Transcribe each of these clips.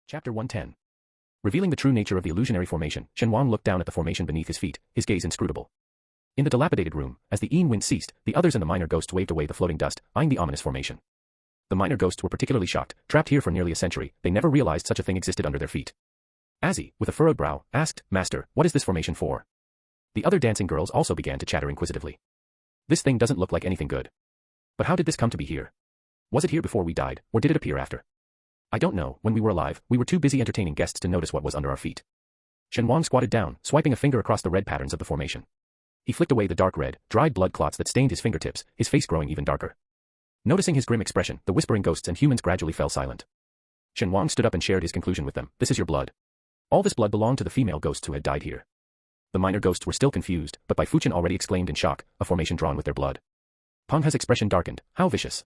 Chapter 110. Revealing the true nature of the illusionary formation, Shen Wang looked down at the formation beneath his feet, his gaze inscrutable. In the dilapidated room, as the wind ceased, the others and the minor ghosts waved away the floating dust, eyeing the ominous formation. The minor ghosts were particularly shocked. Trapped here for nearly a century, they never realized such a thing existed under their feet. Azzy, with a furrowed brow, asked, "Master, what is this formation for?" The other dancing girls also began to chatter inquisitively. "This thing doesn't look like anything good. But how did this come to be here? Was it here before we died, or did it appear after? I don't know. When we were alive, we were too busy entertaining guests to notice what was under our feet." Shen Wang squatted down, swiping a finger across the red patterns of the formation. He flicked away the dark red, dried blood clots that stained his fingertips, his face growing even darker. Noticing his grim expression, the whispering ghosts and humans gradually fell silent. Shen Wang stood up and shared his conclusion with them. "This is your blood. All this blood belonged to the female ghosts who had died here." The minor ghosts were still confused, but Bai Fuchen already exclaimed in shock, "A formation drawn with their blood." Peng He's expression darkened. How vicious.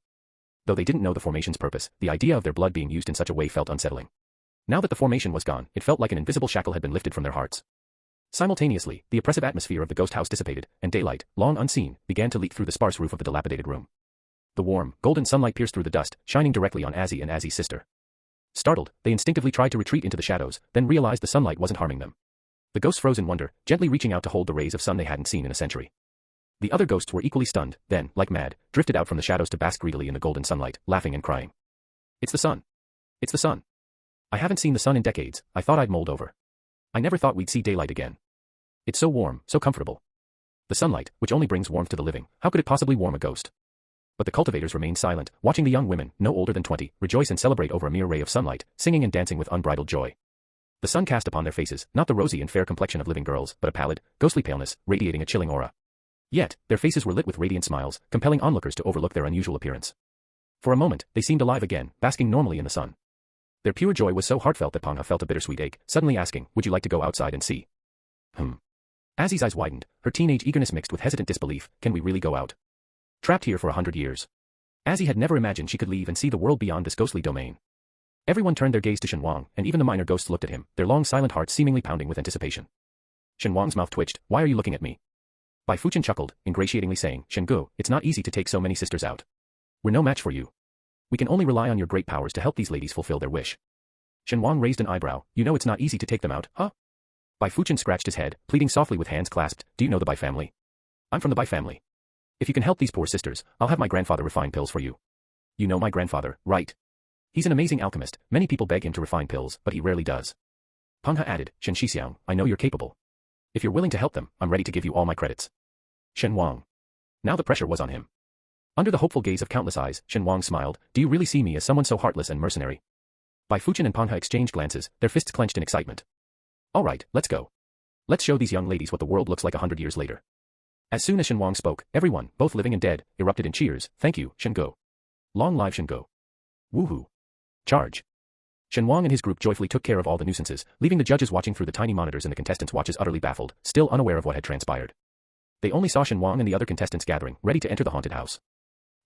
Though they didn't know the formation's purpose, the idea of their blood being used in such a way felt unsettling. Now that the formation was gone, it felt like an invisible shackle had been lifted from their hearts. Simultaneously, the oppressive atmosphere of the ghost house dissipated, and daylight, long unseen, began to leak through the sparse roof of the dilapidated room. The warm, golden sunlight pierced through the dust, shining directly on Azzy and Azzy's sister. Startled, they instinctively tried to retreat into the shadows, then realized the sunlight wasn't harming them. The ghosts froze in wonder, gently reaching out to hold the rays of sun they hadn't seen in a century. The other ghosts were equally stunned, then, like mad, drifted out from the shadows to bask greedily in the golden sunlight, laughing and crying. "It's the sun. It's the sun. I haven't seen the sun in decades. I thought I'd mold over. I never thought we'd see daylight again. It's so warm, so comfortable. The sunlight, which only brings warmth to the living, how could it possibly warm a ghost?" But the cultivators remained silent, watching the young women, no older than 20, rejoice and celebrate over a mere ray of sunlight, singing and dancing with unbridled joy. The sun cast upon their faces, not the rosy and fair complexion of living girls, but a pallid, ghostly paleness, radiating a chilling aura. Yet, their faces were lit with radiant smiles, compelling onlookers to overlook their unusual appearance. For a moment, they seemed alive again, basking normally in the sun. Their pure joy was so heartfelt that Peng He felt a bittersweet ache, suddenly asking, "Would you like to go outside and see?" Azzy's eyes widened, her teenage eagerness mixed with hesitant disbelief. "Can we really go out? Trapped here for 100 years. Azzy had never imagined she could leave and see the world beyond this ghostly domain. Everyone turned their gaze to Shen Wang, and even the minor ghosts looked at him, their long silent hearts seemingly pounding with anticipation. Shen Wang's mouth twitched. "Why are you looking at me?" Bai Fuchen chuckled, ingratiatingly saying, "Shen Gu, it's not easy to take so many sisters out. We're no match for you. We can only rely on your great powers to help these ladies fulfill their wish." Shen Wang raised an eyebrow. "You know it's not easy to take them out, huh?" Bai Fuchen scratched his head, pleading softly with hands clasped. "Do you know the Bai family? I'm from the Bai family. If you can help these poor sisters, I'll have my grandfather refine pills for you. You know my grandfather, right? He's an amazing alchemist. Many people beg him to refine pills, but he rarely does." Peng He added, "Shen Shixiang, I know you're capable. If you're willing to help them, I'm ready to give you all my credits." Shen Wang. Now the pressure was on him. Under the hopeful gaze of countless eyes, Shen Wang smiled. "Do you really see me as someone so heartless and mercenary?" Bai Fuchen and Peng He exchanged glances, their fists clenched in excitement. "All right, let's go. Let's show these young ladies what the world looks like 100 years later." As soon as Shen Wang spoke, everyone, both living and dead, erupted in cheers. "Thank you, Shen Gu. Long live Shen Gu. Woohoo. Charge." Shen Wang and his group joyfully took care of all the nuisances, leaving the judges watching through the tiny monitors and the contestants' watches utterly baffled, still unaware of what had transpired. They only saw Shen Wang and the other contestants gathering, ready to enter the haunted house.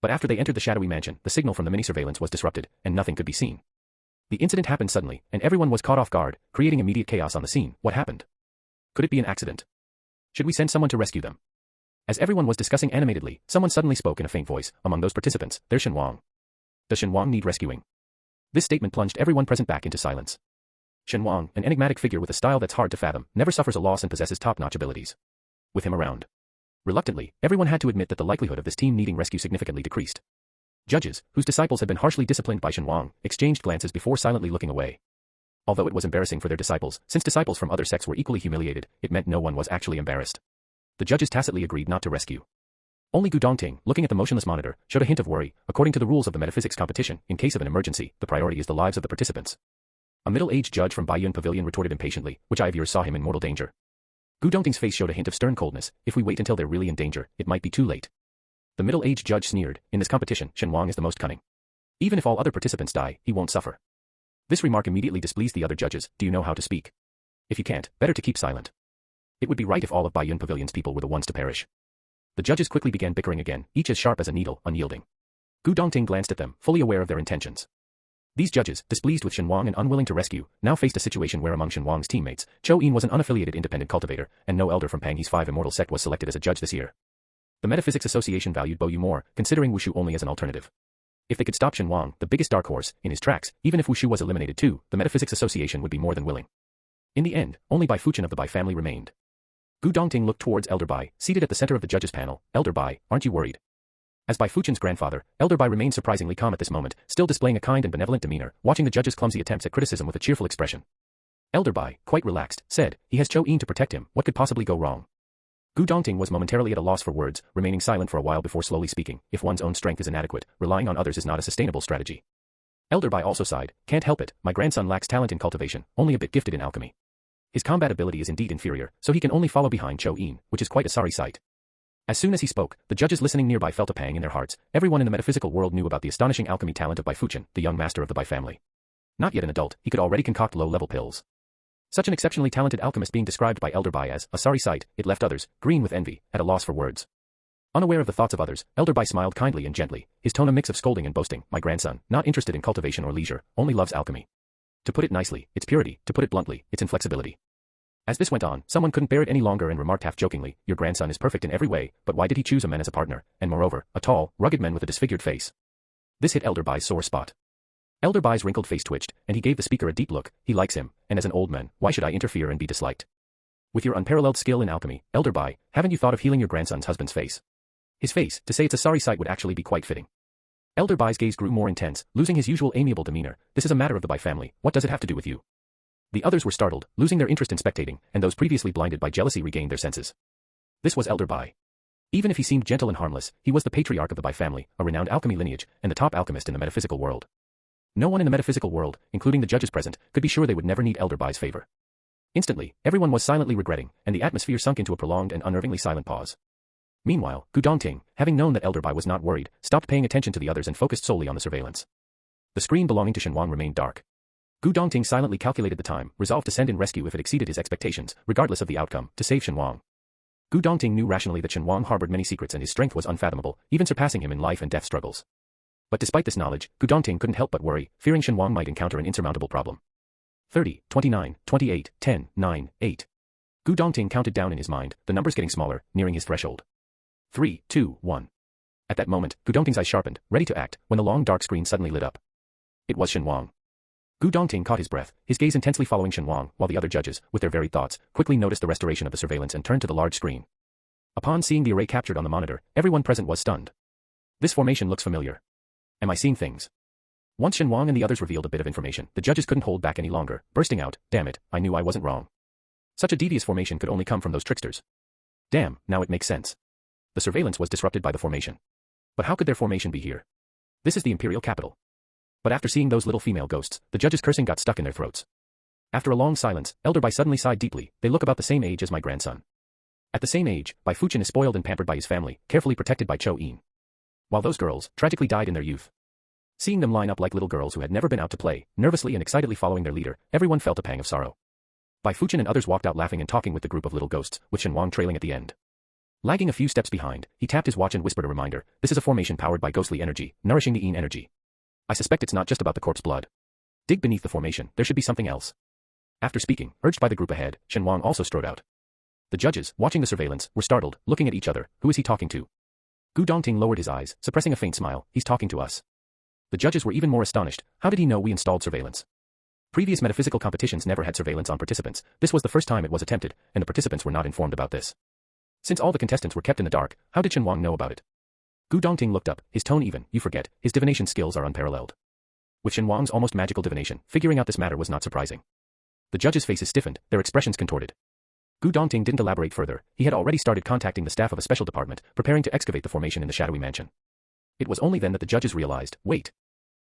But after they entered the shadowy mansion, the signal from the mini-surveillance was disrupted, and nothing could be seen. The incident happened suddenly, and everyone was caught off guard, creating immediate chaos on the scene. What happened? Could it be an accident? Should we send someone to rescue them? As everyone was discussing animatedly, someone suddenly spoke in a faint voice. Among those participants, there's Shen Wang. Does Shen Wang need rescuing? This statement plunged everyone present back into silence. Shen Wang, an enigmatic figure with a style that's hard to fathom, never suffers a loss and possesses top-notch abilities. With him around. Reluctantly, everyone had to admit that the likelihood of this team needing rescue significantly decreased. Judges, whose disciples had been harshly disciplined by Shen Wang, exchanged glances before silently looking away. Although it was embarrassing for their disciples, since disciples from other sects were equally humiliated, it meant no one was actually embarrassed. The judges tacitly agreed not to rescue. Only Gu Dongting, looking at the motionless monitor, showed a hint of worry. According to the rules of the metaphysics competition, in case of an emergency, the priority is the lives of the participants. A middle-aged judge from Baiyun Pavilion retorted impatiently, "Which eye of yours saw him in mortal danger?" Gu Dongting's face showed a hint of stern coldness. "If we wait until they're really in danger, it might be too late." The middle-aged judge sneered. "In this competition, Shen Wang is the most cunning. Even if all other participants die, he won't suffer." This remark immediately displeased the other judges. "Do you know how to speak? If you can't, better to keep silent. It would be right if all of Baiyun Pavilion's people were the ones to perish." The judges quickly began bickering again, each as sharp as a needle, unyielding. Gu Dongting glanced at them, fully aware of their intentions. These judges, displeased with Shen Wang and unwilling to rescue, now faced a situation where among Shen Wang's teammates, Zhou Yin was an unaffiliated independent cultivator, and no elder from Peng He's 5 immortal sect was selected as a judge this year. The Metaphysics Association valued Bo Yu more, considering Wushu only as an alternative. If they could stop Shen Wang, the biggest dark horse, in his tracks, even if Wushu was eliminated too, the Metaphysics Association would be more than willing. In the end, only Bai Fuchen of the Bai family remained. Gu Dongting looked towards Elder Bai, seated at the center of the judges' panel. Elder Bai, aren't you worried? As Bai Fuchen's grandfather, Elder Bai remained surprisingly calm at this moment, still displaying a kind and benevolent demeanor, watching the judges' clumsy attempts at criticism with a cheerful expression. Elder Bai, quite relaxed, said, he has Cho Yin to protect him, what could possibly go wrong? Gu Dongting was momentarily at a loss for words, remaining silent for a while before slowly speaking. If one's own strength is inadequate, relying on others is not a sustainable strategy. Elder Bai also sighed, can't help it, my grandson lacks talent in cultivation, only a bit gifted in alchemy. His combat ability is indeed inferior, so he can only follow behind Cho Yin, which is quite a sorry sight. As soon as he spoke, the judges listening nearby felt a pang in their hearts. Everyone in the metaphysical world knew about the astonishing alchemy talent of Bai Fuchen, the young master of the Bai family. Not yet an adult, he could already concoct low-level pills. Such an exceptionally talented alchemist being described by Elder Bai as a sorry sight, it left others, green with envy, at a loss for words. Unaware of the thoughts of others, Elder Bai smiled kindly and gently, his tone a mix of scolding and boasting. My grandson, not interested in cultivation or leisure, only loves alchemy. To put it nicely, its purity, to put it bluntly, its inflexibility. As this went on, someone couldn't bear it any longer and remarked half-jokingly, your grandson is perfect in every way, but why did he choose a man as a partner, and moreover, a tall, rugged man with a disfigured face? This hit Elder Bai's sore spot. Elder Bai's wrinkled face twitched, and he gave the speaker a deep look. He likes him, and as an old man, why should I interfere and be disliked? With your unparalleled skill in alchemy, Elder Bai, haven't you thought of healing your grandson's husband's face? His face, to say it's a sorry sight would actually be quite fitting. Elder Bai's gaze grew more intense, losing his usual amiable demeanor. This is a matter of the Bai family, what does it have to do with you? The others were startled, losing their interest in spectating, and those previously blinded by jealousy regained their senses. This was Elder Bai. Even if he seemed gentle and harmless, he was the patriarch of the Bai family, a renowned alchemy lineage, and the top alchemist in the metaphysical world. No one in the metaphysical world, including the judges present, could be sure they would never need Elder Bai's favor. Instantly, everyone was silently regretting, and the atmosphere sunk into a prolonged and unnervingly silent pause. Meanwhile, Gu Dongting, having known that Elder Bai was not worried, stopped paying attention to the others and focused solely on the surveillance. The screen belonging to Shen Wang remained dark. Gu Dongting silently calculated the time, resolved to send in rescue if it exceeded his expectations, regardless of the outcome, to save Shen Wang. Gu Dongting knew rationally that Shen Wang harbored many secrets and his strength was unfathomable, even surpassing him in life and death struggles. But despite this knowledge, Gu Dongting couldn't help but worry, fearing Shen Wang might encounter an insurmountable problem. 30, 29, 28, 10, 9, 8. Gu Dongting counted down in his mind, the numbers getting smaller, nearing his threshold. 3, 2, 1. At that moment, Gu Dongting's eyes sharpened, ready to act, when the long dark screen suddenly lit up. It was Shen Wang. Gu Dongting caught his breath, his gaze intensely following Shen Wang, while the other judges, with their varied thoughts, quickly noticed the restoration of the surveillance and turned to the large screen. Upon seeing the array captured on the monitor, everyone present was stunned. This formation looks familiar. Am I seeing things? Once Shen Wang and the others revealed a bit of information, the judges couldn't hold back any longer, bursting out, damn it, I knew I wasn't wrong. Such a devious formation could only come from those tricksters. Damn, now it makes sense. The surveillance was disrupted by the formation. But how could their formation be here? This is the imperial capital. But after seeing those little female ghosts, the judges' cursing got stuck in their throats. After a long silence, Elder Bai suddenly sighed deeply, they look about the same age as my grandson. At the same age, Bai Fuchen is spoiled and pampered by his family, carefully protected by Cho Yin. While those girls, tragically died in their youth. Seeing them line up like little girls who had never been out to play, nervously and excitedly following their leader, everyone felt a pang of sorrow. Bai Fuchen and others walked out laughing and talking with the group of little ghosts, with Shen Wang trailing at the end. Lagging a few steps behind, he tapped his watch and whispered a reminder, this is a formation powered by ghostly energy, nourishing the Yin energy. I suspect it's not just about the corpse blood. Dig beneath the formation, there should be something else. After speaking, urged by the group ahead, Shen Wang also strode out. The judges, watching the surveillance, were startled, looking at each other, who is he talking to? Gu Dongting lowered his eyes, suppressing a faint smile, he's talking to us. The judges were even more astonished, how did he know we installed surveillance? Previous metaphysical competitions never had surveillance on participants, this was the first time it was attempted, and the participants were not informed about this. Since all the contestants were kept in the dark, how did Shen Wang know about it? Gu Dongting looked up, his tone even, you forget, his divination skills are unparalleled. With Shen Wang's almost magical divination, figuring out this matter was not surprising. The judges' faces stiffened, their expressions contorted. Gu Dongting didn't elaborate further, he had already started contacting the staff of a special department, preparing to excavate the formation in the shadowy mansion. It was only then that the judges realized, wait.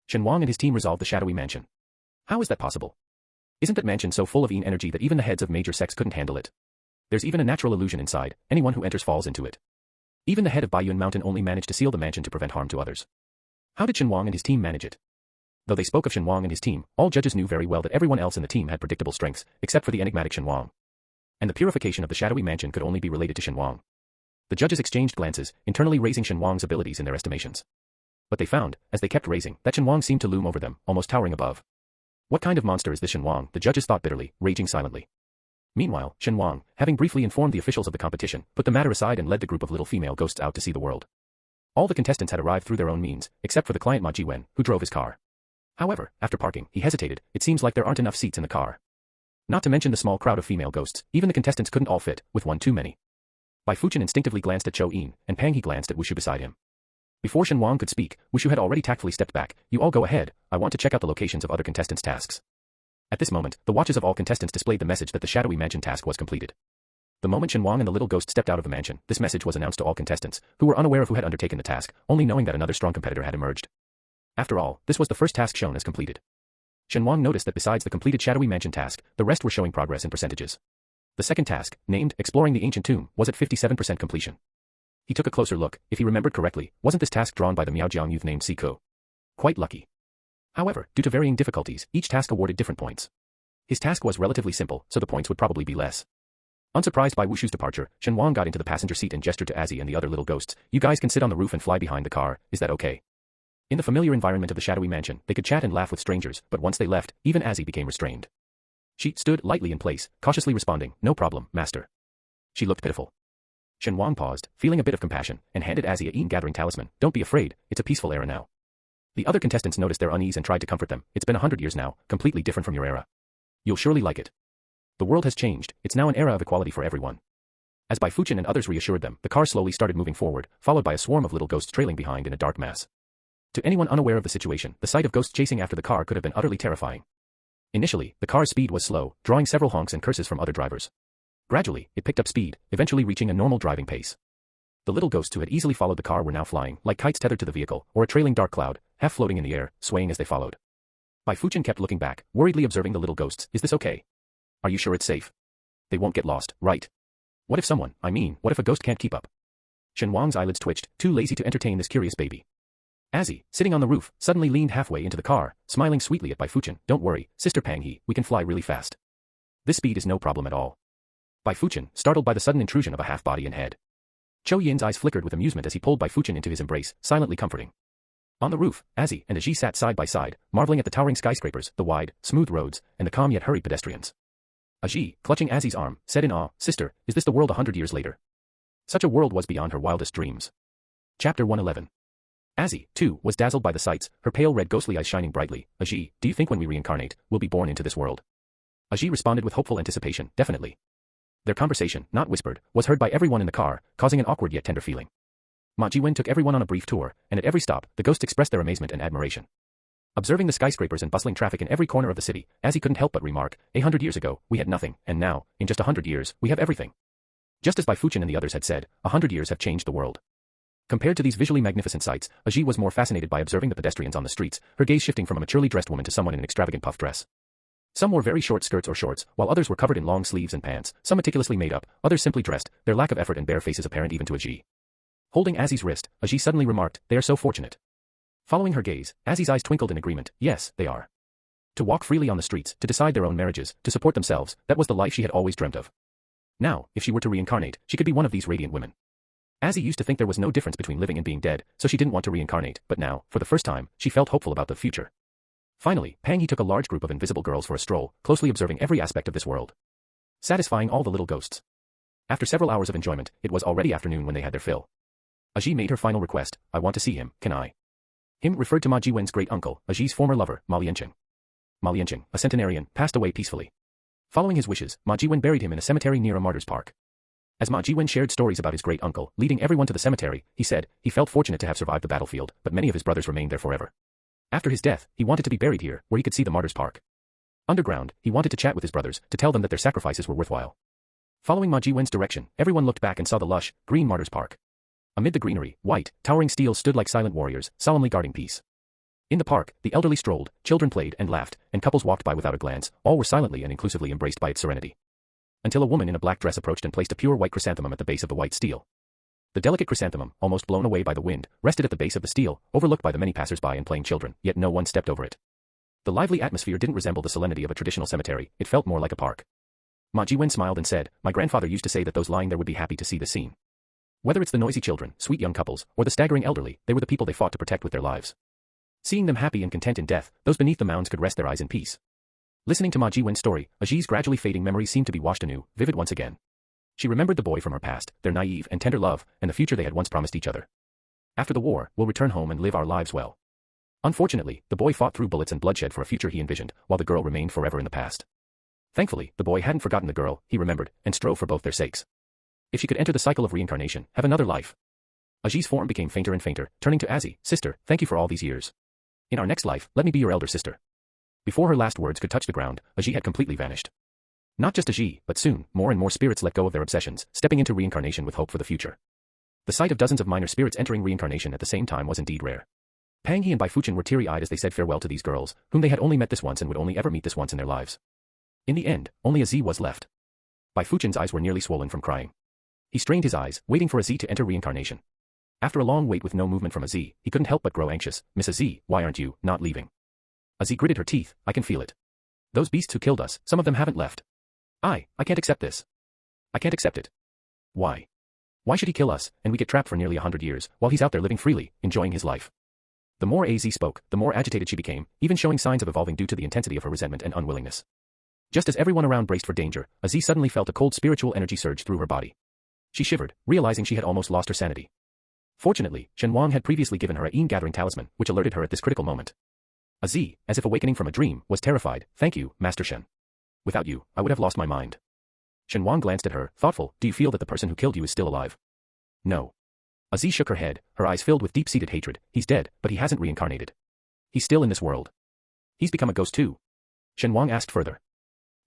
Shen Wang and his team resolved the shadowy mansion. How is that possible? Isn't that mansion so full of Yin energy that even the heads of major sects couldn't handle it? There's even a natural illusion inside, anyone who enters falls into it. Even the head of Baiyun Mountain only managed to seal the mansion to prevent harm to others. How did Shen Wang and his team manage it? Though they spoke of Shen Wang and his team, all judges knew very well that everyone else in the team had predictable strengths, except for the enigmatic Shen Wang. And the purification of the shadowy mansion could only be related to Shen Wang. The judges exchanged glances, internally raising Shen Wang's abilities in their estimations. But they found, as they kept raising, that Shen Wang seemed to loom over them, almost towering above. What kind of monster is this Shen Wang? The judges thought bitterly, raging silently. Meanwhile, Shen Wang, having briefly informed the officials of the competition, put the matter aside and led the group of little female ghosts out to see the world. All the contestants had arrived through their own means, except for the client Ma Jiwen, who drove his car. However, after parking, he hesitated. It seems like there aren't enough seats in the car. Not to mention the small crowd of female ghosts, even the contestants couldn't all fit, with one too many. Bai Fuchen instinctively glanced at Chou Yin, and Pang He glanced at Wushu beside him. Before Shen Wang could speak, Wushu had already tactfully stepped back. You all go ahead, I want to check out the locations of other contestants' tasks. At this moment, the watches of all contestants displayed the message that the shadowy mansion task was completed. The moment Shen Wang and the little ghost stepped out of the mansion, this message was announced to all contestants, who were unaware of who had undertaken the task, only knowing that another strong competitor had emerged. After all, this was the first task shown as completed. Shen Wang noticed that besides the completed shadowy mansion task, the rest were showing progress in percentages. The second task, named Exploring the Ancient Tomb, was at 57% completion. He took a closer look. If he remembered correctly, wasn't this task drawn by the Miaojiang youth named Siku? Quite lucky. However, due to varying difficulties, each task awarded different points. His task was relatively simple, so the points would probably be less. Unsurprised by Wushu's departure, Shen Wang got into the passenger seat and gestured to Azzy and the other little ghosts. You guys can sit on the roof and fly behind the car, is that okay? In the familiar environment of the shadowy mansion, they could chat and laugh with strangers, but once they left, even Azzy became restrained. She stood lightly in place, cautiously responding, no problem, master. She looked pitiful. Shen Wang paused, feeling a bit of compassion, and handed Azzy a gathering talisman. Don't be afraid, it's a peaceful era now. The other contestants noticed their unease and tried to comfort them. It's been 100 years now, completely different from your era. You'll surely like it. The world has changed, it's now an era of equality for everyone. As Bai Fuchen and others reassured them, the car slowly started moving forward, followed by a swarm of little ghosts trailing behind in a dark mass. To anyone unaware of the situation, the sight of ghosts chasing after the car could have been utterly terrifying. Initially, the car's speed was slow, drawing several honks and curses from other drivers. Gradually, it picked up speed, eventually reaching a normal driving pace. The little ghosts who had easily followed the car were now flying, like kites tethered to the vehicle, or a trailing dark cloud, half floating in the air, swaying as they followed. Bai Fuchen kept looking back, worriedly observing the little ghosts. Is this okay? Are you sure it's safe? They won't get lost, right? What if what if a ghost can't keep up? Shen Wang's eyelids twitched, too lazy to entertain this curious baby. Azzy, sitting on the roof, suddenly leaned halfway into the car, smiling sweetly at Bai Fuchen. Don't worry, Sister Pang He, we can fly really fast. This speed is no problem at all. Bai Fuchen, startled by the sudden intrusion of a half-body and head. Chou Yin's eyes flickered with amusement as he pulled Bai Fuchen into his embrace, silently comforting. On the roof, Azzy and Aji sat side by side, marveling at the towering skyscrapers, the wide, smooth roads, and the calm yet hurried pedestrians. Aji, clutching Azzy's arm, said in awe, Sister, is this the world 100 years later? Such a world was beyond her wildest dreams. Chapter 111. Azzy, too, was dazzled by the sights, her pale red ghostly eyes shining brightly. Aji, do you think when we reincarnate, we'll be born into this world? Aji responded with hopeful anticipation, definitely. Their conversation, not whispered, was heard by everyone in the car, causing an awkward yet tender feeling. Ma Jiwen took everyone on a brief tour, and at every stop, the ghosts expressed their amazement and admiration. Observing the skyscrapers and bustling traffic in every corner of the city, Azzy couldn't help but remark, 100 years ago, we had nothing, and now, in just 100 years, we have everything. Just as Bai Fuchen and the others had said, 100 years have changed the world. Compared to these visually magnificent sights, Aji was more fascinated by observing the pedestrians on the streets, her gaze shifting from a maturely dressed woman to someone in an extravagant puff dress. Some wore very short skirts or shorts, while others were covered in long sleeves and pants, some meticulously made up, others simply dressed, their lack of effort and bare faces apparent even to Aji. Holding Azzy's wrist, Aji suddenly remarked, they are so fortunate. Following her gaze, Azzy's eyes twinkled in agreement. Yes, they are. To walk freely on the streets, to decide their own marriages, to support themselves, that was the life she had always dreamt of. Now, if she were to reincarnate, she could be one of these radiant women. Azzy used to think there was no difference between living and being dead, so she didn't want to reincarnate, but now, for the first time, she felt hopeful about the future. Finally, Pang He took a large group of invisible girls for a stroll, closely observing every aspect of this world. Satisfying all the little ghosts. After several hours of enjoyment, it was already afternoon when they had their fill. Aji made her final request, I want to see him, can I? Him referred to Ma Jiwen's great-uncle, Aji's former lover, Ma Lianqing. Ma Lianqing, a centenarian, passed away peacefully. Following his wishes, Ma Jiwen buried him in a cemetery near a martyr's park. As Ma Jiwen shared stories about his great-uncle, leading everyone to the cemetery, he said, he felt fortunate to have survived the battlefield, but many of his brothers remained there forever. After his death, he wanted to be buried here, where he could see the martyr's park. Underground, he wanted to chat with his brothers, to tell them that their sacrifices were worthwhile. Following Ma Jiwen's direction, everyone looked back and saw the lush, green martyr's park. Amid the greenery, white, towering steels stood like silent warriors, solemnly guarding peace. In the park, the elderly strolled, children played and laughed, and couples walked by without a glance, all were silently and inclusively embraced by its serenity. Until a woman in a black dress approached and placed a pure white chrysanthemum at the base of the white stele. The delicate chrysanthemum, almost blown away by the wind, rested at the base of the stele, overlooked by the many passers-by and playing children, yet no one stepped over it. The lively atmosphere didn't resemble the solemnity of a traditional cemetery, it felt more like a park. Ma Jiwen smiled and said, my grandfather used to say that those lying there would be happy to see the scene. Whether it's the noisy children, sweet young couples, or the staggering elderly, they were the people they fought to protect with their lives. Seeing them happy and content in death, those beneath the mounds could rest their eyes in peace. Listening to Ma Jiwen's story, Aji's gradually fading memories seemed to be washed anew, vivid once again. She remembered the boy from her past, their naive and tender love, and the future they had once promised each other. After the war, we'll return home and live our lives well. Unfortunately, the boy fought through bullets and bloodshed for a future he envisioned, while the girl remained forever in the past. Thankfully, the boy hadn't forgotten the girl, he remembered, and strove for both their sakes. If she could enter the cycle of reincarnation, have another life. Aji's form became fainter and fainter, turning to Azi, sister, thank you for all these years. In our next life, let me be your elder sister. Before her last words could touch the ground, Aji had completely vanished. Not just Aji, but soon, more and more spirits let go of their obsessions, stepping into reincarnation with hope for the future. The sight of dozens of minor spirits entering reincarnation at the same time was indeed rare. Pang He and Bai Fuchen were teary-eyed as they said farewell to these girls, whom they had only met this once and would only ever meet this once in their lives. In the end, only Azi was left. Bai Fuchen's eyes were nearly swollen from crying. He strained his eyes, waiting for Azi to enter reincarnation. After a long wait with no movement from Azi, he couldn't help but grow anxious. Miss Azi, why aren't you not leaving? Azi gritted her teeth, I can feel it. Those beasts who killed us, some of them haven't left. I can't accept this. I can't accept it. Why? Why should he kill us, and we get trapped for nearly 100 years, while he's out there living freely, enjoying his life? The more Az spoke, the more agitated she became, even showing signs of evolving due to the intensity of her resentment and unwillingness. Just as everyone around braced for danger, Az suddenly felt a cold spiritual energy surge through her body. She shivered, realizing she had almost lost her sanity. Fortunately, Shen Wang had previously given her a gathering talisman, which alerted her at this critical moment. Az, as if awakening from a dream, was terrified. Thank you, Master Shen. Without you, I would have lost my mind. Shen Wang glanced at her, thoughtful. Do you feel that the person who killed you is still alive? No. Az shook her head, her eyes filled with deep-seated hatred. He's dead, but he hasn't reincarnated. He's still in this world. He's become a ghost too. Shen Wang asked further.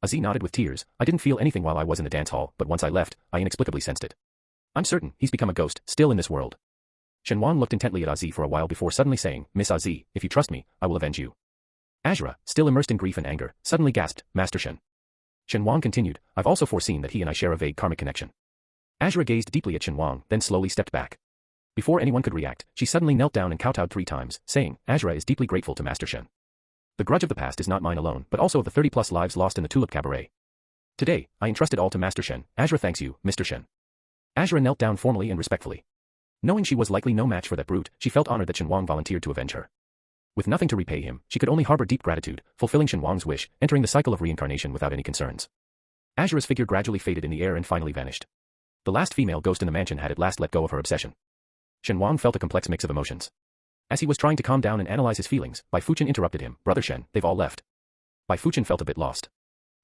Az nodded with tears. I didn't feel anything while I was in the dance hall, but once I left, I inexplicably sensed it. I'm certain he's become a ghost, still in this world. Shen Wang looked intently at Az for a while before suddenly saying, Miss Az, if you trust me, I will avenge you. Azura, still immersed in grief and anger, suddenly gasped, Master Shen. Shen Wang continued, I've also foreseen that he and I share a vague karmic connection. Azura gazed deeply at Shen Wang, then slowly stepped back. Before anyone could react, she suddenly knelt down and kowtowed 3 times, saying, Azura is deeply grateful to Master Shen. The grudge of the past is not mine alone, but also of the 30-plus lives lost in the Tulip Cabaret. Today, I entrust it all to Master Shen. Azura thanks you, Mr. Shen. Azura knelt down formally and respectfully. Knowing she was likely no match for that brute, she felt honored that Shen Wang volunteered to avenge her. With nothing to repay him, she could only harbor deep gratitude, fulfilling Shen Wang's wish, entering the cycle of reincarnation without any concerns. Azura's figure gradually faded in the air and finally vanished. The last female ghost in the mansion had at last let go of her obsession. Shen Wang felt a complex mix of emotions. As he was trying to calm down and analyze his feelings, Bai Fuchen interrupted him, Brother Shen, they've all left. Bai Fuchen felt a bit lost.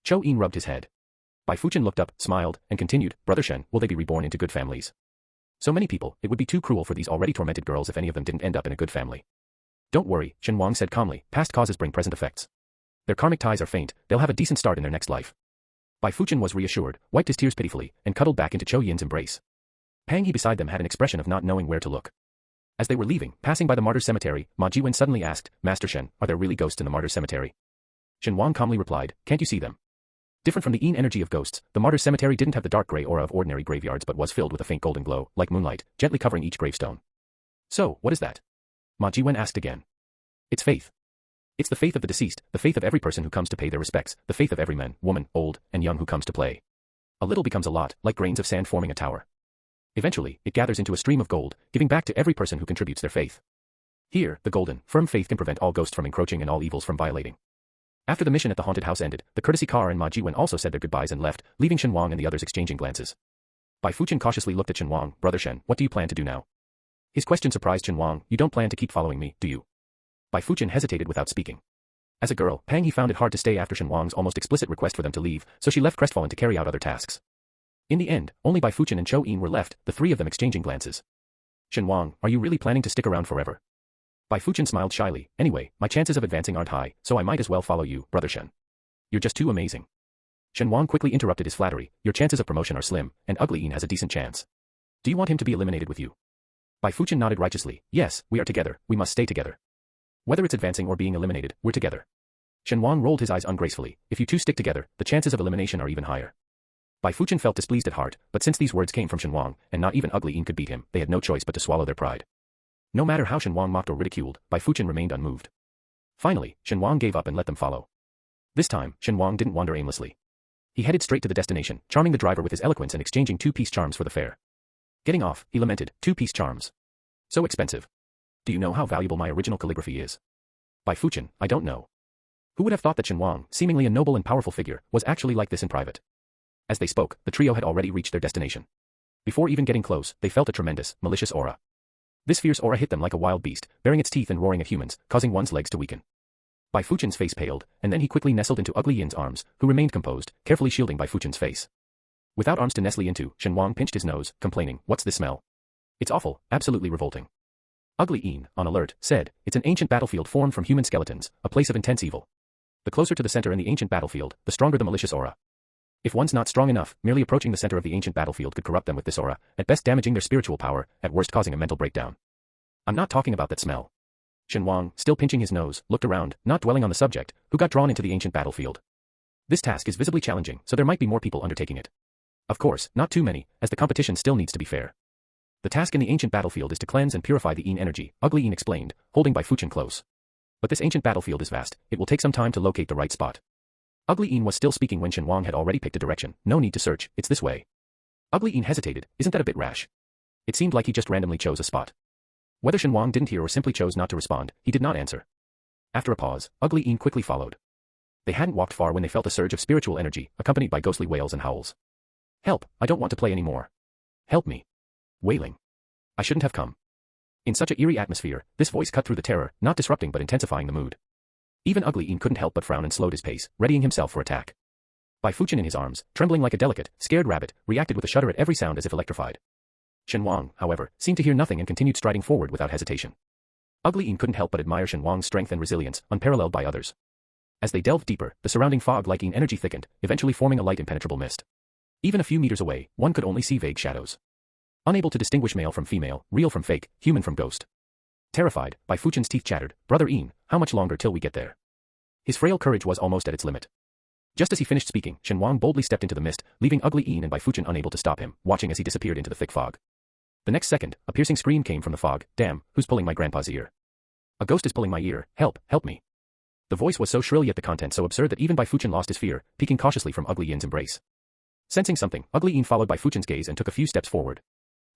Chou Yin rubbed his head. Bai Fuchen looked up, smiled, and continued, Brother Shen, will they be reborn into good families? So many people, it would be too cruel for these already tormented girls if any of them didn't end up in a good family. Don't worry, Shen Wang said calmly, past causes bring present effects. Their karmic ties are faint, they'll have a decent start in their next life. Bai Fuchen was reassured, wiped his tears pitifully, and cuddled back into Chou Yin's embrace. Pang He beside them had an expression of not knowing where to look. As they were leaving, passing by the martyrs' cemetery, Ma Jiwen suddenly asked, Master Shen, are there really ghosts in the martyrs' cemetery? Shen Wang calmly replied, can't you see them? Different from the Yin energy of ghosts, the martyrs' cemetery didn't have the dark gray aura of ordinary graveyards but was filled with a faint golden glow, like moonlight, gently covering each gravestone. So, what is that? Ma Jiwen asked again. It's faith. It's the faith of the deceased, the faith of every person who comes to pay their respects, the faith of every man, woman, old, and young who comes to play. A little becomes a lot, like grains of sand forming a tower. Eventually, it gathers into a stream of gold, giving back to every person who contributes their faith. Here, the golden, firm faith can prevent all ghosts from encroaching and all evils from violating. After the mission at the haunted house ended, the courtesy car and Ma Jiwen also said their goodbyes and left, leaving Shen Wang and the others exchanging glances. Bai Fuchen cautiously looked at Shen Wang, Brother Shen, what do you plan to do now? His question surprised Shen Wang, you don't plan to keep following me, do you? Bai Fuchen hesitated without speaking. As a girl, Pang He found it hard to stay after Shen Wang's almost explicit request for them to leave, so she left crestfallen to carry out other tasks. In the end, only Bai Fuchen and Chou Yin were left, the 3 of them exchanging glances. Shen Wang, are you really planning to stick around forever? Bai Fuchen smiled shyly, anyway, my chances of advancing aren't high, so I might as well follow you, Brother Shen. You're just too amazing. Shen Wang quickly interrupted his flattery, your chances of promotion are slim, and Ugly Yin has a decent chance. Do you want him to be eliminated with you? Bai Fuchen nodded righteously, yes, we are together, we must stay together. Whether it's advancing or being eliminated, we're together. Shen Wang rolled his eyes ungracefully, if you two stick together, the chances of elimination are even higher. Bai Fuchen felt displeased at heart, but since these words came from Shen Wang, and not even Ugly Yin could beat him, they had no choice but to swallow their pride. No matter how Shen Wang mocked or ridiculed, Bai Fuchen remained unmoved. Finally, Shen Wang gave up and let them follow. This time, Shen Wang didn't wander aimlessly. He headed straight to the destination, charming the driver with his eloquence and exchanging 2-piece charms for the fare. Getting off, he lamented, 2-piece charms. So expensive. Do you know how valuable my original calligraphy is? Bai Fuchen, I don't know. Who would have thought that Shen Wang, seemingly a noble and powerful figure, was actually like this in private? As they spoke, the trio had already reached their destination. Before even getting close, they felt a tremendous, malicious aura. This fierce aura hit them like a wild beast, baring its teeth and roaring at humans, causing one's legs to weaken. Bai Fuchen's face paled, and then he quickly nestled into Ugly Yin's arms, who remained composed, carefully shielding Bai Fuchen's face. Without arms to nestle into, Shen Wang pinched his nose, complaining, "What's this smell? It's awful, absolutely revolting." Ugly Yin, on alert, said, "It's an ancient battlefield formed from human skeletons, a place of intense evil. The closer to the center in the ancient battlefield, the stronger the malicious aura. If one's not strong enough, merely approaching the center of the ancient battlefield could corrupt them with this aura, at best damaging their spiritual power, at worst causing a mental breakdown. I'm not talking about that smell." Shen Wang, still pinching his nose, looked around, not dwelling on the subject, who got drawn into the ancient battlefield. This task is visibly challenging, so there might be more people undertaking it. Of course, not too many, as the competition still needs to be fair. The task in the ancient battlefield is to cleanse and purify the Yin energy, Ugly Yin explained, holding Bai Fuchen close. But this ancient battlefield is vast, it will take some time to locate the right spot. Ugly Yin was still speaking when Shen Wang had already picked a direction. "No need to search, it's this way." Ugly Yin hesitated, "Isn't that a bit rash?" It seemed like he just randomly chose a spot. Whether Shen Wang didn't hear or simply chose not to respond, he did not answer. After a pause, Ugly Yin quickly followed. They hadn't walked far when they felt a surge of spiritual energy, accompanied by ghostly wails and howls. "Help, I don't want to play anymore. Help me." Wailing. "I shouldn't have come." In such a eerie atmosphere, this voice cut through the terror, not disrupting but intensifying the mood. Even Ugly Yin couldn't help but frown and slowed his pace, readying himself for attack. Bai Fuchen in his arms, trembling like a delicate, scared rabbit, reacted with a shudder at every sound as if electrified. Shen Wang, however, seemed to hear nothing and continued striding forward without hesitation. Ugly Yin couldn't help but admire Shen Wang's strength and resilience, unparalleled by others. As they delved deeper, the surrounding fog-like Yin energy thickened, eventually forming a light impenetrable mist. Even a few meters away, one could only see vague shadows. Unable to distinguish male from female, real from fake, human from ghost. Terrified, Bai Fuchen's teeth chattered, "Brother Yin, how much longer till we get there?" His frail courage was almost at its limit. Just as he finished speaking, Shen Wang boldly stepped into the mist, leaving Ugly Yin and Bai Fuchen unable to stop him, watching as he disappeared into the thick fog. The next second, a piercing scream came from the fog. "Damn, who's pulling my grandpa's ear? A ghost is pulling my ear, help, help me." The voice was so shrill yet the content so absurd that even Bai Fuchen lost his fear, peeking cautiously from Ugly Yin's embrace. Sensing something, Ugly Yin followed Bai Fuchen's gaze and took a few steps forward.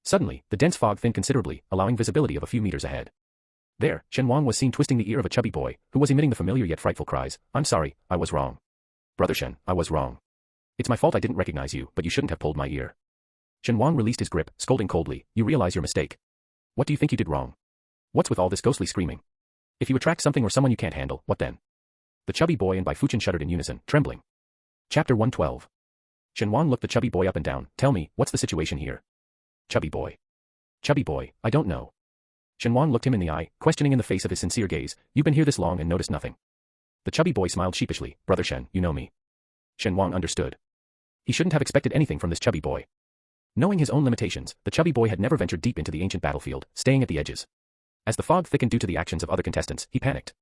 Suddenly, the dense fog thinned considerably, allowing visibility of a few meters ahead. There, Shen Wang was seen twisting the ear of a chubby boy, who was emitting the familiar yet frightful cries, "I'm sorry, I was wrong. Brother Shen, I was wrong. It's my fault I didn't recognize you, but you shouldn't have pulled my ear." Shen Wang released his grip, scolding coldly, "You realize your mistake. What do you think you did wrong? What's with all this ghostly screaming? If you attract something or someone you can't handle, what then?" The chubby boy and Bai Fuchen shuddered in unison, trembling. Chapter 112. Shen Wang looked the chubby boy up and down. "Tell me, what's the situation here?" Chubby boy. "Chubby boy, I don't know." Shen Wang looked him in the eye, questioning in the face of his sincere gaze. "You've been here this long and noticed nothing." The chubby boy smiled sheepishly. "Brother Shen, you know me." Shen Wang understood. He shouldn't have expected anything from this chubby boy. Knowing his own limitations, the chubby boy had never ventured deep into the ancient battlefield, staying at the edges. As the fog thickened due to the actions of other contestants, he panicked.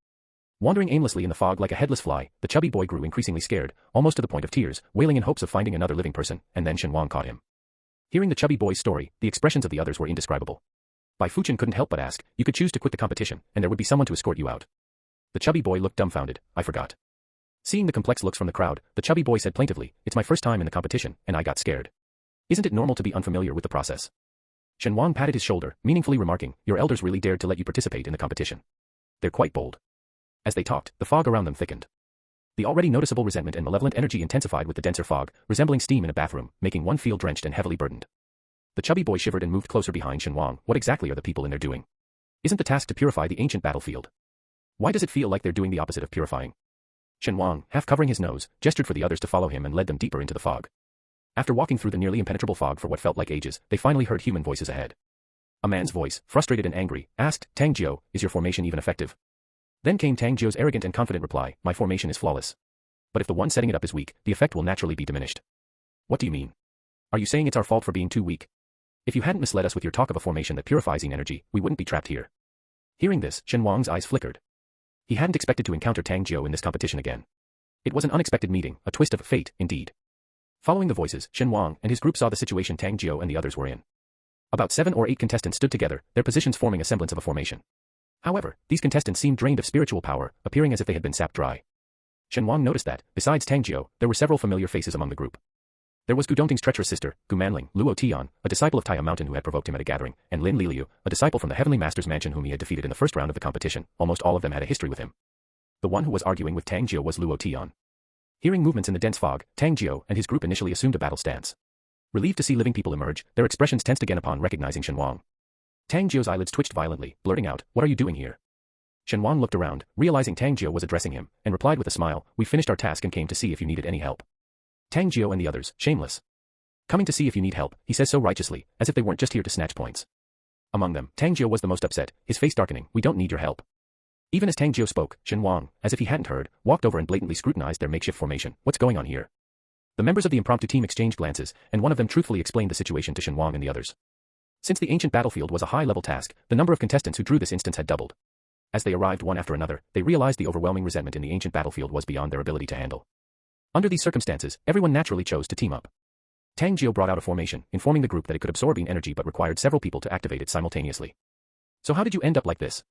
Wandering aimlessly in the fog like a headless fly, the chubby boy grew increasingly scared, almost to the point of tears, wailing in hopes of finding another living person, and then Shen Wang caught him. Hearing the chubby boy's story, the expressions of the others were indescribable. Bai Fuchen couldn't help but ask, "You could choose to quit the competition, and there would be someone to escort you out." The chubby boy looked dumbfounded. "I forgot." Seeing the complex looks from the crowd, the chubby boy said plaintively, "It's my first time in the competition, and I got scared. Isn't it normal to be unfamiliar with the process?" Shen Wang patted his shoulder, meaningfully remarking, "Your elders really dared to let you participate in the competition. They're quite bold." As they talked, the fog around them thickened. The already noticeable resentment and malevolent energy intensified with the denser fog, resembling steam in a bathroom, making one feel drenched and heavily burdened. The chubby boy shivered and moved closer behind Shen Wang. "What exactly are the people in there doing? Isn't the task to purify the ancient battlefield? Why does it feel like they're doing the opposite of purifying?" Shen Wang, half covering his nose, gestured for the others to follow him and led them deeper into the fog. After walking through the nearly impenetrable fog for what felt like ages, they finally heard human voices ahead. A man's voice, frustrated and angry, asked, "Tang Jiu, is your formation even effective?" Then came Tang Jiu's arrogant and confident reply, "My formation is flawless. But if the one setting it up is weak, the effect will naturally be diminished." "What do you mean? Are you saying it's our fault for being too weak? If you hadn't misled us with your talk of a formation that purifies Yin energy, we wouldn't be trapped here." Hearing this, Shen Wang's eyes flickered. He hadn't expected to encounter Tang Jiu in this competition again. It was an unexpected meeting, a twist of fate, indeed. Following the voices, Shen Wang and his group saw the situation Tang Jiu and the others were in. About 7 or 8 contestants stood together, their positions forming a semblance of a formation. However, these contestants seemed drained of spiritual power, appearing as if they had been sapped dry. Shen Wang noticed that, besides Tang Jiu, there were several familiar faces among the group. There was Gu Dongting's treacherous sister, Gu Manling, Luo Tian, a disciple of Taya Mountain who had provoked him at a gathering, and Lin Liliu, a disciple from the Heavenly Master's mansion whom he had defeated in the first round of the competition. Almost all of them had a history with him. The one who was arguing with Tang Jiu was Luo Tian. Hearing movements in the dense fog, Tang Jiu and his group initially assumed a battle stance. Relieved to see living people emerge, their expressions tensed again upon recognizing Shen Wang. Tang Jiu's eyelids twitched violently, blurting out, "What are you doing here?" Shen Wang looked around, realizing Tang Jiu was addressing him, and replied with a smile, "We finished our task and came to see if you needed any help." Tang Jiu and the others, shameless. Coming to see if you need help, he says so righteously, as if they weren't just here to snatch points. Among them, Tang Jiu was the most upset, his face darkening. "We don't need your help." Even as Tang Jiu spoke, Shen Wang, as if he hadn't heard, walked over and blatantly scrutinized their makeshift formation. "What's going on here?" The members of the impromptu team exchanged glances, and one of them truthfully explained the situation to Shen Wang and the others. Since the ancient battlefield was a high-level task, the number of contestants who drew this instance had doubled. As they arrived one after another, they realized the overwhelming resentment in the ancient battlefield was beyond their ability to handle. Under these circumstances, everyone naturally chose to team up. Tang Jiu brought out a formation, informing the group that it could absorb yin energy but required several people to activate it simultaneously. "So how did you end up like this?"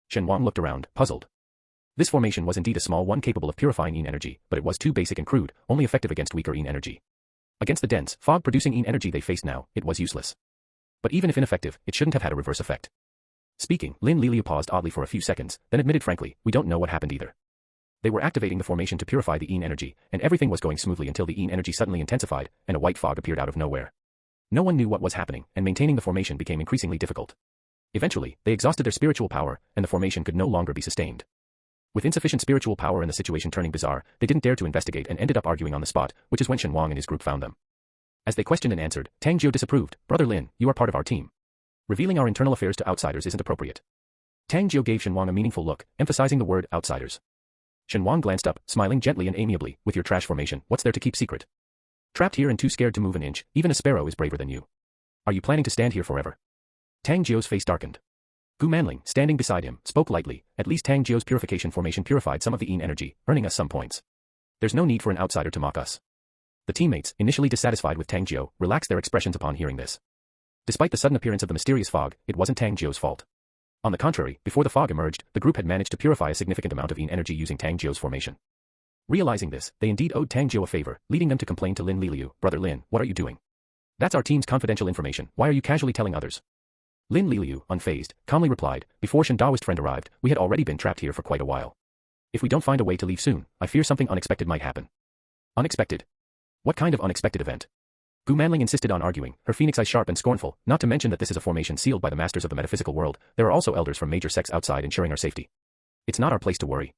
Shen Wang looked around, puzzled. This formation was indeed a small one capable of purifying yin energy, but it was too basic and crude, only effective against weaker yin energy. Against the dense, fog-producing yin energy they faced now, it was useless. But even if ineffective, it shouldn't have had a reverse effect. Speaking, Lin Liliu paused oddly for a few seconds, then admitted frankly, "We don't know what happened either." They were activating the formation to purify the yin energy, and everything was going smoothly until the yin energy suddenly intensified, and a white fog appeared out of nowhere. No one knew what was happening, and maintaining the formation became increasingly difficult. Eventually, they exhausted their spiritual power, and the formation could no longer be sustained. With insufficient spiritual power and the situation turning bizarre, they didn't dare to investigate and ended up arguing on the spot, which is when Shen Wang and his group found them. As they questioned and answered, Tang Jiu disapproved. "Brother Lin, you are part of our team. Revealing our internal affairs to outsiders isn't appropriate." Tang Jiu gave Shen Wang a meaningful look, emphasizing the word outsiders. Shen Wang glanced up, smiling gently and amiably. "With your trash formation, what's there to keep secret? Trapped here and too scared to move an inch, even a sparrow is braver than you. Are you planning to stand here forever?" Tang Jiu's face darkened. Gu Manling, standing beside him, spoke lightly. "At least Tang Jiu's purification formation purified some of the yin energy, earning us some points. There's no need for an outsider to mock us." The teammates, initially dissatisfied with Tang Jiu, relaxed their expressions upon hearing this. Despite the sudden appearance of the mysterious fog, it wasn't Tang Jiu's fault. On the contrary, before the fog emerged, the group had managed to purify a significant amount of yin energy using Tang Jiu's formation. Realizing this, they indeed owed Tang Jiu a favor, leading them to complain to Lin Liliu. "Brother Lin, what are you doing? That's our team's confidential information, why are you casually telling others?" Lin Liliu, unfazed, calmly replied, "Before Shen Daoist friend arrived, we had already been trapped here for quite a while. If we don't find a way to leave soon, I fear something unexpected might happen." "Unexpected? What kind of unexpected event?" Gu Manling insisted on arguing, her phoenix eyes sharp and scornful, not to mention that this is a formation sealed by the masters of the metaphysical world. There are also elders from major sects outside ensuring our safety. It's not our place to worry.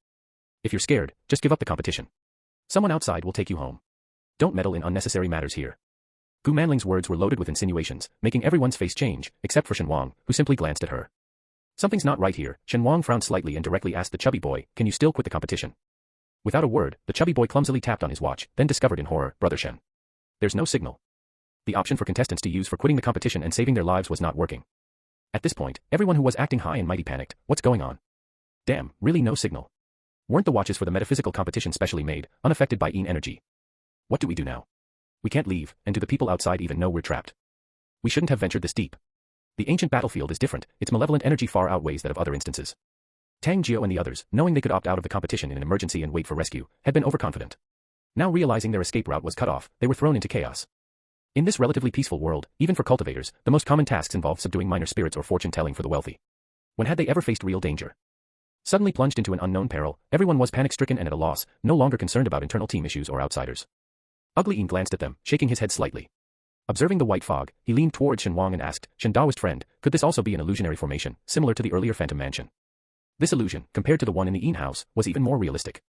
If you're scared, just give up the competition. Someone outside will take you home. Don't meddle in unnecessary matters here. Gu Manling's words were loaded with insinuations, making everyone's face change, except for Shen Wang, who simply glanced at her. "Something's not right here." Shen Wang frowned slightly and directly asked the chubby boy, "Can you still quit the competition?" Without a word, the chubby boy clumsily tapped on his watch, then discovered in horror, "Brother Shen. There's no signal." The option for contestants to use for quitting the competition and saving their lives was not working. At this point, everyone who was acting high and mighty panicked. What's going on? Damn, really no signal. Weren't the watches for the metaphysical competition specially made, unaffected by yin energy? What do we do now? We can't leave, and do the people outside even know we're trapped? We shouldn't have ventured this deep. The ancient battlefield is different, its malevolent energy far outweighs that of other instances. Tang Jiu and the others, knowing they could opt out of the competition in an emergency and wait for rescue, had been overconfident. Now realizing their escape route was cut off, they were thrown into chaos. In this relatively peaceful world, even for cultivators, the most common tasks involve subduing minor spirits or fortune-telling for the wealthy. When had they ever faced real danger? Suddenly plunged into an unknown peril, everyone was panic-stricken and at a loss, no longer concerned about internal team issues or outsiders. Ugly Yin glanced at them, shaking his head slightly. Observing the white fog, he leaned towards Shen Wang and asked, "Shen Daoist friend, could this also be an illusionary formation, similar to the earlier Phantom Mansion?" This illusion, compared to the one in the Yin house, was even more realistic.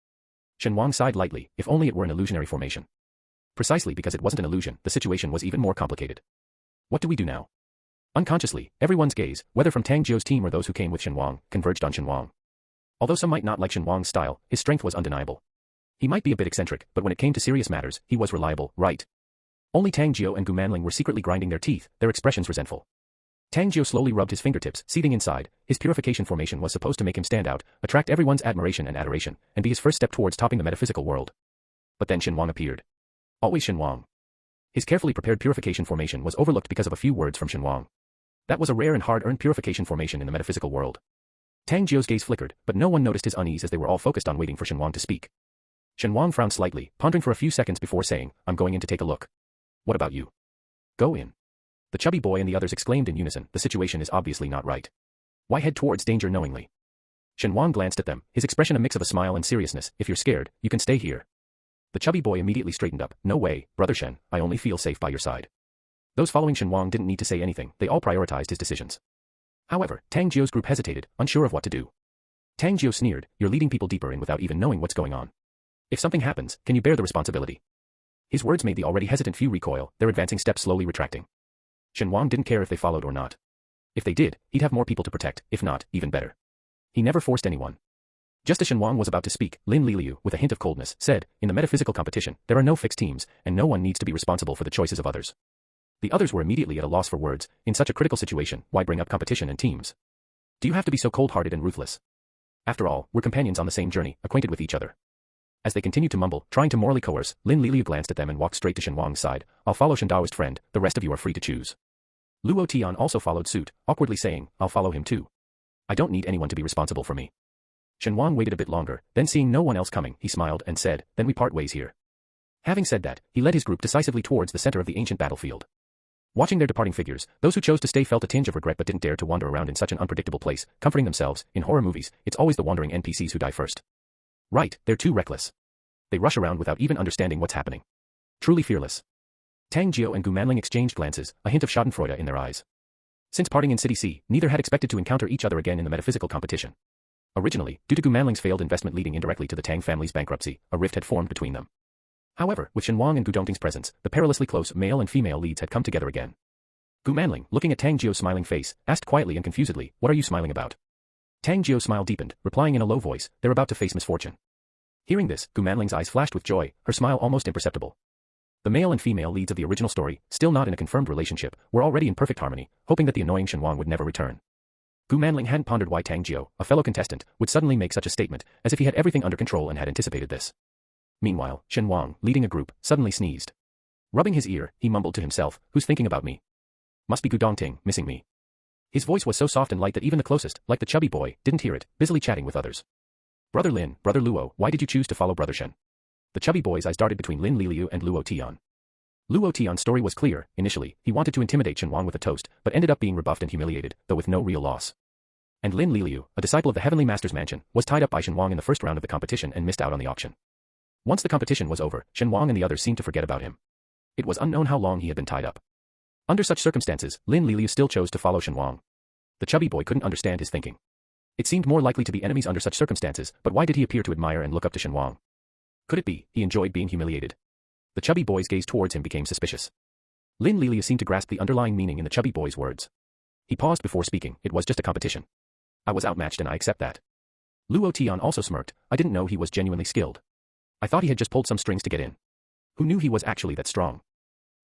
Shen Wang sighed lightly, if only it were an illusionary formation. Precisely because it wasn't an illusion, the situation was even more complicated. What do we do now? Unconsciously, everyone's gaze, whether from Tang Jiu's team or those who came with Shen Wang, converged on Shen Wang. Although some might not like Shen Wang's style, his strength was undeniable. He might be a bit eccentric, but when it came to serious matters, he was reliable, right? Only Tang Jiu and Gu Manling were secretly grinding their teeth, their expressions resentful. Tang Jiu slowly rubbed his fingertips, seething inside. His purification formation was supposed to make him stand out, attract everyone's admiration and adoration, and be his first step towards topping the metaphysical world. But then Shen Wang appeared. Always Shen Wang. His carefully prepared purification formation was overlooked because of a few words from Shen Wang. That was a rare and hard-earned purification formation in the metaphysical world. Tang Jiu's gaze flickered, but no one noticed his unease as they were all focused on waiting for Shen Wang to speak. Shen Wang frowned slightly, pondering for a few seconds before saying, "I'm going in to take a look." "What about you?" "Go in." The chubby boy and the others exclaimed in unison, the situation is obviously not right. Why head towards danger knowingly? Shen Wang glanced at them, his expression a mix of a smile and seriousness. "If you're scared, you can stay here." The chubby boy immediately straightened up. "No way, Brother Shen, I only feel safe by your side." Those following Shen Wang didn't need to say anything, they all prioritized his decisions. However, Tang Jiu's group hesitated, unsure of what to do. Tang Jiu sneered, "You're leading people deeper in without even knowing what's going on. If something happens, can you bear the responsibility?" His words made the already hesitant few recoil, their advancing steps slowly retracting. Shen Wang didn't care if they followed or not. If they did, he'd have more people to protect, if not, even better. He never forced anyone. Just as Shen Wang was about to speak, Lin Liliu, with a hint of coldness, said, "In the metaphysical competition, there are no fixed teams, and no one needs to be responsible for the choices of others." The others were immediately at a loss for words. In such a critical situation, why bring up competition and teams? Do you have to be so cold-hearted and ruthless? After all, we're companions on the same journey, acquainted with each other. As they continued to mumble, trying to morally coerce, Lin Liliu glanced at them and walked straight to Shen Wang's side. "I'll follow Shen Taoist friend, the rest of you are free to choose." Luo Tian also followed suit, awkwardly saying, "I'll follow him too. I don't need anyone to be responsible for me." Shen Wang waited a bit longer, then seeing no one else coming, he smiled and said, "Then we part ways here." Having said that, he led his group decisively towards the center of the ancient battlefield. Watching their departing figures, those who chose to stay felt a tinge of regret but didn't dare to wander around in such an unpredictable place, comforting themselves. In horror movies, it's always the wandering NPCs who die first. Right, they're too reckless. They rush around without even understanding what's happening. Truly fearless. Tang Jiu and Gu Manling exchanged glances, a hint of schadenfreude in their eyes. Since parting in City C, neither had expected to encounter each other again in the metaphysical competition. Originally, due to Gu Manling's failed investment leading indirectly to the Tang family's bankruptcy, a rift had formed between them. However, with Shen Wang and Gu Dongting's presence, the perilously close male and female leads had come together again. Gu Manling, looking at Tang Jiu's smiling face, asked quietly and confusedly, "What are you smiling about?" Tang Jiu's smile deepened, replying in a low voice, "They're about to face misfortune." Hearing this, Gu Manling's eyes flashed with joy, her smile almost imperceptible. The male and female leads of the original story, still not in a confirmed relationship, were already in perfect harmony, hoping that the annoying Shen Wang would never return. Gu Manling hadn't pondered why Tang Jiu, a fellow contestant, would suddenly make such a statement, as if he had everything under control and had anticipated this. Meanwhile, Shen Wang, leading a group, suddenly sneezed. Rubbing his ear, he mumbled to himself, "Who's thinking about me? Must be Gu Dongting, missing me." His voice was so soft and light that even the closest, like the chubby boy, didn't hear it, busily chatting with others. "Brother Lin, Brother Luo, why did you choose to follow Brother Shen?" The chubby boy's eyes darted between Lin Liliu and Luo Tian. Luo Tian's story was clear. Initially, he wanted to intimidate Shen Wang with a toast, but ended up being rebuffed and humiliated, though with no real loss. And Lin Liliu, a disciple of the Heavenly Master's mansion, was tied up by Shen Wang in the first round of the competition and missed out on the auction. Once the competition was over, Shen Wang and the others seemed to forget about him. It was unknown how long he had been tied up. Under such circumstances, Lin Liliu still chose to follow Shen Wang. The chubby boy couldn't understand his thinking. It seemed more likely to be enemies under such circumstances, but why did he appear to admire and look up to Shen Wang? Could it be he enjoyed being humiliated? The chubby boy's gaze towards him became suspicious. Lin Liliu seemed to grasp the underlying meaning in the chubby boy's words. He paused before speaking. "It was just a competition. I was outmatched and I accept that." Luo Tian also smirked. "I didn't know he was genuinely skilled. I thought he had just pulled some strings to get in. Who knew he was actually that strong?"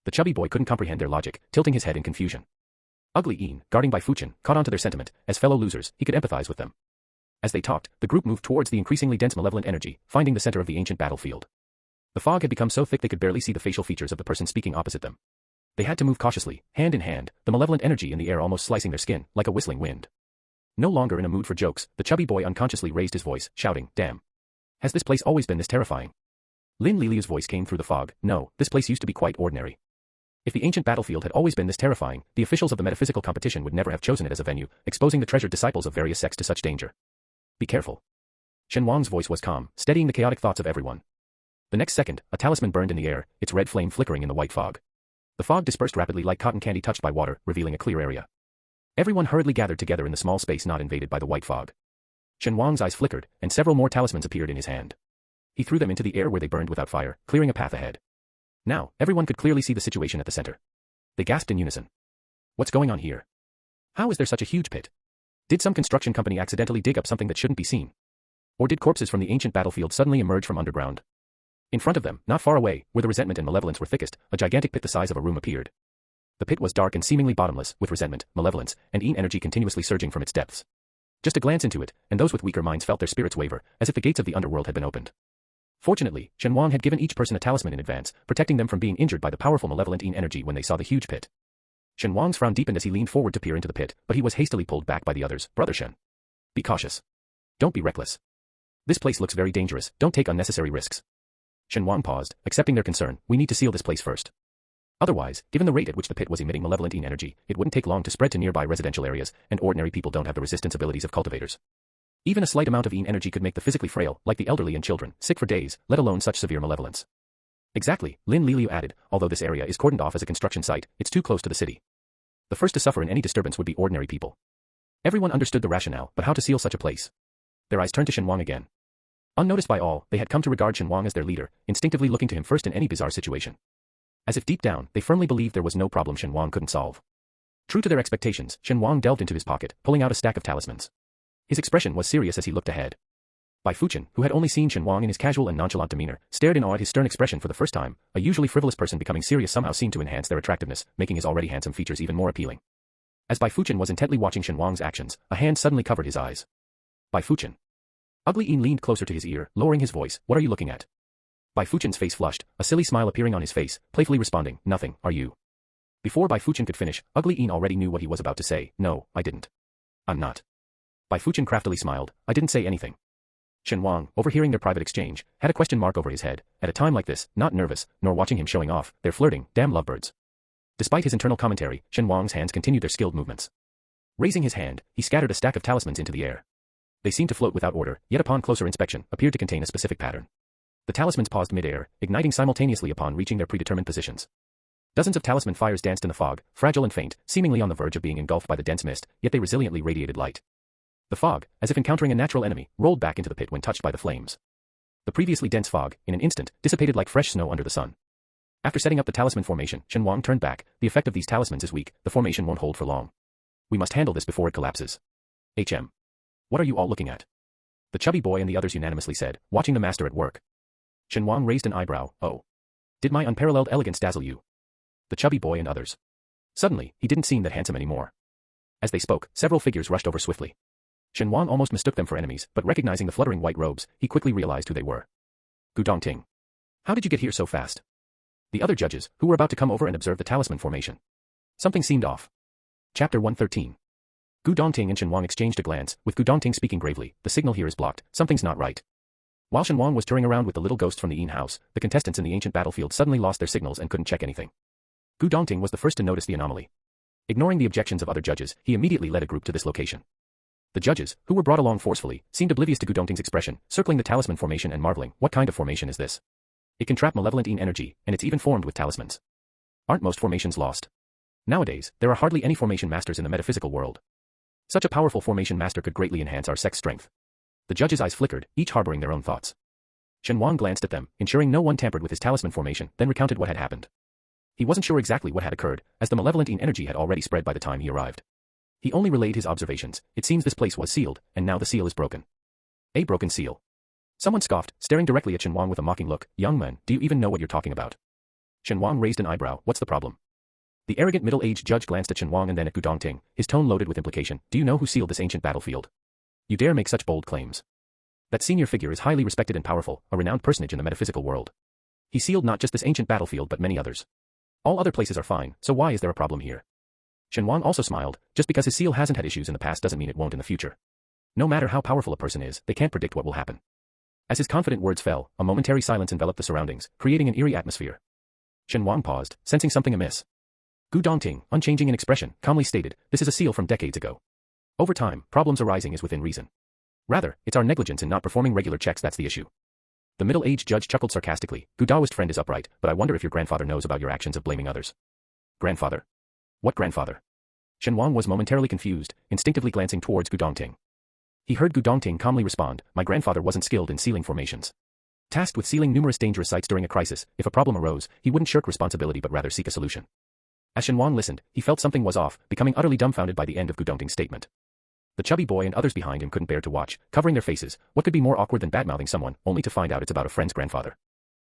The chubby boy couldn't comprehend their logic, tilting his head in confusion. Ugly Yin, guarding by Fuchen, caught on to their sentiment. As fellow losers, he could empathize with them. As they talked, the group moved towards the increasingly dense malevolent energy, finding the center of the ancient battlefield. The fog had become so thick they could barely see the facial features of the person speaking opposite them. They had to move cautiously, hand in hand, the malevolent energy in the air almost slicing their skin, like a whistling wind. No longer in a mood for jokes, the chubby boy unconsciously raised his voice, shouting, "Damn! Has this place always been this terrifying?" Lin Liliu's voice came through the fog. "No, this place used to be quite ordinary. If the ancient battlefield had always been this terrifying, the officials of the metaphysical competition would never have chosen it as a venue, exposing the treasured disciples of various sects to such danger. Be careful." Shen Wang's voice was calm, steadying the chaotic thoughts of everyone. The next second, a talisman burned in the air, its red flame flickering in the white fog. The fog dispersed rapidly like cotton candy touched by water, revealing a clear area. Everyone hurriedly gathered together in the small space not invaded by the white fog. Shen Wang's eyes flickered, and several more talismans appeared in his hand. He threw them into the air where they burned without fire, clearing a path ahead. Now, everyone could clearly see the situation at the center. They gasped in unison. "What's going on here? How is there such a huge pit? Did some construction company accidentally dig up something that shouldn't be seen? Or did corpses from the ancient battlefield suddenly emerge from underground?" In front of them, not far away, where the resentment and malevolence were thickest, a gigantic pit the size of a room appeared. The pit was dark and seemingly bottomless, with resentment, malevolence, and Yin energy continuously surging from its depths. Just a glance into it, and those with weaker minds felt their spirits waver, as if the gates of the underworld had been opened. Fortunately, Shen Wang had given each person a talisman in advance, protecting them from being injured by the powerful malevolent Yin energy when they saw the huge pit. Shen Wang's frown deepened as he leaned forward to peer into the pit, but he was hastily pulled back by the others. "Brother Shen. Be cautious. Don't be reckless. This place looks very dangerous, don't take unnecessary risks." Shen Wang paused, accepting their concern. "We need to seal this place first. Otherwise, given the rate at which the pit was emitting malevolent Yin energy, it wouldn't take long to spread to nearby residential areas, and ordinary people don't have the resistance abilities of cultivators. Even a slight amount of Yin energy could make the physically frail, like the elderly and children, sick for days, let alone such severe malevolence." "Exactly," Lin Liliu added, "although this area is cordoned off as a construction site, it's too close to the city. The first to suffer in any disturbance would be ordinary people." Everyone understood the rationale, but how to seal such a place? Their eyes turned to Shen Wang again. Unnoticed by all, they had come to regard Shen Wang as their leader, instinctively looking to him first in any bizarre situation. As if deep down, they firmly believed there was no problem Shen Wang couldn't solve. True to their expectations, Shen Wang delved into his pocket, pulling out a stack of talismans. His expression was serious as he looked ahead. Bai Fuchen, who had only seen Shen Wang in his casual and nonchalant demeanor, stared in awe at his stern expression for the first time. A usually frivolous person becoming serious somehow seemed to enhance their attractiveness, making his already handsome features even more appealing. As Bai Fuchen was intently watching Shen Wang's actions, a hand suddenly covered his eyes. Bai Fuchen. Ugly Yin leaned closer to his ear, lowering his voice. What are you looking at? Bai Fuchen's face flushed, a silly smile appearing on his face, playfully responding, nothing, are you? Before Bai Fuchen could finish, Ugly Yin already knew what he was about to say. No, I didn't. I'm not. Bai Fuchen craftily smiled. I didn't say anything. Shen Wang, overhearing their private exchange, had a question mark over his head. At a time like this, not nervous, nor watching him showing off, they're flirting, damn lovebirds. Despite his internal commentary, Shen Wang's hands continued their skilled movements. Raising his hand, he scattered a stack of talismans into the air. They seemed to float without order, yet upon closer inspection, appeared to contain a specific pattern. The talismans paused mid-air, igniting simultaneously upon reaching their predetermined positions. Dozens of talisman fires danced in the fog, fragile and faint, seemingly on the verge of being engulfed by the dense mist, yet they resiliently radiated light. The fog, as if encountering a natural enemy, rolled back into the pit when touched by the flames. The previously dense fog, in an instant, dissipated like fresh snow under the sun. After setting up the talisman formation, Shen Wang turned back. The effect of these talismans is weak, the formation won't hold for long. We must handle this before it collapses. What are you all looking at? The chubby boy and the others unanimously said, watching the master at work. Shen Wang raised an eyebrow. Oh. Did my unparalleled elegance dazzle you? The chubby boy and others. Suddenly, he didn't seem that handsome anymore. As they spoke, several figures rushed over swiftly. Shen Wang almost mistook them for enemies, but recognizing the fluttering white robes, he quickly realized who they were. Gu Dongting. How did you get here so fast? The other judges, who were about to come over and observe the talisman formation. Something seemed off. Chapter 113. Gu Dongting and Shen Wang exchanged a glance, with Gu Dongting speaking gravely, the signal here is blocked, something's not right. While Shen Wang was touring around with the little ghost from the Yin house, the contestants in the ancient battlefield suddenly lost their signals and couldn't check anything. Gu Dongting was the first to notice the anomaly. Ignoring the objections of other judges, he immediately led a group to this location. The judges, who were brought along forcefully, seemed oblivious to Gu Dongting's expression, circling the talisman formation and marveling, what kind of formation is this? It can trap malevolent Yin energy, and it's even formed with talismans. Aren't most formations lost? Nowadays, there are hardly any formation masters in the metaphysical world. Such a powerful formation master could greatly enhance our sex strength. The judges' eyes flickered, each harboring their own thoughts. Shen Wang glanced at them, ensuring no one tampered with his talisman formation, then recounted what had happened. He wasn't sure exactly what had occurred, as the malevolent Yin energy had already spread by the time he arrived. He only relayed his observations. It seems this place was sealed, and now the seal is broken. A broken seal. Someone scoffed, staring directly at Shen Wang with a mocking look. Young man, do you even know what you're talking about? Shen Wang raised an eyebrow. What's the problem? The arrogant middle-aged judge glanced at Shen Wang and then at Gu Dongting, his tone loaded with implication. Do you know who sealed this ancient battlefield? You dare make such bold claims. That senior figure is highly respected and powerful, a renowned personage in the metaphysical world. He sealed not just this ancient battlefield but many others. All other places are fine, so why is there a problem here? Shen Wang also smiled. Just because his seal hasn't had issues in the past doesn't mean it won't in the future. No matter how powerful a person is, they can't predict what will happen. As his confident words fell, a momentary silence enveloped the surroundings, creating an eerie atmosphere. Shen Wang paused, sensing something amiss. Gu Dongting, unchanging in expression, calmly stated, this is a seal from decades ago. Over time, problems arising is within reason. Rather, it's our negligence in not performing regular checks that's the issue. The middle-aged judge chuckled sarcastically. Gu Daoist friend is upright, but I wonder if your grandfather knows about your actions of blaming others. Grandfather? What grandfather? Shen Wang was momentarily confused, instinctively glancing towards Gu Dongting. He heard Gu Dongting calmly respond, my grandfather wasn't skilled in sealing formations. Tasked with sealing numerous dangerous sites during a crisis, if a problem arose, he wouldn't shirk responsibility but rather seek a solution. As Shen Wang listened, he felt something was off, becoming utterly dumbfounded by the end of Gu Dongting's statement. The chubby boy and others behind him couldn't bear to watch, covering their faces. What could be more awkward than badmouthing someone, only to find out it's about a friend's grandfather?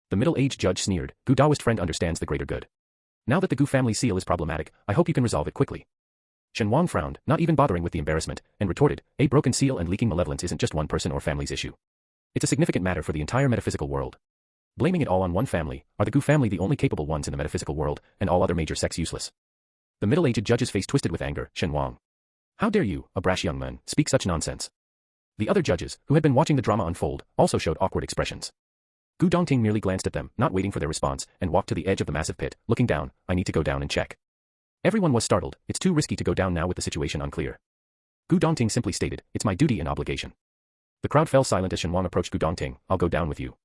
The middle-aged judge sneered, Gu Daoist friend understands the greater good. Now that the Gu family seal is problematic, I hope you can resolve it quickly. Shen Wang frowned, not even bothering with the embarrassment, and retorted, a broken seal and leaking malevolence isn't just one person or family's issue. It's a significant matter for the entire metaphysical world. Blaming it all on one family, are the Gu family the only capable ones in the metaphysical world, and all other major sects useless? The middle-aged judge's face twisted with anger. Shen Wang. How dare you, a brash young man, speak such nonsense? The other judges, who had been watching the drama unfold, also showed awkward expressions. Gu Dongting merely glanced at them, not waiting for their response, and walked to the edge of the massive pit, looking down. I need to go down and check. Everyone was startled. It's too risky to go down now with the situation unclear. Gu Dongting simply stated, it's my duty and obligation. The crowd fell silent as Shen Wang approached Gu Dongting. I'll go down with you.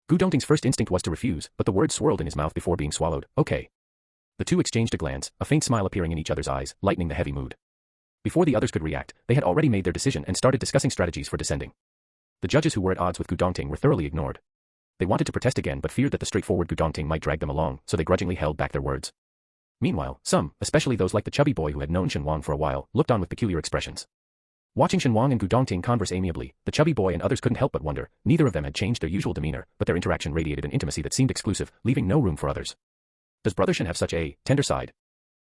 Gu Dongting's first instinct was to refuse, but the words swirled in his mouth before being swallowed. Okay. The two exchanged a glance, a faint smile appearing in each other's eyes, lightening the heavy mood. Before the others could react, they had already made their decision and started discussing strategies for descending. The judges who were at odds with Gu Dongting were thoroughly ignored. They wanted to protest again but feared that the straightforward Gu Dongting might drag them along, so they grudgingly held back their words. Meanwhile, some, especially those like the chubby boy who had known Shen Wang for a while, looked on with peculiar expressions. Watching Shen Wang and Gu Dongting converse amiably, the chubby boy and others couldn't help but wonder. Neither of them had changed their usual demeanor, but their interaction radiated an intimacy that seemed exclusive, leaving no room for others. Does Brother Shen have such a tender side?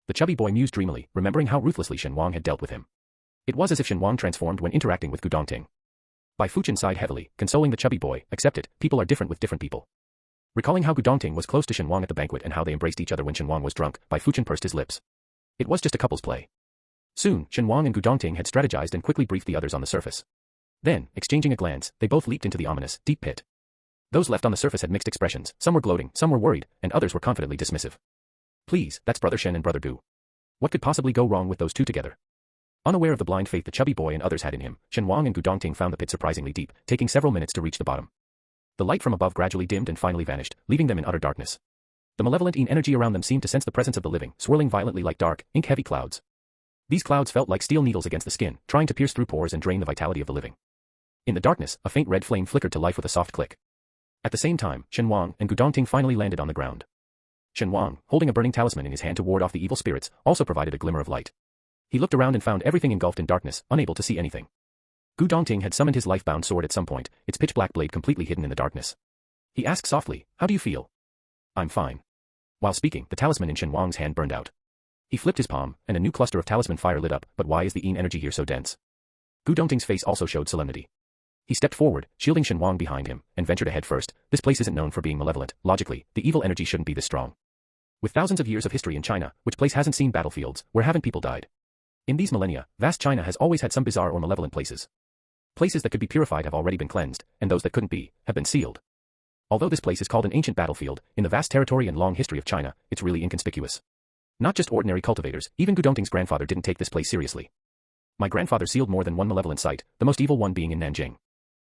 The chubby boy mused dreamily, remembering how ruthlessly Shen Wang had dealt with him. It was as if Shen Wang transformed when interacting with Gu Dongting. Bai Fuchen sighed heavily, consoling the chubby boy. Accept it, people are different with different people. Recalling how Gu Dongting was close to Shen Wang at the banquet and how they embraced each other when Shen Wang was drunk, Bai Fuchen pursed his lips. It was just a couple's play. Soon, Shen Wang and Gu Dongting had strategized and quickly briefed the others on the surface. Then, exchanging a glance, they both leaped into the ominous, deep pit. Those left on the surface had mixed expressions, some were gloating, some were worried, and others were confidently dismissive. Please, that's Brother Shen and Brother Gu. What could possibly go wrong with those two together? Unaware of the blind faith the chubby boy and others had in him, Shen Wang and Gu Dongting found the pit surprisingly deep, taking several minutes to reach the bottom. The light from above gradually dimmed and finally vanished, leaving them in utter darkness. The malevolent energy around them seemed to sense the presence of the living, swirling violently like dark, ink-heavy clouds. These clouds felt like steel needles against the skin, trying to pierce through pores and drain the vitality of the living. In the darkness, a faint red flame flickered to life with a soft click. At the same time, Shen Wang and Gu Dongting finally landed on the ground. Shen Wang, holding a burning talisman in his hand to ward off the evil spirits, also provided a glimmer of light. He looked around and found everything engulfed in darkness, unable to see anything. Gu Dongting had summoned his life-bound sword at some point, its pitch-black blade completely hidden in the darkness. He asked softly, "How do you feel?" "I'm fine." While speaking, the talisman in Shen Wang's hand burned out. He flipped his palm, and a new cluster of talisman fire lit up. But why is the energy here so dense? Gu Dongting's face also showed solemnity. He stepped forward, shielding Shen Wang behind him, and ventured ahead first. This place isn't known for being malevolent. Logically, the evil energy shouldn't be this strong. With thousands of years of history in China, which place hasn't seen battlefields, where haven't people died? In these millennia, vast China has always had some bizarre or malevolent places. Places that could be purified have already been cleansed, and those that couldn't be, have been sealed. Although this place is called an ancient battlefield, in the vast territory and long history of China, it's really inconspicuous. Not just ordinary cultivators, even Gu Dongting's grandfather didn't take this place seriously. My grandfather sealed more than one malevolent site, the most evil one being in Nanjing.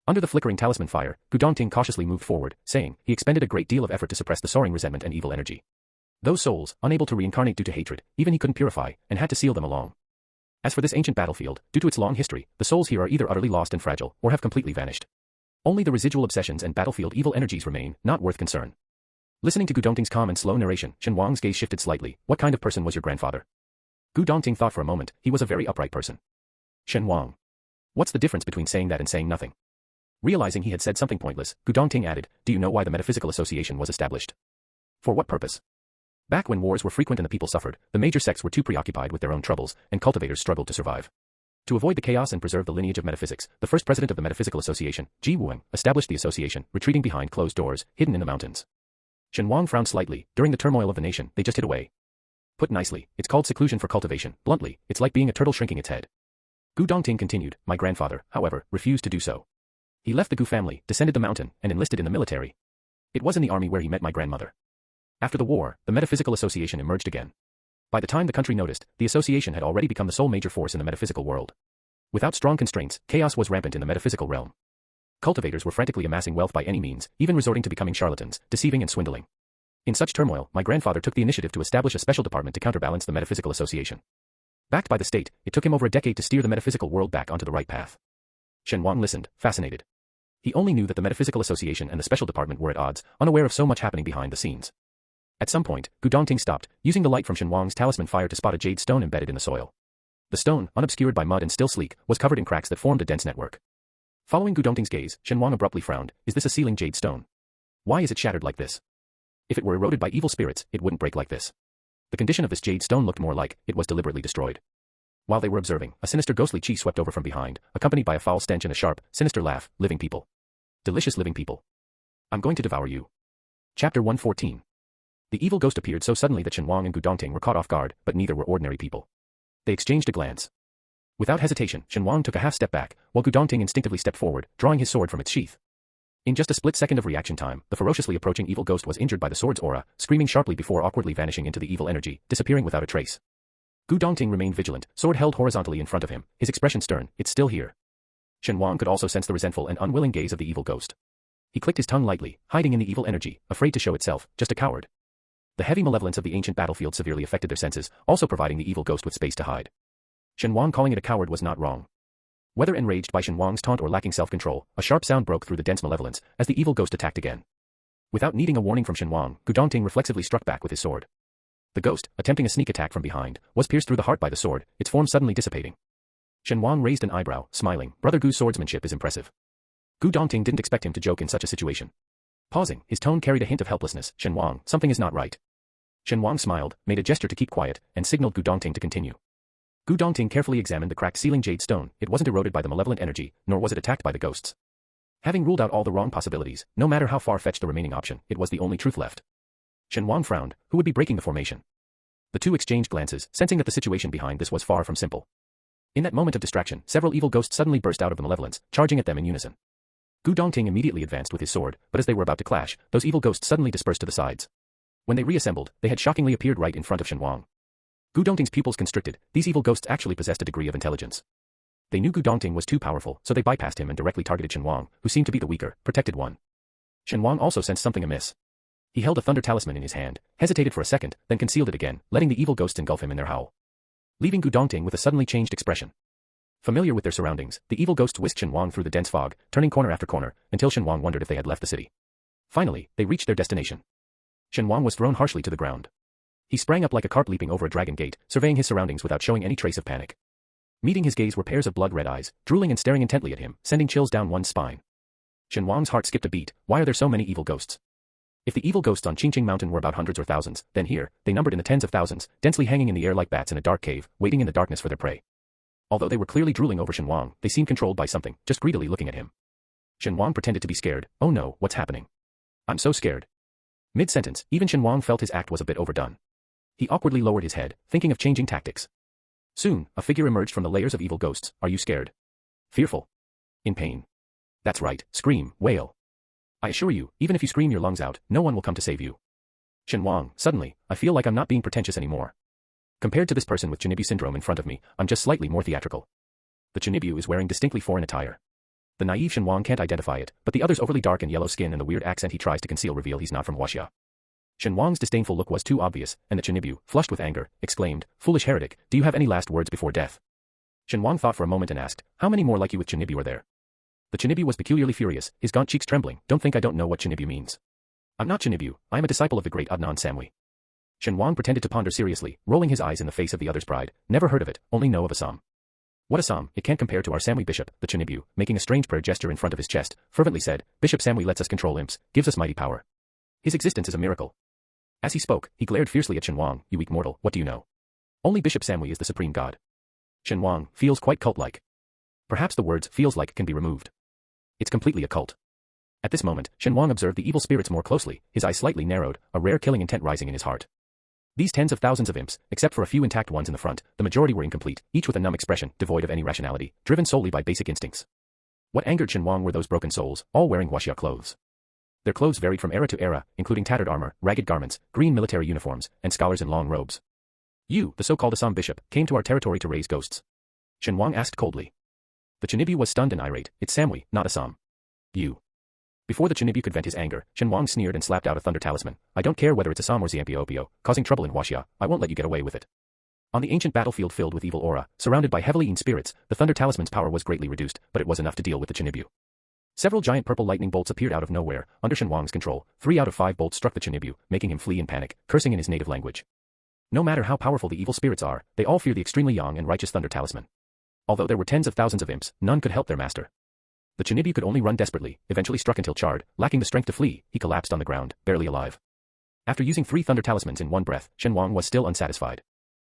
Under the flickering talisman fire, Gu Dongting cautiously moved forward, saying, he expended a great deal of effort to suppress the soaring resentment and evil energy. Those souls, unable to reincarnate due to hatred, even he couldn't purify, and had to seal them along. As for this ancient battlefield, due to its long history, the souls here are either utterly lost and fragile, or have completely vanished. Only the residual obsessions and battlefield evil energies remain, not worth concern. Listening to Gu Dongting's calm and slow narration, Shen Wang's gaze shifted slightly. What kind of person was your grandfather? Gu Dongting thought for a moment. He was a very upright person. Shen Wang. What's the difference between saying that and saying nothing? Realizing he had said something pointless, Gu Dongting added, do you know why the Metaphysical Association was established? For what purpose? Back when wars were frequent and the people suffered, the major sects were too preoccupied with their own troubles, and cultivators struggled to survive. To avoid the chaos and preserve the lineage of metaphysics, the first president of the Metaphysical Association, Gu Dongting, established the association, retreating behind closed doors, hidden in the mountains. Shen Wang frowned slightly. During the turmoil of the nation, they just hid away. Put nicely, it's called seclusion for cultivation. Bluntly, it's like being a turtle shrinking its head. Gu Dongting continued. My grandfather, however, refused to do so. He left the Gu family, descended the mountain, and enlisted in the military. It was in the army where he met my grandmother. After the war, the Metaphysical Association emerged again. By the time the country noticed, the association had already become the sole major force in the metaphysical world. Without strong constraints, chaos was rampant in the metaphysical realm. Cultivators were frantically amassing wealth by any means, even resorting to becoming charlatans, deceiving and swindling. In such turmoil, my grandfather took the initiative to establish a special department to counterbalance the Metaphysical Association. Backed by the state, it took him over a decade to steer the metaphysical world back onto the right path. Shen Wang listened, fascinated. He only knew that the Metaphysical Association and the special department were at odds, unaware of so much happening behind the scenes. At some point, Gu Dongting stopped, using the light from Shen Wang's talisman fire to spot a jade stone embedded in the soil. The stone, unobscured by mud and still sleek, was covered in cracks that formed a dense network. Following Gu Dongting's gaze, Shen Wang abruptly frowned. Is this a sealing jade stone? Why is it shattered like this? If it were eroded by evil spirits, it wouldn't break like this. The condition of this jade stone looked more like it was deliberately destroyed. While they were observing, a sinister ghostly chi swept over from behind, accompanied by a foul stench and a sharp, sinister laugh. Living people. Delicious living people. I'm going to devour you. Chapter 114. The evil ghost appeared so suddenly that Shen Wang and Gu Dongting were caught off guard, but neither were ordinary people. They exchanged a glance. Without hesitation, Shen Wang took a half step back, while Gu Dongting instinctively stepped forward, drawing his sword from its sheath. In just a split second of reaction time, the ferociously approaching evil ghost was injured by the sword's aura, screaming sharply before awkwardly vanishing into the evil energy, disappearing without a trace. Gu Dongting remained vigilant, sword held horizontally in front of him, his expression stern. It's still here. Shen Wang could also sense the resentful and unwilling gaze of the evil ghost. He clicked his tongue lightly, hiding in the evil energy, afraid to show itself, just a coward. The heavy malevolence of the ancient battlefield severely affected their senses, also providing the evil ghost with space to hide. Shen Wang calling it a coward was not wrong. Whether enraged by Shen Wang's taunt or lacking self-control, a sharp sound broke through the dense malevolence as the evil ghost attacked again. Without needing a warning from Shen Wang, Gu Dongting reflexively struck back with his sword. The ghost, attempting a sneak attack from behind, was pierced through the heart by the sword, its form suddenly dissipating. Shen Wang raised an eyebrow, smiling. Brother Gu's swordsmanship is impressive. Gu Dongting didn't expect him to joke in such a situation. Pausing, his tone carried a hint of helplessness. Shen Wang, something is not right. Shen Wang smiled, made a gesture to keep quiet, and signaled Gu Dongting to continue. Gu Dongting carefully examined the cracked ceiling jade stone. It wasn't eroded by the malevolent energy, nor was it attacked by the ghosts. Having ruled out all the wrong possibilities, no matter how far-fetched the remaining option, it was the only truth left. Shen Wang frowned. Who would be breaking the formation? The two exchanged glances, sensing that the situation behind this was far from simple. In that moment of distraction, several evil ghosts suddenly burst out of the malevolence, charging at them in unison. Gu Dongting immediately advanced with his sword, but as they were about to clash, those evil ghosts suddenly dispersed to the sides. When they reassembled, they had shockingly appeared right in front of Shen Wang. Gu Dongting's pupils constricted. These evil ghosts actually possessed a degree of intelligence. They knew Gu Dongting was too powerful, so they bypassed him and directly targeted Shen Wang, who seemed to be the weaker, protected one. Shen Wang also sensed something amiss. He held a thunder talisman in his hand, hesitated for a second, then concealed it again, letting the evil ghosts engulf him in their howl. Leaving Gu Dongting with a suddenly changed expression. Familiar with their surroundings, the evil ghosts whisked Shen Wang through the dense fog, turning corner after corner, until Shen Wang wondered if they had left the city. Finally, they reached their destination. Shen Wang was thrown harshly to the ground. He sprang up like a carp leaping over a dragon gate, surveying his surroundings without showing any trace of panic. Meeting his gaze were pairs of blood-red eyes, drooling and staring intently at him, sending chills down one's spine. Shen Wang's heart skipped a beat. Why are there so many evil ghosts? If the evil ghosts on Qingqing Mountain were about hundreds or thousands, then here, they numbered in the tens of thousands, densely hanging in the air like bats in a dark cave, waiting in the darkness for their prey. Although they were clearly drooling over Shen Wang, they seemed controlled by something, just greedily looking at him. Shen Wang pretended to be scared. Oh no, what's happening? I'm so scared. Mid-sentence, even Shen Wang felt his act was a bit overdone. He awkwardly lowered his head, thinking of changing tactics. Soon, a figure emerged from the layers of evil ghosts. Are you scared? Fearful? In pain? That's right, scream, wail. I assure you, even if you scream your lungs out, no one will come to save you. Shen Wang, suddenly, I feel like I'm not being pretentious anymore. Compared to this person with Chinibu syndrome in front of me, I'm just slightly more theatrical. The Chinibu is wearing distinctly foreign attire. The naive Shen Wang can't identify it, but the other's overly dark and yellow skin and the weird accent he tries to conceal reveal he's not from Huaxia. Shen Wang's disdainful look was too obvious, and the Chinibu, flushed with anger, exclaimed, Foolish heretic, do you have any last words before death? Shen Wang thought for a moment and asked, How many more like you with Chinibu are there? The Chinibu was peculiarly furious, his gaunt cheeks trembling. Don't think I don't know what Chinibu means. I'm not Chinibu, I am a disciple of the great Adnan Samui. Shen Wang pretended to ponder seriously, rolling his eyes in the face of the other's pride. Never heard of it, only know of Assam. What Assam? It can't compare to our Samui bishop, the Chinibu, making a strange prayer gesture in front of his chest, fervently said, Bishop Samui lets us control imps, gives us mighty power. His existence is a miracle. As he spoke, he glared fiercely at Shen Wang. You weak mortal, what do you know? Only Bishop Samui is the supreme god. Shen Wang feels quite cult-like. Perhaps the words feels like can be removed. It's completely a cult. At this moment, Shen Wang observed the evil spirits more closely, his eyes slightly narrowed, a rare killing intent rising in his heart. These tens of thousands of imps, except for a few intact ones in the front, the majority were incomplete, each with a numb expression, devoid of any rationality, driven solely by basic instincts. What angered Shen Wang were those broken souls, all wearing Huaxia clothes. Their clothes varied from era to era, including tattered armor, ragged garments, green military uniforms, and scholars in long robes. You, the so-called Assam bishop, came to our territory to raise ghosts. Shen Wang asked coldly. The Chinibu was stunned and irate. It's Samui, not Assam. You. Before the Chinibu could vent his anger, Shen Wang sneered and slapped out a thunder talisman. I don't care whether it's Assam or Xianpiopio, causing trouble in Huaxia, I won't let you get away with it. On the ancient battlefield filled with evil aura, surrounded by heavily in spirits, the thunder talisman's power was greatly reduced, but it was enough to deal with the Chinibu. Several giant purple lightning bolts appeared out of nowhere, under Shen Wang's control. 3 out of 5 bolts struck the Chinibu, making him flee in panic, cursing in his native language. No matter how powerful the evil spirits are, they all fear the extremely young and righteous thunder talisman. Although there were tens of thousands of imps, none could help their master. The Chinibu could only run desperately, eventually struck until charred, lacking the strength to flee, he collapsed on the ground, barely alive. After using 3 thunder talismans in one breath, Shen Wang was still unsatisfied.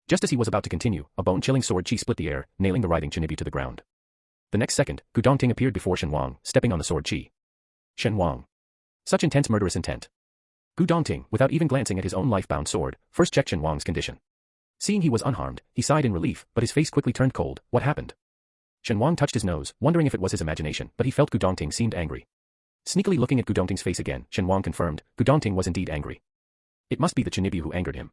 Just as he was about to continue, a bone-chilling sword chi split the air, nailing the writhing Chinibu to the ground. The next second, Gu Dongting appeared before Shen Wang, stepping on the sword chi. Shen Wang. Such intense murderous intent. Gu Dongting, without even glancing at his own life-bound sword, first checked Shen Wang's condition. Seeing he was unharmed, he sighed in relief, but his face quickly turned cold. What happened? Shen Wang touched his nose, wondering if it was his imagination, but he felt Gu Dongting seemed angry. Sneakily looking at Gu Dongting's face again, Shen Wang confirmed, Gu Dongting was indeed angry. It must be the Chinibu who angered him.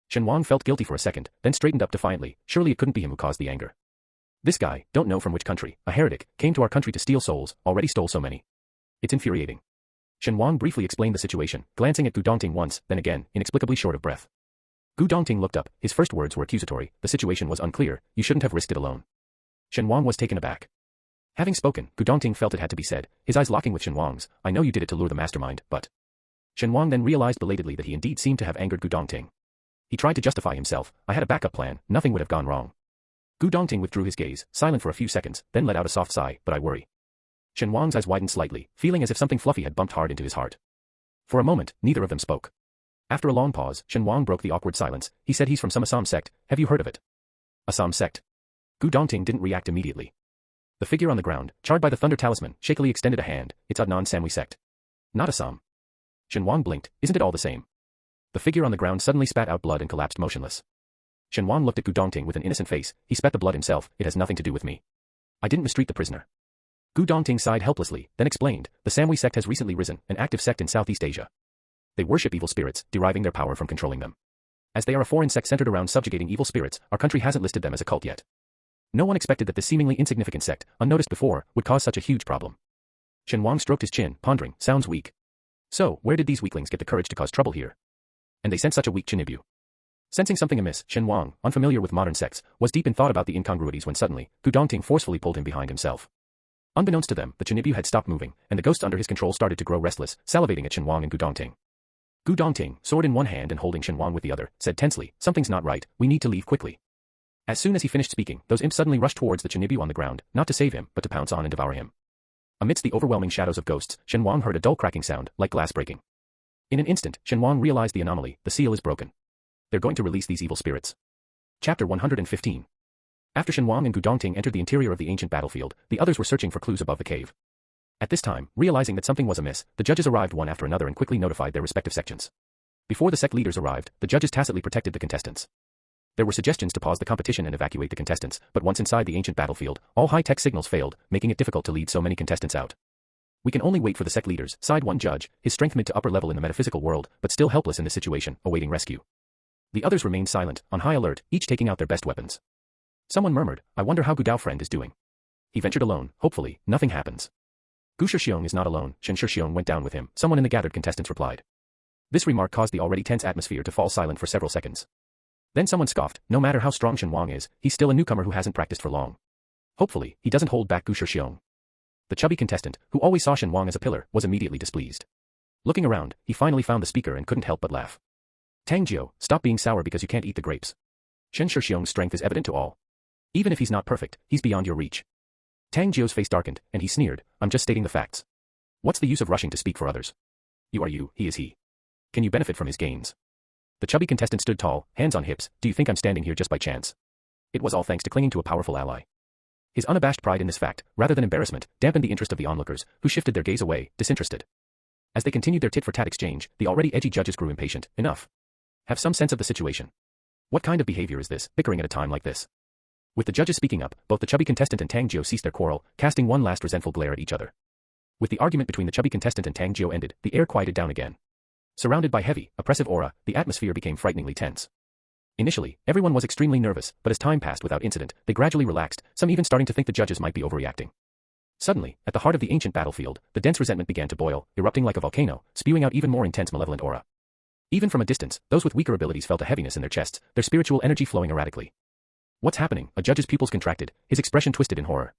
Shen Wang felt guilty for a second, then straightened up defiantly. Surely it couldn't be him who caused the anger. This guy, don't know from which country, a heretic, came to our country to steal souls, already stole so many. It's infuriating. Shen Wang briefly explained the situation, glancing at Gu Dongting once, then again, inexplicably short of breath. Gu Dongting looked up, his first words were accusatory, the situation was unclear, you shouldn't have risked it alone. Shen Wang was taken aback. Having spoken, Gu Dongting felt it had to be said, his eyes locking with Shen Wang's, I know you did it to lure the mastermind, but... Shen Wang then realized belatedly that he indeed seemed to have angered Gu Dongting. He tried to justify himself, I had a backup plan, nothing would have gone wrong. Gu Dongting withdrew his gaze, silent for a few seconds, then let out a soft sigh, but I worry. Shen Wang's eyes widened slightly, feeling as if something fluffy had bumped hard into his heart. For a moment, neither of them spoke. After a long pause, Shen Wang broke the awkward silence. He said he's from some Assam sect, have you heard of it? Assam sect? Gu Dongting didn't react immediately. The figure on the ground, charred by the thunder talisman, shakily extended a hand, it's Adnan Samui sect. Not Assam. Shen Wang blinked, isn't it all the same? The figure on the ground suddenly spat out blood and collapsed motionless. Shen Wang looked at Gu Dongting with an innocent face, he spat the blood himself, it has nothing to do with me. I didn't mistreat the prisoner. Gu Dongting sighed helplessly, then explained, the Samui sect has recently risen, an active sect in Southeast Asia. They worship evil spirits, deriving their power from controlling them. As they are a foreign sect centered around subjugating evil spirits, our country hasn't listed them as a cult yet. No one expected that this seemingly insignificant sect, unnoticed before, would cause such a huge problem. Shen Wang stroked his chin, pondering, sounds weak. So, where did these weaklings get the courage to cause trouble here? And they sent such a weak Chinibu. Sensing something amiss, Shen Wang, unfamiliar with modern sects, was deep in thought about the incongruities when suddenly, Gu Dongting forcefully pulled him behind himself. Unbeknownst to them, the Chinibu had stopped moving, and the ghosts under his control started to grow restless, salivating at Shen Wang and Gu Dongting. Gu Dongting, sword in one hand and holding Shen Wang with the other, said tensely, something's not right, we need to leave quickly. As soon as he finished speaking, those imps suddenly rushed towards the Chinibu on the ground, not to save him, but to pounce on and devour him. Amidst the overwhelming shadows of ghosts, Shen Wang heard a dull cracking sound, like glass breaking. In an instant, Shen Wang realized the anomaly, the seal is broken. They're going to release these evil spirits. Chapter 115. After Shen Wang and Gu Dongting entered the interior of the ancient battlefield, the others were searching for clues above the cave. At this time, realizing that something was amiss, the judges arrived one after another and quickly notified their respective sections. Before the sect leaders arrived, the judges tacitly protected the contestants. There were suggestions to pause the competition and evacuate the contestants, but once inside the ancient battlefield, all high-tech signals failed, making it difficult to lead so many contestants out. We can only wait for the sect leaders, sighed one judge, his strength mid to upper level in the metaphysical world, but still helpless in this situation, awaiting rescue. The others remained silent, on high alert, each taking out their best weapons. Someone murmured, I wonder how Gu Dao friend is doing. He ventured alone, hopefully, nothing happens. Gu Shixiong is not alone, Shen Shixiong went down with him, someone in the gathered contestants replied. This remark caused the already tense atmosphere to fall silent for several seconds. Then someone scoffed, no matter how strong Shen Wang is, he's still a newcomer who hasn't practiced for long. Hopefully, he doesn't hold back Gu Shixiong. The chubby contestant, who always saw Shen Wang as a pillar, was immediately displeased. Looking around, he finally found the speaker and couldn't help but laugh. Tang Jiu, stop being sour because you can't eat the grapes. Shen Shixiong's strength is evident to all. Even if he's not perfect, he's beyond your reach. Tang Jiu's face darkened, and he sneered, I'm just stating the facts. What's the use of rushing to speak for others? You are you, he is he. Can you benefit from his gains? The chubby contestant stood tall, hands on hips, do you think I'm standing here just by chance? It was all thanks to clinging to a powerful ally. His unabashed pride in this fact, rather than embarrassment, dampened the interest of the onlookers, who shifted their gaze away, disinterested. As they continued their tit-for-tat exchange, the already edgy judges grew impatient, enough. Have some sense of the situation. What kind of behavior is this, bickering at a time like this? With the judges speaking up, both the chubby contestant and Tang Jiu ceased their quarrel, casting one last resentful glare at each other. With the argument between the chubby contestant and Tang Jiu ended, the air quieted down again. Surrounded by heavy, oppressive aura, the atmosphere became frighteningly tense. Initially, everyone was extremely nervous, but as time passed without incident, they gradually relaxed, some even starting to think the judges might be overreacting. Suddenly, at the heart of the ancient battlefield, the dense resentment began to boil, erupting like a volcano, spewing out even more intense malevolent aura. Even from a distance, those with weaker abilities felt a heaviness in their chests, their spiritual energy flowing erratically. What's happening? A judge's pupils contracted, his expression twisted in horror.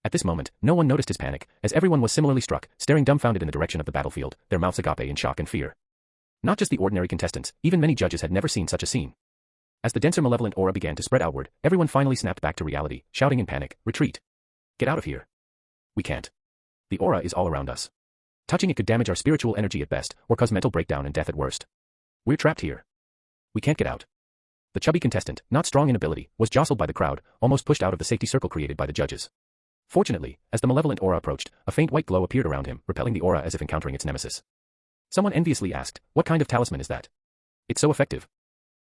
At this moment, no one noticed his panic, as everyone was similarly struck, staring dumbfounded in the direction of the battlefield, their mouths agape in shock and fear. Not just the ordinary contestants, even many judges had never seen such a scene. As the denser malevolent aura began to spread outward, everyone finally snapped back to reality, shouting in panic, retreat. Get out of here. We can't. The aura is all around us. Touching it could damage our spiritual energy at best, or cause mental breakdown and death at worst. We're trapped here. We can't get out. The chubby contestant, not strong in ability, was jostled by the crowd, almost pushed out of the safety circle created by the judges. Fortunately, as the malevolent aura approached, a faint white glow appeared around him, repelling the aura as if encountering its nemesis. Someone enviously asked, what kind of talisman is that? It's so effective.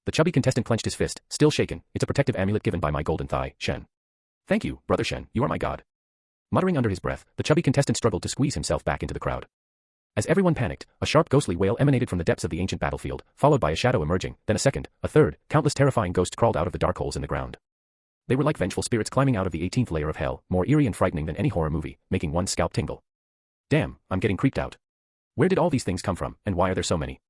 The chubby contestant clenched his fist, still shaken, it's a protective amulet given by my golden thigh, Shen. Thank you, brother Shen, you are my god. Muttering under his breath, the chubby contestant struggled to squeeze himself back into the crowd. As everyone panicked, a sharp ghostly wail emanated from the depths of the ancient battlefield, followed by a shadow emerging, then a second, a third, countless terrifying ghosts crawled out of the dark holes in the ground. They were like vengeful spirits climbing out of the 18th layer of hell, more eerie and frightening than any horror movie, making one's scalp tingle. Damn, I'm getting creeped out. Where did all these things come from, and why are there so many?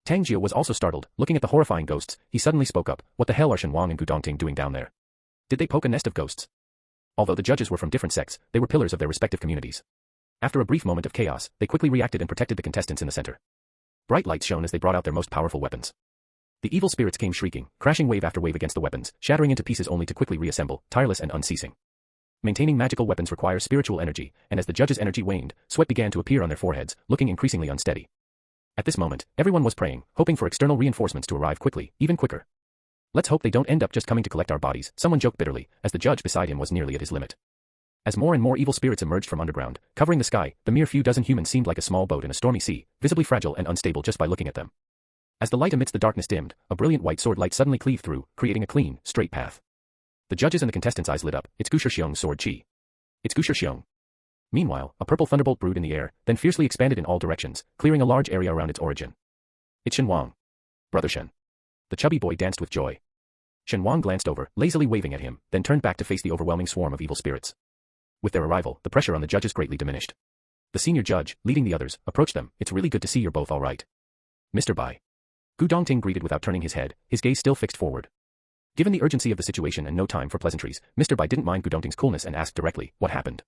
Tang Jia was also startled. Looking at the horrifying ghosts, he suddenly spoke up. What the hell are Shen Wang and Gu Dongting doing down there? Did they poke a nest of ghosts? Although the judges were from different sects, they were pillars of their respective communities. After a brief moment of chaos, they quickly reacted and protected the contestants in the center. Bright lights shone as they brought out their most powerful weapons. The evil spirits came shrieking, crashing wave after wave against the weapons, shattering into pieces only to quickly reassemble, tireless and unceasing. Maintaining magical weapons requires spiritual energy, and as the judges' energy waned, sweat began to appear on their foreheads, looking increasingly unsteady. At this moment, everyone was praying, hoping for external reinforcements to arrive quickly, even quicker. Let's hope they don't end up just coming to collect our bodies, someone joked bitterly, as the judge beside him was nearly at his limit. As more and more evil spirits emerged from underground, covering the sky, the mere few dozen humans seemed like a small boat in a stormy sea, visibly fragile and unstable just by looking at them. As the light amidst the darkness dimmed, a brilliant white sword light suddenly cleaved through, creating a clean, straight path. The judges and the contestants' eyes lit up. It's Gu Shixiong's sword Qi. It's Gu Shixiong. Meanwhile, a purple thunderbolt brewed in the air, then fiercely expanded in all directions, clearing a large area around its origin. It's Shen Wang. Brother Shen. The chubby boy danced with joy. Shen Wang glanced over, lazily waving at him, then turned back to face the overwhelming swarm of evil spirits. With their arrival, the pressure on the judges greatly diminished. The senior judge, leading the others, approached them. It's really good to see you're both all right. Mr. Bai. Gu Dongting greeted without turning his head, his gaze still fixed forward. Given the urgency of the situation and no time for pleasantries, Mr. Bai didn't mind Gu Dongting's coolness and asked directly, what happened?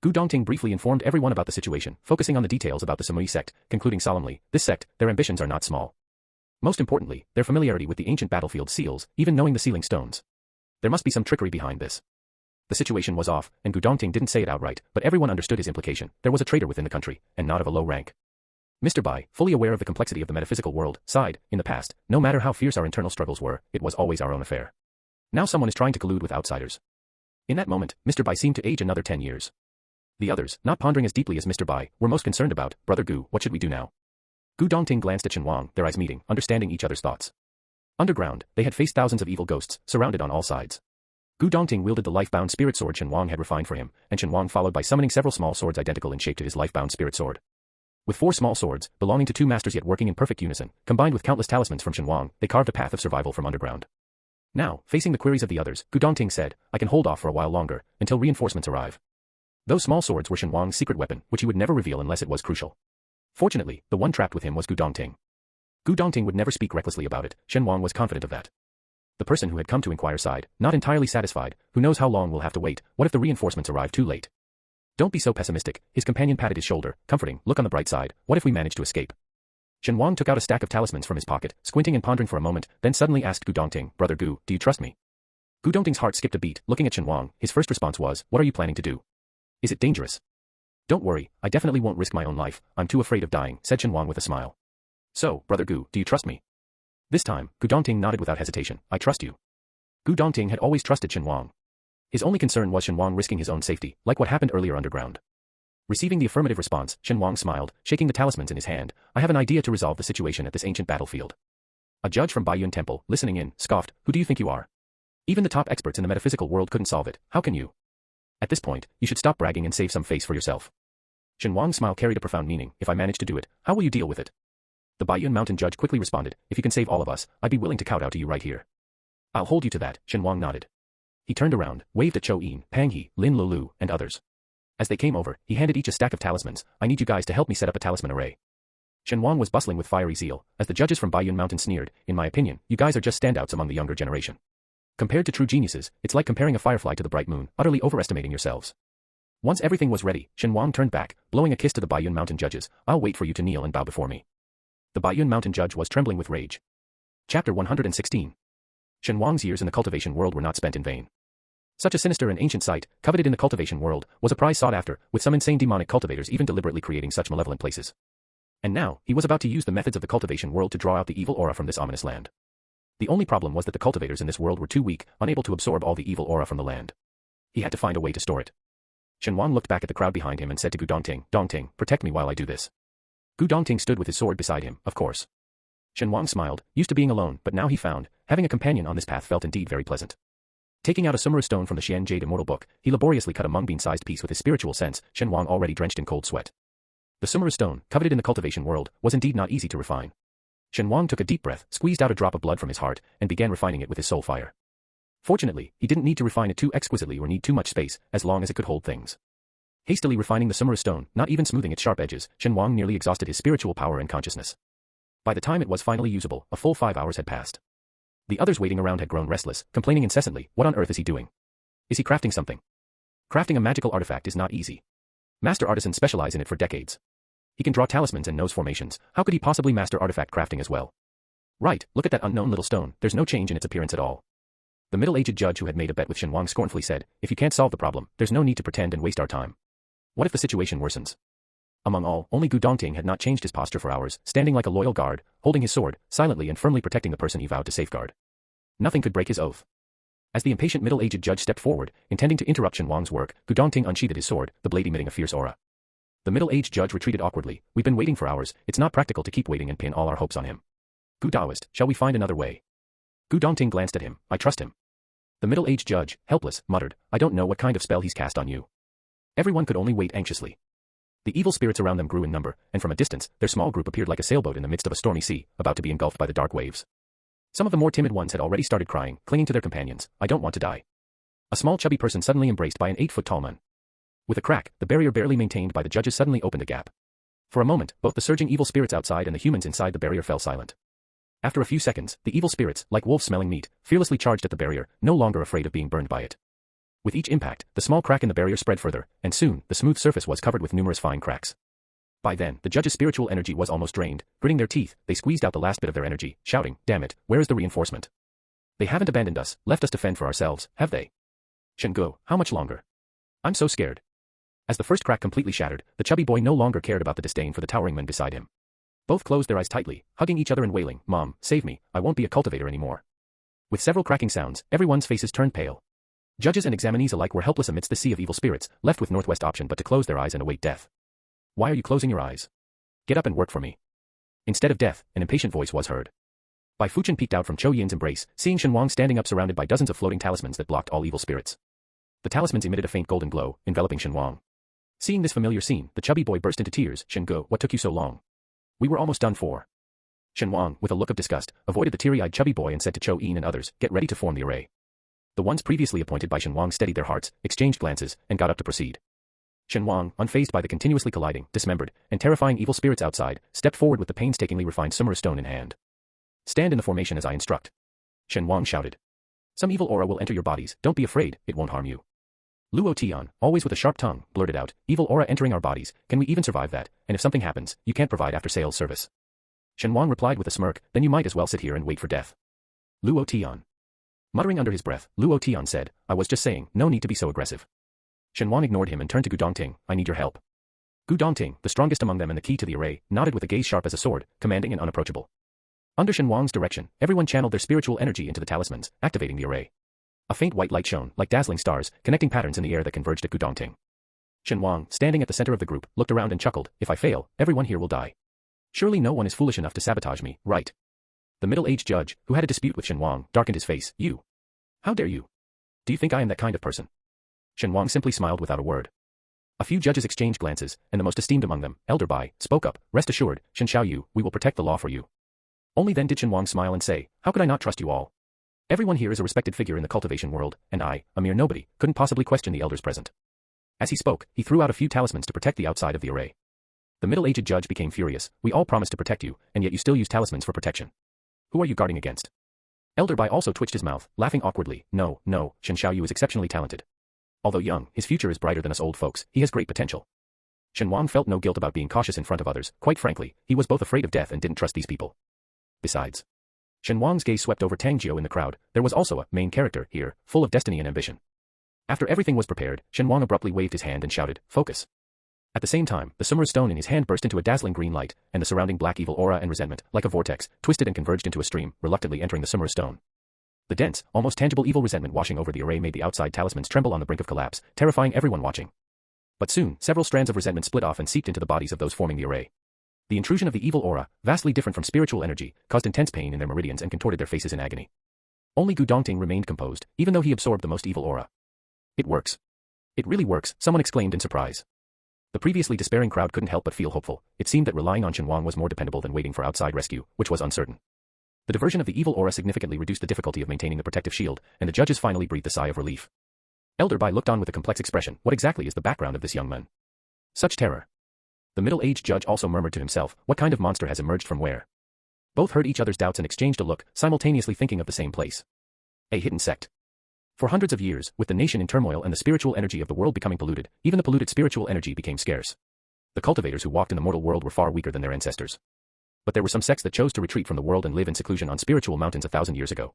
Gu Dongting briefly informed everyone about the situation, focusing on the details about the Samui sect, concluding solemnly, this sect, their ambitions are not small. Most importantly, their familiarity with the ancient battlefield seals, even knowing the sealing stones. There must be some trickery behind this. The situation was off, and Gu Dongting didn't say it outright, but everyone understood his implication. There was a traitor within the country, and not of a low rank. Mr. Bai, fully aware of the complexity of the metaphysical world, sighed. In the past, no matter how fierce our internal struggles were, it was always our own affair. Now someone is trying to collude with outsiders. In that moment, Mr. Bai seemed to age another 10 years. The others, not pondering as deeply as Mr. Bai, were most concerned about, Brother Gu, what should we do now? Gu Dongting glanced at Shen Wang, their eyes meeting, understanding each other's thoughts. Underground, they had faced thousands of evil ghosts, surrounded on all sides. Gu Dongting wielded the life-bound spirit sword Shen Wang had refined for him, and Shen Wang followed by summoning several small swords identical in shape to his life-bound spirit sword. With 4 small swords, belonging to 2 masters yet working in perfect unison, combined with countless talismans from Shen Wang, they carved a path of survival from underground. Now, facing the queries of the others, Gu Dongting said, I can hold off for a while longer, until reinforcements arrive. Those small swords were Shen Wang's secret weapon, which he would never reveal unless it was crucial. Fortunately, the one trapped with him was Gu Dongting. Gu Dongting would never speak recklessly about it, Shen Wang was confident of that. The person who had come to inquire sighed, not entirely satisfied, who knows how long we'll have to wait, what if the reinforcements arrive too late? Don't be so pessimistic, his companion patted his shoulder, comforting, look on the bright side, what if we manage to escape? Shen Wang took out a stack of talismans from his pocket, squinting and pondering for a moment, then suddenly asked Gu Dongting, Brother Gu, do you trust me? Gu Dongting's heart skipped a beat, looking at Shen Wang, his first response was, what are you planning to do? Is it dangerous? Don't worry, I definitely won't risk my own life, I'm too afraid of dying, said Shen Wang with a smile. So, Brother Gu, do you trust me? This time, Gu Dongting nodded without hesitation, I trust you. Gu Dongting had always trusted Shen Wang. His only concern was Shen Wang risking his own safety, like what happened earlier underground. Receiving the affirmative response, Shen Wang smiled, shaking the talismans in his hand, I have an idea to resolve the situation at this ancient battlefield. A judge from Baiyun Temple, listening in, scoffed, who do you think you are? Even the top experts in the metaphysical world couldn't solve it, how can you? At this point, you should stop bragging and save some face for yourself. Shen Wang's smile carried a profound meaning, if I manage to do it, how will you deal with it? The Baiyun Mountain judge quickly responded, if you can save all of us, I'd be willing to kowtow to you right here. I'll hold you to that, Shen Wang nodded. He turned around, waved at Chou Yin, Pang He, Lin Lulu, and others. As they came over, he handed each a stack of talismans, I need you guys to help me set up a talisman array. Shen Wang was bustling with fiery zeal, as the judges from Baiyun Mountain sneered, in my opinion, you guys are just standouts among the younger generation. Compared to true geniuses, it's like comparing a firefly to the bright moon, utterly overestimating yourselves. Once everything was ready, Shen Wang turned back, blowing a kiss to the Baiyun Mountain judges, I'll wait for you to kneel and bow before me. The Baiyun Mountain judge was trembling with rage. Chapter 116. Shen Wang's years in the cultivation world were not spent in vain. Such a sinister and ancient sight, coveted in the cultivation world, was a prize sought after, with some insane demonic cultivators even deliberately creating such malevolent places. And now, he was about to use the methods of the cultivation world to draw out the evil aura from this ominous land. The only problem was that the cultivators in this world were too weak, unable to absorb all the evil aura from the land. He had to find a way to store it. Shen Wang looked back at the crowd behind him and said to Gu Dongting, Dongting, protect me while I do this. Gu Dongting stood with his sword beside him, of course. Shen Wang smiled, used to being alone, but now he found, having a companion on this path felt indeed very pleasant. Taking out a Sumera stone from the Xian Jade Immortal Book, he laboriously cut a mung-bean-sized piece with his spiritual sense, Shen Wang already drenched in cold sweat. The Sumera stone, coveted in the cultivation world, was indeed not easy to refine. Shen Wang took a deep breath, squeezed out a drop of blood from his heart, and began refining it with his soul fire. Fortunately, he didn't need to refine it too exquisitely or need too much space, as long as it could hold things. Hastily refining the Sumera stone, not even smoothing its sharp edges, Shen Wang nearly exhausted his spiritual power and consciousness. By the time it was finally usable, a full 5 hours had passed. The others waiting around had grown restless, complaining incessantly, what on earth is he doing? Is he crafting something? Crafting a magical artifact is not easy. Master artisans specialize in it for decades. He can draw talismans and knows formations, how could he possibly master artifact crafting as well? Right, look at that unknown little stone, there's no change in its appearance at all. The middle-aged judge who had made a bet with Shen Wang scornfully said, if you can't solve the problem, there's no need to pretend and waste our time. What if the situation worsens? Among all, only Gu Dongting had not changed his posture for hours, standing like a loyal guard, holding his sword, silently and firmly protecting the person he vowed to safeguard. Nothing could break his oath. As the impatient middle-aged judge stepped forward, intending to interrupt Shen Wang's work, Gu Dongting unsheathed his sword, the blade emitting a fierce aura. The middle-aged judge retreated awkwardly, we've been waiting for hours, it's not practical to keep waiting and pin all our hopes on him. Gu Taoist, shall we find another way? Gu Dongting glanced at him, I trust him. The middle-aged judge, helpless, muttered, I don't know what kind of spell he's cast on you. Everyone could only wait anxiously. The evil spirits around them grew in number, and from a distance, their small group appeared like a sailboat in the midst of a stormy sea, about to be engulfed by the dark waves. Some of the more timid ones had already started crying, clinging to their companions, I don't want to die. A small chubby person suddenly embraced by an 8-foot-tall man. With a crack, the barrier barely maintained by the judges suddenly opened a gap. For a moment, both the surging evil spirits outside and the humans inside the barrier fell silent. After a few seconds, the evil spirits, like wolves smelling meat, fearlessly charged at the barrier, no longer afraid of being burned by it. With each impact, the small crack in the barrier spread further, and soon, the smooth surface was covered with numerous fine cracks. By then, the judges' spiritual energy was almost drained. Gritting their teeth, they squeezed out the last bit of their energy, shouting, damn it, where is the reinforcement? They haven't abandoned us, left us to fend for ourselves, have they? Shen Gu, how much longer? I'm so scared. As the first crack completely shattered, the chubby boy no longer cared about the disdain for the towering man beside him. Both closed their eyes tightly, hugging each other and wailing, Mom, save me, I won't be a cultivator anymore. With several cracking sounds, everyone's faces turned pale. Judges and examinees alike were helpless amidst the sea of evil spirits, left with northwest option but to close their eyes and await death. Why are you closing your eyes? Get up and work for me. Instead of death, an impatient voice was heard. Bai Fuchen peeked out from Chou Yin's embrace, seeing Shen Wang standing up surrounded by dozens of floating talismans that blocked all evil spirits. The talismans emitted a faint golden glow, enveloping Shen Wang. Seeing this familiar scene, the chubby boy burst into tears, Shen Gu, what took you so long? We were almost done for. Shen Wang, with a look of disgust, avoided the teary-eyed chubby boy and said to Chou Yin and others, get ready to form the array. The ones previously appointed by Shen Wang steadied their hearts, exchanged glances, and got up to proceed. Shen Wang, unfazed by the continuously colliding, dismembered, and terrifying evil spirits outside, stepped forward with the painstakingly refined summary stone in hand. Stand in the formation as I instruct. Shen Wang shouted. Some evil aura will enter your bodies, don't be afraid, it won't harm you. Luo Tian, always with a sharp tongue, blurted out, evil aura entering our bodies, can we even survive that, and if something happens, you can't provide after-sales service. Shen Wang replied with a smirk, then you might as well sit here and wait for death. Luo Tian. Muttering under his breath, Luo Tian said, I was just saying, no need to be so aggressive. Shen Wang ignored him and turned to Gu Dongting, I need your help. Gu Dongting, the strongest among them and the key to the array, nodded with a gaze sharp as a sword, commanding and unapproachable. Under Shen Wang's direction, everyone channeled their spiritual energy into the talismans, activating the array. A faint white light shone, like dazzling stars, connecting patterns in the air that converged at Gu Dongting. Shen Wang, standing at the center of the group, looked around and chuckled, if I fail, everyone here will die. Surely no one is foolish enough to sabotage me, right? The middle-aged judge, who had a dispute with Shen Wang, darkened his face, you. How dare you? Do you think I am that kind of person? Shen Wang simply smiled without a word. A few judges exchanged glances, and the most esteemed among them, Elder Bai, spoke up, rest assured, Shen Xiaoyu, we will protect the law for you. Only then did Shen Wang smile and say, how could I not trust you all? Everyone here is a respected figure in the cultivation world, and I, a mere nobody, couldn't possibly question the elders present. As he spoke, he threw out a few talismans to protect the outside of the array. The middle-aged judge became furious, we all promised to protect you, and yet you still use talismans for protection. Who are you guarding against? Elder Bai also twitched his mouth, laughing awkwardly, no, Shen Xiaoyu is exceptionally talented. Although young, his future is brighter than us old folks, he has great potential. Shen Wang felt no guilt about being cautious in front of others, quite frankly, he was both afraid of death and didn't trust these people. Besides, Shen Wang's gaze swept over Tang Jiu in the crowd, there was also a main character here, full of destiny and ambition. After everything was prepared, Shen Wang abruptly waved his hand and shouted, focus. At the same time, the summer stone in his hand burst into a dazzling green light, and the surrounding black evil aura and resentment, like a vortex, twisted and converged into a stream, reluctantly entering the summer stone. The dense, almost tangible evil resentment washing over the array made the outside talismans tremble on the brink of collapse, terrifying everyone watching. But soon, several strands of resentment split off and seeped into the bodies of those forming the array. The intrusion of the evil aura, vastly different from spiritual energy, caused intense pain in their meridians and contorted their faces in agony. Only Gu Dongting remained composed, even though he absorbed the most evil aura. It works. It really works, someone exclaimed in surprise. The previously despairing crowd couldn't help but feel hopeful. It seemed that relying on Shen Wang was more dependable than waiting for outside rescue, which was uncertain. The diversion of the evil aura significantly reduced the difficulty of maintaining the protective shield, and the judges finally breathed a sigh of relief. Elder Bai looked on with a complex expression. What exactly is the background of this young man? Such terror. The middle-aged judge also murmured to himself, what kind of monster has emerged from where? Both heard each other's doubts and exchanged a look, simultaneously thinking of the same place. A hidden sect. For hundreds of years, with the nation in turmoil and the spiritual energy of the world becoming polluted, even the polluted spiritual energy became scarce. The cultivators who walked in the mortal world were far weaker than their ancestors. But there were some sects that chose to retreat from the world and live in seclusion on spiritual mountains 1,000 years ago.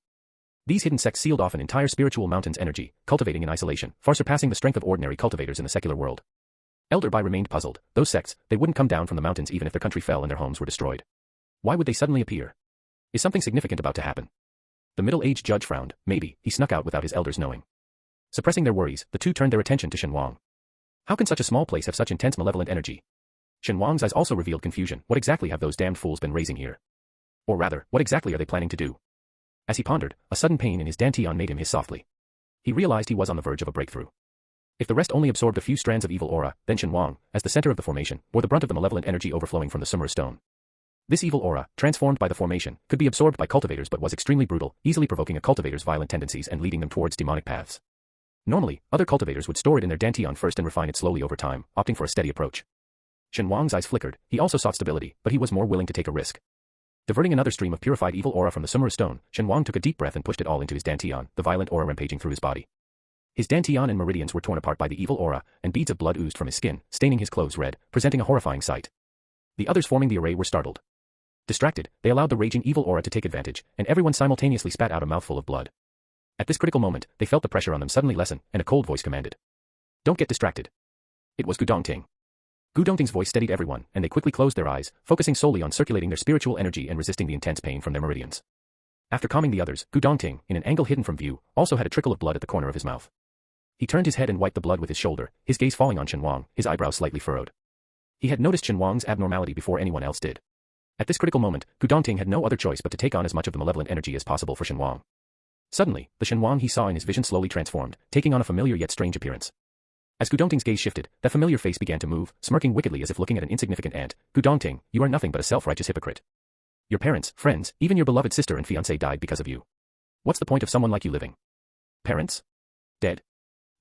These hidden sects sealed off an entire spiritual mountain's energy, cultivating in isolation, far surpassing the strength of ordinary cultivators in the secular world. Elder Bai remained puzzled. Those sects, they wouldn't come down from the mountains even if their country fell and their homes were destroyed. Why would they suddenly appear? Is something significant about to happen? The middle-aged judge frowned. Maybe, he snuck out without his elders knowing. Suppressing their worries, the two turned their attention to Shen Wang. How can such a small place have such intense malevolent energy? Shen Wang's eyes also revealed confusion. What exactly have those damned fools been raising here? Or rather, what exactly are they planning to do? As he pondered, a sudden pain in his dantian made him hiss softly. He realized he was on the verge of a breakthrough. If the rest only absorbed a few strands of evil aura, then Shen Wang, as the center of the formation, bore the brunt of the malevolent energy overflowing from the Summer Stone. This evil aura, transformed by the formation, could be absorbed by cultivators but was extremely brutal, easily provoking a cultivator's violent tendencies and leading them towards demonic paths. Normally, other cultivators would store it in their dantian first and refine it slowly over time, opting for a steady approach. Shen Wang's eyes flickered. He also sought stability, but he was more willing to take a risk. Diverting another stream of purified evil aura from the Summer Stone, Shen Wang took a deep breath and pushed it all into his dantian, the violent aura rampaging through his body. His dantian and meridians were torn apart by the evil aura, and beads of blood oozed from his skin, staining his clothes red, presenting a horrifying sight. The others forming the array were startled. Distracted, they allowed the raging evil aura to take advantage, and everyone simultaneously spat out a mouthful of blood. At this critical moment, they felt the pressure on them suddenly lessen, and a cold voice commanded. Don't get distracted. It was Gu Dongting. Gu Dongting's voice steadied everyone, and they quickly closed their eyes, focusing solely on circulating their spiritual energy and resisting the intense pain from their meridians. After calming the others, Gu Dongting, in an angle hidden from view, also had a trickle of blood at the corner of his mouth. He turned his head and wiped the blood with his shoulder, his gaze falling on Shen Wang, his eyebrows slightly furrowed. He had noticed Shen Wang's abnormality before anyone else did. At this critical moment, Gu Dongting had no other choice but to take on as much of the malevolent energy as possible for Shen Wang. Suddenly, the Shen Wang he saw in his vision slowly transformed, taking on a familiar yet strange appearance. As Gu Dongting's gaze shifted, that familiar face began to move, smirking wickedly as if looking at an insignificant ant. Gu Dongting, you are nothing but a self-righteous hypocrite. Your parents, friends, even your beloved sister and fiancé died because of you. What's the point of someone like you living? Parents? Dead?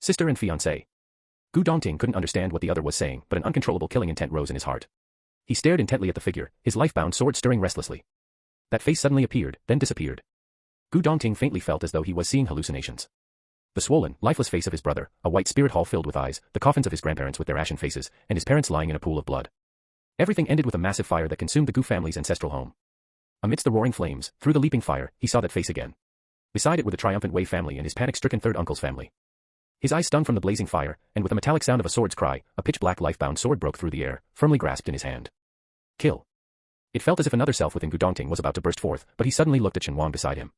Sister and fiancé? Gu Dongting couldn't understand what the other was saying, but an uncontrollable killing intent rose in his heart. He stared intently at the figure, his life-bound sword stirring restlessly. That face suddenly appeared, then disappeared. Gu Dongting faintly felt as though he was seeing hallucinations. The swollen, lifeless face of his brother, a white spirit hall filled with eyes, the coffins of his grandparents with their ashen faces, and his parents lying in a pool of blood. Everything ended with a massive fire that consumed the Gu family's ancestral home. Amidst the roaring flames, through the leaping fire, he saw that face again. Beside it were the triumphant Wei family and his panic-stricken third uncle's family. His eyes stung from the blazing fire, and with a metallic sound of a sword's cry, a pitch-black life-bound sword broke through the air, firmly grasped in his hand. Kill. It felt as if another self within Gu Dongting was about to burst forth, but he suddenly looked at Shen Wang beside him.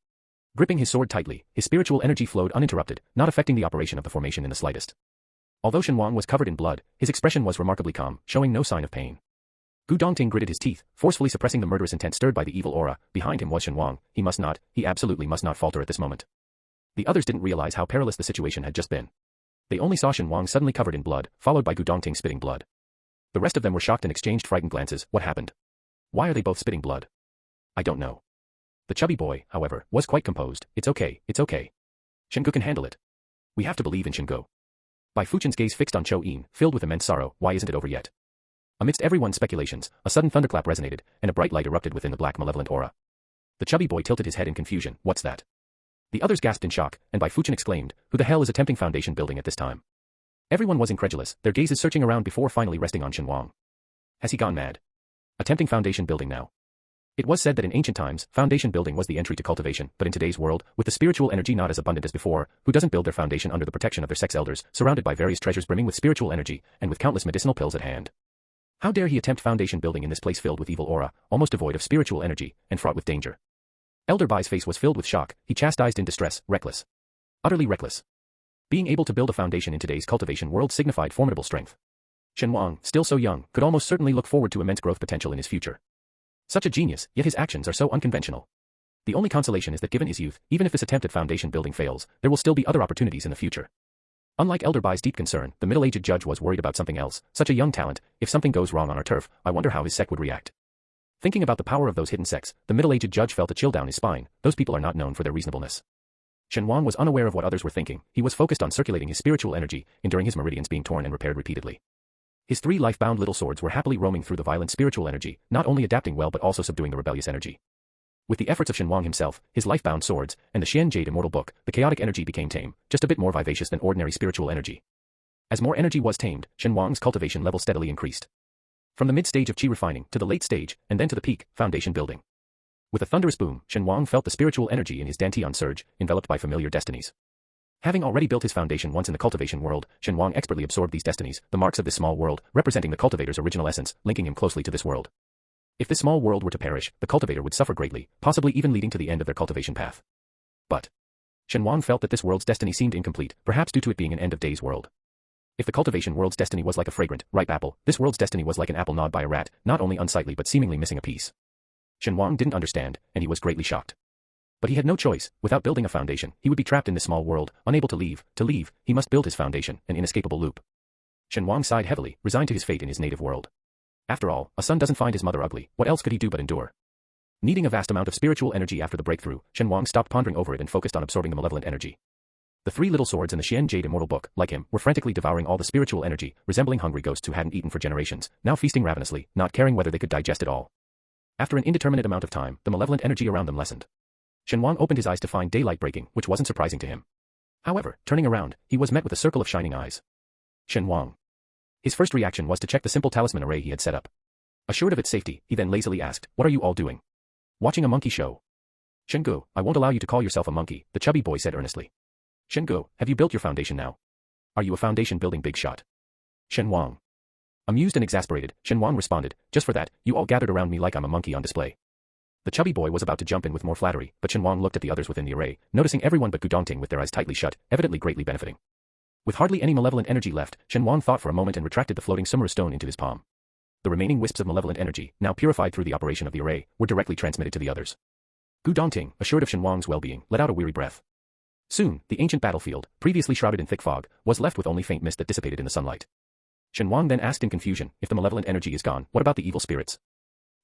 Gripping his sword tightly, his spiritual energy flowed uninterrupted, not affecting the operation of the formation in the slightest. Although Shen Wang was covered in blood, his expression was remarkably calm, showing no sign of pain. Gu Dongting gritted his teeth, forcefully suppressing the murderous intent stirred by the evil aura. Behind him was Shen Wang. He absolutely must not falter at this moment. The others didn't realize how perilous the situation had just been. They only saw Shen Wang suddenly covered in blood, followed by Gu Dongting spitting blood. The rest of them were shocked and exchanged frightened glances. What happened? Why are they both spitting blood? I don't know. The chubby boy, however, was quite composed. It's okay. Shengu can handle it. We have to believe in Shengu. Bai Fuchen's gaze fixed on Chou Yin, filled with immense sorrow. Why isn't it over yet? Amidst everyone's speculations, a sudden thunderclap resonated, and a bright light erupted within the black malevolent aura. The chubby boy tilted his head in confusion. What's that? The others gasped in shock, and Bai Fuchen exclaimed, who the hell is attempting foundation building at this time? Everyone was incredulous, their gazes searching around before finally resting on Shen Wang. Has he gone mad? Attempting foundation building now. It was said that in ancient times, foundation building was the entry to cultivation, but in today's world, with the spiritual energy not as abundant as before, who doesn't build their foundation under the protection of their sex elders, surrounded by various treasures brimming with spiritual energy, and with countless medicinal pills at hand? How dare he attempt foundation building in this place filled with evil aura, almost devoid of spiritual energy, and fraught with danger? Elder Bai's face was filled with shock, he chastised in distress, reckless. Utterly reckless. Being able to build a foundation in today's cultivation world signified formidable strength. Shen Wang, still so young, could almost certainly look forward to immense growth potential in his future. Such a genius, yet his actions are so unconventional. The only consolation is that given his youth, even if this attempt at foundation building fails, there will still be other opportunities in the future. Unlike Elder Bai's deep concern, the middle-aged judge was worried about something else. Such a young talent, if something goes wrong on our turf, I wonder how his sect would react. Thinking about the power of those hidden sects, the middle-aged judge felt a chill down his spine. Those people are not known for their reasonableness. Shen Wang was unaware of what others were thinking. He was focused on circulating his spiritual energy, enduring his meridians being torn and repaired repeatedly. His three life-bound little swords were happily roaming through the violent spiritual energy, not only adapting well but also subduing the rebellious energy. With the efforts of Shen Wang himself, his life-bound swords, and the Xian Jade Immortal Book, the chaotic energy became tame, just a bit more vivacious than ordinary spiritual energy. As more energy was tamed, Shen Wang's cultivation level steadily increased. From the mid-stage of qi refining to the late stage, and then to the peak, foundation building. With a thunderous boom, Shen Wang felt the spiritual energy in his dantian surge, enveloped by familiar destinies. Having already built his foundation once in the cultivation world, Shen Wang expertly absorbed these destinies, the marks of this small world, representing the cultivator's original essence, linking him closely to this world. If this small world were to perish, the cultivator would suffer greatly, possibly even leading to the end of their cultivation path. But Shen Wang felt that this world's destiny seemed incomplete, perhaps due to it being an end-of-days world. If the cultivation world's destiny was like a fragrant, ripe apple, this world's destiny was like an apple gnawed by a rat, not only unsightly but seemingly missing a piece. Shen Wang didn't understand, and he was greatly shocked. But he had no choice. Without building a foundation, he would be trapped in this small world, unable to leave. To leave, he must build his foundation, an inescapable loop. Shen Wang sighed heavily, resigned to his fate in his native world. After all, a son doesn't find his mother ugly, what else could he do but endure? Needing a vast amount of spiritual energy after the breakthrough, Shen Wang stopped pondering over it and focused on absorbing the malevolent energy. The three little swords and the Xian Jade Immortal Book, like him, were frantically devouring all the spiritual energy, resembling hungry ghosts who hadn't eaten for generations, now feasting ravenously, not caring whether they could digest it all. After an indeterminate amount of time, the malevolent energy around them lessened. Shen Wang opened his eyes to find daylight breaking, which wasn't surprising to him. However, turning around, he was met with a circle of shining eyes. Shen Wang. His first reaction was to check the simple talisman array he had set up. Assured of its safety, he then lazily asked, "What are you all doing?" "Watching a monkey show." "Shen Gu, I won't allow you to call yourself a monkey," the chubby boy said earnestly. "Shen Gu, have you built your foundation now? Are you a foundation-building big shot?" Shen Wang. Amused and exasperated, Shen Wang responded, "Just for that, you all gathered around me like I'm a monkey on display." The chubby boy was about to jump in with more flattery, but Shen Wang looked at the others within the array, noticing everyone but Gu Dongting with their eyes tightly shut, evidently greatly benefiting. With hardly any malevolent energy left, Shen Wang thought for a moment and retracted the floating summer stone into his palm. The remaining wisps of malevolent energy, now purified through the operation of the array, were directly transmitted to the others. Gu Dongting, assured of Shen Wang's well-being, let out a weary breath. Soon, the ancient battlefield, previously shrouded in thick fog, was left with only faint mist that dissipated in the sunlight. Shen Wang then asked in confusion, if the malevolent energy is gone, what about the evil spirits?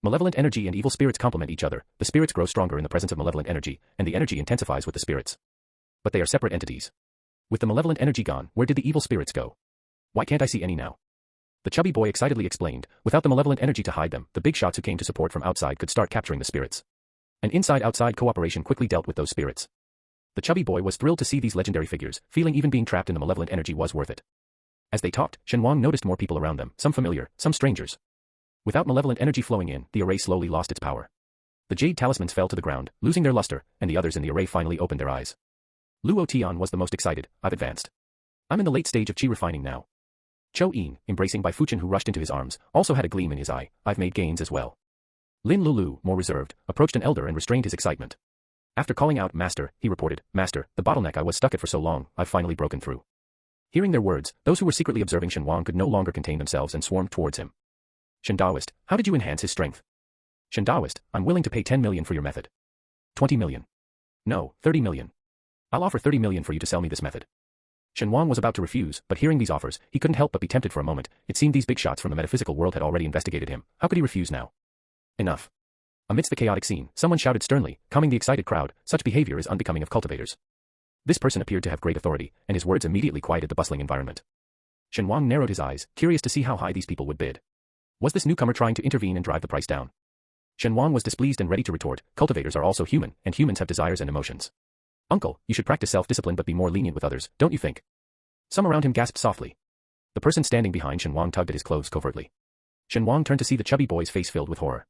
Malevolent energy and evil spirits complement each other, the spirits grow stronger in the presence of malevolent energy, and the energy intensifies with the spirits. But they are separate entities. With the malevolent energy gone, where did the evil spirits go? Why can't I see any now? The chubby boy excitedly explained, without the malevolent energy to hide them, the big shots who came to support from outside could start capturing the spirits. An inside-outside cooperation quickly dealt with those spirits. The chubby boy was thrilled to see these legendary figures, feeling even being trapped in the malevolent energy was worth it. As they talked, Shen Wang noticed more people around them, some familiar, some strangers. Without malevolent energy flowing in, the array slowly lost its power. The jade talismans fell to the ground, losing their luster, and the others in the array finally opened their eyes. Luo Tian was the most excited. "I've advanced. I'm in the late stage of qi refining now." Chou Yin, embracing Bai Fuchen who rushed into his arms, also had a gleam in his eye. "I've made gains as well." Lin Lulu, more reserved, approached an elder and restrained his excitement. After calling out, "Master," he reported, "Master, the bottleneck I was stuck at for so long, I've finally broken through." Hearing their words, those who were secretly observing Shen Wang could no longer contain themselves and swarmed towards him. "Shen Taoist, how did you enhance his strength?" "Shen Taoist, I'm willing to pay 10 million for your method." 20 million. "No, 30 million. I'll offer 30 million for you to sell me this method." Shen Wang was about to refuse, but hearing these offers, he couldn't help but be tempted for a moment. It seemed these big shots from the metaphysical world had already investigated him. How could he refuse now? Enough. Amidst the chaotic scene, someone shouted sternly, calming the excited crowd, "Such behavior is unbecoming of cultivators." This person appeared to have great authority, and his words immediately quieted the bustling environment. Shen Wang narrowed his eyes, curious to see how high these people would bid. Was this newcomer trying to intervene and drive the price down? Shen Wang was displeased and ready to retort, "Cultivators are also human, and humans have desires and emotions. Uncle, you should practice self-discipline but be more lenient with others, don't you think?" Some around him gasped softly. The person standing behind Shen Wang tugged at his clothes covertly. Shen Wang turned to see the chubby boy's face filled with horror.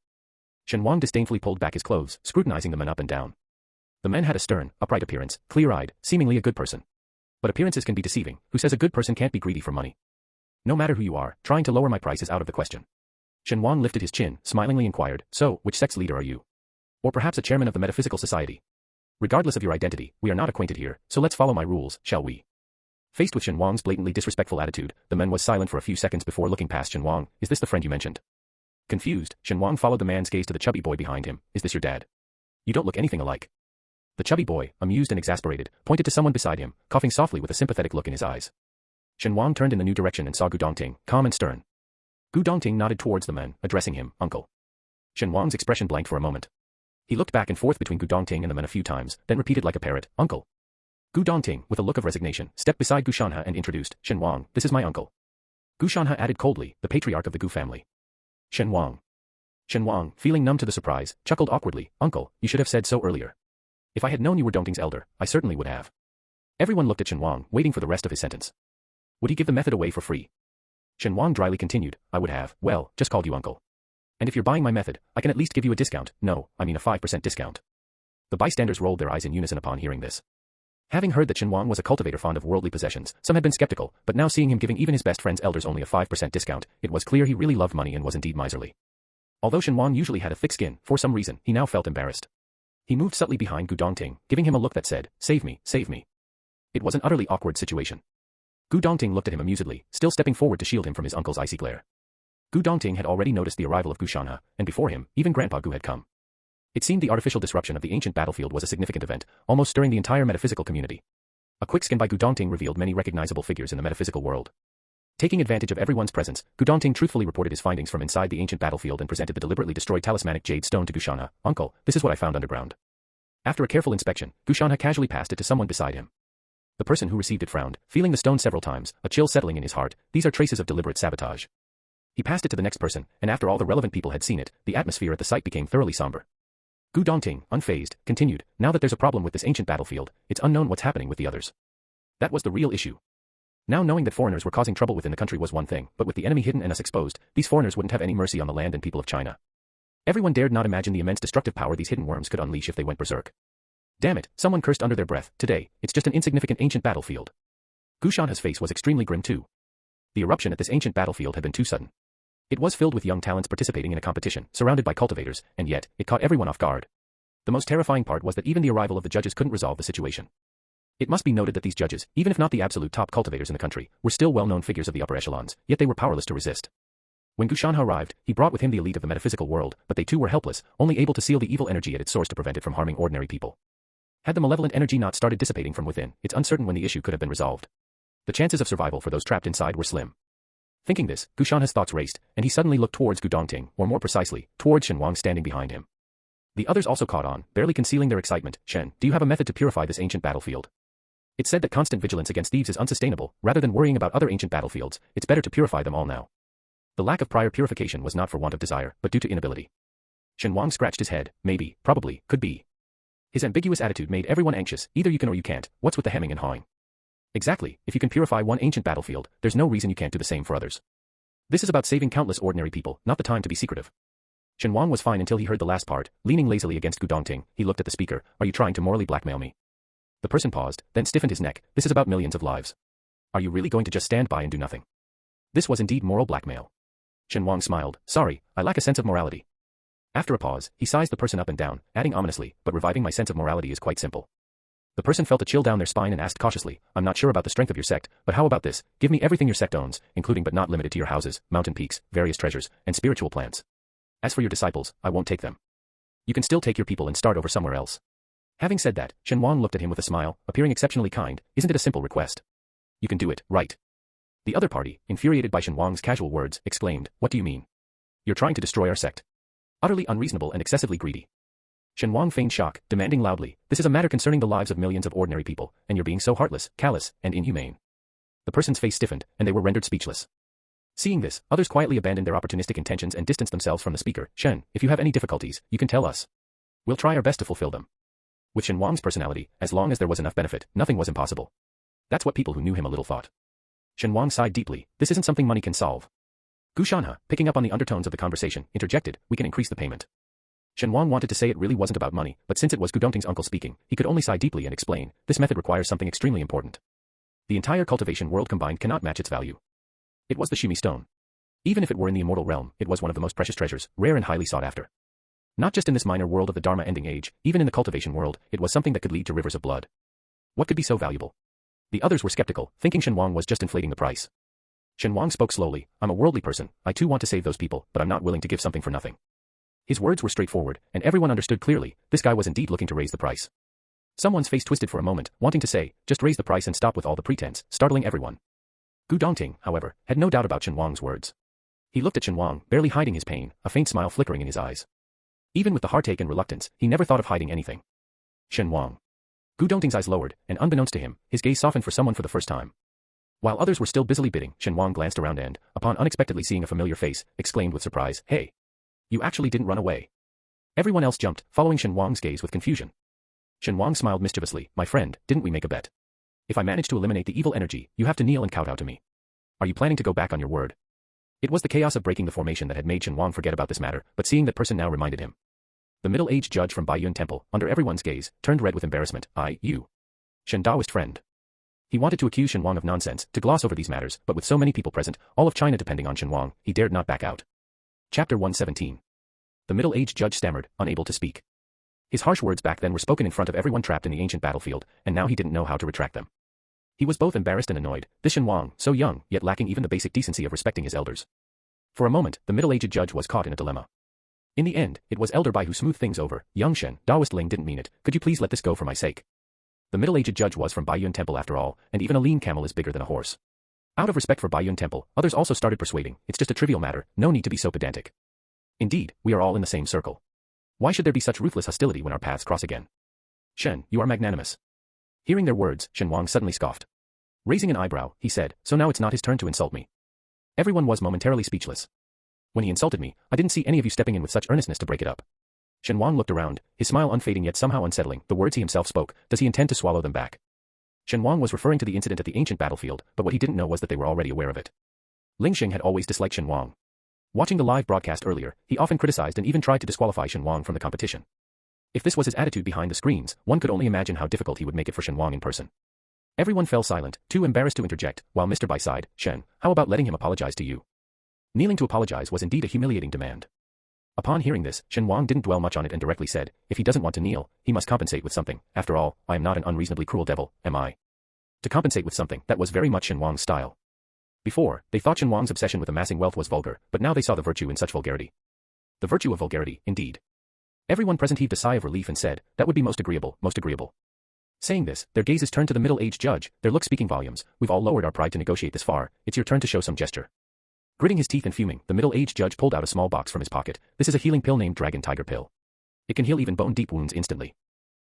Shen Wang disdainfully pulled back his clothes, scrutinizing the men up and down. The man had a stern, upright appearance, clear-eyed, seemingly a good person. But appearances can be deceiving. Who says a good person can't be greedy for money? "No matter who you are, trying to lower my price is out of the question." Shen Wang lifted his chin, smilingly inquired, "So, which sect's leader are you? Or perhaps a chairman of the Metaphysical Society? Regardless of your identity, we are not acquainted here, so let's follow my rules, shall we?" Faced with Shen Wang's blatantly disrespectful attitude, the man was silent for a few seconds before looking past Shen Wang. "Is this the friend you mentioned?" Confused, Shen Wang followed the man's gaze to the chubby boy behind him. "Is this your dad? You don't look anything alike." The chubby boy, amused and exasperated, pointed to someone beside him, coughing softly with a sympathetic look in his eyes. Shen Wang turned in the new direction and saw Gu Dongting, calm and stern. Gu Dongting nodded towards the man, addressing him, "Uncle." Shen Wang's expression blanked for a moment. He looked back and forth between Gu Dongting and the man a few times, then repeated like a parrot, "Uncle." Gu Dongting, with a look of resignation, stepped beside Gu Shanhe and introduced, "Shen Wang, this is my uncle." Gu Shanhe added coldly, "The patriarch of the Gu family." Shen Wang. Shen Wang, feeling numb to the surprise, chuckled awkwardly. Uncle, you should have said so earlier. If I had known you were Dongting's elder, I certainly would have. Everyone looked at Shen Wang, waiting for the rest of his sentence. Would he give the method away for free? Shen Wang dryly continued, I would have, well, just called you uncle. And if you're buying my method, I can at least give you a discount. No, I mean a 5% discount. The bystanders rolled their eyes in unison upon hearing this. Having heard that Shen Wang was a cultivator fond of worldly possessions, some had been skeptical, but now seeing him giving even his best friend's elders only a 5% discount, it was clear he really loved money and was indeed miserly. Although Shen Wang usually had a thick skin, for some reason, he now felt embarrassed. He moved subtly behind Gu Dongting, giving him a look that said, save me, save me. It was an utterly awkward situation. Gu Dongting looked at him amusedly, still stepping forward to shield him from his uncle's icy glare. Gu Dongting had already noticed the arrival of Gu Shanha, and before him, even Grandpa Gu had come. It seemed the artificial disruption of the ancient battlefield was a significant event, almost stirring the entire metaphysical community. A quick scan by Gu Dongting revealed many recognizable figures in the metaphysical world. Taking advantage of everyone's presence, Gu Dongting truthfully reported his findings from inside the ancient battlefield and presented the deliberately destroyed talismanic jade stone to Gu Shanha. Uncle, this is what I found underground. After a careful inspection, Gu Shanha casually passed it to someone beside him. The person who received it frowned, feeling the stone several times, a chill settling in his heart. These are traces of deliberate sabotage. He passed it to the next person, and after all the relevant people had seen it, the atmosphere at the site became thoroughly somber. Gu Dongting, unfazed, continued, now that there's a problem with this ancient battlefield, it's unknown what's happening with the others. That was the real issue. Now knowing that foreigners were causing trouble within the country was one thing, but with the enemy hidden and us exposed, these foreigners wouldn't have any mercy on the land and people of China. Everyone dared not imagine the immense destructive power these hidden worms could unleash if they went berserk. Damn it, someone cursed under their breath, today, it's just an insignificant ancient battlefield. Gu Shanha's face was extremely grim too. The eruption at this ancient battlefield had been too sudden. It was filled with young talents participating in a competition, surrounded by cultivators, and yet, it caught everyone off guard. The most terrifying part was that even the arrival of the judges couldn't resolve the situation. It must be noted that these judges, even if not the absolute top cultivators in the country, were still well-known figures of the upper echelons, yet they were powerless to resist. When Gu Shanha arrived, he brought with him the elite of the metaphysical world, but they too were helpless, only able to seal the evil energy at its source to prevent it from harming ordinary people. Had the malevolent energy not started dissipating from within, it's uncertain when the issue could have been resolved. The chances of survival for those trapped inside were slim. Thinking this, Gu Shanha's thoughts raced, and he suddenly looked towards Gu Dongting, or more precisely, towards Shen Wang standing behind him. The others also caught on, barely concealing their excitement. Shen, do you have a method to purify this ancient battlefield? It's said that constant vigilance against thieves is unsustainable. Rather than worrying about other ancient battlefields, it's better to purify them all now. The lack of prior purification was not for want of desire, but due to inability. Shen Wang scratched his head. Maybe, probably, could be. His ambiguous attitude made everyone anxious. Either you can or you can't. What's with the hemming and hawing? Exactly, if you can purify one ancient battlefield, there's no reason you can't do the same for others. This is about saving countless ordinary people, not the time to be secretive. Shen Wang was fine until he heard the last part. Leaning lazily against Gu Dongting, he looked at the speaker. Are you trying to morally blackmail me? The person paused, then stiffened his neck. This is about millions of lives. Are you really going to just stand by and do nothing? This was indeed moral blackmail. Shen Wang smiled. Sorry, I lack a sense of morality. After a pause, he sized the person up and down, adding ominously, but reviving my sense of morality is quite simple. The person felt a chill down their spine and asked cautiously, I'm not sure about the strength of your sect, but how about this? Give me everything your sect owns, including but not limited to your houses, mountain peaks, various treasures, and spiritual plants. As for your disciples, I won't take them. You can still take your people and start over somewhere else. Having said that, Shen Wang looked at him with a smile, appearing exceptionally kind. Isn't it a simple request? You can do it, right? The other party, infuriated by Shen Wang's casual words, exclaimed, What do you mean? You're trying to destroy our sect. Utterly unreasonable and excessively greedy. Shen Wang feigned shock, demanding loudly, This is a matter concerning the lives of millions of ordinary people, and you're being so heartless, callous, and inhumane. The person's face stiffened, and they were rendered speechless. Seeing this, others quietly abandoned their opportunistic intentions and distanced themselves from the speaker. Shen, if you have any difficulties, you can tell us. We'll try our best to fulfill them. With Shen Wang's personality, as long as there was enough benefit, nothing was impossible. That's what people who knew him a little thought. Shen Wang sighed deeply. This isn't something money can solve. Gu Shanha, picking up on the undertones of the conversation, interjected, We can increase the payment. Shen Wang wanted to say it really wasn't about money, but since it was Gu Dongting's uncle speaking, he could only sigh deeply and explain, This method requires something extremely important. The entire cultivation world combined cannot match its value. It was the Shimi stone. Even if it were in the immortal realm, it was one of the most precious treasures, rare and highly sought after. Not just in this minor world of the Dharma ending age, even in the cultivation world, it was something that could lead to rivers of blood. What could be so valuable? The others were skeptical, thinking Shen Wang was just inflating the price. Shen Wang spoke slowly, I'm a worldly person, I too want to save those people, but I'm not willing to give something for nothing. His words were straightforward, and everyone understood clearly, this guy was indeed looking to raise the price. Someone's face twisted for a moment, wanting to say, just raise the price and stop with all the pretense, startling everyone. Gu Dongting, however, had no doubt about Shen Wang's words. He looked at Shen Wang, barely hiding his pain, a faint smile flickering in his eyes. Even with the heartache and reluctance, he never thought of hiding anything. Shen Wang. Gu Dongting's eyes lowered, and unbeknownst to him, his gaze softened for someone for the first time. While others were still busily bidding, Shen Wang glanced around and, upon unexpectedly seeing a familiar face, exclaimed with surprise, Hey! You actually didn't run away. Everyone else jumped, following Shen Wang's gaze with confusion. Shen Wang smiled mischievously. My friend, didn't we make a bet? If I manage to eliminate the evil energy, you have to kneel and kowtow to me. Are you planning to go back on your word? It was the chaos of breaking the formation that had made Shen Wang forget about this matter, but seeing that person now reminded him. The middle-aged judge from Baiyun Temple, under everyone's gaze, turned red with embarrassment. You. Shen Taoist friend. He wanted to accuse Shen Wang of nonsense, to gloss over these matters, but with so many people present, all of China depending on Shen Wang, he dared not back out. Chapter 117. The middle-aged judge stammered, unable to speak. His harsh words back then were spoken in front of everyone trapped in the ancient battlefield, and now he didn't know how to retract them. He was both embarrassed and annoyed, this Shen Wang, so young, yet lacking even the basic decency of respecting his elders. For a moment, the middle-aged judge was caught in a dilemma. In the end, it was Elder Bai who smoothed things over. Young Shen, Taoist Ling didn't mean it, could you please let this go for my sake? The middle-aged judge was from Baiyun Temple after all, and even a lean camel is bigger than a horse. Out of respect for Baiyun Temple, others also started persuading, it's just a trivial matter, no need to be so pedantic. Indeed, we are all in the same circle. Why should there be such ruthless hostility when our paths cross again? Shen, you are magnanimous. Hearing their words, Shen Wang suddenly scoffed. Raising an eyebrow, he said, so now it's not his turn to insult me. Everyone was momentarily speechless. When he insulted me, I didn't see any of you stepping in with such earnestness to break it up. Shen Wang looked around, his smile unfading yet somehow unsettling. The words he himself spoke, does he intend to swallow them back? Shen Wang was referring to the incident at the ancient battlefield, but what he didn't know was that they were already aware of it. Ling Xing had always disliked Shen Wang. Watching the live broadcast earlier, he often criticized and even tried to disqualify Shen Wang from the competition. If this was his attitude behind the screens, one could only imagine how difficult he would make it for Shen Wang in person. Everyone fell silent, too embarrassed to interject, while Mr. Bai sighed. Shen, how about letting him apologize to you? Kneeling to apologize was indeed a humiliating demand. Upon hearing this, Shen Wang didn't dwell much on it and directly said, if he doesn't want to kneel, he must compensate with something. After all, I am not an unreasonably cruel devil, am I? To compensate with something, that was very much Shen Wang's style. Before, they thought Shen Wang's obsession with amassing wealth was vulgar, but now they saw the virtue in such vulgarity. The virtue of vulgarity, indeed. Everyone present heaved a sigh of relief and said, that would be most agreeable, most agreeable. Saying this, their gazes turned to the middle-aged judge, their look speaking volumes. We've all lowered our pride to negotiate this far, it's your turn to show some gesture. Gritting his teeth and fuming, the middle-aged judge pulled out a small box from his pocket. This is a healing pill named Dragon Tiger Pill. It can heal even bone-deep wounds instantly.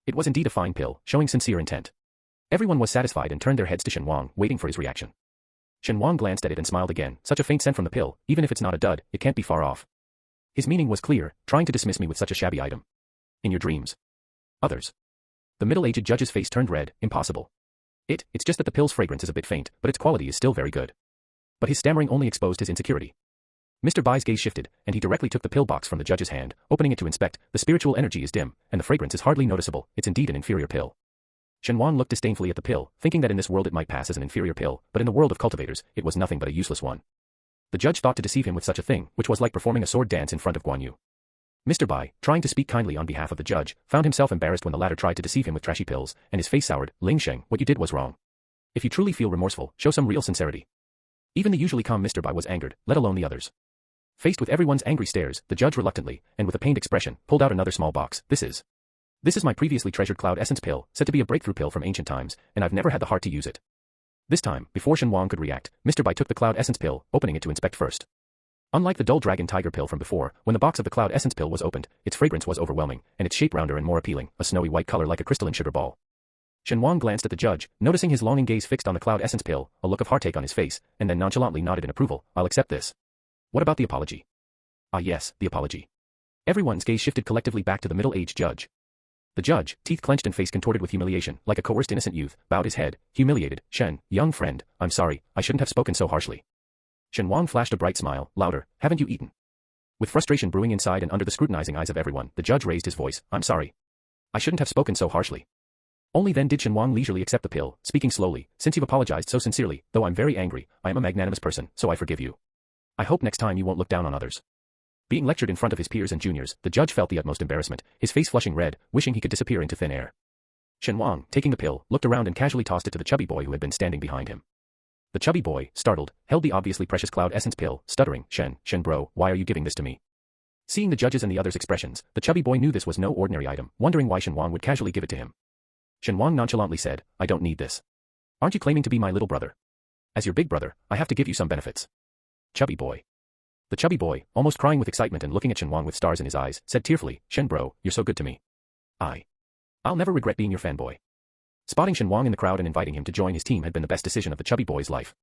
It was indeed a fine pill, showing sincere intent. Everyone was satisfied and turned their heads to Shen Wang, waiting for his reaction. Shen Wang glanced at it and smiled again. Such a faint scent from the pill, even if it's not a dud, it can't be far off. His meaning was clear, trying to dismiss me with such a shabby item. In your dreams. Others. The middle-aged judge's face turned red. Impossible. It's just that the pill's fragrance is a bit faint, but its quality is still very good. But his stammering only exposed his insecurity. Mr. Bai's gaze shifted, and he directly took the pill box from the judge's hand, opening it to inspect. The spiritual energy is dim, and the fragrance is hardly noticeable. It's indeed an inferior pill. Shen Wang looked disdainfully at the pill, thinking that in this world it might pass as an inferior pill, but in the world of cultivators, it was nothing but a useless one. The judge thought to deceive him with such a thing, which was like performing a sword dance in front of Guan Yu. Mr. Bai, trying to speak kindly on behalf of the judge, found himself embarrassed when the latter tried to deceive him with trashy pills, and his face soured. Ling Sheng, what you did was wrong. If you truly feel remorseful, show some real sincerity. Even the usually calm Mr. Bai was angered, let alone the others. Faced with everyone's angry stares, the judge reluctantly, and with a pained expression, pulled out another small box. This is my previously treasured cloud essence pill, said to be a breakthrough pill from ancient times, and I've never had the heart to use it. This time, before Shen Wang could react, Mr. Bai took the cloud essence pill, opening it to inspect first. Unlike the dull dragon tiger pill from before, when the box of the cloud essence pill was opened, its fragrance was overwhelming, and its shape rounder and more appealing, a snowy white color like a crystalline sugar ball. Shen Wang glanced at the judge, noticing his longing gaze fixed on the cloud essence pill, a look of heartache on his face, and then nonchalantly nodded in approval. I'll accept this. What about the apology? Ah yes, the apology. Everyone's gaze shifted collectively back to the middle-aged judge. The judge, teeth clenched and face contorted with humiliation, like a coerced innocent youth, bowed his head, humiliated. Shen, young friend, I'm sorry, I shouldn't have spoken so harshly. Shen Wang flashed a bright smile, louder, haven't you eaten? With frustration brewing inside and under the scrutinizing eyes of everyone, the judge raised his voice. I'm sorry. I shouldn't have spoken so harshly. Only then did Shen Wang leisurely accept the pill, speaking slowly. Since you've apologized so sincerely, though I'm very angry, I am a magnanimous person, so I forgive you. I hope next time you won't look down on others. Being lectured in front of his peers and juniors, the judge felt the utmost embarrassment, his face flushing red, wishing he could disappear into thin air. Shen Wang, taking the pill, looked around and casually tossed it to the chubby boy who had been standing behind him. The chubby boy, startled, held the obviously precious cloud essence pill, stuttering. Shen bro, why are you giving this to me? Seeing the judges and the others' expressions, the chubby boy knew this was no ordinary item, wondering why Shen Wang would casually give it to him. Shen Wang nonchalantly said, I don't need this. Aren't you claiming to be my little brother? As your big brother, I have to give you some benefits. Chubby boy. The chubby boy, almost crying with excitement and looking at Shen Wang with stars in his eyes, said tearfully, Shen bro, you're so good to me. I'll never regret being your fanboy. Spotting Shen Wang in the crowd and inviting him to join his team had been the best decision of the chubby boy's life.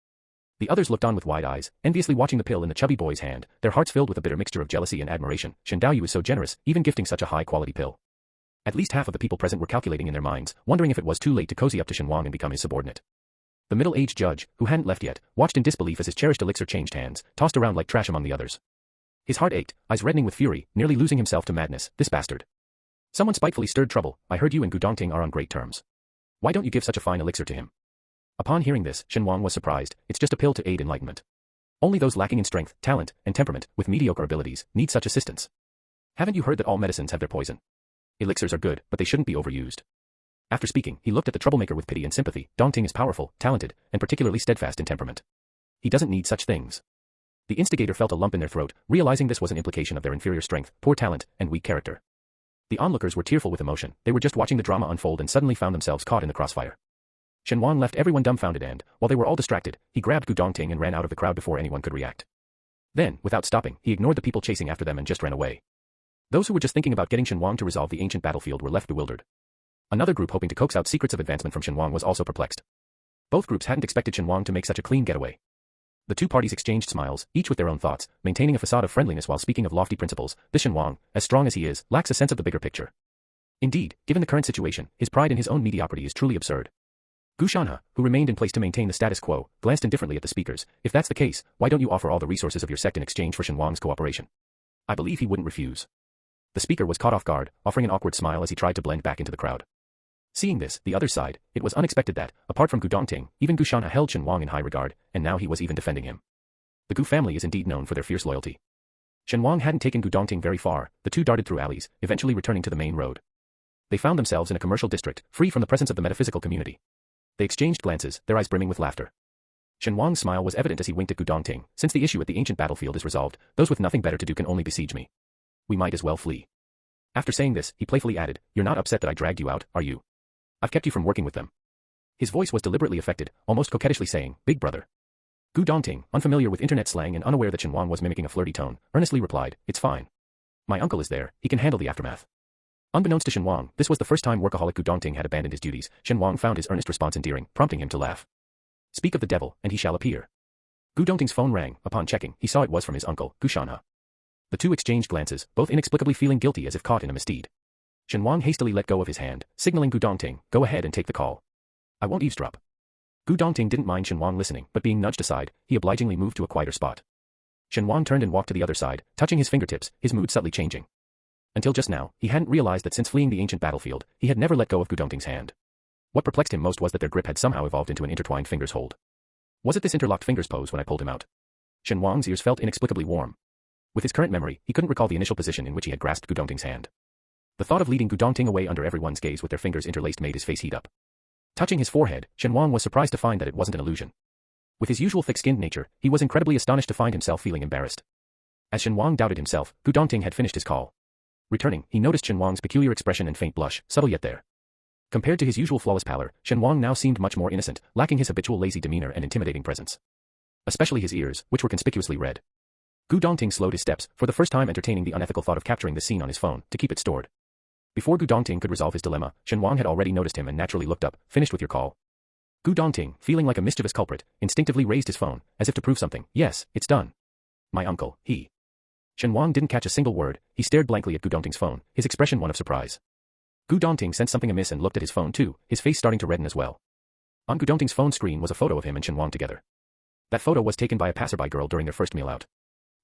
The others looked on with wide eyes, enviously watching the pill in the chubby boy's hand, their hearts filled with a bitter mixture of jealousy and admiration. Shen Daoyu is so generous, even gifting such a high-quality pill. At least half of the people present were calculating in their minds, wondering if it was too late to cozy up to Shen Wang and become his subordinate. The middle-aged judge, who hadn't left yet, watched in disbelief as his cherished elixir changed hands, tossed around like trash among the others. His heart ached, eyes reddening with fury, nearly losing himself to madness. This bastard. Someone spitefully stirred trouble. I heard you and Gu Dongting are on great terms. Why don't you give such a fine elixir to him? Upon hearing this, Shen Wang was surprised. It's just a pill to aid enlightenment. Only those lacking in strength, talent, and temperament, with mediocre abilities, need such assistance. Haven't you heard that all medicines have their poison? Elixirs are good, but they shouldn't be overused. After speaking, he looked at the troublemaker with pity and sympathy. Dongting is powerful, talented, and particularly steadfast in temperament. He doesn't need such things. The instigator felt a lump in their throat, realizing this was an implication of their inferior strength, poor talent, and weak character. The onlookers were tearful with emotion. They were just watching the drama unfold and suddenly found themselves caught in the crossfire. Shen Wang left everyone dumbfounded and, while they were all distracted, he grabbed Gu Dongting and ran out of the crowd before anyone could react. Then, without stopping, he ignored the people chasing after them and just ran away. Those who were just thinking about getting Shen Wang to resolve the ancient battlefield were left bewildered. Another group hoping to coax out secrets of advancement from Shen Wang was also perplexed. Both groups hadn't expected Shen Wang to make such a clean getaway. The two parties exchanged smiles, each with their own thoughts, maintaining a facade of friendliness while speaking of lofty principles. This Shen Wang, as strong as he is, lacks a sense of the bigger picture. Indeed, given the current situation, his pride in his own mediocrity is truly absurd. Gu Shanhe, who remained in place to maintain the status quo, glanced indifferently at the speakers. If that's the case, why don't you offer all the resources of your sect in exchange for Shen Wang's cooperation? I believe he wouldn't refuse. The speaker was caught off guard, offering an awkward smile as he tried to blend back into the crowd. Seeing this, the other side, it was unexpected that, apart from Gu Dongting, even Gu Shanhe held Shen Wang in high regard, and now he was even defending him. The Gu family is indeed known for their fierce loyalty. Shen Wang hadn't taken Gu Dongting very far. The two darted through alleys, eventually returning to the main road. They found themselves in a commercial district, free from the presence of the metaphysical community. They exchanged glances, their eyes brimming with laughter. Shen Wang's smile was evident as he winked at Gu Dongting. Since the issue at the ancient battlefield is resolved, those with nothing better to do can only besiege me. We might as well flee. After saying this, he playfully added, You're not upset that I dragged you out, are you? I've kept you from working with them. His voice was deliberately affected, almost coquettishly saying, Big brother. Gu Dongting, unfamiliar with internet slang and unaware that Shen Wang was mimicking a flirty tone, earnestly replied, It's fine. My uncle is there, he can handle the aftermath. Unbeknownst to Shen Wang, this was the first time workaholic Gu Dongting had abandoned his duties. Shen Wang found his earnest response endearing, prompting him to laugh. Speak of the devil, and he shall appear. Gu Dongting's phone rang. Upon checking, he saw it was from his uncle, Gu Shanhe. The two exchanged glances, both inexplicably feeling guilty as if caught in a misdeed. Shen Wang hastily let go of his hand, signaling Gu Dongting, Go ahead and take the call. I won't eavesdrop. Gu Dongting didn't mind Shen Wang listening, but being nudged aside, he obligingly moved to a quieter spot. Shen Wang turned and walked to the other side, touching his fingertips, his mood subtly changing. Until just now, he hadn't realized that since fleeing the ancient battlefield, he had never let go of Gu Dongting's hand. What perplexed him most was that their grip had somehow evolved into an intertwined fingers hold. Was it this interlocked fingers pose when I pulled him out? Shen Wang's ears felt inexplicably warm. With his current memory, he couldn't recall the initial position in which he had grasped Gu Dongting's hand. The thought of leading Gu Dongting away under everyone's gaze with their fingers interlaced made his face heat up. Touching his forehead, Shen Wang was surprised to find that it wasn't an illusion. With his usual thick-skinned nature, he was incredibly astonished to find himself feeling embarrassed. As Shen Wang doubted himself, Gu Dongting had finished his call. Returning, he noticed Shen Wang's peculiar expression and faint blush, subtle yet there. Compared to his usual flawless pallor, Shen Wang now seemed much more innocent, lacking his habitual lazy demeanor and intimidating presence. Especially his ears, which were conspicuously red. Gu Dongting slowed his steps, for the first time entertaining the unethical thought of capturing the scene on his phone, to keep it stored. Before Gu Dongting could resolve his dilemma, Shen Wang had already noticed him and naturally looked up, finished with your call. Gu Dongting, feeling like a mischievous culprit, instinctively raised his phone, as if to prove something. Yes, it's done. My uncle, he. Shen Wang didn't catch a single word, he stared blankly at Gu Dongting's phone, his expression one of surprise. Gu Dongting sensed something amiss and looked at his phone too, his face starting to redden as well. On Gu Dongting's phone screen was a photo of him and Shen Wang together. That photo was taken by a passerby girl during their first meal out.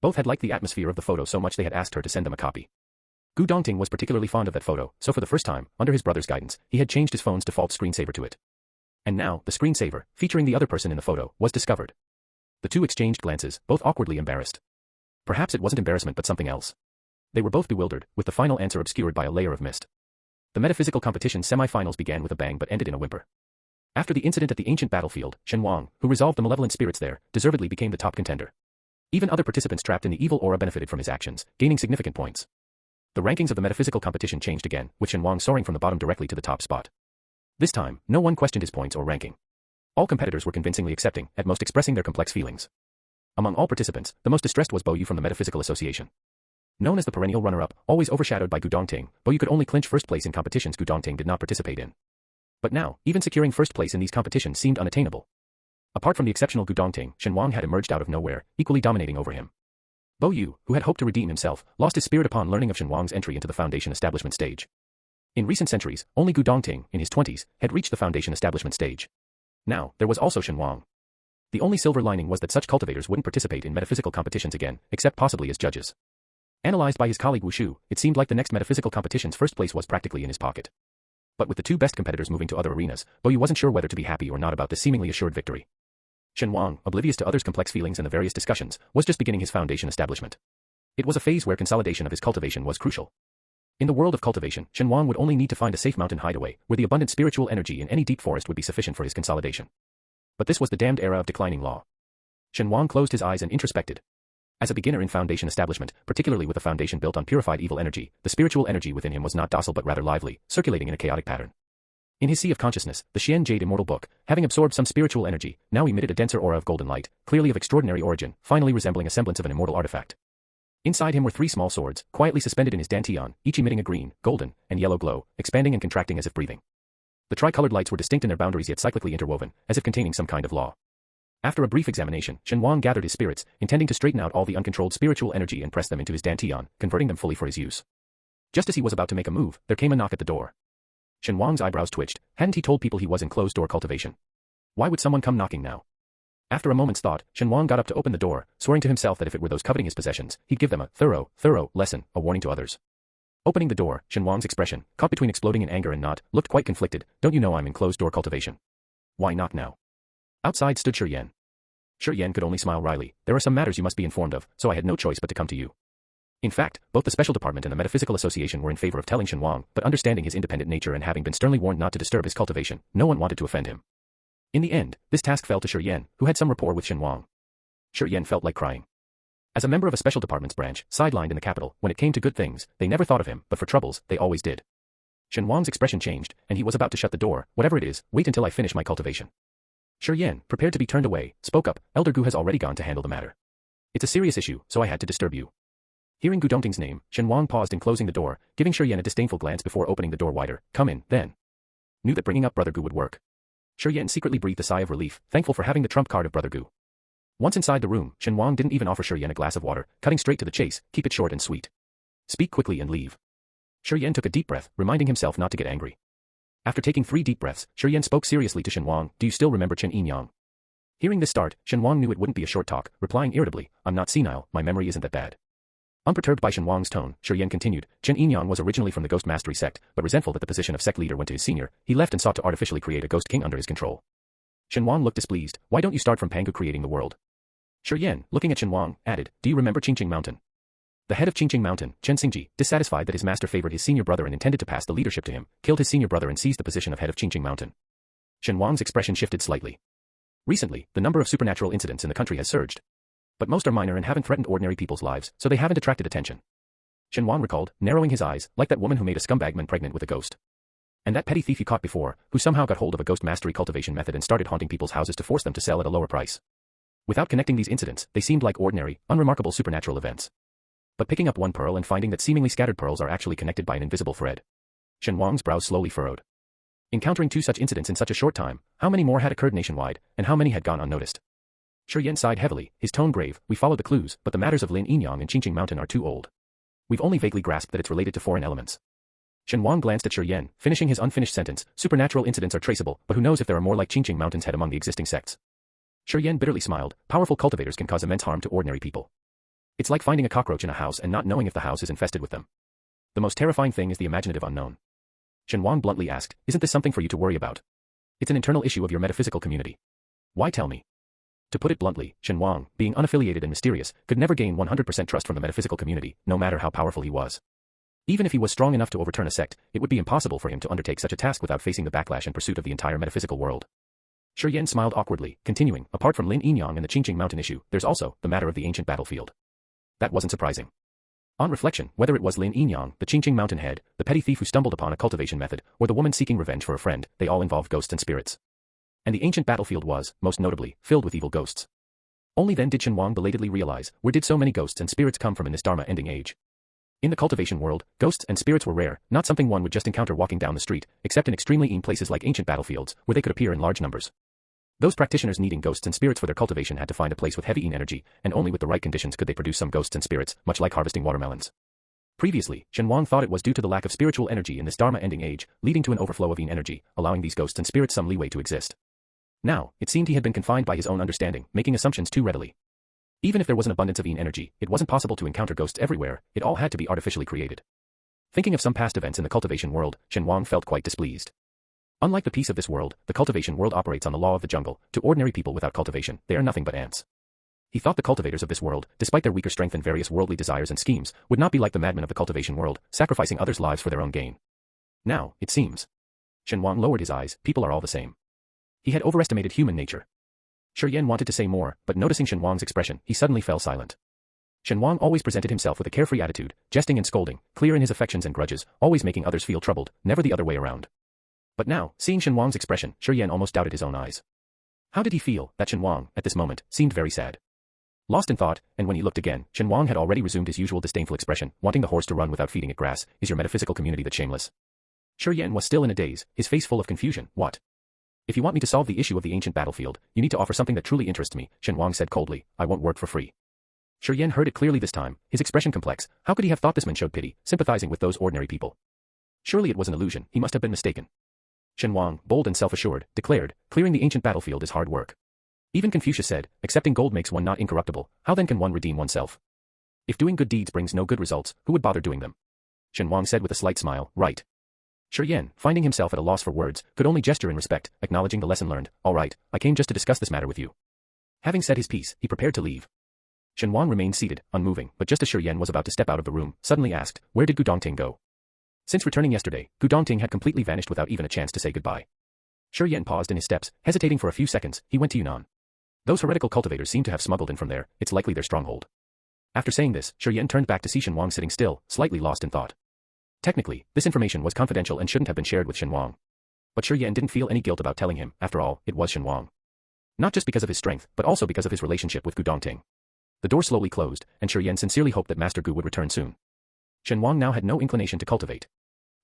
Both had liked the atmosphere of the photo so much they had asked her to send them a copy. Gu Dongting was particularly fond of that photo, so for the first time, under his brother's guidance, he had changed his phone's default screensaver to it. And now, the screensaver, featuring the other person in the photo, was discovered. The two exchanged glances, both awkwardly embarrassed. Perhaps it wasn't embarrassment but something else. They were both bewildered, with the final answer obscured by a layer of mist. The metaphysical competition semi-finals began with a bang but ended in a whimper. After the incident at the ancient battlefield, Shen Wang, who resolved the malevolent spirits there, deservedly became the top contender. Even other participants trapped in the evil aura benefited from his actions, gaining significant points. The rankings of the metaphysical competition changed again, with Shen Wang soaring from the bottom directly to the top spot. This time, no one questioned his points or ranking. All competitors were convincingly accepting, at most expressing their complex feelings. Among all participants, the most distressed was Bo Yu from the Metaphysical Association. Known as the perennial runner-up, always overshadowed by Gu Dongting, Bo Yu could only clinch first place in competitions Gu Dongting did not participate in. But now, even securing first place in these competitions seemed unattainable. Apart from the exceptional Gu Dongting, Shen Wang had emerged out of nowhere, equally dominating over him. Bo Yu, who had hoped to redeem himself, lost his spirit upon learning of Shen Wang's entry into the Foundation establishment stage. In recent centuries, only Gu Dongting, in his 20s, had reached the Foundation establishment stage. Now, there was also Shen Wang. The only silver lining was that such cultivators wouldn't participate in metaphysical competitions again, except possibly as judges. Analyzed by his colleague Wu Shu, it seemed like the next metaphysical competition's first place was practically in his pocket. But with the two best competitors moving to other arenas, Bo Yu wasn't sure whether to be happy or not about this seemingly assured victory. Shen Wang, oblivious to others' complex feelings and the various discussions, was just beginning his Foundation establishment. It was a phase where consolidation of his cultivation was crucial. In the world of cultivation, Shen Wang would only need to find a safe mountain hideaway, where the abundant spiritual energy in any deep forest would be sufficient for his consolidation. But this was the damned era of declining law. Shen Wang closed his eyes and introspected. As a beginner in Foundation establishment, particularly with a foundation built on purified evil energy, the spiritual energy within him was not docile but rather lively, circulating in a chaotic pattern. In his sea of consciousness, the Xian Jade Immortal Book, having absorbed some spiritual energy, now emitted a denser aura of golden light, clearly of extraordinary origin, finally resembling a semblance of an immortal artifact. Inside him were 3 small swords, quietly suspended in his dantian, each emitting a green, golden, and yellow glow, expanding and contracting as if breathing. The tricolored lights were distinct in their boundaries yet cyclically interwoven, as if containing some kind of law. After a brief examination, Shen Wang gathered his spirits, intending to straighten out all the uncontrolled spiritual energy and press them into his dantian, converting them fully for his use. Just as he was about to make a move, there came a knock at the door. Shen Wang's eyebrows twitched. Hadn't he told people he was in closed-door cultivation? Why would someone come knocking now? After a moment's thought, Shen Wang got up to open the door, swearing to himself that if it were those coveting his possessions, he'd give them a thorough lesson, a warning to others. Opening the door, Shen Wang's expression, caught between exploding in anger and not, looked quite conflicted. Don't you know I'm in closed-door cultivation? Why knock now? Outside stood Shi Yan. Shi Yan could only smile wryly. There are some matters you must be informed of, so I had no choice but to come to you. In fact, both the Special Department and the Metaphysical Association were in favor of telling Shen Wang, but understanding his independent nature and having been sternly warned not to disturb his cultivation, no one wanted to offend him. In the end, this task fell to Shi Yan, who had some rapport with Shen Wang. Shi Yan felt like crying. As a member of a Special Department's branch, sidelined in the capital, when it came to good things, they never thought of him, but for troubles, they always did. Shen Wang's expression changed, and he was about to shut the door. Whatever it is, wait until I finish my cultivation. Shi Yan, prepared to be turned away, spoke up. Elder Gu has already gone to handle the matter. It's a serious issue, so I had to disturb you. Hearing Gu Dongting's name, Shen Wang paused in closing the door, giving Shi Yan a disdainful glance before opening the door wider. Come in, then. Knew that bringing up Brother Gu would work. Shi Yan secretly breathed a sigh of relief, thankful for having the trump card of Brother Gu. Once inside the room, Shen Wang didn't even offer Shi Yan a glass of water, cutting straight to the chase. Keep it short and sweet. Speak quickly and leave. Shi Yan took a deep breath, reminding himself not to get angry. After taking 3 deep breaths, Shi Yan spoke seriously to Shen Wang. Do you still remember Chen Yang? Hearing this start, Shen Wang knew it wouldn't be a short talk, replying irritably, I'm not senile, my memory isn't that bad. Unperturbed by Shen Wang's tone, Shi Yan continued, Chen Yang was originally from the Ghost Mastery sect, but resentful that the position of sect leader went to his senior, he left and sought to artificially create a ghost king under his control. Shen Wang looked displeased. Why don't you start from Pangu creating the world? Shi Yan, looking at Shen Wang, added, do you remember Qingqing Mountain? The head of Qingqing Mountain, Chen Xingji, dissatisfied that his master favored his senior brother and intended to pass the leadership to him, killed his senior brother and seized the position of head of Qingqing Mountain. Shen Wang's expression shifted slightly. Recently, the number of supernatural incidents in the country has surged. But most are minor and haven't threatened ordinary people's lives, so they haven't attracted attention. Shen Wang recalled, narrowing his eyes, like that woman who made a scumbag man pregnant with a ghost. And that petty thief you caught before, who somehow got hold of a ghost mastery cultivation method and started haunting people's houses to force them to sell at a lower price. Without connecting these incidents, they seemed like ordinary, unremarkable supernatural events. But picking up one pearl and finding that seemingly scattered pearls are actually connected by an invisible thread. Shen Wang's brows slowly furrowed. Encountering 2 such incidents in such a short time, how many more had occurred nationwide, and how many had gone unnoticed? Shi Yan sighed heavily, his tone grave. We followed the clues, but the matters of Lineage and Qingqing Mountain are too old. We've only vaguely grasped that it's related to foreign elements. Shen Wang glanced at Shi Yan, finishing his unfinished sentence. Supernatural incidents are traceable, but who knows if there are more like Qingqing Mountain's head among the existing sects. Shi Yan bitterly smiled. Powerful cultivators can cause immense harm to ordinary people. It's like finding a cockroach in a house and not knowing if the house is infested with them. The most terrifying thing is the imaginative unknown. Shen Wang bluntly asked, isn't this something for you to worry about? It's an internal issue of your metaphysical community. Why tell me? To put it bluntly, Shen Wang, being unaffiliated and mysterious, could never gain 100% trust from the metaphysical community, no matter how powerful he was. Even if he was strong enough to overturn a sect, it would be impossible for him to undertake such a task without facing the backlash and pursuit of the entire metaphysical world. Shi Yan smiled awkwardly, continuing, apart from Lineage and the Qingqing Mountain issue, there's also the matter of the ancient battlefield. That wasn't surprising. On reflection, whether it was Lineage, the Qingqing Mountain head, the petty thief who stumbled upon a cultivation method, or the woman seeking revenge for a friend, they all involved ghosts and spirits. And the ancient battlefield was, most notably, filled with evil ghosts. Only then did Shen Wang belatedly realize, where did so many ghosts and spirits come from in this Dharma-ending age? In the cultivation world, ghosts and spirits were rare, not something one would just encounter walking down the street, except in extremely places like ancient battlefields, where they could appear in large numbers. Those practitioners needing ghosts and spirits for their cultivation had to find a place with heavy energy, and only with the right conditions could they produce some ghosts and spirits, much like harvesting watermelons. Previously, Shen Wang thought it was due to the lack of spiritual energy in this Dharma-ending age, leading to an overflow of energy, allowing these ghosts and spirits some leeway to exist. Now, it seemed he had been confined by his own understanding, making assumptions too readily. Even if there was an abundance of energy, it wasn't possible to encounter ghosts everywhere, it all had to be artificially created. Thinking of some past events in the cultivation world, Shen Wang felt quite displeased. Unlike the peace of this world, the cultivation world operates on the law of the jungle. To ordinary people without cultivation, they are nothing but ants. He thought the cultivators of this world, despite their weaker strength and various worldly desires and schemes, would not be like the madmen of the cultivation world, sacrificing others' lives for their own gain. Now, it seems. Shen Wang lowered his eyes. People are all the same. He had overestimated human nature. Shi Yan wanted to say more, but noticing Shen Wang's expression, he suddenly fell silent. Shen Wang always presented himself with a carefree attitude, jesting and scolding, clear in his affections and grudges, always making others feel troubled, never the other way around. But now, seeing Shen Wang's expression, Shi Yan almost doubted his own eyes. How did he feel? That Shen Wang, at this moment, seemed very sad. Lost in thought, and when he looked again, Shen Wang had already resumed his usual disdainful expression, wanting the horse to run without feeding it grass. Is your metaphysical community that shameless? Shi Yan was still in a daze, his face full of confusion. What? If you want me to solve the issue of the ancient battlefield, you need to offer something that truly interests me, Shen Wang said coldly. I won't work for free. Shi Yan heard it clearly this time, his expression complex. How could he have thought this man showed pity, sympathizing with those ordinary people? Surely it was an illusion, he must have been mistaken. Shen Wang, bold and self-assured, declared, clearing the ancient battlefield is hard work. Even Confucius said, accepting gold makes one not incorruptible, how then can one redeem oneself? If doing good deeds brings no good results, who would bother doing them? Shen Wang said with a slight smile, right. Shi Yan, finding himself at a loss for words, could only gesture in respect, acknowledging the lesson learned. All right, I came just to discuss this matter with you. Having said his piece, he prepared to leave. Shen Wang remained seated, unmoving, but just as Shi Yan was about to step out of the room, suddenly asked, where did Gu Dongting go? Since returning yesterday, Gu Dongting had completely vanished without even a chance to say goodbye. Shi Yan paused in his steps, hesitating for a few seconds. He went to Yunnan. Those heretical cultivators seem to have smuggled in from there, it's likely their stronghold. After saying this, Shi Yan turned back to see Shen Wang sitting still, slightly lost in thought. Technically, this information was confidential and shouldn't have been shared with Shen Wang. But Shi Yan didn't feel any guilt about telling him, after all, it was Shen Wang. Not just because of his strength, but also because of his relationship with Gu Dongting. The door slowly closed, and Shi Yan sincerely hoped that Master Gu would return soon. Shen Wang now had no inclination to cultivate.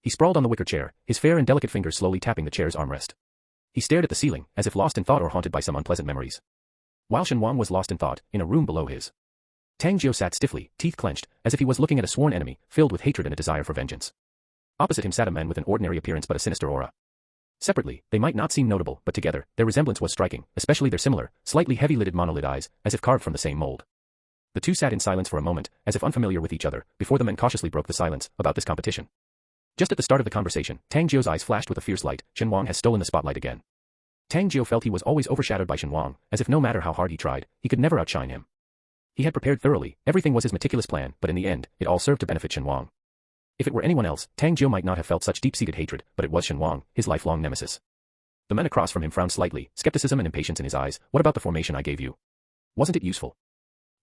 He sprawled on the wicker chair, his fair and delicate fingers slowly tapping the chair's armrest. He stared at the ceiling, as if lost in thought or haunted by some unpleasant memories. While Shen Wang was lost in thought, in a room below his, Tang Jiu sat stiffly, teeth clenched, as if he was looking at a sworn enemy, filled with hatred and a desire for vengeance. Opposite him sat a man with an ordinary appearance but a sinister aura. Separately, they might not seem notable, but together, their resemblance was striking, especially their similar, slightly heavy-lidded monolid eyes, as if carved from the same mold. The two sat in silence for a moment, as if unfamiliar with each other, before the men cautiously broke the silence about this competition. Just at the start of the conversation, Tang Jiu's eyes flashed with a fierce light. Shen Wang has stolen the spotlight again. Tang Jiu felt he was always overshadowed by Shen Wang, as if no matter how hard he tried, he could never outshine him. He had prepared thoroughly, everything was his meticulous plan, but in the end, it all served to benefit Shen Wang. If it were anyone else, Tang Jiu might not have felt such deep-seated hatred, but it was Shen Wang, his lifelong nemesis. The man across from him frowned slightly, skepticism and impatience in his eyes. What about the formation I gave you? Wasn't it useful?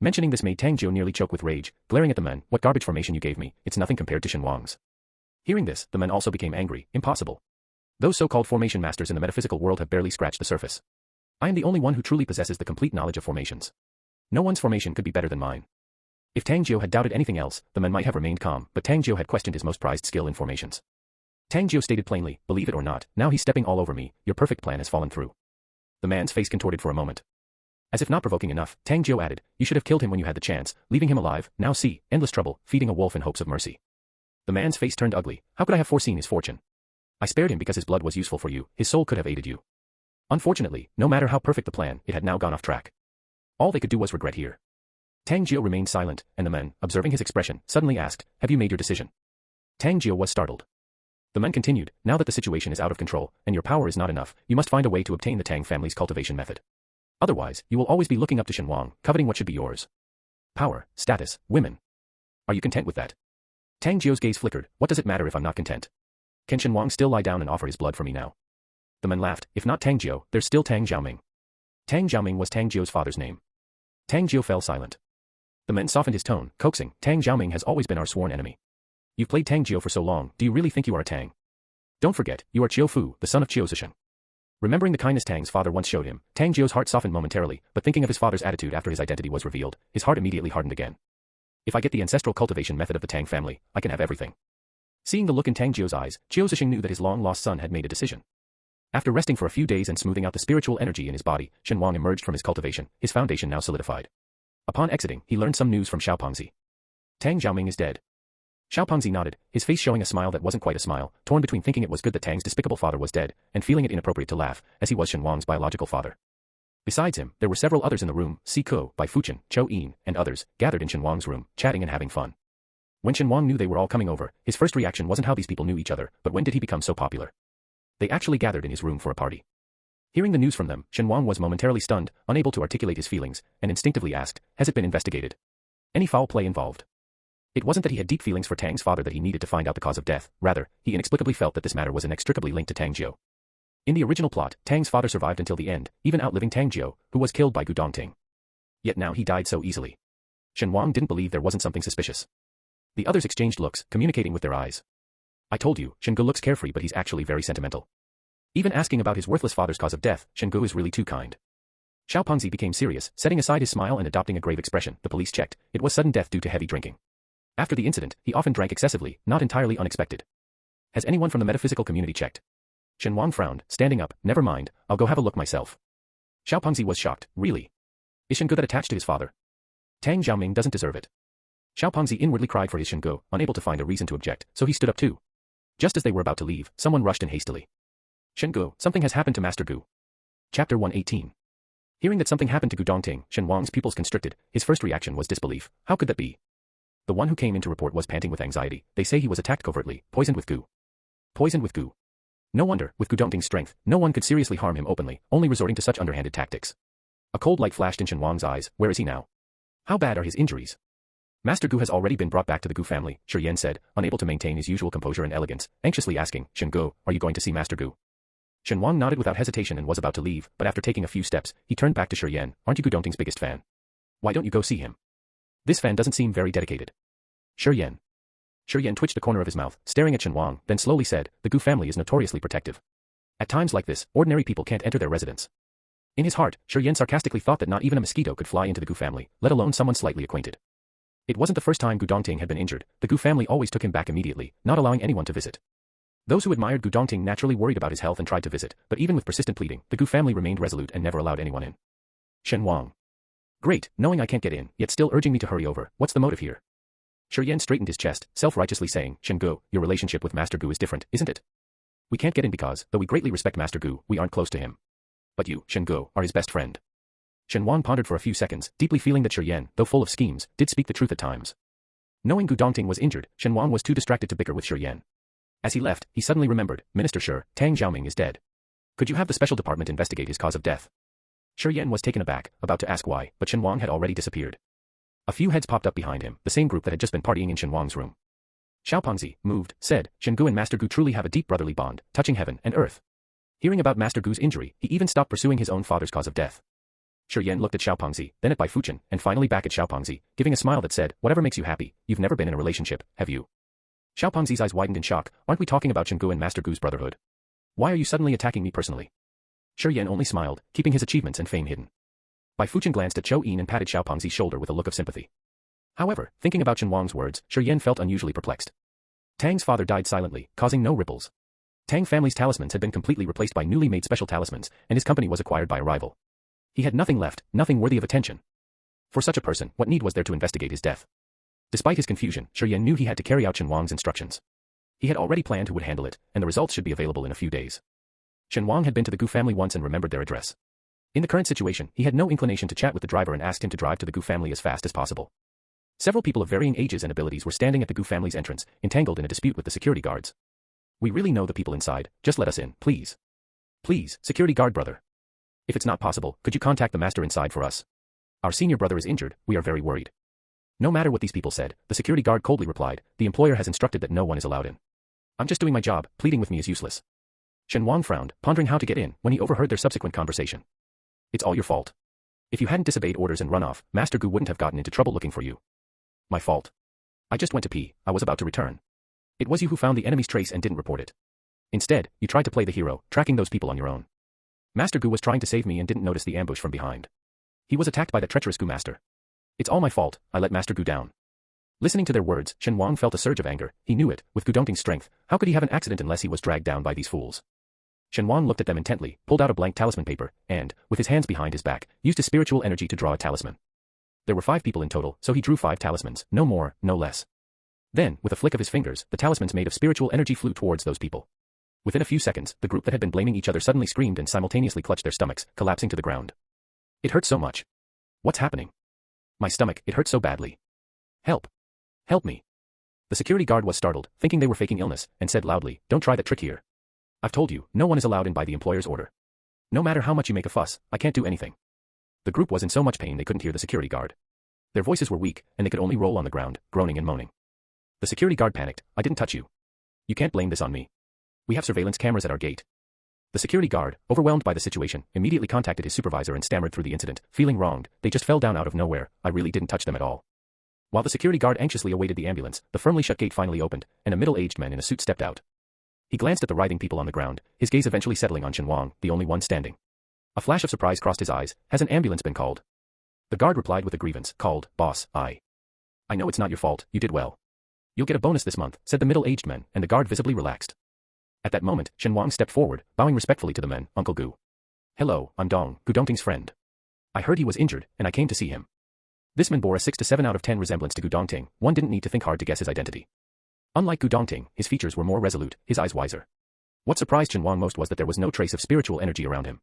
Mentioning this made Tang Jiu nearly choke with rage, glaring at the man. What garbage formation you gave me, it's nothing compared to Shen Wang's. Hearing this, the men also became angry. Impossible. Those so-called formation masters in the metaphysical world have barely scratched the surface. I am the only one who truly possesses the complete knowledge of formations. No one's formation could be better than mine. If Tang Jiu had doubted anything else, the men might have remained calm, but Tang Jiu had questioned his most prized skill in formations. Tang Jiu stated plainly, believe it or not, now he's stepping all over me, your perfect plan has fallen through. The man's face contorted for a moment. As if not provoking enough, Tang Jiu added, you should have killed him when you had the chance, leaving him alive, now see, endless trouble, feeding a wolf in hopes of mercy. The man's face turned ugly. How could I have foreseen his fortune? I spared him because his blood was useful for you, his soul could have aided you. Unfortunately, no matter how perfect the plan, it had now gone off track. All they could do was regret here. Tang Jiu remained silent, and the men, observing his expression, suddenly asked, have you made your decision? Tang Jiu was startled. The men continued, now that the situation is out of control, and your power is not enough, you must find a way to obtain the Tang family's cultivation method. Otherwise, you will always be looking up to Shen Wang, coveting what should be yours. Power, status, women. Are you content with that? Tang Jiu's gaze flickered. What does it matter if I'm not content? Can Shen Wang still lie down and offer his blood for me now? The men laughed. If not Tang Jiu, there's still Tang Xiaoming. Tang Xiaoming was Tang Jiu's father's name. Tang Jiu fell silent. The men softened his tone, coaxing, Tang Xiaoming has always been our sworn enemy. You've played Tang Jiu for so long, do you really think you are a Tang? Don't forget, you are Chiu Fu, the son of Chiu Zishan. Remembering the kindness Tang's father once showed him, Tang Jiu's heart softened momentarily, but thinking of his father's attitude after his identity was revealed, his heart immediately hardened again. If I get the ancestral cultivation method of the Tang family, I can have everything. Seeing the look in Tang Jiu's eyes, Chiu Zishan knew that his long-lost son had made a decision. After resting for a few days and smoothing out the spiritual energy in his body, Shen Wang emerged from his cultivation, his foundation now solidified. Upon exiting, he learned some news from Xiaopengzi. Tang Xiaoming is dead. Xiaopengzi nodded, his face showing a smile that wasn't quite a smile, torn between thinking it was good that Tang's despicable father was dead, and feeling it inappropriate to laugh, as he was Shen Wang's biological father. Besides him, there were several others in the room, Si Ko, Bai Fuchen, Chou Yin, and others, gathered in Shen Wang's room, chatting and having fun. When Shen Wang knew they were all coming over, his first reaction wasn't how these people knew each other, but when did he become so popular? They actually gathered in his room for a party. Hearing the news from them, Shen Wang was momentarily stunned, unable to articulate his feelings, and instinctively asked, has it been investigated? Any foul play involved? It wasn't that he had deep feelings for Tang's father that he needed to find out the cause of death, rather, he inexplicably felt that this matter was inextricably linked to Tang Jiu. In the original plot, Tang's father survived until the end, even outliving Tang Jiu, who was killed by Gu Dongting. Yet now he died so easily. Shen Wang didn't believe there wasn't something suspicious. The others exchanged looks, communicating with their eyes. I told you, Shen Gu looks carefree but he's actually very sentimental. Even asking about his worthless father's cause of death, Shen Gu is really too kind. Xiaopengzi became serious, setting aside his smile and adopting a grave expression. The police checked. It was sudden death due to heavy drinking. After the incident, he often drank excessively, not entirely unexpected. Has anyone from the metaphysical community checked? Shen Wang frowned, standing up. Never mind, I'll go have a look myself. Xiaopengzi was shocked. Really? Is Shen Gu that attached to his father? Tang Xiaoming doesn't deserve it. Xiaopengzi inwardly cried for his Shen Gu, unable to find a reason to object, so he stood up too. Just as they were about to leave, someone rushed in hastily. Shen Gu, something has happened to Master Gu. Chapter 118. Hearing that something happened to Gu Dongting, Shen Wang's pupils constricted. His first reaction was disbelief. How could that be? The one who came in to report was panting with anxiety. They say he was attacked covertly, poisoned with Gu. Poisoned with Gu. No wonder, with Gu Dongting's strength, no one could seriously harm him openly, only resorting to such underhanded tactics. A cold light flashed in Shen Wang's eyes. Where is he now? How bad are his injuries? Master Gu has already been brought back to the Gu family, Shi Yan said, unable to maintain his usual composure and elegance, anxiously asking, Shen Gu, are you going to see Master Gu? Shen Wang nodded without hesitation and was about to leave, but after taking a few steps, he turned back to Shi Yan. Aren't you Gu Dongting's biggest fan? Why don't you go see him? This fan doesn't seem very dedicated. Shi Yan. Shi Yan twitched the corner of his mouth, staring at Shen Wang, then slowly said, the Gu family is notoriously protective. At times like this, ordinary people can't enter their residence. In his heart, Shi Yan sarcastically thought that not even a mosquito could fly into the Gu family, let alone someone slightly acquainted. It wasn't the first time Gu Dongting had been injured. The Gu family always took him back immediately, not allowing anyone to visit. Those who admired Gu Dongting naturally worried about his health and tried to visit, but even with persistent pleading, the Gu family remained resolute and never allowed anyone in. Shen Wang. Great, knowing I can't get in, yet still urging me to hurry over, what's the motive here? Shi Yan straightened his chest, self-righteously saying, Shen Gu, your relationship with Master Gu is different, isn't it? We can't get in because, though we greatly respect Master Gu, we aren't close to him. But you, Shen Gu, are his best friend. Shen Wang pondered for a few seconds, deeply feeling that Shi Yan, though full of schemes, did speak the truth at times. Knowing Gu Dongting was injured, Shen Wang was too distracted to bicker with Shi Yan. As he left, he suddenly remembered, Minister Shi, Tang Xiaoming is dead. Could you have the special department investigate his cause of death? Shi Yan was taken aback, about to ask why, but Shen Wang had already disappeared. A few heads popped up behind him, the same group that had just been partying in Shen Wang's room. Xiaopengzi, moved, said, Shen Gu and Master Gu truly have a deep brotherly bond, touching heaven and earth. Hearing about Master Gu's injury, he even stopped pursuing his own father's cause of death. Shi Yan looked at Xiaopengzi, then at Bai Fuchen, and finally back at Xiaopengzi, giving a smile that said, whatever makes you happy, you've never been in a relationship, have you? Xiaopengzi's eyes widened in shock. Aren't we talking about Shen Gu and Master Gu's brotherhood? Why are you suddenly attacking me personally? Shi Yan only smiled, keeping his achievements and fame hidden. Bai Fuchen glanced at Chou Yin and patted Xiaopengzi's shoulder with a look of sympathy. However, thinking about Shen Wang's words, Shi Yan felt unusually perplexed. Tang's father died silently, causing no ripples. Tang family's talismans had been completely replaced by newly made special talismans, and his company was acquired by a rival. He had nothing left, nothing worthy of attention. For such a person, what need was there to investigate his death? Despite his confusion, Shi Yan knew he had to carry out Shen Wang's instructions. He had already planned who would handle it, and the results should be available in a few days. Shen Wang had been to the Gu family once and remembered their address. In the current situation, he had no inclination to chat with the driver and asked him to drive to the Gu family as fast as possible. Several people of varying ages and abilities were standing at the Gu family's entrance, entangled in a dispute with the security guards. We really know the people inside, just let us in, please. Please, security guard brother. If it's not possible, could you contact the master inside for us? Our senior brother is injured, we are very worried. No matter what these people said, the security guard coldly replied, the employer has instructed that no one is allowed in. I'm just doing my job, pleading with me is useless. Shen Wang frowned, pondering how to get in, when he overheard their subsequent conversation. It's all your fault. If you hadn't disobeyed orders and run off, Master Gu wouldn't have gotten into trouble looking for you. My fault. I just went to pee, I was about to return. It was you who found the enemy's trace and didn't report it. Instead, you tried to play the hero, tracking those people on your own. Master Gu was trying to save me and didn't notice the ambush from behind. He was attacked by that treacherous Gu master. It's all my fault, I let Master Gu down. Listening to their words, Shen Wang felt a surge of anger. He knew it, with Gu Dongting's strength, how could he have an accident unless he was dragged down by these fools? Shen Wang looked at them intently, pulled out a blank talisman paper, and, with his hands behind his back, used his spiritual energy to draw a talisman. There were 5 people in total, so he drew 5 talismans, no more, no less. Then, with a flick of his fingers, the talismans made of spiritual energy flew towards those people. Within a few seconds, the group that had been blaming each other suddenly screamed and simultaneously clutched their stomachs, collapsing to the ground. It hurt so much. What's happening? My stomach, it hurt so badly. Help. Help me. The security guard was startled, thinking they were faking illness, and said loudly, don't try that trick here. I've told you, no one is allowed in by the employer's order. No matter how much you make a fuss, I can't do anything. The group was in so much pain they couldn't hear the security guard. Their voices were weak, and they could only roll on the ground, groaning and moaning. The security guard panicked, I didn't touch you. You can't blame this on me. We have surveillance cameras at our gate. The security guard, overwhelmed by the situation, immediately contacted his supervisor and stammered through the incident, feeling wronged. They just fell down out of nowhere, I really didn't touch them at all. While the security guard anxiously awaited the ambulance, the firmly shut gate finally opened, and a middle-aged man in a suit stepped out. He glanced at the writhing people on the ground, his gaze eventually settling on Shen Wang, the only one standing. A flash of surprise crossed his eyes. Has an ambulance been called? The guard replied with a grievance, called, boss, I know it's not your fault, you did well. You'll get a bonus this month, said the middle-aged man, and the guard visibly relaxed. At that moment, Shen Wang stepped forward, bowing respectfully to the men, Uncle Gu. Hello, I'm Gu Dongting's friend. I heard he was injured, and I came to see him. This man bore a 6 to 7 out of 10 resemblance to Gu Dongting. One didn't need to think hard to guess his identity. Unlike Gu Dongting, his features were more resolute, his eyes wiser. What surprised Shen Wang most was that there was no trace of spiritual energy around him.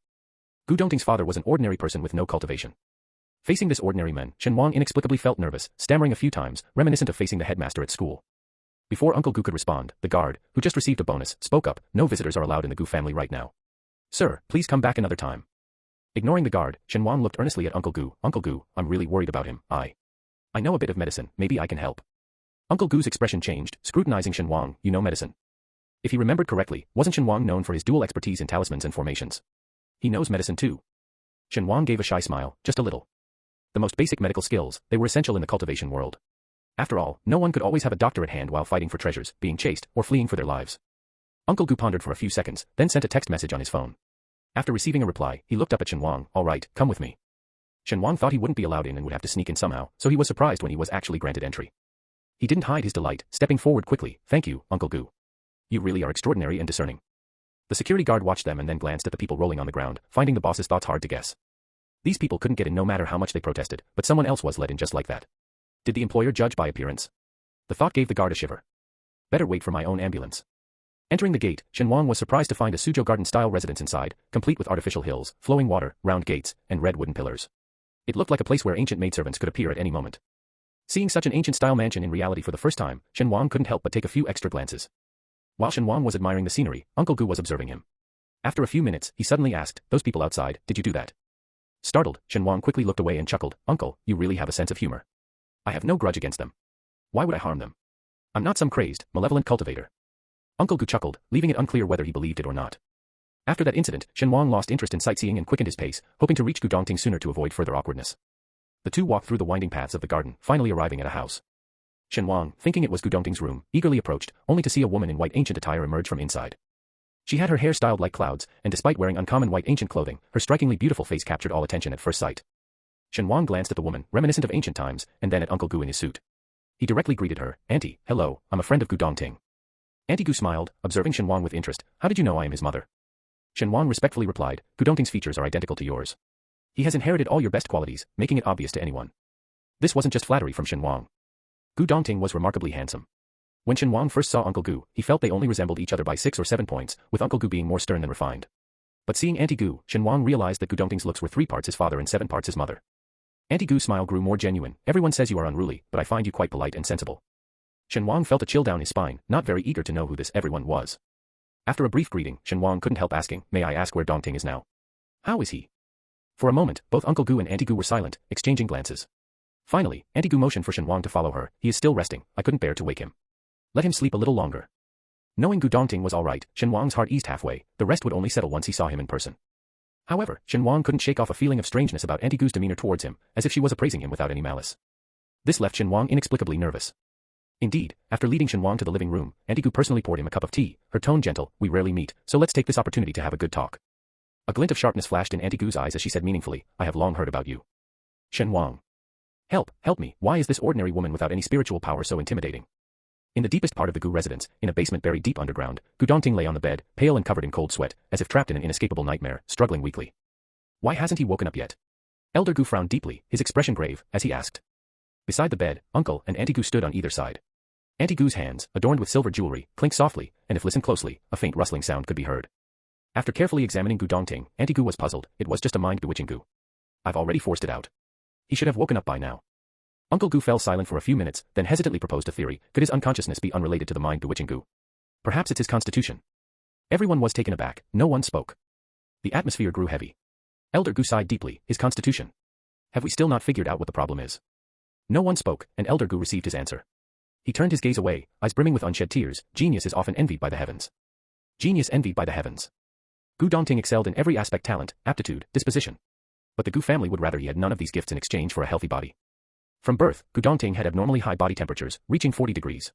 Gu Dongting's father was an ordinary person with no cultivation. Facing this ordinary man, Shen Wang inexplicably felt nervous, stammering a few times, reminiscent of facing the headmaster at school. Before Uncle Gu could respond, the guard, who just received a bonus, spoke up, no visitors are allowed in the Gu family right now. Sir, please come back another time. Ignoring the guard, Shen Wang looked earnestly at Uncle Gu. Uncle Gu, I'm really worried about him. I know a bit of medicine, maybe I can help. Uncle Gu's expression changed, scrutinizing Shen Wang, you know medicine. If he remembered correctly, wasn't Shen Wang known for his dual expertise in talismans and formations? He knows medicine too. Shen Wang gave a shy smile, just a little. The most basic medical skills, they were essential in the cultivation world. After all, no one could always have a doctor at hand while fighting for treasures, being chased, or fleeing for their lives. Uncle Gu pondered for a few seconds, then sent a text message on his phone. After receiving a reply, he looked up at Shen Wang, all right, come with me. Shen Wang thought he wouldn't be allowed in and would have to sneak in somehow, so he was surprised when he was actually granted entry. He didn't hide his delight, stepping forward quickly, thank you, Uncle Gu. You really are extraordinary and discerning. The security guard watched them and then glanced at the people rolling on the ground, finding the boss's thoughts hard to guess. These people couldn't get in no matter how much they protested, but someone else was let in just like that. Did the employer judge by appearance? The thought gave the guard a shiver. Better wait for my own ambulance. Entering the gate, Shen Wang was surprised to find a Suzhou garden-style residence inside, complete with artificial hills, flowing water, round gates, and red wooden pillars. It looked like a place where ancient maidservants could appear at any moment. Seeing such an ancient-style mansion in reality for the first time, Shen Wang couldn't help but take a few extra glances. While Shen Wang was admiring the scenery, Uncle Gu was observing him. After a few minutes, he suddenly asked, those people outside, did you do that? Startled, Shen Wang quickly looked away and chuckled, Uncle, you really have a sense of humor. I have no grudge against them. Why would I harm them? I'm not some crazed, malevolent cultivator. Uncle Gu chuckled, leaving it unclear whether he believed it or not. After that incident, Shen Wang lost interest in sightseeing and quickened his pace, hoping to reach Gu Dongting sooner to avoid further awkwardness. The two walked through the winding paths of the garden, finally arriving at a house. Shen Wang, thinking it was Gu Dongting's room, eagerly approached, only to see a woman in white ancient attire emerge from inside. She had her hair styled like clouds, and despite wearing uncommon white ancient clothing, her strikingly beautiful face captured all attention at first sight. Shen Wang glanced at the woman, reminiscent of ancient times, and then at Uncle Gu in his suit. He directly greeted her, Auntie, hello, I'm a friend of Gu Dongting. Auntie Gu smiled, observing Shen Wang with interest, how did you know I am his mother? Shen Wang respectfully replied, Gu Dongting's features are identical to yours. He has inherited all your best qualities, making it obvious to anyone. This wasn't just flattery from Shen Wang. Gu Dongting was remarkably handsome. When Shen Wang first saw Uncle Gu, he felt they only resembled each other by 6 or 7 points, with Uncle Gu being more stern than refined. But seeing Auntie Gu, Shen Wang realized that Gu Dongting's looks were 3 parts his father and 7 parts his mother. Auntie Gu's smile grew more genuine, everyone says you are unruly, but I find you quite polite and sensible. Shen Wang felt a chill down his spine, not very eager to know who this everyone was. After a brief greeting, Shen Wang couldn't help asking, may I ask where Dongting is now? How is he? For a moment, both Uncle Gu and Auntie Gu were silent, exchanging glances. Finally, Auntie Gu motioned for Shen Wang to follow her, he is still resting, I couldn't bear to wake him. Let him sleep a little longer. Knowing Gu Dongting was alright, Shen Wang's heart eased halfway, the rest would only settle once he saw him in person. However, Shen Wang couldn't shake off a feeling of strangeness about Auntie Gu's demeanor towards him, as if she was appraising him without any malice. This left Shen Wang inexplicably nervous. Indeed, after leading Shen Wang to the living room, Auntie Gu personally poured him a cup of tea, her tone gentle, we rarely meet, so let's take this opportunity to have a good talk. A glint of sharpness flashed in Auntie Gu's eyes as she said meaningfully, I have long heard about you. Shen Wang. Help me, why is this ordinary woman without any spiritual power so intimidating? In the deepest part of the Gu residence, in a basement buried deep underground, Gu Dongting lay on the bed, pale and covered in cold sweat, as if trapped in an inescapable nightmare, struggling weakly. Why hasn't he woken up yet? Elder Gu frowned deeply, his expression grave, as he asked. Beside the bed, Uncle and Auntie Gu stood on either side. Auntie Gu's hands, adorned with silver jewelry, clinked softly, and if listened closely, a faint rustling sound could be heard. After carefully examining Gu Dongting, Auntie Gu was puzzled. It was just a mind-bewitching Gu. I've already forced it out. He should have woken up by now. Uncle Gu fell silent for a few minutes, then hesitantly proposed a theory. Could his unconsciousness be unrelated to the mind-bewitching Gu? Perhaps it's his constitution. Everyone was taken aback. No one spoke. The atmosphere grew heavy. Elder Gu sighed deeply. His constitution. Have we still not figured out what the problem is? No one spoke, and Elder Gu received his answer. He turned his gaze away, eyes brimming with unshed tears. Genius is often envied by the heavens. Genius envied by the heavens. Gu Dongting excelled in every aspect: talent, aptitude, disposition. But the Gu family would rather he had none of these gifts in exchange for a healthy body. From birth, Gu Dongting had abnormally high body temperatures, reaching 40 degrees.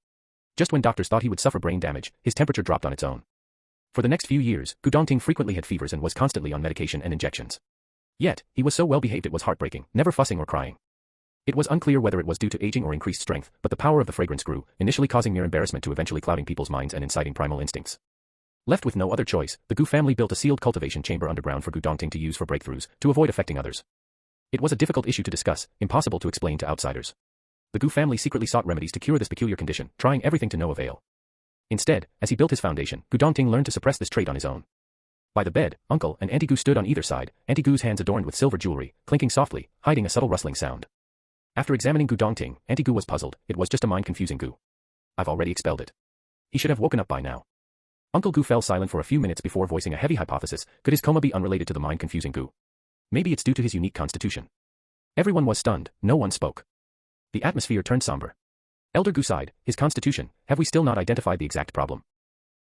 Just when doctors thought he would suffer brain damage, his temperature dropped on its own. For the next few years, Gu Dongting frequently had fevers and was constantly on medication and injections. Yet, he was so well behaved it was heartbreaking, never fussing or crying. It was unclear whether it was due to aging or increased strength, but the power of the fragrance grew, initially causing mere embarrassment to eventually clouding people's minds and inciting primal instincts. Left with no other choice, the Gu family built a sealed cultivation chamber underground for Gu Dongting to use for breakthroughs, to avoid affecting others. It was a difficult issue to discuss, impossible to explain to outsiders. The Gu family secretly sought remedies to cure this peculiar condition, trying everything to no avail. Instead, as he built his foundation, Gu Dongting learned to suppress this trait on his own. By the bed, Uncle and Auntie Gu stood on either side, Auntie Gu's hands adorned with silver jewelry, clinking softly, hiding a subtle rustling sound. After examining Gu Dongting, Auntie Gu was puzzled. It was just a mind-confusing Gu. I've already expelled it. He should have woken up by now. Uncle Gu fell silent for a few minutes before voicing a heavy hypothesis. Could his coma be unrelated to the mind-confusing Gu? Maybe it's due to his unique constitution. Everyone was stunned. No one spoke. The atmosphere turned somber. Elder Gu sighed. His constitution. Have we still not identified the exact problem?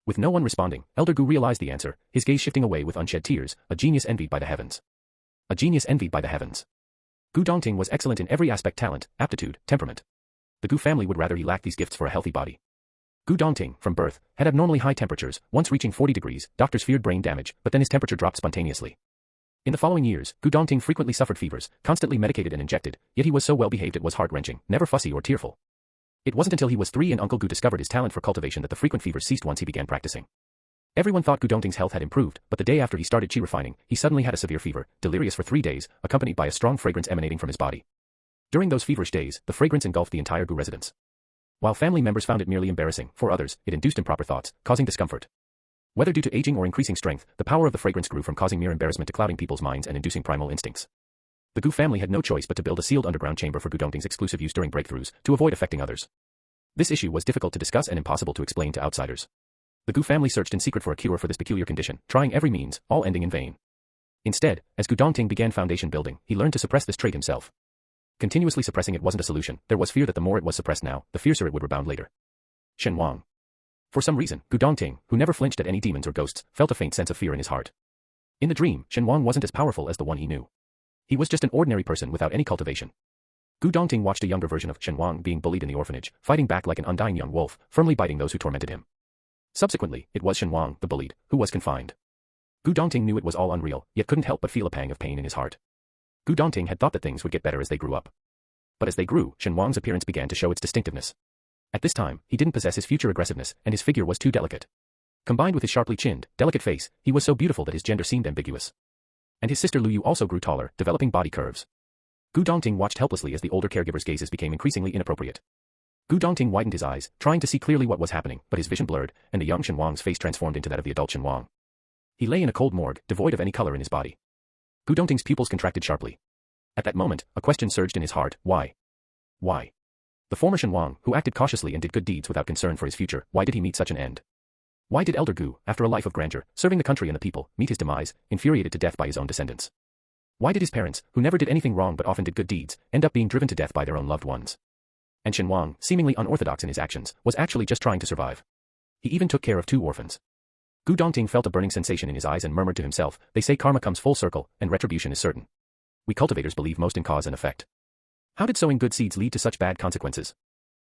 With no one responding, Elder Gu realized the answer, his gaze shifting away with unshed tears. A genius envied by the heavens. A genius envied by the heavens. Gu Dongting was excellent in every aspect: talent, aptitude, temperament. The Gu family would rather he lacked these gifts for a healthy body. Gu Dongting, from birth, had abnormally high temperatures, once reaching 40 degrees. Doctors feared brain damage, but then his temperature dropped spontaneously. In the following years, Gu Dongting frequently suffered fevers, constantly medicated and injected, yet he was so well behaved it was heart-wrenching, never fussy or tearful. It wasn't until he was 3 and Uncle Gu discovered his talent for cultivation that the frequent fevers ceased once he began practicing. Everyone thought Gu Dongting's health had improved, but the day after he started chi refining, he suddenly had a severe fever, delirious for 3 days, accompanied by a strong fragrance emanating from his body. During those feverish days, the fragrance engulfed the entire Gu residence. While family members found it merely embarrassing, for others, it induced improper thoughts, causing discomfort. Whether due to aging or increasing strength, the power of the fragrance grew from causing mere embarrassment to clouding people's minds and inducing primal instincts. The Gu family had no choice but to build a sealed underground chamber for Gu Dongting's exclusive use during breakthroughs, to avoid affecting others. This issue was difficult to discuss and impossible to explain to outsiders. The Gu family searched in secret for a cure for this peculiar condition, trying every means, all ending in vain. Instead, as Gu Dongting began foundation building, he learned to suppress this trait himself. Continuously suppressing it wasn't a solution. There was fear that the more it was suppressed now, the fiercer it would rebound later. Shen Wang. For some reason, Gu Dongting, who never flinched at any demons or ghosts, felt a faint sense of fear in his heart. In the dream, Shen Wang wasn't as powerful as the one he knew. He was just an ordinary person without any cultivation. Gu Dongting watched a younger version of Shen Wang being bullied in the orphanage, fighting back like an undying young wolf, firmly biting those who tormented him. Subsequently, it was Shen Wang, the bullied, who was confined. Gu Dongting knew it was all unreal, yet couldn't help but feel a pang of pain in his heart. Gu Dongting had thought that things would get better as they grew up. But as they grew, Shen Wang's appearance began to show its distinctiveness. At this time, he didn't possess his future aggressiveness, and his figure was too delicate. Combined with his sharply chinned, delicate face, he was so beautiful that his gender seemed ambiguous. And his sister Lu Yu also grew taller, developing body curves. Gu Dongting watched helplessly as the older caregiver's gazes became increasingly inappropriate. Gu Dongting widened his eyes, trying to see clearly what was happening, but his vision blurred, and the young Shen Wang's face transformed into that of the adult Shen Wang. He lay in a cold morgue, devoid of any color in his body. Gu Dongting's pupils contracted sharply. At that moment, a question surged in his heart: why? Why? The former Shen Wang, who acted cautiously and did good deeds without concern for his future, why did he meet such an end? Why did Elder Gu, after a life of grandeur, serving the country and the people, meet his demise, infuriated to death by his own descendants? Why did his parents, who never did anything wrong but often did good deeds, end up being driven to death by their own loved ones? And Shen Wang, seemingly unorthodox in his actions, was actually just trying to survive. He even took care of 2 orphans. Gu Dongting felt a burning sensation in his eyes and murmured to himself, they say karma comes full circle, and retribution is certain. We cultivators believe most in cause and effect. How did sowing good seeds lead to such bad consequences?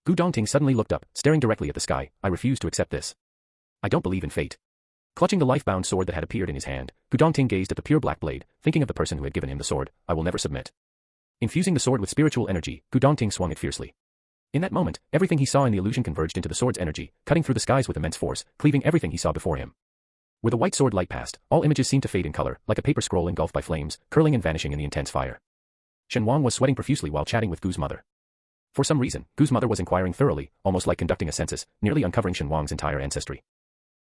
Gu Dongting suddenly looked up, staring directly at the sky. I refuse to accept this. I don't believe in fate. Clutching the life-bound sword that had appeared in his hand, Gu Dongting gazed at the pure black blade, thinking of the person who had given him the sword. I will never submit. Infusing the sword with spiritual energy, Gu Dongting swung it fiercely. In that moment, everything he saw in the illusion converged into the sword's energy, cutting through the skies with immense force, cleaving everything he saw before him. Where the white sword light passed, all images seemed to fade in color, like a paper scroll engulfed by flames, curling and vanishing in the intense fire. Shen Wang was sweating profusely while chatting with Gu's mother. For some reason, Gu's mother was inquiring thoroughly, almost like conducting a census, nearly uncovering Shen Wang's entire ancestry.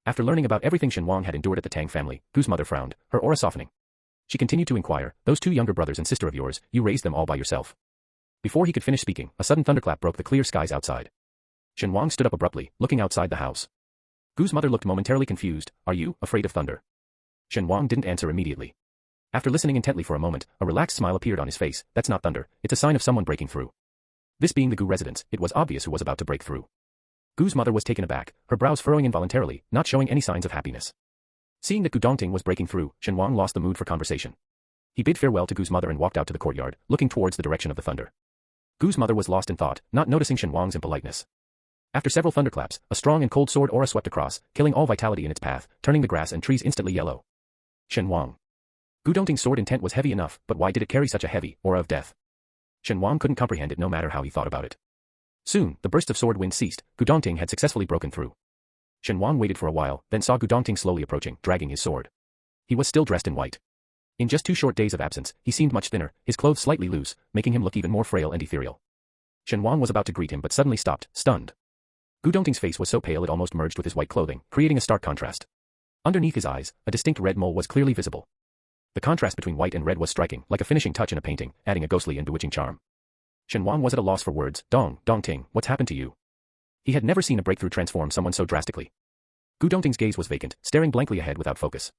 After learning about everything Shen Wang had endured at the Tang family, Gu's mother frowned, her aura softening. She continued to inquire, those two younger brothers and sister of yours, you raised them all by yourself. Before he could finish speaking, a sudden thunderclap broke the clear skies outside. Shen Wang stood up abruptly, looking outside the house. Gu's mother looked momentarily confused. Are you afraid of thunder? Shen Wang didn't answer immediately. After listening intently for a moment, a relaxed smile appeared on his face. That's not thunder, it's a sign of someone breaking through. This being the Gu residence, it was obvious who was about to break through. Gu's mother was taken aback, her brows furrowing involuntarily, not showing any signs of happiness. Seeing that Gu Dongting was breaking through, Shen Wang lost the mood for conversation. He bid farewell to Gu's mother and walked out to the courtyard, looking towards the direction of the thunder. Gu's mother was lost in thought, not noticing Shen Wang's impoliteness. After several thunderclaps, a strong and cold sword aura swept across, killing all vitality in its path, turning the grass and trees instantly yellow. Shen Wang. Gu Dongting's sword intent was heavy enough, but why did it carry such a heavy aura of death? Shen Wang couldn't comprehend it no matter how he thought about it. Soon, the burst of sword wind ceased. Gu Dongting had successfully broken through. Shen Wang waited for a while, then saw Gu Dongting slowly approaching, dragging his sword. He was still dressed in white. In just 2 short days of absence, he seemed much thinner, his clothes slightly loose, making him look even more frail and ethereal. Shen Wang was about to greet him but suddenly stopped, stunned. Gu Dongting's face was so pale it almost merged with his white clothing, creating a stark contrast. Underneath his eyes, a distinct red mole was clearly visible. The contrast between white and red was striking, like a finishing touch in a painting, adding a ghostly and bewitching charm. Shen Wang was at a loss for words. Dongting, what's happened to you? He had never seen a breakthrough transform someone so drastically. Gu Dongting's gaze was vacant, staring blankly ahead without focus.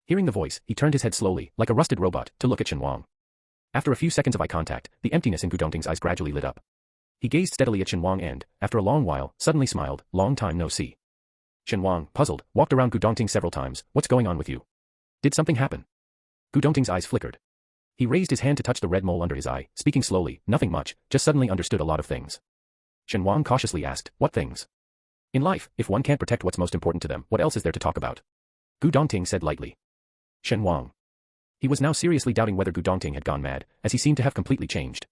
Hearing the voice, he turned his head slowly, like a rusted robot, to look at Shen Wang. After a few seconds of eye contact, the emptiness in Gu Dongting's eyes gradually lit up. He gazed steadily at Shen Wang and, after a long while, suddenly smiled. Long time no see. Shen Wang, puzzled, walked around Gu Dongting several times. What's going on with you? Did something happen? Gu Dongting's eyes flickered. He raised his hand to touch the red mole under his eye, speaking slowly. Nothing much, just suddenly understood a lot of things. Shen Wang cautiously asked, what things? In life, if one can't protect what's most important to them, what else is there to talk about? Gu Dongting said lightly. Shen Wang. He was now seriously doubting whether Gu Dongting had gone mad, as he seemed to have completely changed.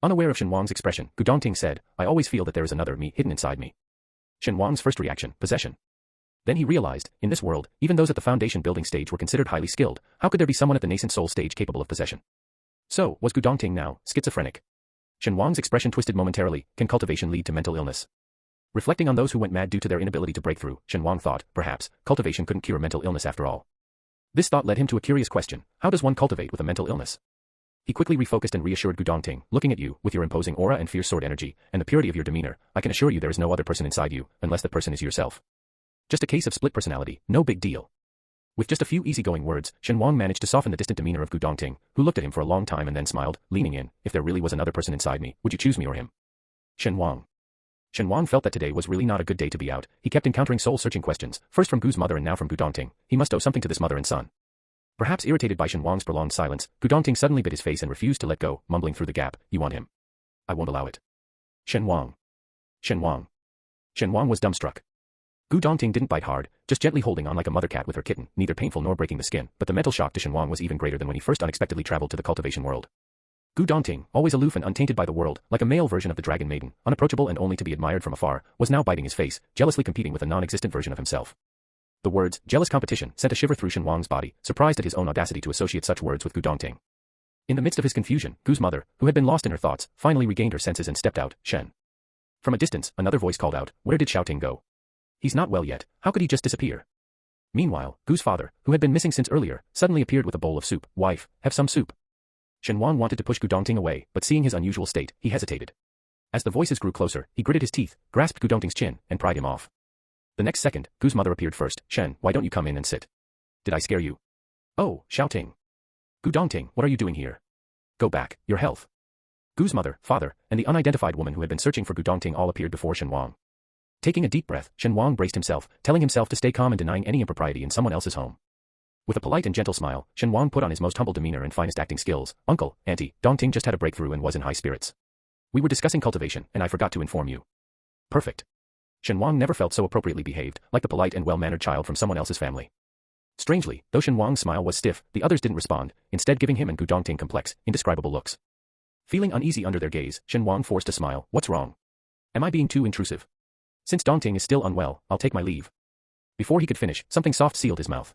Unaware of Shen Wang's expression, Gu Dongting said, I always feel that there is another me hidden inside me. Shen Wang's first reaction, possession. Then he realized, in this world, even those at the foundation building stage were considered highly skilled. How could there be someone at the nascent soul stage capable of possession? So, was Gu Dongting now schizophrenic? Shen Wang's expression twisted momentarily. Can cultivation lead to mental illness? Reflecting on those who went mad due to their inability to break through, Shen Wang thought, perhaps, cultivation couldn't cure mental illness after all. This thought led him to a curious question. How does one cultivate with a mental illness? He quickly refocused and reassured Gu Dongting, looking at you, with your imposing aura and fierce sword energy, and the purity of your demeanor, I can assure you there is no other person inside you, unless that person is yourself. Just a case of split personality, no big deal. With just a few easygoing words, Shen Wang managed to soften the distant demeanor of Gu Dongting, who looked at him for a long time and then smiled, leaning in. If there really was another person inside me, would you choose me or him? Shen Wang. Shen Wang felt that today was really not a good day to be out. He kept encountering soul-searching questions, first from Gu's mother and now from Gu Dongting. He must owe something to this mother and son. Perhaps irritated by Shen Wang's prolonged silence, Gu Dongting suddenly bit his face and refused to let go, mumbling through the gap, you want him? I won't allow it. Shen Wang. Shen Wang. Shen Wang was dumbstruck. Gu Dongting didn't bite hard, just gently holding on like a mother cat with her kitten, neither painful nor breaking the skin, but the mental shock to Shen Wang was even greater than when he first unexpectedly traveled to the cultivation world. Gu Dongting, always aloof and untainted by the world, like a male version of the dragon maiden, unapproachable and only to be admired from afar, was now biting his face, jealously competing with a non-existent version of himself. The words, jealous competition, sent a shiver through Shen Wang's body, surprised at his own audacity to associate such words with Gu Dongting. In the midst of his confusion, Gu's mother, who had been lost in her thoughts, finally regained her senses and stepped out. Shen. From a distance, another voice called out, where did Xiaoting go? He's not well yet, how could he just disappear? Meanwhile, Gu's father, who had been missing since earlier, suddenly appeared with a bowl of soup. Wife, have some soup. Shen Wang wanted to push Gu Dongting away, but seeing his unusual state, he hesitated. As the voices grew closer, he gritted his teeth, grasped Gu Dongting's chin, and pried him off. The next second, Gu's mother appeared first. Shen, why don't you come in and sit? Did I scare you? Oh, Xiaoting. Gu Dongting, what are you doing here? Go back, your health. Gu's mother, father, and the unidentified woman who had been searching for Gu Dongting all appeared before Shen Wang. Taking a deep breath, Shen Wang braced himself, telling himself to stay calm and denying any impropriety in someone else's home. With a polite and gentle smile, Shen Wang put on his most humble demeanor and finest acting skills. Uncle, Auntie, Dongting just had a breakthrough and was in high spirits. We were discussing cultivation, and I forgot to inform you. Perfect. Shen Wang never felt so appropriately behaved, like the polite and well-mannered child from someone else's family. Strangely, though Shen Wang's smile was stiff, the others didn't respond, instead giving him and Gu Dongting complex, indescribable looks. Feeling uneasy under their gaze, Shen Wang forced a smile. What's wrong? Am I being too intrusive? Since Dongting is still unwell, I'll take my leave. Before he could finish, something soft sealed his mouth.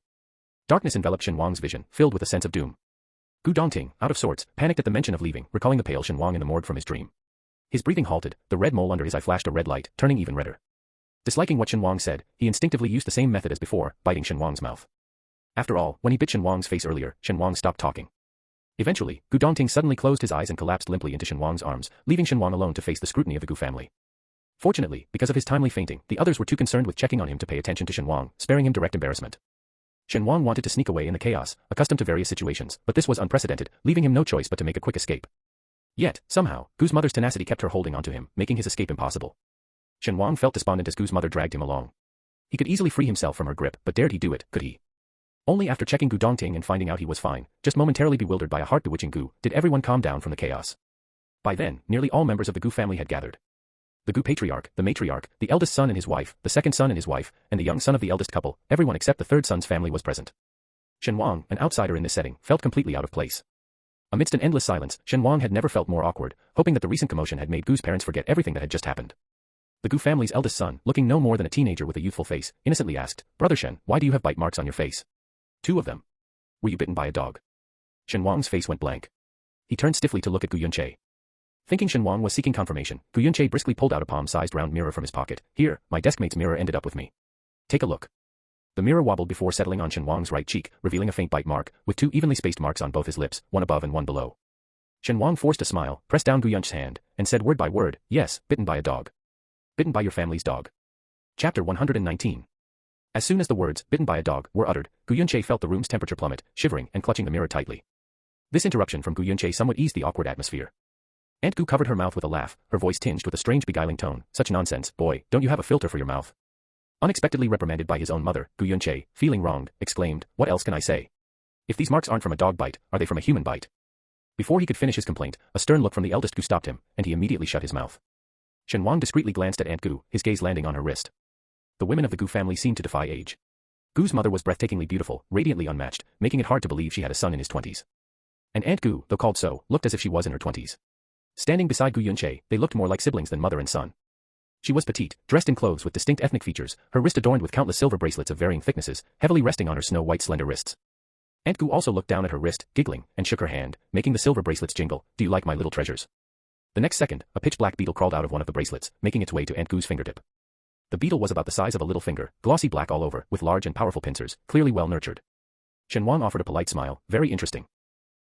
Darkness enveloped Shen Wang's vision, filled with a sense of doom. Gu Dongting, out of sorts, panicked at the mention of leaving, recalling the pale Shen Wang in the morgue from his dream. His breathing halted, the red mole under his eye flashed a red light, turning even redder. Disliking what Shen Wang said, he instinctively used the same method as before, biting Shen Wang's mouth. After all, when he bit Shen Wang's face earlier, Shen Wang stopped talking. Eventually, Gu Dongting suddenly closed his eyes and collapsed limply into Shen Wang's arms, leaving Shen Wang alone to face the scrutiny of the Gu family. Fortunately, because of his timely fainting, the others were too concerned with checking on him to pay attention to Shen Wang, sparing him direct embarrassment. Shen Wang wanted to sneak away in the chaos, accustomed to various situations, but this was unprecedented, leaving him no choice but to make a quick escape. Yet, somehow, Gu's mother's tenacity kept her holding onto him, making his escape impossible. Shen Wang felt despondent as Gu's mother dragged him along. He could easily free himself from her grip, but dared he do it, could he? Only after checking Gu Dongting and finding out he was fine, just momentarily bewildered by a heart-bewitching Gu, did everyone calm down from the chaos. By then, nearly all members of the Gu family had gathered. The Gu patriarch, the matriarch, the eldest son and his wife, the second son and his wife, and the young son of the eldest couple, everyone except the third son's family was present. Shen Wang, an outsider in this setting, felt completely out of place. Amidst an endless silence, Shen Wang had never felt more awkward, hoping that the recent commotion had made Gu's parents forget everything that had just happened. The Gu family's eldest son, looking no more than a teenager with a youthful face, innocently asked, "Brother Shen, why do you have bite marks on your face?" "Two of them." "Were you bitten by a dog?" Shen Wang's face went blank. He turned stiffly to look at Gu Yunche. Thinking Shen Wang was seeking confirmation, Gu Yunche briskly pulled out a palm-sized round mirror from his pocket. "Here, my deskmate's mirror ended up with me. Take a look." The mirror wobbled before settling on Shen Wang's right cheek, revealing a faint bite mark, with two evenly spaced marks on both his lips, one above and one below. Shen Wang forced a smile, pressed down Gu Yunche's hand, and said word by word, "Yes, bitten by a dog. Bitten by your family's dog." Chapter 119. As soon as the words, "bitten by a dog," were uttered, Gu Yunche felt the room's temperature plummet, shivering and clutching the mirror tightly. This interruption from Gu Yunche somewhat eased the awkward atmosphere. Aunt Gu covered her mouth with a laugh, her voice tinged with a strange beguiling tone. "Such nonsense, boy, don't you have a filter for your mouth?" Unexpectedly reprimanded by his own mother, Gu Yunche, feeling wronged, exclaimed, "What else can I say? If these marks aren't from a dog bite, are they from a human bite?" Before he could finish his complaint, a stern look from the eldest Gu stopped him, and he immediately shut his mouth. Shen Wang discreetly glanced at Aunt Gu, his gaze landing on her wrist. The women of the Gu family seemed to defy age. Gu's mother was breathtakingly beautiful, radiantly unmatched, making it hard to believe she had a son in his 20s. And Aunt Gu, though called so, looked as if she was in her 20s. Standing beside Gu Yunche, they looked more like siblings than mother and son. She was petite, dressed in clothes with distinct ethnic features, her wrist adorned with countless silver bracelets of varying thicknesses, heavily resting on her snow-white slender wrists. Aunt Gu also looked down at her wrist, giggling, and shook her hand, making the silver bracelets jingle. "Do you like my little treasures?" The next second, a pitch-black beetle crawled out of one of the bracelets, making its way to Aunt Gu's fingertip. The beetle was about the size of a little finger, glossy black all over, with large and powerful pincers, clearly well-nurtured. Shen Wang offered a polite smile, "Very interesting."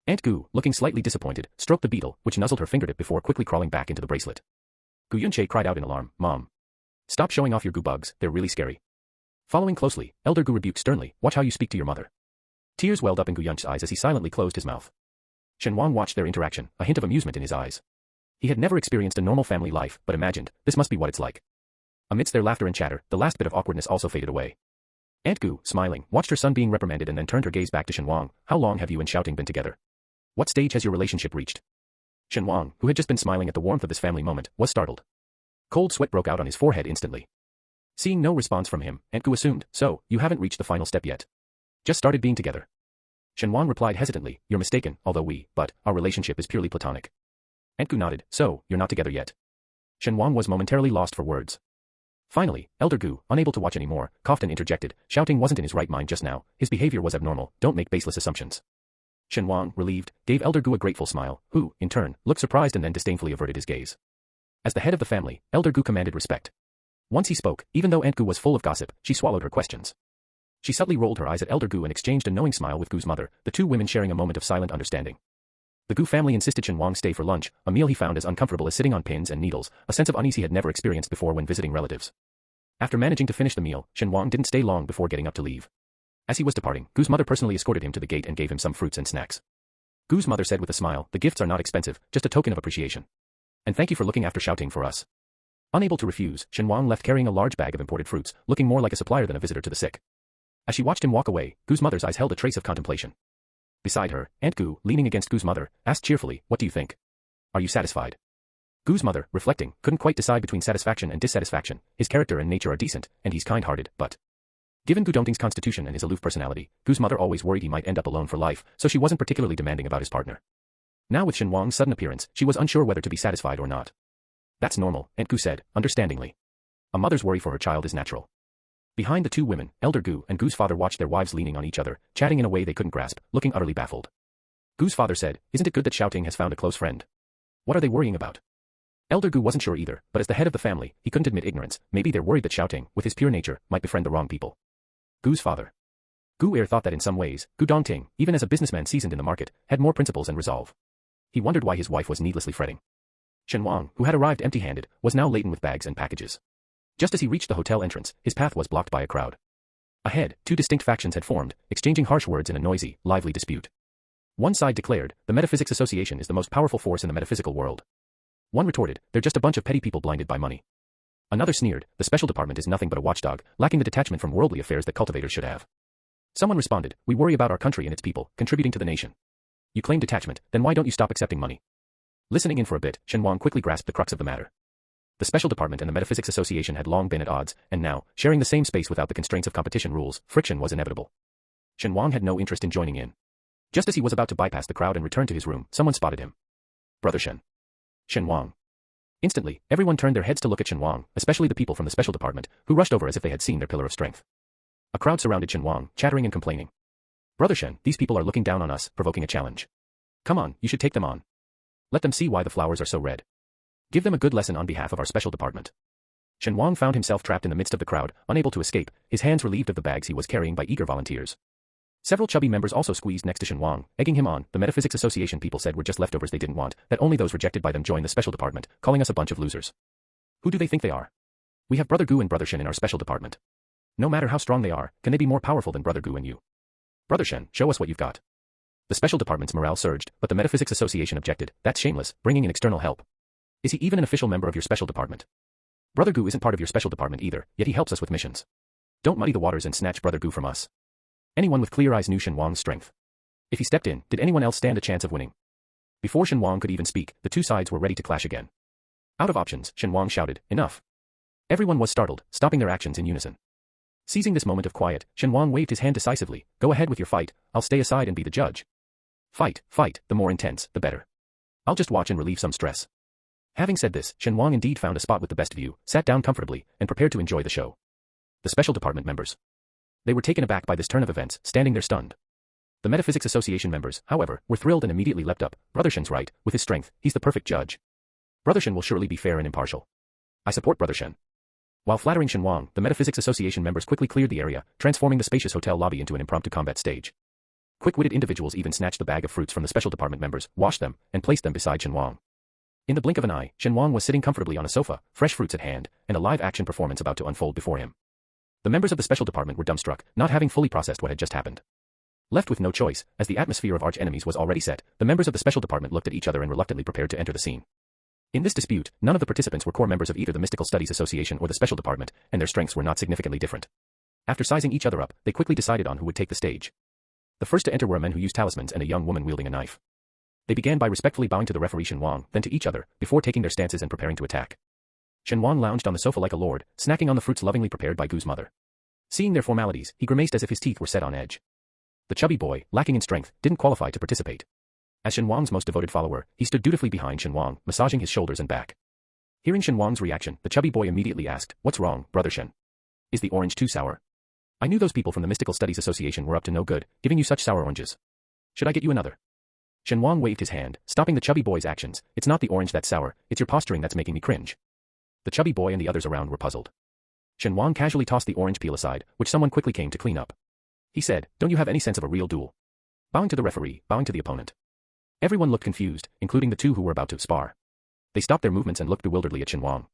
Aunt Gu, looking slightly disappointed, stroked the beetle, which nuzzled her fingertip before quickly crawling back into the bracelet. Gu Yunche cried out in alarm, "Mom! Stop showing off your Gu bugs, they're really scary." Following closely, Elder Gu rebuked sternly, "Watch how you speak to your mother." Tears welled up in Gu Yunche's eyes as he silently closed his mouth. Shen Wang watched their interaction, a hint of amusement in his eyes. He had never experienced a normal family life, but imagined, this must be what it's like. Amidst their laughter and chatter, the last bit of awkwardness also faded away. Aunt Gu, smiling, watched her son being reprimanded and then turned her gaze back to Shen Wang. "How long have you and Shouting been together? What stage has your relationship reached?" Shen Wang, who had just been smiling at the warmth of this family moment, was startled. Cold sweat broke out on his forehead instantly. Seeing no response from him, Aunt Gu assumed, "So, you haven't reached the final step yet. Just started being together." Shen Wang replied hesitantly, "You're mistaken, although our relationship is purely platonic." Aunt Gu nodded, "So, you're not together yet." Shen Wang was momentarily lost for words. Finally, Elder Gu, unable to watch anymore, coughed and interjected, "Shouting wasn't in his right mind just now, his behavior was abnormal, don't make baseless assumptions." Shen Wang, relieved, gave Elder Gu a grateful smile, who, in turn, looked surprised and then disdainfully averted his gaze. As the head of the family, Elder Gu commanded respect. Once he spoke, even though Aunt Gu was full of gossip, she swallowed her questions. She subtly rolled her eyes at Elder Gu and exchanged a knowing smile with Gu's mother, the two women sharing a moment of silent understanding. The Gu family insisted Shen Wang stay for lunch, a meal he found as uncomfortable as sitting on pins and needles, a sense of unease he had never experienced before when visiting relatives. After managing to finish the meal, Shen Wang didn't stay long before getting up to leave. As he was departing, Gu's mother personally escorted him to the gate and gave him some fruits and snacks. Gu's mother said with a smile, "The gifts are not expensive, just a token of appreciation. And thank you for looking after Shouting for us." Unable to refuse, Shen Wang left carrying a large bag of imported fruits, looking more like a supplier than a visitor to the sick. As she watched him walk away, Gu's mother's eyes held a trace of contemplation. Beside her, Aunt Gu, leaning against Gu's mother, asked cheerfully, "What do you think? Are you satisfied?" Gu's mother, reflecting, couldn't quite decide between satisfaction and dissatisfaction. His character and nature are decent, and he's kind-hearted, but... Given Gu Dongting's constitution and his aloof personality, Gu's mother always worried he might end up alone for life, so she wasn't particularly demanding about his partner. Now with Shen Wang's sudden appearance, she was unsure whether to be satisfied or not. That's normal, Aunt Gu said, understandingly. A mother's worry for her child is natural. Behind the two women, Elder Gu and Gu's father watched their wives leaning on each other, chatting in a way they couldn't grasp, looking utterly baffled. Gu's father said, "Isn't it good that Shouting has found a close friend? What are they worrying about?" Elder Gu wasn't sure either, but as the head of the family, he couldn't admit ignorance. Maybe they're worried that Shouting, with his pure nature, might befriend the wrong people. Gu's father. Gu heir thought that in some ways, Gu Dongting, even as a businessman seasoned in the market, had more principles and resolve. He wondered why his wife was needlessly fretting. Shen Wang, who had arrived empty-handed, was now laden with bags and packages. Just as he reached the hotel entrance, his path was blocked by a crowd. Ahead, two distinct factions had formed, exchanging harsh words in a noisy, lively dispute. One side declared, the Metaphysics Association is the most powerful force in the metaphysical world. One retorted, they're just a bunch of petty people blinded by money. Another sneered, the special department is nothing but a watchdog, lacking the detachment from worldly affairs that cultivators should have. Someone responded, we worry about our country and its people, contributing to the nation. You claim detachment, then why don't you stop accepting money? Listening in for a bit, Shen Wang quickly grasped the crux of the matter. The Special Department and the Metaphysics Association had long been at odds, and now, sharing the same space without the constraints of competition rules, friction was inevitable. Shen Wang had no interest in joining in. Just as he was about to bypass the crowd and return to his room, someone spotted him. Brother Shen. Shen Wang. Instantly, everyone turned their heads to look at Shen Wang, especially the people from the Special Department, who rushed over as if they had seen their pillar of strength. A crowd surrounded Shen Wang, chattering and complaining. Brother Shen, these people are looking down on us, provoking a challenge. Come on, you should take them on. Let them see why the flowers are so red. Give them a good lesson on behalf of our Special Department. Shen Wang found himself trapped in the midst of the crowd, unable to escape, his hands relieved of the bags he was carrying by eager volunteers. Several chubby members also squeezed next to Shen Wang, egging him on. The Metaphysics Association people said were just leftovers they didn't want, that only those rejected by them join the Special Department, calling us a bunch of losers. Who do they think they are? We have Brother Gu and Brother Shen in our Special Department. No matter how strong they are, can they be more powerful than Brother Gu and you? Brother Shen, show us what you've got. The Special Department's morale surged, but the Metaphysics Association objected, that's shameless, bringing in external help. Is he even an official member of your Special Department? Brother Gu isn't part of your Special Department either, yet he helps us with missions. Don't muddy the waters and snatch Brother Gu from us. Anyone with clear eyes knew Shen Wang's strength. If he stepped in, did anyone else stand a chance of winning? Before Shen Wang could even speak, the two sides were ready to clash again. Out of options, Shen Wang shouted, enough. Everyone was startled, stopping their actions in unison. Seizing this moment of quiet, Shen Wang waved his hand decisively, go ahead with your fight, I'll stay aside and be the judge. Fight, the more intense, the better. I'll just watch and relieve some stress. Having said this, Shen Wang indeed found a spot with the best view, sat down comfortably, and prepared to enjoy the show. The Special Department members. They were taken aback by this turn of events, standing there stunned. The Metaphysics Association members, however, were thrilled and immediately leapt up. Brother Shen's right, with his strength, he's the perfect judge. Brother Shen will surely be fair and impartial. I support Brother Shen. While flattering Shen Wang, the Metaphysics Association members quickly cleared the area, transforming the spacious hotel lobby into an impromptu combat stage. Quick-witted individuals even snatched the bag of fruits from the Special Department members, washed them, and placed them beside Shen Wang. In the blink of an eye, Shen Wang was sitting comfortably on a sofa, fresh fruits at hand, and a live-action performance about to unfold before him. The members of the Special Department were dumbstruck, not having fully processed what had just happened. Left with no choice, as the atmosphere of arch-enemies was already set, the members of the Special Department looked at each other and reluctantly prepared to enter the scene. In this dispute, none of the participants were core members of either the Mystical Studies Association or the Special Department, and their strengths were not significantly different. After sizing each other up, they quickly decided on who would take the stage. The first to enter were a man who used talismans and a young woman wielding a knife. They began by respectfully bowing to the referee Shen Wang, then to each other, before taking their stances and preparing to attack. Shen Wang lounged on the sofa like a lord, snacking on the fruits lovingly prepared by Gu's mother. Seeing their formalities, he grimaced as if his teeth were set on edge. The chubby boy, lacking in strength, didn't qualify to participate. As Shen Wang's most devoted follower, he stood dutifully behind Shen Wang, massaging his shoulders and back. Hearing Shen Wang's reaction, the chubby boy immediately asked, what's wrong, Brother Shen? Is the orange too sour? I knew those people from the Mystical Studies Association were up to no good, giving you such sour oranges. Should I get you another? Shen Wang waved his hand, stopping the chubby boy's actions. It's not the orange that's sour, it's your posturing that's making me cringe. The chubby boy and the others around were puzzled. Shen Wang casually tossed the orange peel aside, which someone quickly came to clean up. He said, don't you have any sense of a real duel? Bowing to the referee, bowing to the opponent. Everyone looked confused, including the two who were about to spar. They stopped their movements and looked bewilderedly at Shen Wang.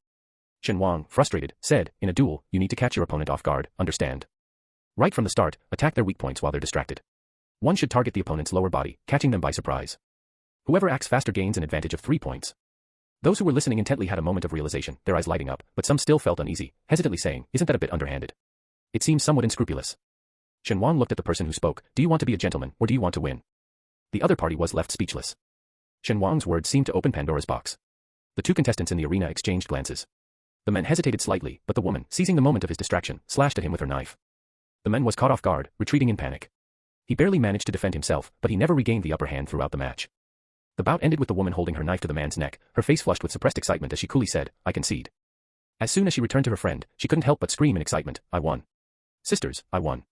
Shen Wang, frustrated, said, in a duel, you need to catch your opponent off guard, understand? Right from the start, attack their weak points while they're distracted. One should target the opponent's lower body, catching them by surprise. Whoever acts faster gains an advantage of 3 points. Those who were listening intently had a moment of realization, their eyes lighting up, but some still felt uneasy, hesitantly saying, isn't that a bit underhanded? It seems somewhat unscrupulous. Shen Wang looked at the person who spoke, do you want to be a gentleman, or do you want to win? The other party was left speechless. Shen Wang's words seemed to open Pandora's box. The two contestants in the arena exchanged glances. The man hesitated slightly, but the woman, seizing the moment of his distraction, slashed at him with her knife. The man was caught off guard, retreating in panic. He barely managed to defend himself, but he never regained the upper hand throughout the match. The bout ended with the woman holding her knife to the man's neck, her face flushed with suppressed excitement as she coolly said, "I concede." As soon as she returned to her friend, she couldn't help but scream in excitement, "I won. Sisters, I won."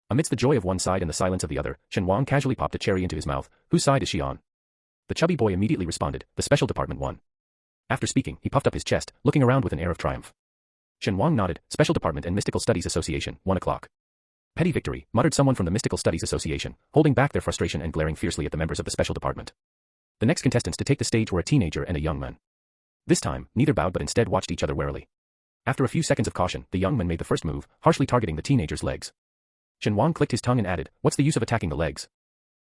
Amidst the joy of one side and the silence of the other, Shen Wang casually popped a cherry into his mouth. "Whose side is she on?" The chubby boy immediately responded, "The special department won." After speaking, he puffed up his chest, looking around with an air of triumph. Shen Wang nodded. "Special Department and Mystical Studies Association, 1 o'clock. "Petty victory," muttered someone from the Mystical Studies Association, holding back their frustration and glaring fiercely at the members of the Special Department. The next contestants to take the stage were a teenager and a young man. This time, neither bowed but instead watched each other warily. After a few seconds of caution, the young man made the first move, harshly targeting the teenager's legs. Shen Wang clicked his tongue and added, "What's the use of attacking the legs?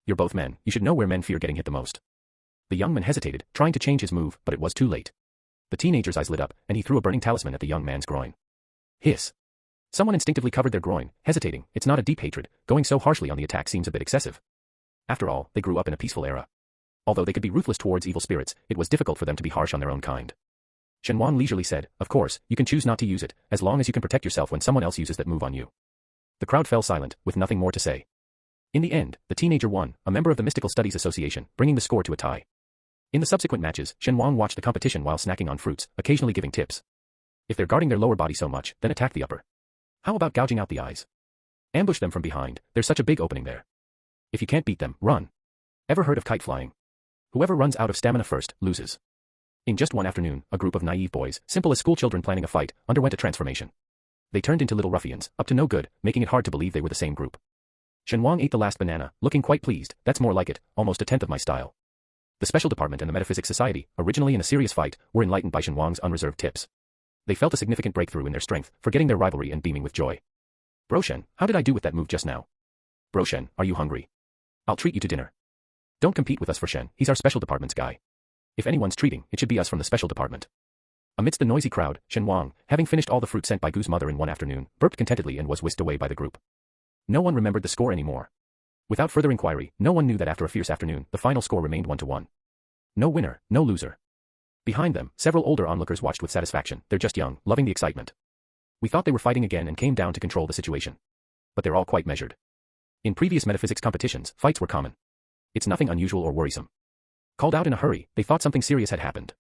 You're both men, you should know where men fear getting hit the most." The young man hesitated, trying to change his move, but it was too late. The teenager's eyes lit up, and he threw a burning talisman at the young man's groin. Hiss. Someone instinctively covered their groin, hesitating. It's not a deep hatred, going so harshly on the attack seems a bit excessive. After all, they grew up in a peaceful era. Although they could be ruthless towards evil spirits, it was difficult for them to be harsh on their own kind. Shen Wang leisurely said, "Of course, you can choose not to use it, as long as you can protect yourself when someone else uses that move on you." The crowd fell silent, with nothing more to say. In the end, the teenager won, a member of the Mystical Studies Association, bringing the score to a tie. In the subsequent matches, Shen Wang watched the competition while snacking on fruits, occasionally giving tips. If they're guarding their lower body so much, then attack the upper. How about gouging out the eyes? Ambush them from behind, there's such a big opening there. If you can't beat them, run. Ever heard of kite flying? Whoever runs out of stamina first, loses. In just one afternoon, a group of naive boys, simple as schoolchildren planning a fight, underwent a transformation. They turned into little ruffians, up to no good, making it hard to believe they were the same group. Shen Wang ate the last banana, looking quite pleased. "That's more like it, almost a tenth of my style." The Special Department and the Metaphysics Society, originally in a serious fight, were enlightened by Shen Wang's unreserved tips. They felt a significant breakthrough in their strength, forgetting their rivalry and beaming with joy. "Bro Shen, how did I do with that move just now?" "Bro Shen, are you hungry? I'll treat you to dinner." "Don't compete with us for Shen, he's our Special Department's guy. If anyone's treating, it should be us from the Special Department." Amidst the noisy crowd, Shen Wang, having finished all the fruit sent by Gu's mother in one afternoon, burped contentedly and was whisked away by the group. No one remembered the score anymore. Without further inquiry, no one knew that after a fierce afternoon, the final score remained 1-1. No winner, no loser. Behind them, several older onlookers watched with satisfaction. They're just young, loving the excitement. "We thought they were fighting again and came down to control the situation. But they're all quite measured." In previous metaphysics competitions, fights were common. It's nothing unusual or worrisome. Called out in a hurry, they thought something serious had happened.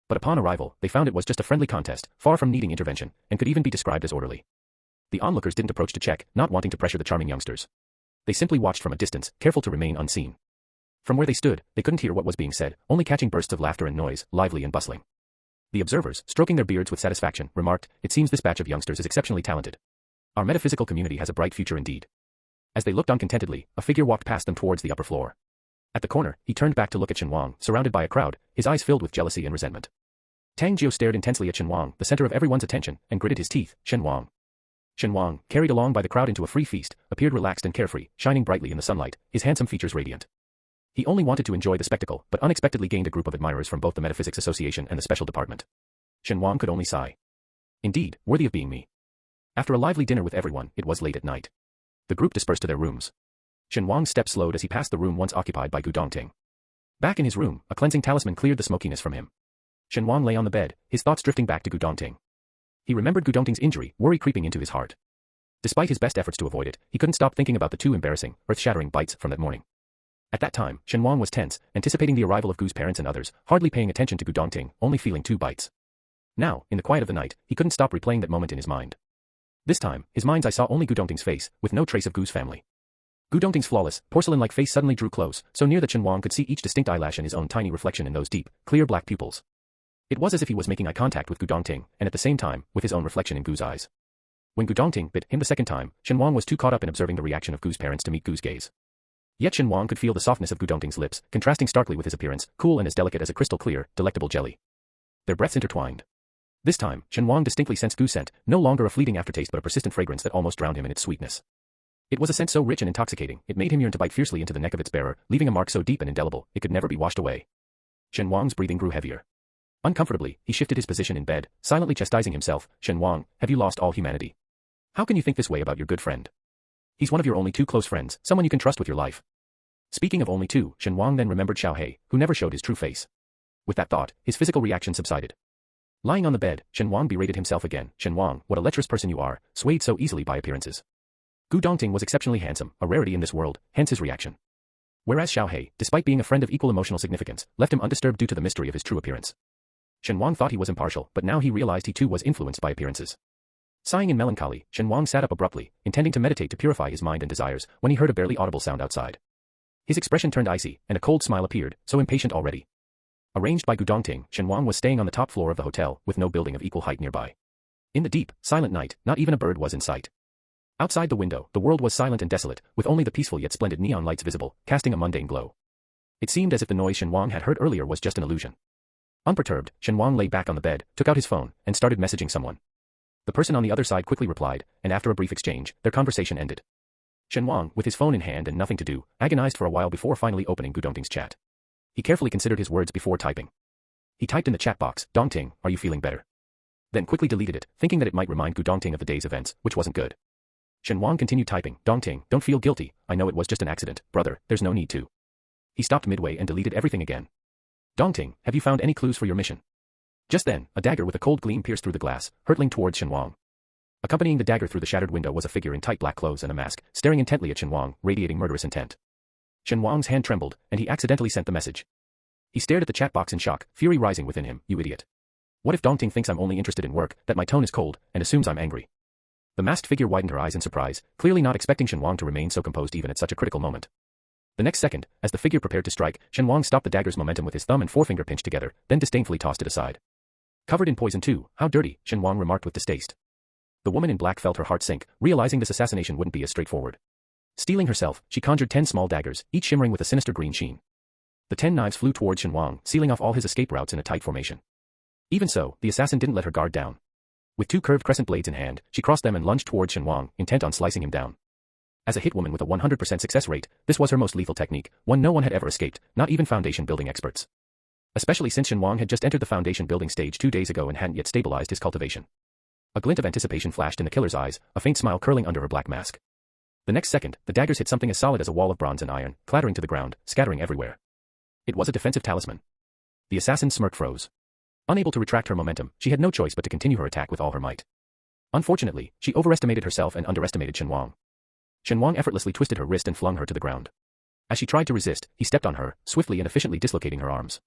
But upon arrival, they found it was just a friendly contest, far from needing intervention, and could even be described as orderly. The onlookers didn't approach to check, not wanting to pressure the charming youngsters. They simply watched from a distance, careful to remain unseen. From where they stood, they couldn't hear what was being said, only catching bursts of laughter and noise, lively and bustling. The observers, stroking their beards with satisfaction, remarked, "It seems this batch of youngsters is exceptionally talented. Our metaphysical community has a bright future indeed." As they looked on contentedly, a figure walked past them towards the upper floor. At the corner, he turned back to look at Shen Wang, surrounded by a crowd, his eyes filled with jealousy and resentment. Tang Jiu stared intensely at Shen Wang, the center of everyone's attention, and gritted his teeth. Shen Wang. Shen Wang, carried along by the crowd into a free feast, appeared relaxed and carefree, shining brightly in the sunlight, his handsome features radiant. He only wanted to enjoy the spectacle, but unexpectedly gained a group of admirers from both the Metaphysics Association and the Special Department. Shen Wang could only sigh. Indeed, worthy of being me. After a lively dinner with everyone, it was late at night. The group dispersed to their rooms. Shen Wang's steps slowed as he passed the room once occupied by Gu Dongting. Back in his room, a cleansing talisman cleared the smokiness from him. Shen Wang lay on the bed, his thoughts drifting back to Gu Dongting. He remembered Gu Dongting's injury, worry creeping into his heart. Despite his best efforts to avoid it, he couldn't stop thinking about the two embarrassing, earth-shattering bites from that morning. At that time, Shen Wang was tense, anticipating the arrival of Gu's parents and others, hardly paying attention to Gu Dongting, only feeling 2 bites. Now, in the quiet of the night, he couldn't stop replaying that moment in his mind. This time, his mind's eye saw only Gu Dongting's face, with no trace of Gu's family. Gu Dongting's flawless, porcelain-like face suddenly drew close, so near that Shen Wang could see each distinct eyelash and his own tiny reflection in those deep, clear black pupils. It was as if he was making eye contact with Gu Dongting, and at the same time, with his own reflection in Gu's eyes. When Gu Dongting bit him the second time, Shen Wang was too caught up in observing the reaction of Gu's parents to meet Gu's gaze. Yet Shen Wang could feel the softness of Gu Dongting's lips, contrasting starkly with his appearance, cool and as delicate as a crystal-clear, delectable jelly. Their breaths intertwined. This time, Shen Wang distinctly sensed Gu's scent, no longer a fleeting aftertaste but a persistent fragrance that almost drowned him in its sweetness. It was a scent so rich and intoxicating, it made him yearn to bite fiercely into the neck of its bearer, leaving a mark so deep and indelible, it could never be washed away. Shen Wang's breathing grew heavier. Uncomfortably, he shifted his position in bed, silently chastising himself. "Shen Wang, have you lost all humanity? How can you think this way about your good friend? He's one of your only 2 close friends, someone you can trust with your life." Speaking of only 2, Shen Wang then remembered Xiao He, who never showed his true face. With that thought, his physical reaction subsided. Lying on the bed, Shen Wang berated himself again. "Shen Wang, what a lecherous person you are, swayed so easily by appearances." Gu Dongting was exceptionally handsome, a rarity in this world, hence his reaction. Whereas Xiaohei, despite being a friend of equal emotional significance, left him undisturbed due to the mystery of his true appearance. Shen Wang thought he was impartial, but now he realized he too was influenced by appearances. Sighing in melancholy, Shen Wang sat up abruptly, intending to meditate to purify his mind and desires, when he heard a barely audible sound outside. His expression turned icy, and a cold smile appeared, so impatient already. Arranged by Gu Dongting, Shen Wang was staying on the top floor of the hotel, with no building of equal height nearby. In the deep, silent night, not even a bird was in sight. Outside the window, the world was silent and desolate, with only the peaceful yet splendid neon lights visible, casting a mundane glow. It seemed as if the noise Shen Wang had heard earlier was just an illusion. Unperturbed, Shen Wang lay back on the bed, took out his phone, and started messaging someone. The person on the other side quickly replied, and after a brief exchange, their conversation ended. Shen Wang, with his phone in hand and nothing to do, agonized for a while before finally opening Gu Dongting's chat. He carefully considered his words before typing. He typed in the chat box, "Dongting, are you feeling better?" Then quickly deleted it, thinking that it might remind Gu Dongting of the day's events, which wasn't good. Shen Wang continued typing, "Dongting, don't feel guilty, I know it was just an accident, brother, there's no need to." He stopped midway and deleted everything again. "Dongting, have you found any clues for your mission?" Just then, a dagger with a cold gleam pierced through the glass, hurtling towards Shen Wang. Accompanying the dagger through the shattered window was a figure in tight black clothes and a mask, staring intently at Shen Wang, radiating murderous intent. Shen Wang's hand trembled, and he accidentally sent the message. He stared at the chat box in shock, fury rising within him, "You idiot. What if Dongting thinks I'm only interested in work, that my tone is cold, and assumes I'm angry?" The masked figure widened her eyes in surprise, clearly not expecting Shen Wang to remain so composed even at such a critical moment. The next second, as the figure prepared to strike, Shen Wang stopped the dagger's momentum with his thumb and forefinger pinched together, then disdainfully tossed it aside. "Covered in poison too, how dirty," Shen Wang remarked with distaste. The woman in black felt her heart sink, realizing this assassination wouldn't be as straightforward. Steeling herself, she conjured 10 small daggers, each shimmering with a sinister green sheen. The 10 knives flew towards Shen Wang, sealing off all his escape routes in a tight formation. Even so, the assassin didn't let her guard down. With 2 curved crescent blades in hand, she crossed them and lunged towards Shen Wang, intent on slicing him down. As a hitwoman with a 100% success rate, this was her most lethal technique, one no one had ever escaped, not even foundation building experts. Especially since Shen Wang had just entered the foundation building stage 2 days ago and hadn't yet stabilized his cultivation. A glint of anticipation flashed in the killer's eyes, a faint smile curling under her black mask. The next second, the daggers hit something as solid as a wall of bronze and iron, clattering to the ground, scattering everywhere. It was a defensive talisman. The assassin's smirk froze. Unable to retract her momentum, she had no choice but to continue her attack with all her might. Unfortunately, she overestimated herself and underestimated Shen Wang. Shen Wang effortlessly twisted her wrist and flung her to the ground. As she tried to resist, he stepped on her, swiftly and efficiently dislocating her arms.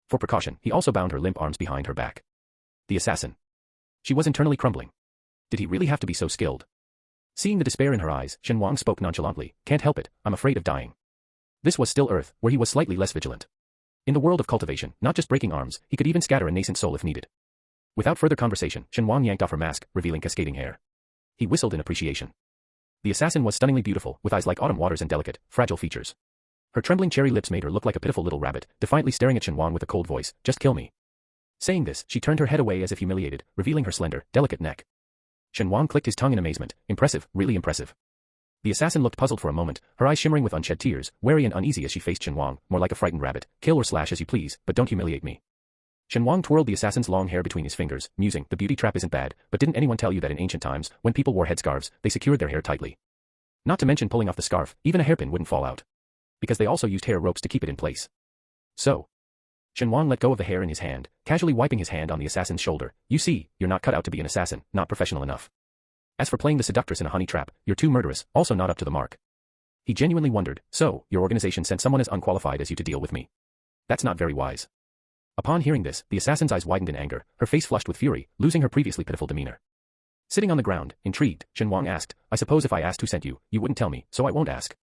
For precaution, he also bound her limp arms behind her back. The assassin. She was internally crumbling. Did he really have to be so skilled? Seeing the despair in her eyes, Shen Wang spoke nonchalantly, "Can't help it, I'm afraid of dying." This was still Earth, where he was slightly less vigilant. In the world of cultivation, not just breaking arms, he could even scatter a nascent soul if needed. Without further conversation, Shen Wang yanked off her mask, revealing cascading hair. He whistled in appreciation. The assassin was stunningly beautiful, with eyes like autumn waters and delicate, fragile features. Her trembling cherry lips made her look like a pitiful little rabbit, defiantly staring at Shen Wang with a cold voice, "Just kill me." Saying this, she turned her head away as if humiliated, revealing her slender, delicate neck. Shen Wang clicked his tongue in amazement, "Impressive, really impressive." The assassin looked puzzled for a moment, her eyes shimmering with unshed tears, wary and uneasy as she faced Shen Wang, more like a frightened rabbit, "Kill or slash as you please, but don't humiliate me." Shen Wang twirled the assassin's long hair between his fingers, musing, "The beauty trap isn't bad, but didn't anyone tell you that in ancient times, when people wore headscarves, they secured their hair tightly? Not to mention pulling off the scarf, even a hairpin wouldn't fall out. Because they also used hair ropes to keep it in place. So." Shen Wang let go of the hair in his hand, casually wiping his hand on the assassin's shoulder. "You see, you're not cut out to be an assassin, not professional enough. As for playing the seductress in a honey trap, you're too murderous, also not up to the mark." He genuinely wondered, "So, your organization sent someone as unqualified as you to deal with me? That's not very wise." Upon hearing this, the assassin's eyes widened in anger, her face flushed with fury, losing her previously pitiful demeanor. Sitting on the ground, intrigued, Shen Wang asked, "I suppose if I asked who sent you, you wouldn't tell me, so I won't ask.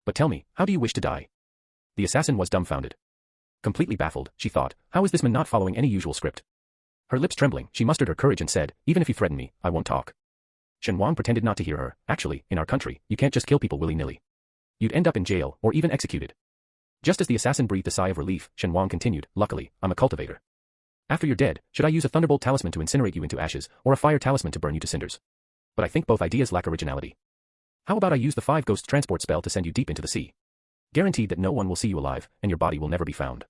But tell me, how do you wish to die?" The assassin was dumbfounded. Completely baffled, she thought, how is this man not following any usual script? Her lips trembling, she mustered her courage and said, "Even if you threaten me, I won't talk." Shen Wang pretended not to hear her. "Actually, in our country, you can't just kill people willy-nilly. You'd end up in jail, or even executed." Just as the assassin breathed a sigh of relief, Shen Wang continued, "Luckily, I'm a cultivator. After you're dead, should I use a thunderbolt talisman to incinerate you into ashes, or a fire talisman to burn you to cinders? But I think both ideas lack originality. How about I use the 5 ghost transport spell to send you deep into the sea? Guaranteed that no one will see you alive, and your body will never be found.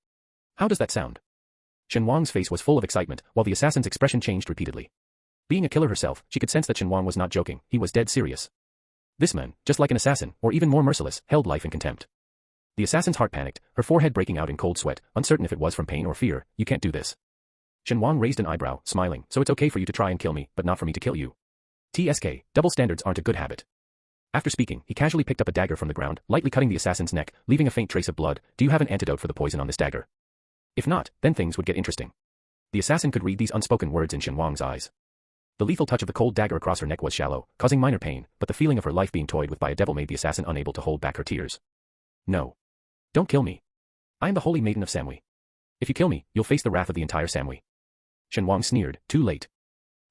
How does that sound?" Shen Wang's face was full of excitement, while the assassin's expression changed repeatedly. Being a killer herself, she could sense that Shen Wang was not joking, he was dead serious. This man, just like an assassin, or even more merciless, held life in contempt. The assassin's heart panicked, her forehead breaking out in cold sweat, uncertain if it was from pain or fear. "You can't do this." Shen Wang raised an eyebrow, smiling, "So it's okay for you to try and kill me, but not for me to kill you. TSK, double standards aren't a good habit." After speaking, he casually picked up a dagger from the ground, lightly cutting the assassin's neck, leaving a faint trace of blood. Do you have an antidote for the poison on this dagger? If not, then things would get interesting. The assassin could read these unspoken words in Shen Wang's eyes. The lethal touch of the cold dagger across her neck was shallow, causing minor pain, but the feeling of her life being toyed with by a devil made the assassin unable to hold back her tears. No. Don't kill me. I am the holy maiden of Samui. If you kill me, you'll face the wrath of the entire Samui. Shen Wang sneered, too late.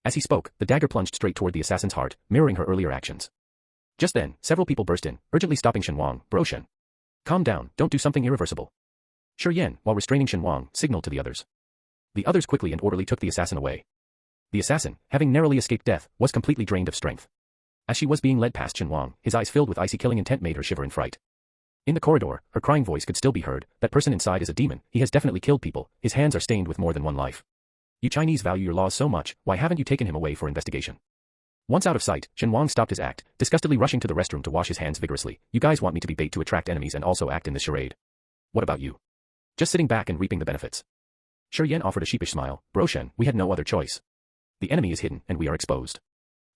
As he spoke, the dagger plunged straight toward the assassin's heart, mirroring her earlier actions. Just then, several people burst in, urgently stopping Shen Wang. Bro Shen. Calm down, don't do something irreversible. Shi Yan, while restraining Shen Wang, signaled to the others. The others quickly and orderly took the assassin away. The assassin, having narrowly escaped death, was completely drained of strength. As she was being led past Shen Wang, his eyes filled with icy killing intent made her shiver in fright. In the corridor, her crying voice could still be heard. That person inside is a demon, he has definitely killed people, his hands are stained with more than one life. You Chinese value your laws so much, why haven't you taken him away for investigation? Once out of sight, Shen Wang stopped his act, disgustedly rushing to the restroom to wash his hands vigorously. You guys want me to be bait to attract enemies and also act in this charade. What about you? Just sitting back and reaping the benefits. Shi Yan offered a sheepish smile. Bro Shen, we had no other choice. The enemy is hidden, and we are exposed.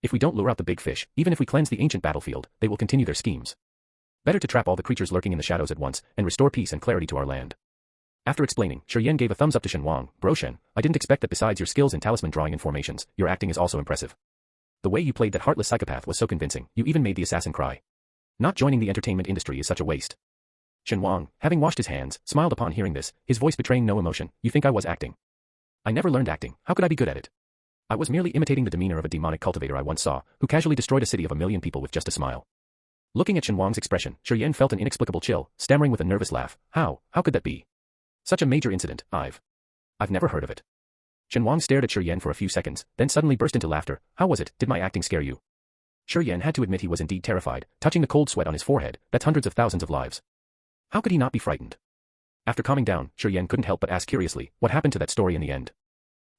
If we don't lure out the big fish, even if we cleanse the ancient battlefield, they will continue their schemes. Better to trap all the creatures lurking in the shadows at once, and restore peace and clarity to our land. After explaining, Shi Yan gave a thumbs up to Shen Wang. Bro Shen, I didn't expect that besides your skills in talisman drawing and formations, your acting is also impressive. The way you played that heartless psychopath was so convincing, you even made the assassin cry. Not joining the entertainment industry is such a waste. Shen Wang, having washed his hands, smiled upon hearing this, his voice betraying no emotion. You think I was acting? I never learned acting, how could I be good at it? I was merely imitating the demeanor of a demonic cultivator I once saw, who casually destroyed a city of 1 million people with just a smile. Looking at Shen Wang's expression, Shi Yan felt an inexplicable chill, stammering with a nervous laugh. How could that be? Such a major incident, I've never heard of it. Shen Wang stared at Shi Yan for a few seconds, then suddenly burst into laughter. How was it, did my acting scare you? Shi Yan had to admit he was indeed terrified, touching the cold sweat on his forehead. That's hundreds of thousands of lives. How could he not be frightened? After calming down, Shi Yan couldn't help but ask curiously, what happened to that story in the end?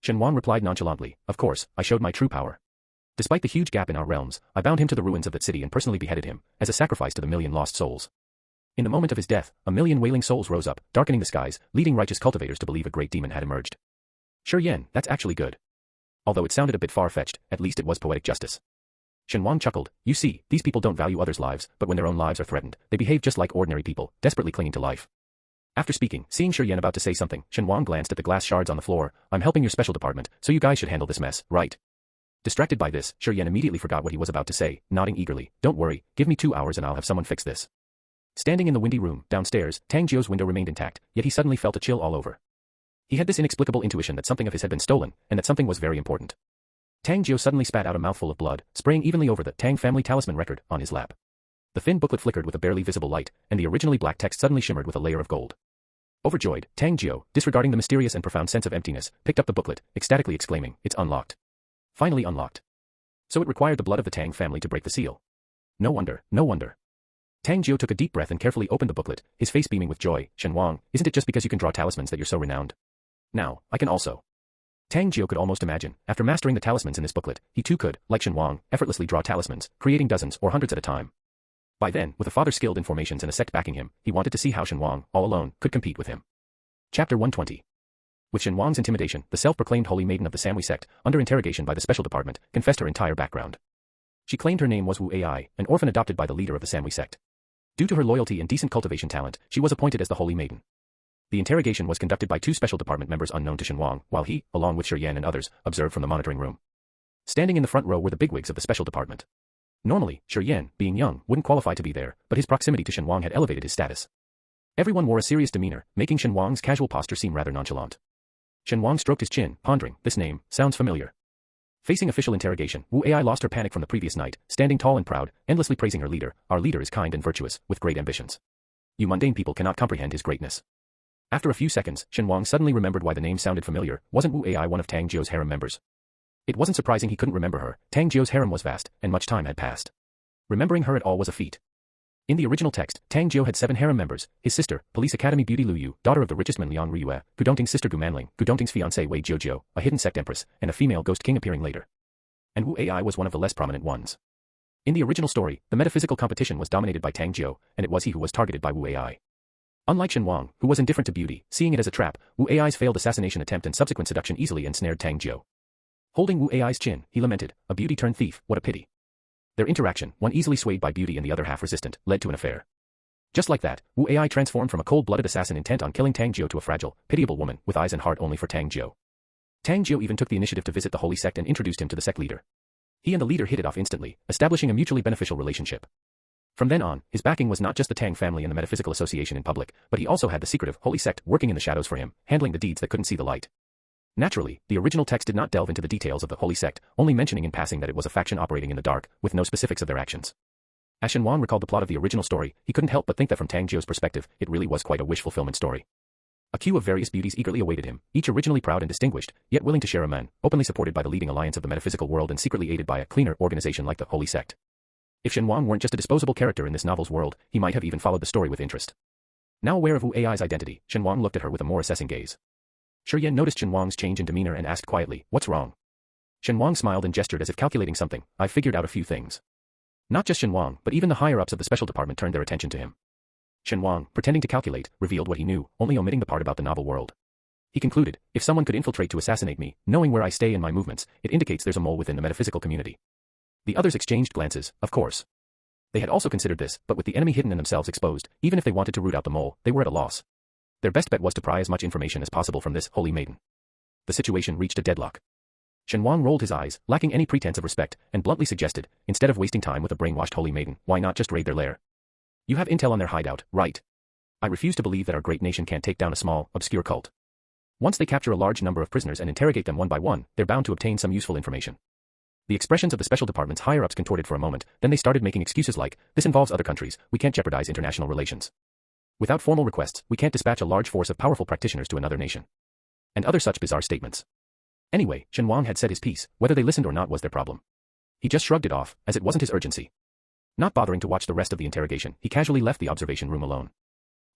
Shen Wang replied nonchalantly, of course, I showed my true power. Despite the huge gap in our realms, I bound him to the ruins of that city and personally beheaded him, as a sacrifice to the 1,000,000 lost souls. In the moment of his death, 1,000,000 wailing souls rose up, darkening the skies, leading righteous cultivators to believe a great demon had emerged. Shi Yan, that's actually good. Although it sounded a bit far-fetched, at least it was poetic justice. Shen Wang chuckled, you see, these people don't value others' lives, but when their own lives are threatened, they behave just like ordinary people, desperately clinging to life. After speaking, seeing Shi Yan about to say something, Shen Wang glanced at the glass shards on the floor. I'm helping your special department, so you guys should handle this mess, right? Distracted by this, Shi Yan immediately forgot what he was about to say, nodding eagerly. Don't worry, give me 2 hours and I'll have someone fix this. Standing in the windy room, downstairs, Tang Jiu's window remained intact, yet he suddenly felt a chill all over. He had this inexplicable intuition that something of his had been stolen, and that something was very important. Tang Jiu suddenly spat out a mouthful of blood, spraying evenly over the Tang family talisman record on his lap. The thin booklet flickered with a barely visible light, and the originally black text suddenly shimmered with a layer of gold. Overjoyed, Tang Jiu, disregarding the mysterious and profound sense of emptiness, picked up the booklet, ecstatically exclaiming, it's unlocked. Finally unlocked. So it required the blood of the Tang family to break the seal. No wonder, no wonder. Tang Jiu took a deep breath and carefully opened the booklet, his face beaming with joy. Shen Wang, isn't it just because you can draw talismans that you're so renowned? Now, I can also. Tang Jiu could almost imagine, after mastering the talismans in this booklet, he too could, like Shen Wang, effortlessly draw talismans, creating dozens or hundreds at a time. By then, with a father skilled in formations and a sect backing him, he wanted to see how Shen Wang, all alone, could compete with him. Chapter 120. With Shen Wang's intimidation, the self-proclaimed holy maiden of the Samui sect, under interrogation by the special department, confessed her entire background. She claimed her name was Wu Ai, an orphan adopted by the leader of the Samui sect. Due to her loyalty and decent cultivation talent, she was appointed as the holy maiden. The interrogation was conducted by 2 special department members unknown to Shen Wang, while he, along with Shi Yan and others, observed from the monitoring room. Standing in the front row were the bigwigs of the special department. Normally, Shi Yan, being young, wouldn't qualify to be there, but his proximity to Shen Wang had elevated his status. Everyone wore a serious demeanor, making Shen Wang's casual posture seem rather nonchalant. Shen Wang stroked his chin, pondering, this name sounds familiar. Facing official interrogation, Wu Ai lost her panic from the previous night, standing tall and proud, endlessly praising her leader. Our leader is kind and virtuous, with great ambitions. You mundane people cannot comprehend his greatness. After a few seconds, Shen Wang suddenly remembered why the name sounded familiar. Wasn't Wu Ai one of Tang Jiu's harem members? It wasn't surprising he couldn't remember her. Tang Jiu's harem was vast, and much time had passed. Remembering her at all was a feat. In the original text, Tang Jiu had 7 harem members: his sister, Police Academy beauty Lu Yu, daughter of the richest man Liang Ryue, Gu Dongting's sister Gu Manling, Gu Dongting's fiancée Wei Jiujiu, a hidden sect empress, and a female ghost king appearing later. And Wu Ai was one of the less prominent ones. In the original story, the metaphysical competition was dominated by Tang Jiu, and it was he who was targeted by Wu Ai. Unlike Shen Wang, who was indifferent to beauty, seeing it as a trap, Wu Ai's failed assassination attempt and subsequent seduction easily ensnared Tang Jiu. Holding Wu Ai's chin, he lamented, a beauty-turned thief, what a pity. Their interaction, one easily swayed by beauty and the other half resistant, led to an affair. Just like that, Wu Ai transformed from a cold-blooded assassin intent on killing Tang Jiu to a fragile, pitiable woman with eyes and heart only for Tang Jiu. Tang Jiu even took the initiative to visit the holy sect and introduced him to the sect leader. He and the leader hit it off instantly, establishing a mutually beneficial relationship. From then on, his backing was not just the Tang family and the metaphysical association in public, but he also had the secretive, holy sect working in the shadows for him, handling the deeds that couldn't see the light. Naturally, the original text did not delve into the details of the holy sect, only mentioning in passing that it was a faction operating in the dark, with no specifics of their actions. As Shen Wang recalled the plot of the original story, he couldn't help but think that from Tang Jiu's perspective, it really was quite a wish-fulfillment story. A queue of various beauties eagerly awaited him, each originally proud and distinguished, yet willing to share a man, openly supported by the leading alliance of the metaphysical world and secretly aided by a cleaner organization like the holy sect. If Shen Wang weren't just a disposable character in this novel's world, he might have even followed the story with interest. Now aware of Wu Ai's identity, Shen Wang looked at her with a more assessing gaze. Shi Yan noticed Shen Wang's change in demeanor and asked quietly, "What's wrong?" Shen Wang smiled and gestured as if calculating something. "I've figured out a few things." Not just Shen Wang, but even the higher-ups of the special department turned their attention to him. Shen Wang, pretending to calculate, revealed what he knew, only omitting the part about the novel world. He concluded, "If someone could infiltrate to assassinate me, knowing where I stay and my movements, it indicates there's a mole within the metaphysical community." The others exchanged glances, of course. They had also considered this, but with the enemy hidden and themselves exposed, even if they wanted to root out the mole, they were at a loss. Their best bet was to pry as much information as possible from this holy maiden. The situation reached a deadlock. Shen Wang rolled his eyes, lacking any pretense of respect, and bluntly suggested, instead of wasting time with a brainwashed holy maiden, why not just raid their lair? You have intel on their hideout, right? I refuse to believe that our great nation can't take down a small, obscure cult. Once they capture a large number of prisoners and interrogate them one by one, they're bound to obtain some useful information. The expressions of the special department's higher-ups contorted for a moment, then they started making excuses like, "This involves other countries, we can't jeopardize international relations. Without formal requests, we can't dispatch a large force of powerful practitioners to another nation." And other such bizarre statements. Anyway, Shen Wang had said his piece, whether they listened or not was their problem. He just shrugged it off, as it wasn't his urgency. Not bothering to watch the rest of the interrogation, he casually left the observation room alone.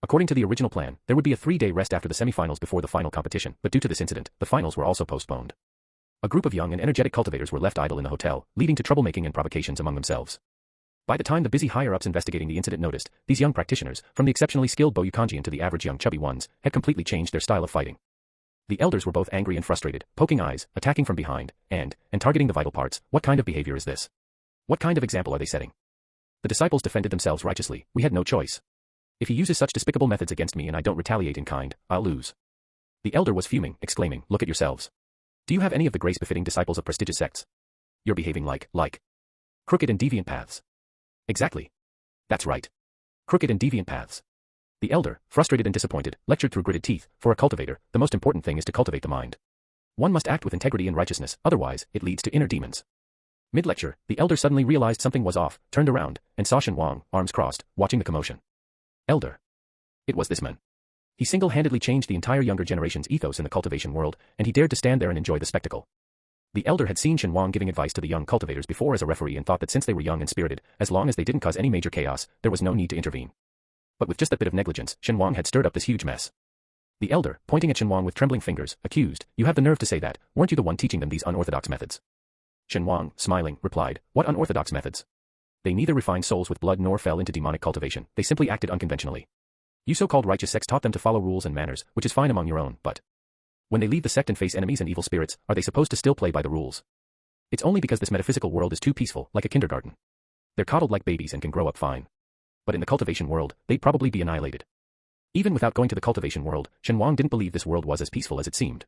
According to the original plan, there would be a 3-day rest after the semifinals before the final competition, but due to this incident, the finals were also postponed. A group of young and energetic cultivators were left idle in the hotel, leading to troublemaking and provocations among themselves. By the time the busy higher-ups investigating the incident noticed, these young practitioners, from the exceptionally skilled Boyukanjian to the average young chubby ones, had completely changed their style of fighting. The elders were both angry and frustrated, poking eyes, attacking from behind, and targeting the vital parts. What kind of behavior is this? What kind of example are they setting? The disciples defended themselves righteously. We had no choice. If he uses such despicable methods against me and I don't retaliate in kind, I'll lose. The elder was fuming, exclaiming, "Look at yourselves. Do you have any of the grace-befitting disciples of prestigious sects? You're behaving like crooked and deviant paths." Exactly. That's right. Crooked and deviant paths. The elder, frustrated and disappointed, lectured through gritted teeth. For a cultivator, the most important thing is to cultivate the mind. One must act with integrity and righteousness, otherwise, it leads to inner demons. Mid-lecture, the elder suddenly realized something was off, turned around, and saw Shen Wang, arms crossed, watching the commotion. Elder. It was this man. He single-handedly changed the entire younger generation's ethos in the cultivation world, and he dared to stand there and enjoy the spectacle. The elder had seen Shen Wang giving advice to the young cultivators before as a referee and thought that since they were young and spirited, as long as they didn't cause any major chaos, there was no need to intervene. But with just that bit of negligence, Shen Wang had stirred up this huge mess. The elder, pointing at Shen Wang with trembling fingers, accused, "You have the nerve to say that, weren't you the one teaching them these unorthodox methods?" Shen Wang, smiling, replied, "What unorthodox methods? They neither refined souls with blood nor fell into demonic cultivation, they simply acted unconventionally. You so-called righteous sects taught them to follow rules and manners, which is fine among your own, but when they leave the sect and face enemies and evil spirits, are they supposed to still play by the rules? It's only because this metaphysical world is too peaceful, like a kindergarten. They're coddled like babies and can grow up fine. But in the cultivation world, they'd probably be annihilated." Even without going to the cultivation world, Shen Wang didn't believe this world was as peaceful as it seemed.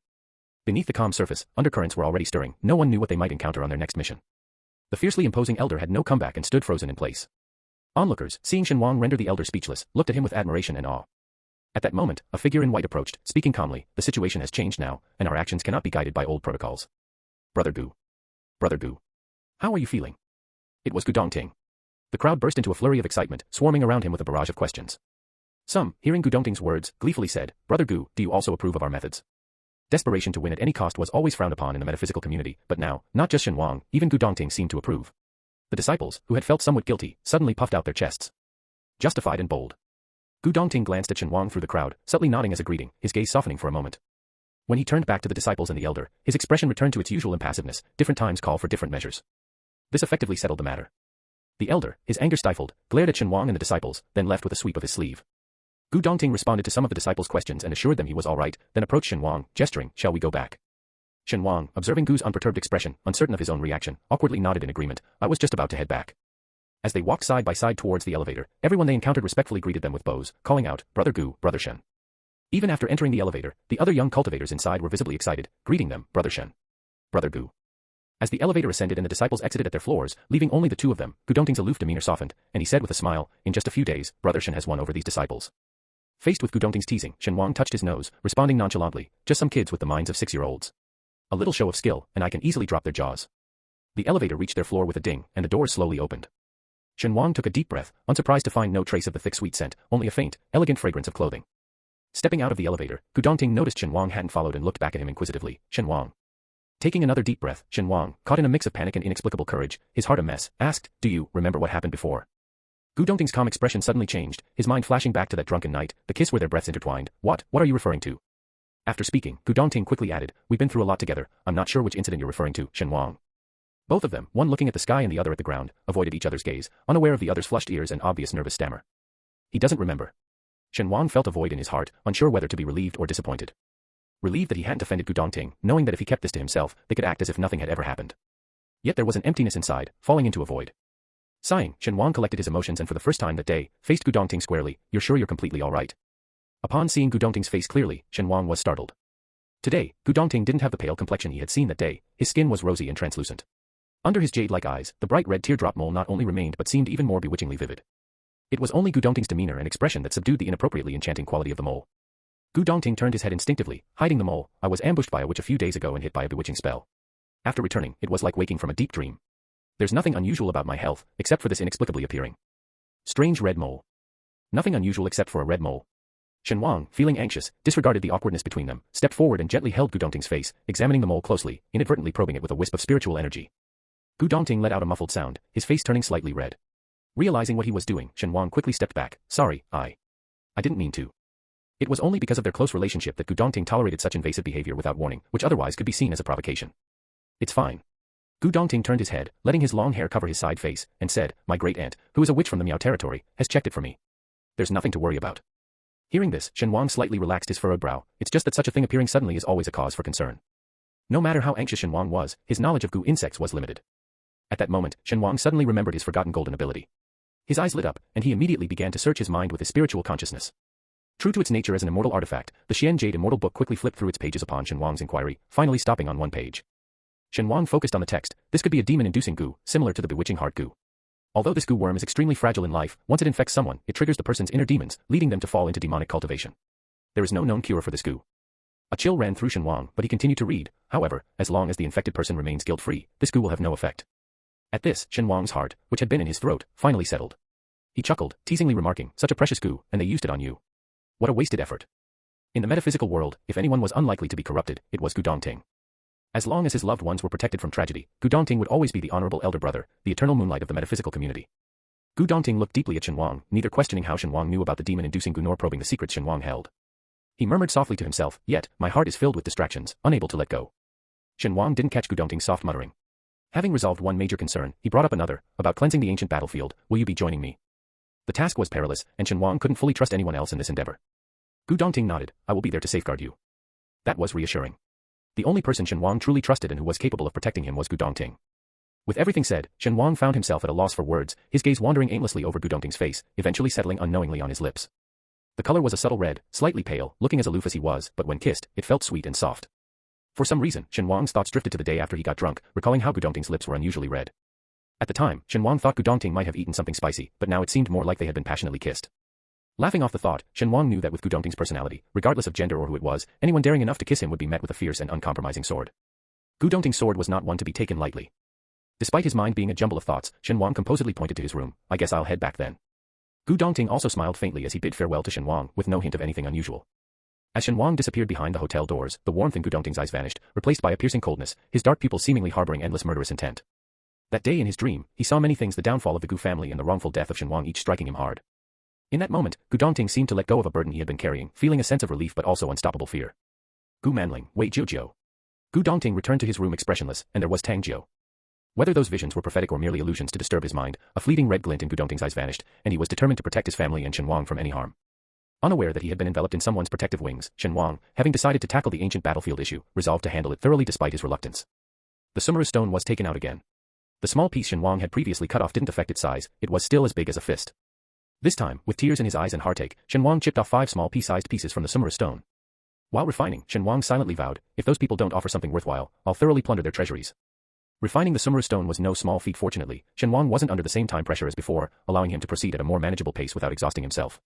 Beneath the calm surface, undercurrents were already stirring. No one knew what they might encounter on their next mission. The fiercely imposing elder had no comeback and stood frozen in place. Onlookers, seeing Shen Wang render the elder speechless, looked at him with admiration and awe. At that moment, a figure in white approached, speaking calmly, "The situation has changed now, and our actions cannot be guided by old protocols. Brother Gu. Brother Gu. How are you feeling?" It was Gu Dongting. The crowd burst into a flurry of excitement, swarming around him with a barrage of questions. Some, hearing Gu Dongting's words, gleefully said, "Brother Gu, do you also approve of our methods?" Desperation to win at any cost was always frowned upon in the metaphysical community, but now, not just Shen Wang, even Gu Dongting seemed to approve. The disciples, who had felt somewhat guilty, suddenly puffed out their chests. Justified and bold. Gu Dongting glanced at Shen Wang through the crowd, subtly nodding as a greeting, his gaze softening for a moment. When he turned back to the disciples and the elder, his expression returned to its usual impassiveness. Different times call for different measures. This effectively settled the matter. The elder, his anger stifled, glared at Shen Wang and the disciples, then left with a sweep of his sleeve. Gu Dongting responded to some of the disciples' questions and assured them he was all right, then approached Shen Wang, gesturing, "Shall we go back?" Shen Wang, observing Gu's unperturbed expression, uncertain of his own reaction, awkwardly nodded in agreement. I was just about to head back. As they walked side by side towards the elevator, everyone they encountered respectfully greeted them with bows, calling out, Brother Gu, Brother Shen. Even after entering the elevator, the other young cultivators inside were visibly excited, greeting them, Brother Shen. Brother Gu. As the elevator ascended and the disciples exited at their floors, leaving only the two of them, Gu Dongting's aloof demeanor softened, and he said with a smile, in just a few days, Brother Shen has won over these disciples. Faced with Gu Dongting's teasing, Shen Wang touched his nose, responding nonchalantly, just some kids with the minds of 6-year-olds. A little show of skill, and I can easily drop their jaws. The elevator reached their floor with a ding, and the doors slowly opened. Shen Wang took a deep breath, unsurprised to find no trace of the thick sweet scent, only a faint, elegant fragrance of clothing. Stepping out of the elevator, Gu Dongting noticed Shen Wang hadn't followed and looked back at him inquisitively. Shen Wang. Taking another deep breath, Shen Wang, caught in a mix of panic and inexplicable courage, his heart a mess, asked, Do you remember what happened before? Gu Dongting's calm expression suddenly changed, his mind flashing back to that drunken night, the kiss where their breaths intertwined. What are you referring to? After speaking, Gu Dongting quickly added, We've been through a lot together, I'm not sure which incident you're referring to, Shen Wang. Both of them, one looking at the sky and the other at the ground, avoided each other's gaze, unaware of the other's flushed ears and obvious nervous stammer. He doesn't remember. Shen Wang felt a void in his heart, unsure whether to be relieved or disappointed. Relieved that he hadn't offended Gu Dongting, knowing that if he kept this to himself, they could act as if nothing had ever happened. Yet there was an emptiness inside, falling into a void. Sighing, Shen Wang collected his emotions and for the first time that day, faced Gu Dongting squarely. You're sure you're completely all right? Upon seeing Gu Dongting's face clearly, Shen Wang was startled. Today, Gu Dongting didn't have the pale complexion he had seen that day, his skin was rosy and translucent. Under his jade-like eyes, the bright red teardrop mole not only remained but seemed even more bewitchingly vivid. It was only Gu Dongting's demeanor and expression that subdued the inappropriately enchanting quality of the mole. Gu Dongting turned his head instinctively, hiding the mole. I was ambushed by a witch a few days ago and hit by a bewitching spell. After returning, it was like waking from a deep dream. There's nothing unusual about my health, except for this inexplicably appearing strange red mole. Nothing unusual except for a red mole. Shen Wang, feeling anxious, disregarded the awkwardness between them, stepped forward and gently held Gu Dongting's face, examining the mole closely, inadvertently probing it with a wisp of spiritual energy. Gu Dongting let out a muffled sound, his face turning slightly red. Realizing what he was doing, Shen Wang quickly stepped back. Sorry, I didn't mean to. It was only because of their close relationship that Gu Dongting tolerated such invasive behavior without warning, which otherwise could be seen as a provocation. It's fine. Gu Dongting turned his head, letting his long hair cover his side face, and said, My great-aunt, who is a witch from the Miao territory, has checked it for me. There's nothing to worry about. Hearing this, Shen Wang slightly relaxed his furrowed brow. It's just that such a thing appearing suddenly is always a cause for concern. No matter how anxious Shen Wang was, his knowledge of Gu insects was limited. At that moment, Shen Wang suddenly remembered his forgotten golden ability. His eyes lit up, and he immediately began to search his mind with his spiritual consciousness. True to its nature as an immortal artifact, the Xian Jade Immortal Book quickly flipped through its pages upon Shen Wang's inquiry, finally stopping on one page. Shen Wang focused on the text. This could be a demon-inducing Gu, similar to the bewitching heart Gu. Although this Gu worm is extremely fragile in life, once it infects someone, it triggers the person's inner demons, leading them to fall into demonic cultivation. There is no known cure for this Gu. A chill ran through Shen Wang, but he continued to read. However, as long as the infected person remains guilt-free, this Gu will have no effect. At this, Shen Wang's heart, which had been in his throat, finally settled. He chuckled, teasingly remarking, Such a precious Gu, and they used it on you. What a wasted effort. In the metaphysical world, if anyone was unlikely to be corrupted, it was Gu Dongting. As long as his loved ones were protected from tragedy, Gu Dongting would always be the honorable elder brother, the eternal moonlight of the metaphysical community. Gu Dongting looked deeply at Shen Wang, neither questioning how Shen Wang knew about the demon-inducing Gu nor probing the secrets Shen Wang held. He murmured softly to himself, Yet, my heart is filled with distractions, unable to let go. Shen Wang didn't catch Gu Dongting's soft muttering. Having resolved one major concern, he brought up another, about cleansing the ancient battlefield. Will you be joining me? The task was perilous, and Shen Wang couldn't fully trust anyone else in this endeavor. Gu Dongting nodded. I will be there to safeguard you. That was reassuring. The only person Shen Wang truly trusted and who was capable of protecting him was Gu Dongting. With everything said, Shen Wang found himself at a loss for words, his gaze wandering aimlessly over Gu Dongting's face, eventually settling unknowingly on his lips. The color was a subtle red, slightly pale, looking as aloof as he was, but when kissed, it felt sweet and soft. For some reason, Shen Wang's thoughts drifted to the day after he got drunk, recalling how Gu Dongting's lips were unusually red. At the time, Shen Wang thought Gu Dongting might have eaten something spicy, but now it seemed more like they had been passionately kissed. Laughing off the thought, Shen Wang knew that with Gu Dongting's personality, regardless of gender or who it was, anyone daring enough to kiss him would be met with a fierce and uncompromising sword. Gu Dongting's sword was not one to be taken lightly. Despite his mind being a jumble of thoughts, Shen Wang composedly pointed to his room. I guess I'll head back then. Gu Dongting also smiled faintly as he bid farewell to Shen Wang, with no hint of anything unusual. As Shen Wang disappeared behind the hotel doors, the warmth in Gu Dongting's eyes vanished, replaced by a piercing coldness, his dark pupils seemingly harboring endless murderous intent. That day in his dream, he saw many things: the downfall of the Gu family and the wrongful death of Shen Wang, each striking him hard. In that moment, Gu Dongting seemed to let go of a burden he had been carrying, feeling a sense of relief but also unstoppable fear. Gu Manling, wait Jiu. Gu Dongting returned to his room expressionless, and there was Tang Jiu. Whether those visions were prophetic or merely illusions to disturb his mind, a fleeting red glint in Gu Dongting's eyes vanished, and he was determined to protect his family and Shen Wang from any harm. Unaware that he had been enveloped in someone's protective wings, Shen Wang, having decided to tackle the ancient battlefield issue, resolved to handle it thoroughly despite his reluctance. The Sumeru stone was taken out again. The small piece Shen Wang had previously cut off didn't affect its size, it was still as big as a fist. This time, with tears in his eyes and heartache, Shen Wang chipped off 5 small pea-sized pieces from the Sumeru stone. While refining, Shen Wang silently vowed, if those people don't offer something worthwhile, I'll thoroughly plunder their treasuries. Refining the Sumeru stone was no small feat. Fortunately, Shen Wang wasn't under the same time pressure as before, allowing him to proceed at a more manageable pace without exhausting himself.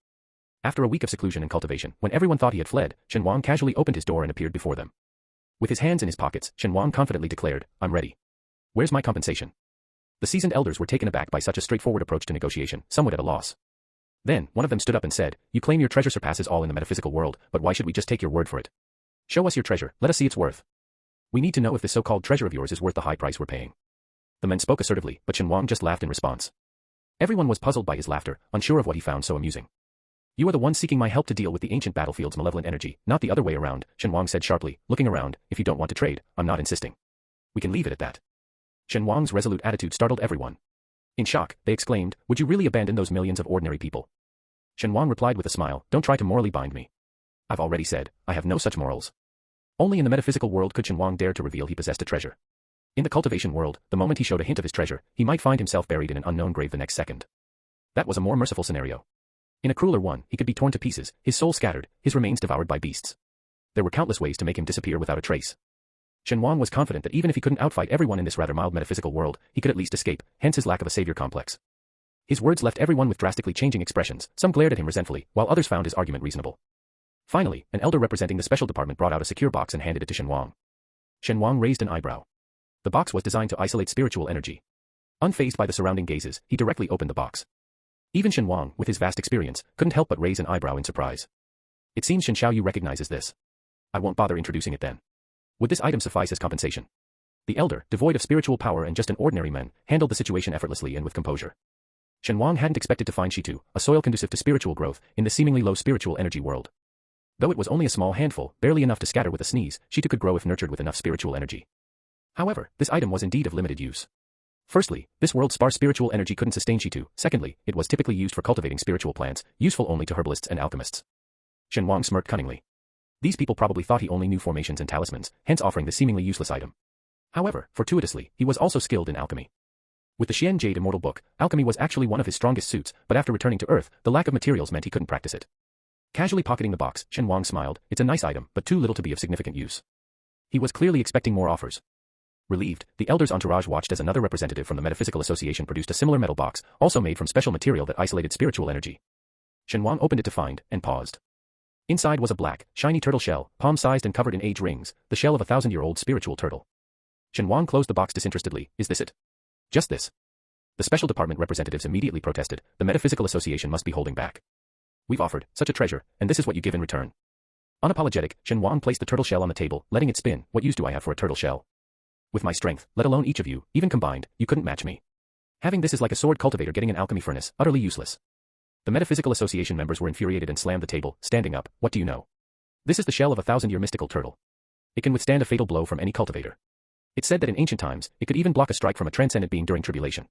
After a week of seclusion and cultivation, when everyone thought he had fled, Shen Wang casually opened his door and appeared before them. With his hands in his pockets, Shen Wang confidently declared, I'm ready. Where's my compensation? The seasoned elders were taken aback by such a straightforward approach to negotiation, somewhat at a loss. Then, one of them stood up and said, you claim your treasure surpasses all in the metaphysical world, but why should we just take your word for it? Show us your treasure, let us see its worth. We need to know if this so-called treasure of yours is worth the high price we're paying. The men spoke assertively, but Shen Wang just laughed in response. Everyone was puzzled by his laughter, unsure of what he found so amusing. You are the one seeking my help to deal with the ancient battlefield's malevolent energy, not the other way around, Shen Wang said sharply, looking around, if you don't want to trade, I'm not insisting. We can leave it at that. Shen Wang's resolute attitude startled everyone. In shock, they exclaimed, would you really abandon those millions of ordinary people? Shen Wang replied with a smile, don't try to morally bind me. I've already said, I have no such morals. Only in the metaphysical world could Shen Wang dare to reveal he possessed a treasure. In the cultivation world, the moment he showed a hint of his treasure, he might find himself buried in an unknown grave the next second. That was a more merciful scenario. In a crueler one, he could be torn to pieces, his soul scattered, his remains devoured by beasts. There were countless ways to make him disappear without a trace. Shen Wang was confident that even if he couldn't outfight everyone in this rather mild metaphysical world, he could at least escape, hence his lack of a savior complex. His words left everyone with drastically changing expressions, some glared at him resentfully, while others found his argument reasonable. Finally, an elder representing the special department brought out a secure box and handed it to Shen Wang. Shen Wang raised an eyebrow. The box was designed to isolate spiritual energy. Unfazed by the surrounding gazes, he directly opened the box. Even Shen Wang, with his vast experience, couldn't help but raise an eyebrow in surprise. It seems Shen Xiaoyu recognizes this. I won't bother introducing it then. Would this item suffice as compensation? The elder, devoid of spiritual power and just an ordinary man, handled the situation effortlessly and with composure. Shen Wang hadn't expected to find Shitu, a soil conducive to spiritual growth, in the seemingly low spiritual energy world. Though it was only a small handful, barely enough to scatter with a sneeze, Shitu could grow if nurtured with enough spiritual energy. However, this item was indeed of limited use. Firstly, this world's sparse spiritual energy couldn't sustain Shitu. Secondly, it was typically used for cultivating spiritual plants, useful only to herbalists and alchemists. Shen Wang smirked cunningly. These people probably thought he only knew formations and talismans, hence offering the seemingly useless item. However, fortuitously, he was also skilled in alchemy. With the Xian Jade Immortal Book, alchemy was actually one of his strongest suits, but after returning to Earth, the lack of materials meant he couldn't practice it. Casually pocketing the box, Shen Wang smiled, it's a nice item, but too little to be of significant use. He was clearly expecting more offers. Relieved, the elder's entourage watched as another representative from the Metaphysical Association produced a similar metal box, also made from special material that isolated spiritual energy. Shen Wang opened it to find, and paused. Inside was a black, shiny turtle shell, palm-sized and covered in age rings, the shell of a 1,000-year-old spiritual turtle. Shen Wang closed the box disinterestedly, is this it? Just this. The special department representatives immediately protested, the Metaphysical Association must be holding back. We've offered such a treasure, and this is what you give in return. Unapologetic, Shen Wang placed the turtle shell on the table, letting it spin. What use do I have for a turtle shell? With my strength, let alone each of you, even combined, you couldn't match me. Having this is like a sword cultivator getting an alchemy furnace, utterly useless. The Metaphysical Association members were infuriated and slammed the table, standing up. What do you know? This is the shell of a 1,000-year mystical turtle. It can withstand a fatal blow from any cultivator. It said that in ancient times, it could even block a strike from a transcendent being during tribulation.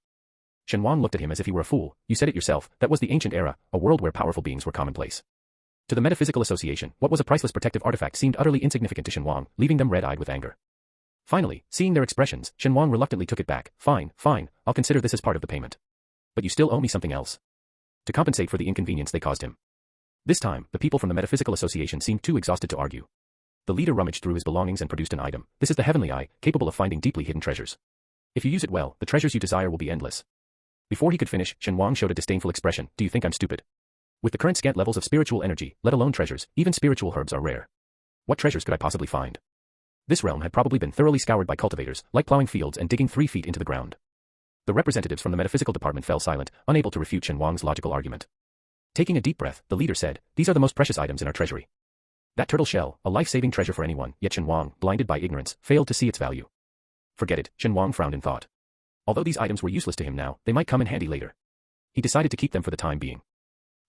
Shen Wang looked at him as if he were a fool. You said it yourself, that was the ancient era, a world where powerful beings were commonplace. To the Metaphysical Association, what was a priceless protective artifact seemed utterly insignificant to Shen Wang, leaving them red-eyed with anger. Finally, seeing their expressions, Shen Wang reluctantly took it back. Fine, I'll consider this as part of the payment. But you still owe me something else. To compensate for the inconvenience they caused him. This time, the people from the Metaphysical Association seemed too exhausted to argue. The leader rummaged through his belongings and produced an item. This is the heavenly eye, capable of finding deeply hidden treasures. If you use it well, the treasures you desire will be endless. Before he could finish, Shen Wang showed a disdainful expression. Do you think I'm stupid? With the current scant levels of spiritual energy, let alone treasures, even spiritual herbs are rare. What treasures could I possibly find? This realm had probably been thoroughly scoured by cultivators, like plowing fields and digging 3 feet into the ground. The representatives from the metaphysical department fell silent, unable to refute Shen Wang's logical argument. Taking a deep breath, the leader said, these are the most precious items in our treasury. That turtle shell, a life-saving treasure for anyone, yet Shen Wang, blinded by ignorance, failed to see its value. Forget it, Shen Wang frowned in thought. Although these items were useless to him now, they might come in handy later. He decided to keep them for the time being.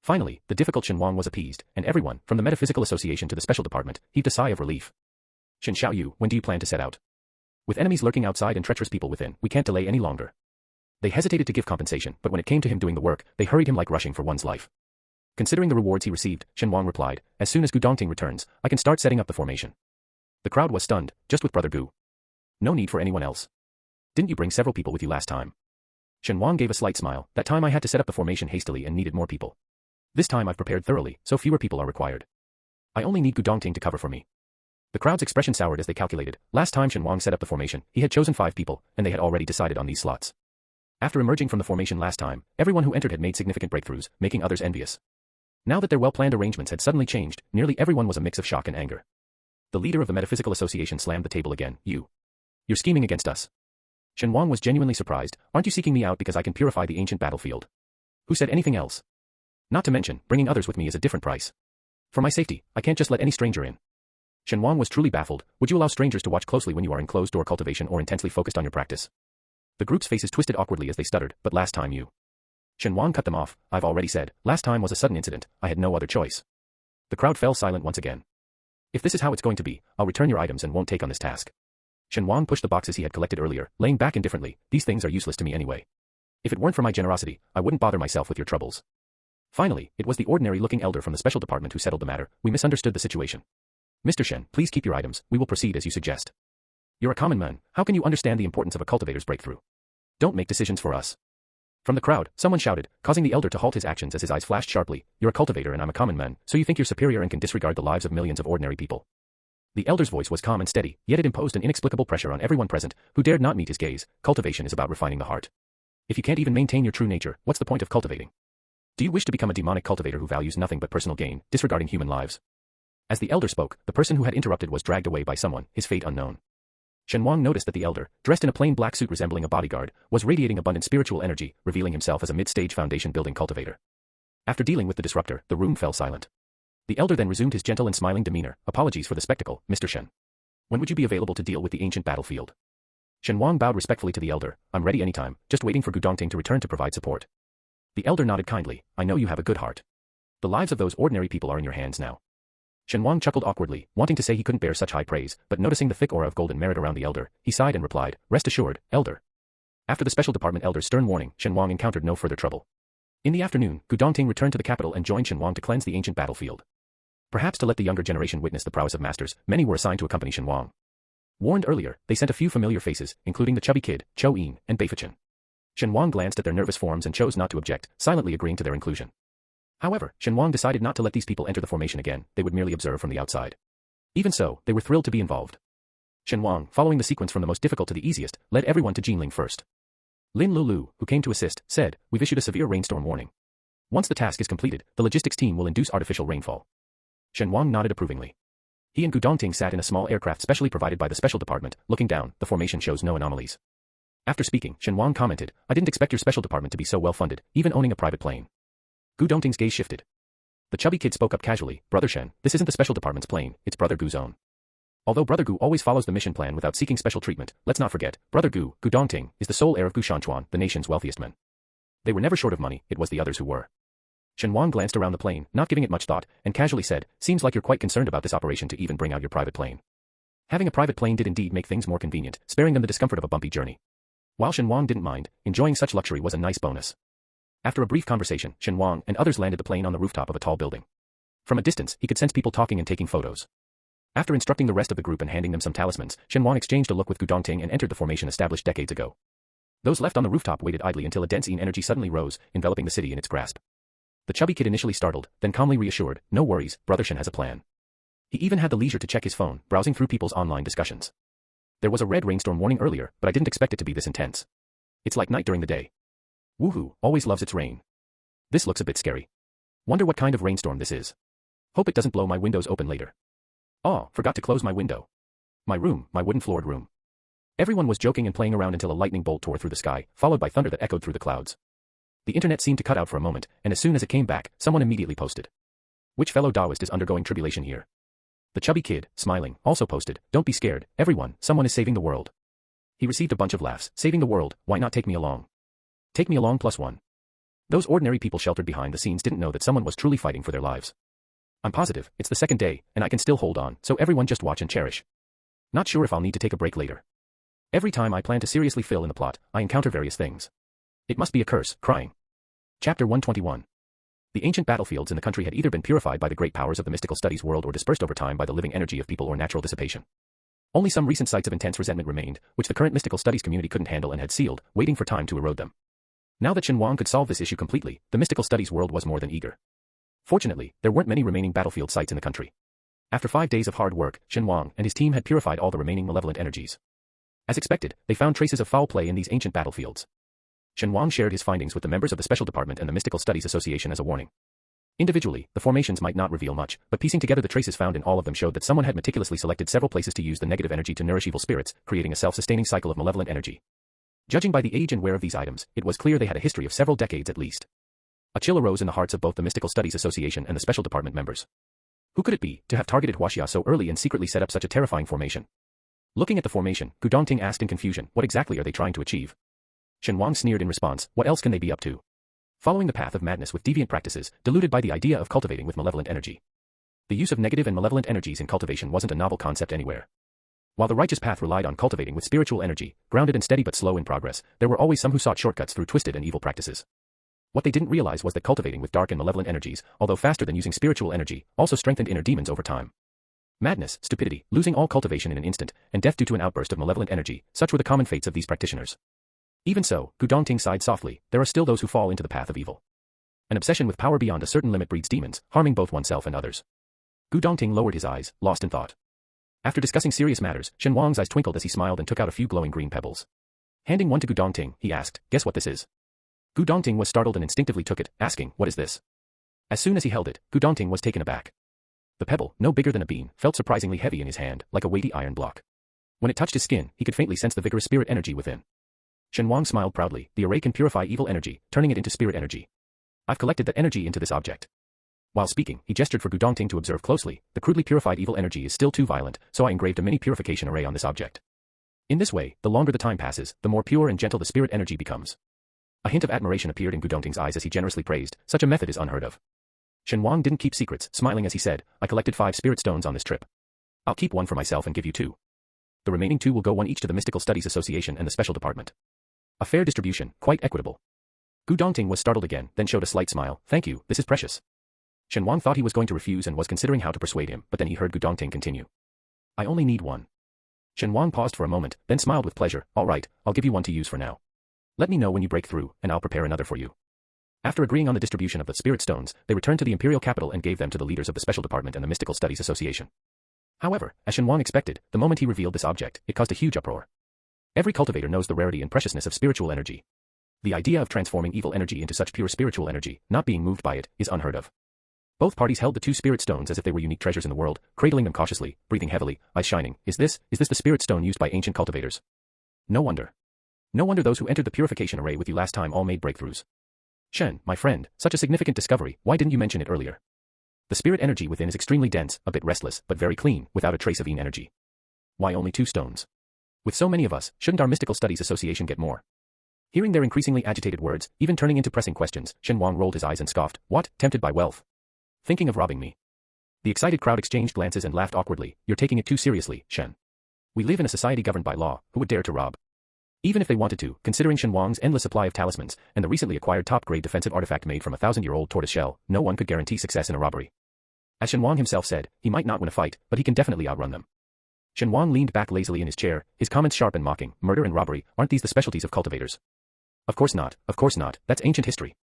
Finally, the difficult Shen Wang was appeased, and everyone, from the Metaphysical Association to the Special Department, heaved a sigh of relief. Shen Xiaoyu, when do you plan to set out? With enemies lurking outside and treacherous people within, we can't delay any longer. They hesitated to give compensation, but when it came to him doing the work, they hurried him like rushing for one's life. Considering the rewards he received, Shen Wang replied, as soon as Gu Dongting returns, I can start setting up the formation. The crowd was stunned, just with Brother Gu. No need for anyone else. Didn't you bring several people with you last time? Shen Wang gave a slight smile. That time I had to set up the formation hastily and needed more people. This time I've prepared thoroughly, so fewer people are required. I only need Gu Dongting to cover for me. The crowd's expression soured as they calculated. Last time Shen Wang set up the formation, he had chosen 5 people, and they had already decided on these slots. After emerging from the formation last time, everyone who entered had made significant breakthroughs, making others envious. Now that their well-planned arrangements had suddenly changed, nearly everyone was a mix of shock and anger. The leader of the Metaphysical Association slammed the table again. You're scheming against us. Shen Wang was genuinely surprised. Aren't you seeking me out because I can purify the ancient battlefield? Who said anything else? Not to mention, bringing others with me is a different price. For my safety, I can't just let any stranger in. Shen Wang was truly baffled. Would you allow strangers to watch closely when you are in closed-door cultivation or intensely focused on your practice? The group's faces twisted awkwardly as they stuttered, but last time you... Shen Wang cut them off. I've already said, last time was a sudden incident, I had no other choice. The crowd fell silent once again. If this is how it's going to be, I'll return your items and won't take on this task. Shen Wang pushed the boxes he had collected earlier, laying back indifferently. These things are useless to me anyway. If it weren't for my generosity, I wouldn't bother myself with your troubles. Finally, it was the ordinary-looking elder from the special department who settled the matter. We misunderstood the situation. Mr. Shen, please keep your items, we will proceed as you suggest. You're a common man, how can you understand the importance of a cultivator's breakthrough? Don't make decisions for us. From the crowd, someone shouted, causing the elder to halt his actions as his eyes flashed sharply. You're a cultivator and I'm a common man, so you think you're superior and can disregard the lives of millions of ordinary people. The elder's voice was calm and steady, yet it imposed an inexplicable pressure on everyone present, who dared not meet his gaze. Cultivation is about refining the heart. If you can't even maintain your true nature, what's the point of cultivating? Do you wish to become a demonic cultivator who values nothing but personal gain, disregarding human lives? As the elder spoke, the person who had interrupted was dragged away by someone, his fate unknown. Shen Wang noticed that the elder, dressed in a plain black suit resembling a bodyguard, was radiating abundant spiritual energy, revealing himself as a mid-stage foundation-building cultivator. After dealing with the disruptor, the room fell silent. The elder then resumed his gentle and smiling demeanor. Apologies for the spectacle, Mr. Shen. When would you be available to deal with the ancient battlefield? Shen Wang bowed respectfully to the elder. I'm ready anytime, just waiting for Gu Dongting to return to provide support. The elder nodded kindly. I know you have a good heart. The lives of those ordinary people are in your hands now. Shen Wang chuckled awkwardly, wanting to say he couldn't bear such high praise, but noticing the thick aura of golden merit around the elder, he sighed and replied, Rest assured, elder. After the special department elder's stern warning, Shen Wang encountered no further trouble. In the afternoon, Gu Dongting returned to the capital and joined Shen Wang to cleanse the ancient battlefield. Perhaps to let the younger generation witness the prowess of masters, many were assigned to accompany Shen Wang. Warned earlier, they sent a few familiar faces, including the chubby kid, Chou Yin, and Beifichin. Shen Wang glanced at their nervous forms and chose not to object, silently agreeing to their inclusion. However, Shen Wang decided not to let these people enter the formation again, they would merely observe from the outside. Even so, they were thrilled to be involved. Shen Wang, following the sequence from the most difficult to the easiest, led everyone to Jinling first. Lin Lulu, who came to assist, said, We've issued a severe rainstorm warning. Once the task is completed, the logistics team will induce artificial rainfall. Shen Wang nodded approvingly. He and Gu Dongting sat in a small aircraft specially provided by the special department. Looking down, the formation shows no anomalies. After speaking, Shen Wang commented, I didn't expect your special department to be so well funded, even owning a private plane. Gu Dongting's gaze shifted. The chubby kid spoke up casually, Brother Shen, this isn't the special department's plane, it's Brother Gu's own. Although Brother Gu always follows the mission plan without seeking special treatment, let's not forget, Brother Gu, Gu Dongting, is the sole heir of Gu Shanchuan, the nation's wealthiest men. They were never short of money, it was the others who were. Shen Wang glanced around the plane, not giving it much thought, and casually said, Seems like you're quite concerned about this operation to even bring out your private plane. Having a private plane did indeed make things more convenient, sparing them the discomfort of a bumpy journey. While Shen Wang didn't mind, enjoying such luxury was a nice bonus. After a brief conversation, Shen Wang and others landed the plane on the rooftop of a tall building. From a distance, he could sense people talking and taking photos. After instructing the rest of the group and handing them some talismans, Shen Wang exchanged a look with Gu Dongting and entered the formation established decades ago. Those left on the rooftop waited idly until a dense energy suddenly rose, enveloping the city in its grasp. The chubby kid initially startled, then calmly reassured, No worries, Brother Shen has a plan. He even had the leisure to check his phone, browsing through people's online discussions. There was a red rainstorm warning earlier, but I didn't expect it to be this intense. It's like night during the day. Woohoo, always loves its rain. This looks a bit scary. Wonder what kind of rainstorm this is. Hope it doesn't blow my windows open later. Aw, forgot to close my window. My room, my wooden floored room. Everyone was joking and playing around until a lightning bolt tore through the sky, followed by thunder that echoed through the clouds. The internet seemed to cut out for a moment, and as soon as it came back, someone immediately posted. Which fellow Taoist is undergoing tribulation here? The chubby kid, smiling, also posted, Don't be scared, everyone, someone is saving the world. He received a bunch of laughs. Saving the world, why not take me along? Take me along +1. Those ordinary people sheltered behind the scenes didn't know that someone was truly fighting for their lives. I'm positive, it's the second day, and I can still hold on, so everyone just watch and cherish. Not sure if I'll need to take a break later. Every time I plan to seriously fill in the plot, I encounter various things. It must be a curse, crying. Chapter 121. The ancient battlefields in the country had either been purified by the great powers of the mystical studies world or dispersed over time by the living energy of people or natural dissipation. Only some recent sites of intense resentment remained, which the current mystical studies community couldn't handle and had sealed, waiting for time to erode them. Now that Shen Wang could solve this issue completely, the mystical studies world was more than eager. Fortunately, there weren't many remaining battlefield sites in the country. After 5 days of hard work, Shen Wang and his team had purified all the remaining malevolent energies. As expected, they found traces of foul play in these ancient battlefields. Shen Wang shared his findings with the members of the Special Department and the Mystical Studies Association as a warning. Individually, the formations might not reveal much, but piecing together the traces found in all of them showed that someone had meticulously selected several places to use the negative energy to nourish evil spirits, creating a self-sustaining cycle of malevolent energy. Judging by the age and wear of these items, it was clear they had a history of several decades at least. A chill arose in the hearts of both the Mystical Studies Association and the Special Department members. Who could it be, to have targeted Huaxia so early and secretly set up such a terrifying formation? Looking at the formation, Gu Dongting asked in confusion, what exactly are they trying to achieve? Shen Wang sneered in response, what else can they be up to? Following the path of madness with deviant practices, deluded by the idea of cultivating with malevolent energy. The use of negative and malevolent energies in cultivation wasn't a novel concept anywhere. While the righteous path relied on cultivating with spiritual energy, grounded and steady but slow in progress, there were always some who sought shortcuts through twisted and evil practices. What they didn't realize was that cultivating with dark and malevolent energies, although faster than using spiritual energy, also strengthened inner demons over time. Madness, stupidity, losing all cultivation in an instant, and death due to an outburst of malevolent energy, such were the common fates of these practitioners. Even so, Gu Dongting sighed softly, there are still those who fall into the path of evil. An obsession with power beyond a certain limit breeds demons, harming both oneself and others. Gu Dongting lowered his eyes, lost in thought. After discussing serious matters, Shen Wang's eyes twinkled as he smiled and took out a few glowing green pebbles. Handing one to Gu Dongting, he asked, guess what this is? Gu Dongting was startled and instinctively took it, asking, what is this? As soon as he held it, Gu Dongting was taken aback. The pebble, no bigger than a bean, felt surprisingly heavy in his hand, like a weighty iron block. When it touched his skin, he could faintly sense the vigorous spirit energy within. Shen Wang smiled proudly, the array can purify evil energy, turning it into spirit energy. I've collected that energy into this object. While speaking, he gestured for Gu Dongting to observe closely. The crudely purified evil energy is still too violent, so I engraved a mini purification array on this object. In this way, the longer the time passes, the more pure and gentle the spirit energy becomes. A hint of admiration appeared in Gu Dongting's eyes as he generously praised, such a method is unheard of. Shen Wang didn't keep secrets, smiling as he said, I collected 5 spirit stones on this trip. I'll keep one for myself and give you 2. The remaining 2 will go one each to the Mystical Studies Association and the Special Department. A fair distribution, quite equitable. Gu Dongting was startled again, then showed a slight smile, thank you, this is precious. Shen Wang thought he was going to refuse and was considering how to persuade him, but then he heard Gu Dongting continue. I only need 1. Shen Wang paused for a moment, then smiled with pleasure, all right, I'll give you 1 to use for now. Let me know when you break through, and I'll prepare another for you. After agreeing on the distribution of the spirit stones, they returned to the imperial capital and gave them to the leaders of the Special Department and the Mystical Studies Association. However, as Shen Wang expected, the moment he revealed this object, it caused a huge uproar. Every cultivator knows the rarity and preciousness of spiritual energy. The idea of transforming evil energy into such pure spiritual energy, not being moved by it, is unheard of. Both parties held the 2 spirit stones as if they were unique treasures in the world, cradling them cautiously, breathing heavily, eyes shining. Is this the spirit stone used by ancient cultivators? No wonder. No wonder those who entered the purification array with you last time all made breakthroughs. Shen, my friend, such a significant discovery, why didn't you mention it earlier? The spirit energy within is extremely dense, a bit restless, but very clean, without a trace of energy. Why only 2 stones? With so many of us, shouldn't our Mystical Studies Association get more? Hearing their increasingly agitated words, even turning into pressing questions, Shen Wang rolled his eyes and scoffed, what, tempted by wealth? Thinking of robbing me? The excited crowd exchanged glances and laughed awkwardly, you're taking it too seriously, Shen. We live in a society governed by law, who would dare to rob? Even if they wanted to, considering Shen Wang's endless supply of talismans, and the recently acquired top-grade defensive artifact made from a 1,000-year-old tortoise shell, no one could guarantee success in a robbery. As Shen Wang himself said, he might not win a fight, but he can definitely outrun them. Shen Wang leaned back lazily in his chair, his comments sharp and mocking, murder and robbery, aren't these the specialties of cultivators? Of course not, that's ancient history.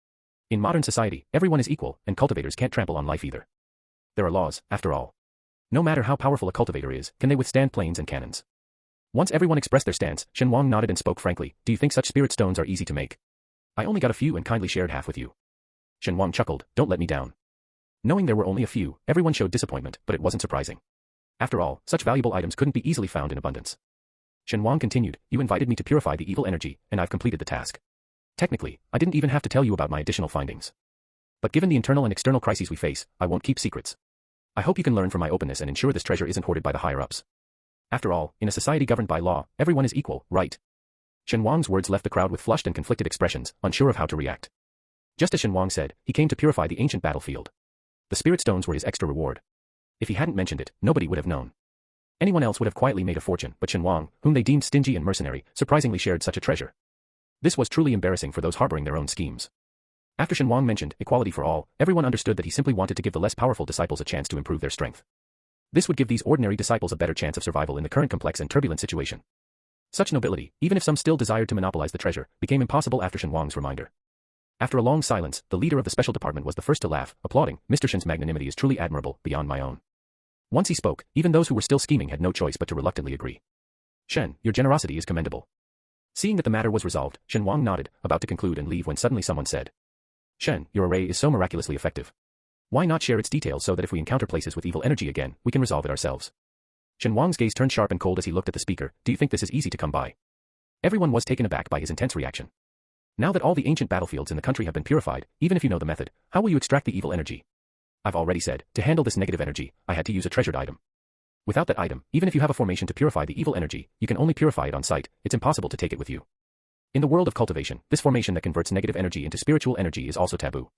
In modern society, everyone is equal, and cultivators can't trample on life either. There are laws, after all. No matter how powerful a cultivator is, can they withstand planes and cannons? Once everyone expressed their stance, Shen Wang nodded and spoke frankly, do you think such spirit stones are easy to make? I only got a few and kindly shared half with you. Shen Wang chuckled, don't let me down. Knowing there were only a few, everyone showed disappointment, but it wasn't surprising. After all, such valuable items couldn't be easily found in abundance. Shen Wang continued, you invited me to purify the evil energy, and I've completed the task. Technically, I didn't even have to tell you about my additional findings. But given the internal and external crises we face, I won't keep secrets. I hope you can learn from my openness and ensure this treasure isn't hoarded by the higher-ups. After all, in a society governed by law, everyone is equal, right? Shen Wang's words left the crowd with flushed and conflicted expressions, unsure of how to react. Just as Shen Wang said, he came to purify the ancient battlefield. The spirit stones were his extra reward. If he hadn't mentioned it, nobody would have known. Anyone else would have quietly made a fortune, but Shen Wang, whom they deemed stingy and mercenary, surprisingly shared such a treasure. This was truly embarrassing for those harboring their own schemes. After Shen Wang mentioned equality for all, everyone understood that he simply wanted to give the less powerful disciples a chance to improve their strength. This would give these ordinary disciples a better chance of survival in the current complex and turbulent situation. Such nobility, even if some still desired to monopolize the treasure, became impossible after Shen Wang's reminder. After a long silence, the leader of the special department was the first to laugh, applauding, "Mr. Shen's magnanimity is truly admirable, beyond my own." Once he spoke, even those who were still scheming had no choice but to reluctantly agree. "Shen, your generosity is commendable." Seeing that the matter was resolved, Shen Wang nodded, about to conclude and leave when suddenly someone said, "Shen, your array is so miraculously effective. Why not share its details so that if we encounter places with evil energy again, we can resolve it ourselves?" Shen Wang's gaze turned sharp and cold as he looked at the speaker. "Do you think this is easy to come by?" Everyone was taken aback by his intense reaction. Now that all the ancient battlefields in the country have been purified, even if you know the method, how will you extract the evil energy? I've already said, to handle this negative energy, I had to use a treasured item. Without that item, even if you have a formation to purify the evil energy, you can only purify it on site, it's impossible to take it with you. In the world of cultivation, this formation that converts negative energy into spiritual energy is also taboo.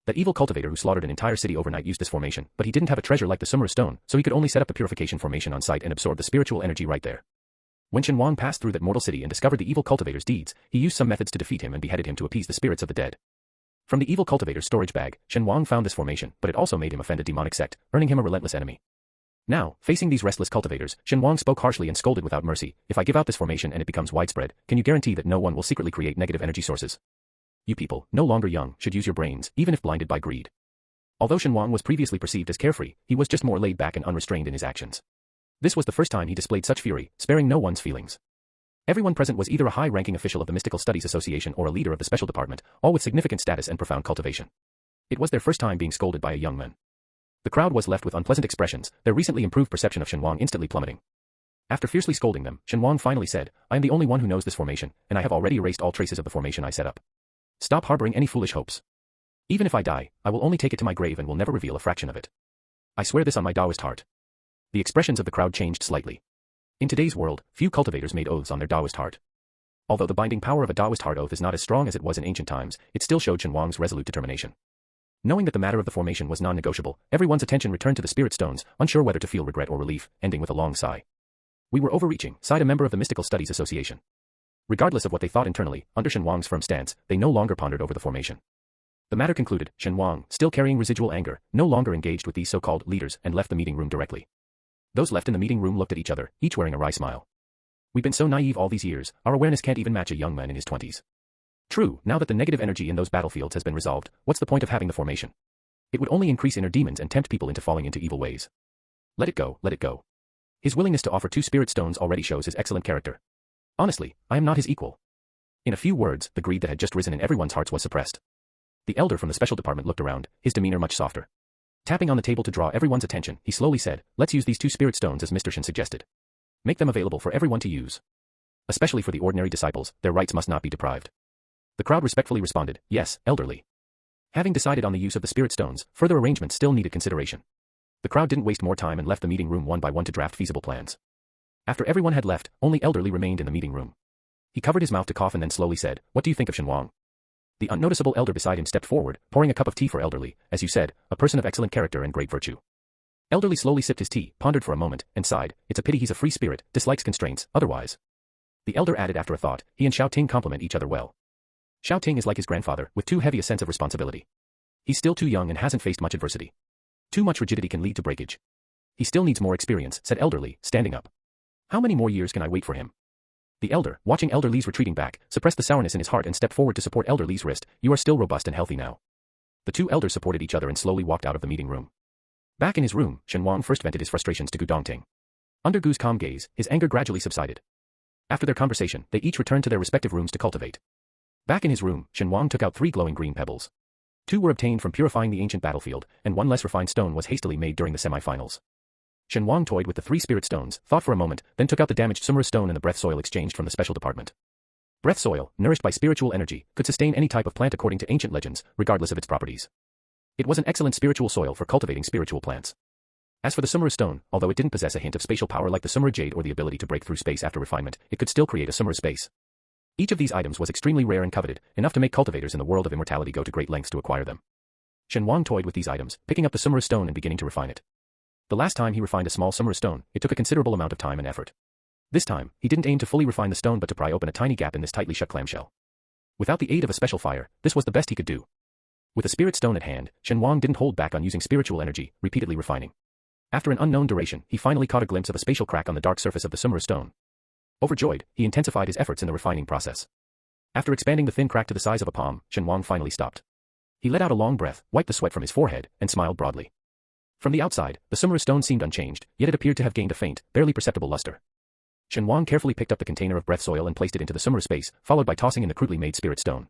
That evil cultivator who slaughtered an entire city overnight used this formation, but he didn't have a treasure like the Summer Stone, so he could only set up the purification formation on site and absorb the spiritual energy right there. When Shen Wang passed through that mortal city and discovered the evil cultivator's deeds, he used some methods to defeat him and beheaded him to appease the spirits of the dead. From the evil cultivator's storage bag, Shen Wang found this formation, but it also made him offend a demonic sect, earning him a relentless enemy. Now, facing these restless cultivators, Shen Wang spoke harshly and scolded without mercy. "If I give out this formation and it becomes widespread, can you guarantee that no one will secretly create negative energy sources? You people, no longer young, should use your brains, even if blinded by greed." Although Shen Wang was previously perceived as carefree, he was just more laid back and unrestrained in his actions. This was the first time he displayed such fury, sparing no one's feelings. Everyone present was either a high-ranking official of the Mystical Studies Association or a leader of the special department, all with significant status and profound cultivation. It was their first time being scolded by a young man. The crowd was left with unpleasant expressions, their recently improved perception of Shen Wang instantly plummeting. After fiercely scolding them, Shen Wang finally said, "I am the only one who knows this formation, and I have already erased all traces of the formation I set up. Stop harboring any foolish hopes. Even if I die, I will only take it to my grave and will never reveal a fraction of it. I swear this on my Taoist heart." The expressions of the crowd changed slightly. In today's world, few cultivators made oaths on their Taoist heart. Although the binding power of a Taoist heart oath is not as strong as it was in ancient times, it still showed Shen Wang's resolute determination. Knowing that the matter of the formation was non-negotiable, everyone's attention returned to the spirit stones, unsure whether to feel regret or relief, ending with a long sigh. "We were overreaching," sighed a member of the Mystical Studies Association. Regardless of what they thought internally, under Shen Wang's firm stance, they no longer pondered over the formation. The matter concluded, Shen Wang, still carrying residual anger, no longer engaged with these so-called leaders and left the meeting room directly. Those left in the meeting room looked at each other, each wearing a wry smile. "We've been so naive all these years, our awareness can't even match a young man in his 20s. True, now that the negative energy in those battlefields has been resolved, what's the point of having the formation? It would only increase inner demons and tempt people into falling into evil ways. Let it go, let it go." His willingness to offer 2 spirit stones already shows his excellent character. "Honestly, I am not his equal." In a few words, the greed that had just risen in everyone's hearts was suppressed. The elder from the special department looked around, his demeanor much softer. Tapping on the table to draw everyone's attention, he slowly said, "Let's use these 2 spirit stones as Mr. Shen suggested. Make them available for everyone to use. Especially for the ordinary disciples, their rights must not be deprived." The crowd respectfully responded, "Yes, elderly." Having decided on the use of the spirit stones, further arrangements still needed consideration. The crowd didn't waste more time and left the meeting room one by one to draft feasible plans. After everyone had left, only elderly remained in the meeting room. He covered his mouth to cough and then slowly said, "What do you think of Shen Wang?" The unnoticeable elder beside him stepped forward, pouring a cup of tea for elderly, "As you said, a person of excellent character and great virtue." Elderly slowly sipped his tea, pondered for a moment, and sighed, "It's a pity he's a free spirit, dislikes constraints, otherwise." The elder added after a thought, "He and Xiao Ting complement each other well. Xiao Ting is like his grandfather, with too heavy a sense of responsibility. He's still too young and hasn't faced much adversity. Too much rigidity can lead to breakage. He still needs more experience," said elderly, standing up. "How many more years can I wait for him?" The elder, watching elder Li's retreating back, suppressed the sourness in his heart and stepped forward to support elder Li's wrist. "You are still robust and healthy now." The 2 elders supported each other and slowly walked out of the meeting room. Back in his room, Shen Wang first vented his frustrations to Gu Dongting. Under Gu's calm gaze, his anger gradually subsided. After their conversation, they each returned to their respective rooms to cultivate. Back in his room, Shen Wang took out 3 glowing green pebbles. 2 were obtained from purifying the ancient battlefield, and 1 less refined stone was hastily made during the semi-finals. Shen Wang toyed with the 3 spirit stones, thought for a moment, then took out the damaged Summer stone and the breath soil exchanged from the special department. Breath soil, nourished by spiritual energy, could sustain any type of plant according to ancient legends, regardless of its properties. It was an excellent spiritual soil for cultivating spiritual plants. As for the Summer stone, although it didn't possess a hint of spatial power like the Summer jade or the ability to break through space after refinement, it could still create a Summer space. Each of these items was extremely rare and coveted, enough to make cultivators in the world of immortality go to great lengths to acquire them. Shen Wang toyed with these items, picking up the Summer stone and beginning to refine it. The last time he refined a small Summer stone, it took a considerable amount of time and effort. This time, he didn't aim to fully refine the stone but to pry open a tiny gap in this tightly shut clamshell. Without the aid of a special fire, this was the best he could do. With a spirit stone at hand, Shen Wang didn't hold back on using spiritual energy, repeatedly refining. After an unknown duration, he finally caught a glimpse of a spatial crack on the dark surface of the Sumera stone. Overjoyed, he intensified his efforts in the refining process. After expanding the thin crack to the size of a palm, Shen Wang finally stopped. He let out a long breath, wiped the sweat from his forehead, and smiled broadly. From the outside, the Sumera stone seemed unchanged, yet it appeared to have gained a faint, barely perceptible luster. Shen Wang carefully picked up the container of breath soil and placed it into the Sumera space, followed by tossing in the crudely made spirit stone.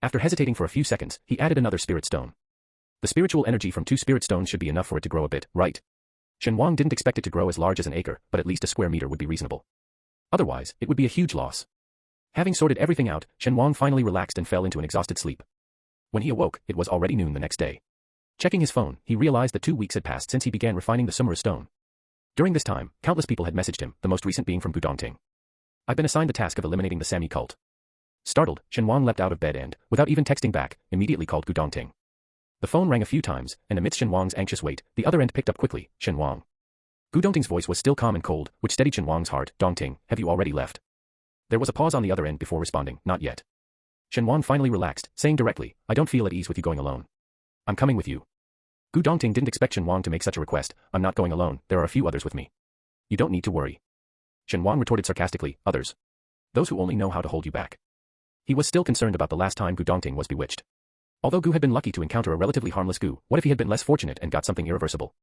After hesitating for a few seconds, he added another spirit stone. The spiritual energy from 2 spirit stones should be enough for it to grow a bit, right? Shen Wang didn't expect it to grow as large as an acre, but at least a square meter would be reasonable. Otherwise, it would be a huge loss. Having sorted everything out, Shen Wang finally relaxed and fell into an exhausted sleep. When he awoke, it was already noon the next day. Checking his phone, he realized that 2 weeks had passed since he began refining the Sumera stone. During this time, countless people had messaged him, the most recent being from Gu Dongting. I've been assigned the task of eliminating the Sami cult. Startled, Shen Wang leapt out of bed and, without even texting back, immediately called Gu Dongting. The phone rang a few times, and amidst Shen Wang's anxious wait, the other end picked up quickly, Shen Wang. Gu Dongting's voice was still calm and cold, which steadied Shen Wang's heart. Dongting, have you already left? There was a pause on the other end before responding, not yet. Shen Wang finally relaxed, saying directly, I don't feel at ease with you going alone. I'm coming with you. Gu Dongting didn't expect Shen Wang to make such a request. I'm not going alone, there are a few others with me. You don't need to worry. Shen Wang retorted sarcastically, others? Those who only know how to hold you back. He was still concerned about the last time Gu Dongting was bewitched. Although Gu had been lucky to encounter a relatively harmless Gu, what if he had been less fortunate and got something irreversible?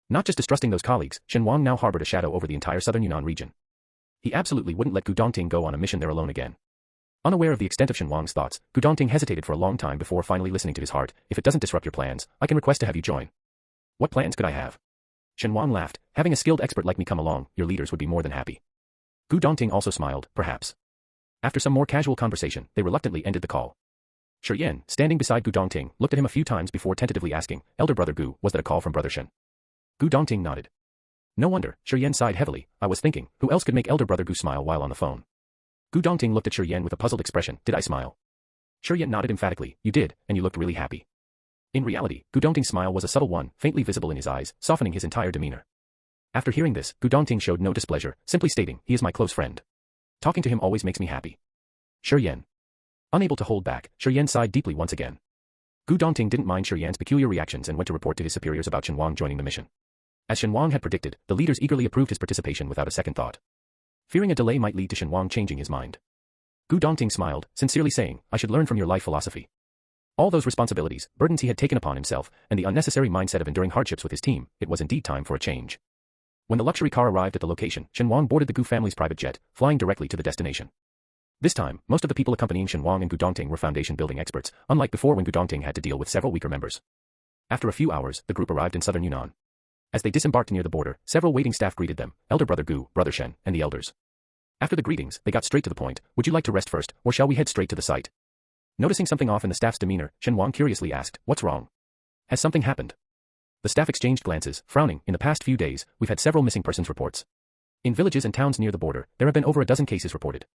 Not just distrusting those colleagues, Shen Wang now harbored a shadow over the entire southern Yunnan region. He absolutely wouldn't let Gu Dongting go on a mission there alone again. Unaware of the extent of Shen Wang's thoughts, Gu Dongting hesitated for a long time before finally listening to his heart. If it doesn't disrupt your plans, I can request to have you join. What plans could I have? Shen Wang laughed. Having a skilled expert like me come along, your leaders would be more than happy. Gu Dongting also smiled, perhaps. After some more casual conversation, they reluctantly ended the call. Shi Yan, standing beside Gu Dongting, looked at him a few times before tentatively asking, Elder Brother Gu, was that a call from Brother Shen? Gu Dongting nodded. No wonder, Shi Yan sighed heavily. I was thinking, who else could make Elder Brother Gu smile while on the phone? Gu Dongting looked at Shi Yan with a puzzled expression. Did I smile? Shi Yan nodded emphatically. You did, and you looked really happy. In reality, Gu Dongting's smile was a subtle one, faintly visible in his eyes, softening his entire demeanor. After hearing this, Gu Dongting showed no displeasure, simply stating, he is my close friend. Talking to him always makes me happy. Shi Yan. Unable to hold back, Shi Yan sighed deeply once again. Gu Dongting didn't mind Shi Yan's peculiar reactions and went to report to his superiors about Shen Wang joining the mission. As Shen Wang had predicted, the leaders eagerly approved his participation without a second thought. Fearing a delay might lead to Shen Wang changing his mind. Gu Dongting smiled, sincerely saying, I should learn from your life philosophy. All those responsibilities, burdens he had taken upon himself, and the unnecessary mindset of enduring hardships with his team, it was indeed time for a change. When the luxury car arrived at the location, Shen Wang boarded the Gu family's private jet, flying directly to the destination. This time, most of the people accompanying Shen Wang and Gu Dongting were foundation building experts, unlike before when Gu Dongting had to deal with several weaker members. After a few hours, the group arrived in southern Yunnan. As they disembarked near the border, several waiting staff greeted them, Elder Brother Gu, Brother Shen, and the elders. After the greetings, they got straight to the point. Would you like to rest first, or shall we head straight to the site? Noticing something off in the staff's demeanor, Shen Wang curiously asked, what's wrong? Has something happened? The staff exchanged glances, frowning. In the past few days, we've had several missing persons reports. In villages and towns near the border, there have been over a dozen cases reported.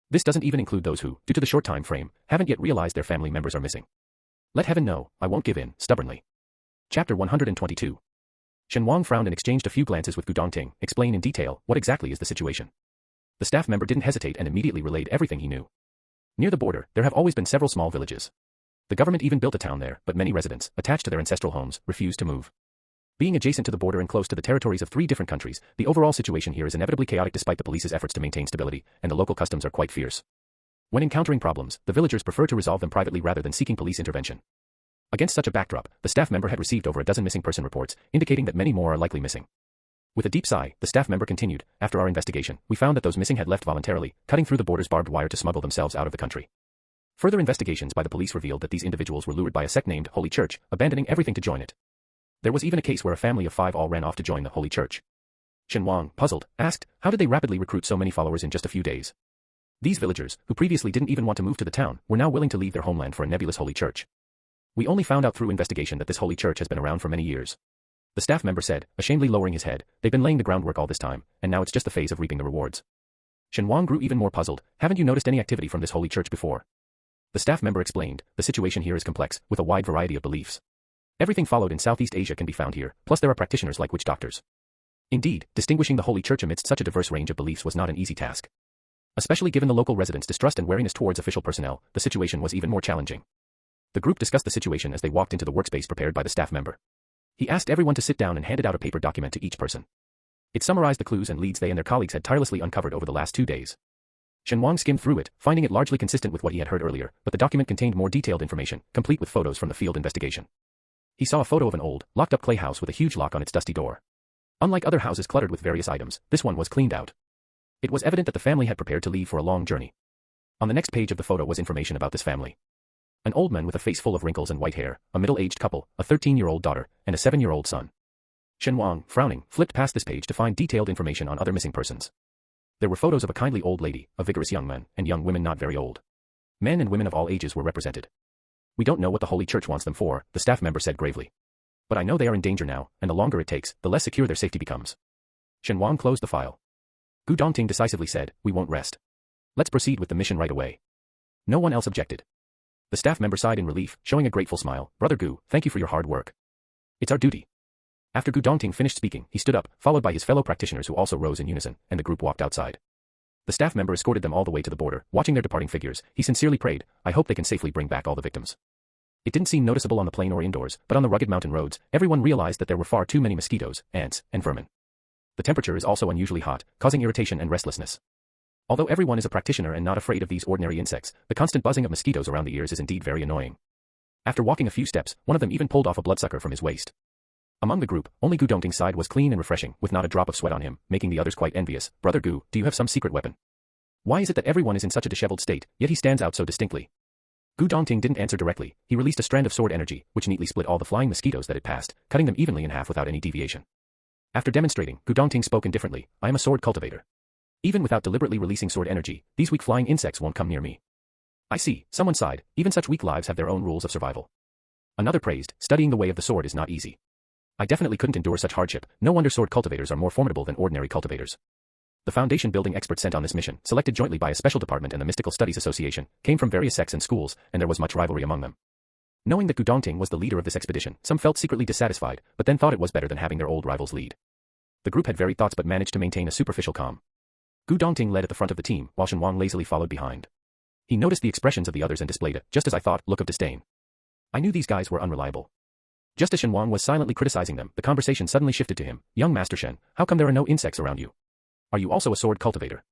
This doesn't even include those who, due to the short time frame, haven't yet realized their family members are missing. Let heaven know, I won't give in, stubbornly. Chapter 122. Shen Wang frowned and exchanged a few glances with Gu Dongting. Explain in detail, what exactly is the situation? The staff member didn't hesitate and immediately relayed everything he knew. Near the border, there have always been several small villages. The government even built a town there, but many residents, attached to their ancestral homes, refused to move. Being adjacent to the border and close to the territories of 3 different countries, the overall situation here is inevitably chaotic despite the police's efforts to maintain stability, and the local customs are quite fierce. When encountering problems, the villagers prefer to resolve them privately rather than seeking police intervention. Against such a backdrop, the staff member had received over a dozen missing person reports, indicating that many more are likely missing. With a deep sigh, the staff member continued, after our investigation, we found that those missing had left voluntarily, cutting through the border's barbed wire to smuggle themselves out of the country. Further investigations by the police revealed that these individuals were lured by a sect named Holy Church, abandoning everything to join it. There was even a case where a family of 5 all ran off to join the Holy Church. Shen Wang, puzzled, asked, how did they rapidly recruit so many followers in just a few days? These villagers, who previously didn't even want to move to the town, were now willing to leave their homeland for a nebulous Holy Church. We only found out through investigation that this Holy Church has been around for many years. The staff member said, ashamedly lowering his head, they've been laying the groundwork all this time, and now it's just the phase of reaping the rewards. Shen Wang grew even more puzzled. Haven't you noticed any activity from this Holy Church before? The staff member explained, the situation here is complex, with a wide variety of beliefs. Everything followed in Southeast Asia can be found here, plus there are practitioners like witch doctors. Indeed, distinguishing the Holy Church amidst such a diverse range of beliefs was not an easy task. Especially given the local residents' distrust and wariness towards official personnel, the situation was even more challenging. The group discussed the situation as they walked into the workspace prepared by the staff member. He asked everyone to sit down and handed out a paper document to each person. It summarized the clues and leads they and their colleagues had tirelessly uncovered over the last 2 days. Shen Wang skimmed through it, finding it largely consistent with what he had heard earlier, but the document contained more detailed information, complete with photos from the field investigation. He saw a photo of an old, locked-up clay house with a huge lock on its dusty door. Unlike other houses cluttered with various items, this one was cleaned out. It was evident that the family had prepared to leave for a long journey. On the next page of the photo was information about this family. An old man with a face full of wrinkles and white hair, a middle-aged couple, a 13-year-old daughter, and a 7-year-old son. Shen Wang, frowning, flipped past this page to find detailed information on other missing persons. There were photos of a kindly old lady, a vigorous young man, and young women not very old. Men and women of all ages were represented. We don't know what the Holy Church wants them for, the staff member said gravely. But I know they are in danger now, and the longer it takes, the less secure their safety becomes. Shen Wang closed the file. Gu Dongting decisively said, we won't rest. Let's proceed with the mission right away. No one else objected. The staff member sighed in relief, showing a grateful smile. Brother Gu, thank you for your hard work. It's our duty. After Gu Dongting finished speaking, he stood up, followed by his fellow practitioners who also rose in unison, and the group walked outside. The staff member escorted them all the way to the border. Watching their departing figures, he sincerely prayed, I hope they can safely bring back all the victims. It didn't seem noticeable on the plain or indoors, but on the rugged mountain roads, everyone realized that there were far too many mosquitoes, ants, and vermin. The temperature is also unusually hot, causing irritation and restlessness. Although everyone is a practitioner and not afraid of these ordinary insects, the constant buzzing of mosquitoes around the ears is indeed very annoying. After walking a few steps, one of them even pulled off a bloodsucker from his waist. Among the group, only Gu Dongting's side was clean and refreshing, with not a drop of sweat on him, making the others quite envious. Brother Gu, do you have some secret weapon? Why is it that everyone is in such a disheveled state, yet he stands out so distinctly? Gu Dongting didn't answer directly. He released a strand of sword energy, which neatly split all the flying mosquitoes that it passed, cutting them evenly in half without any deviation. After demonstrating, Gu Dongting spoke indifferently, I am a sword cultivator. Even without deliberately releasing sword energy, these weak flying insects won't come near me. I see, someone sighed, even such weak lives have their own rules of survival. Another praised, studying the way of the sword is not easy. I definitely couldn't endure such hardship, no wonder sword cultivators are more formidable than ordinary cultivators. The foundation building experts sent on this mission, selected jointly by a special department and the Mystical Studies Association, came from various sects and schools, and there was much rivalry among them. Knowing that Gu Dongting was the leader of this expedition, some felt secretly dissatisfied, but then thought it was better than having their old rivals lead. The group had varied thoughts but managed to maintain a superficial calm. Gu Dongting led at the front of the team, while Shen Wang lazily followed behind. He noticed the expressions of the others and displayed a, just as I thought, look of disdain. I knew these guys were unreliable. Just as Shen Wang was silently criticizing them, the conversation suddenly shifted to him. Young Master Shen, how come there are no insects around you? Are you also a sword cultivator?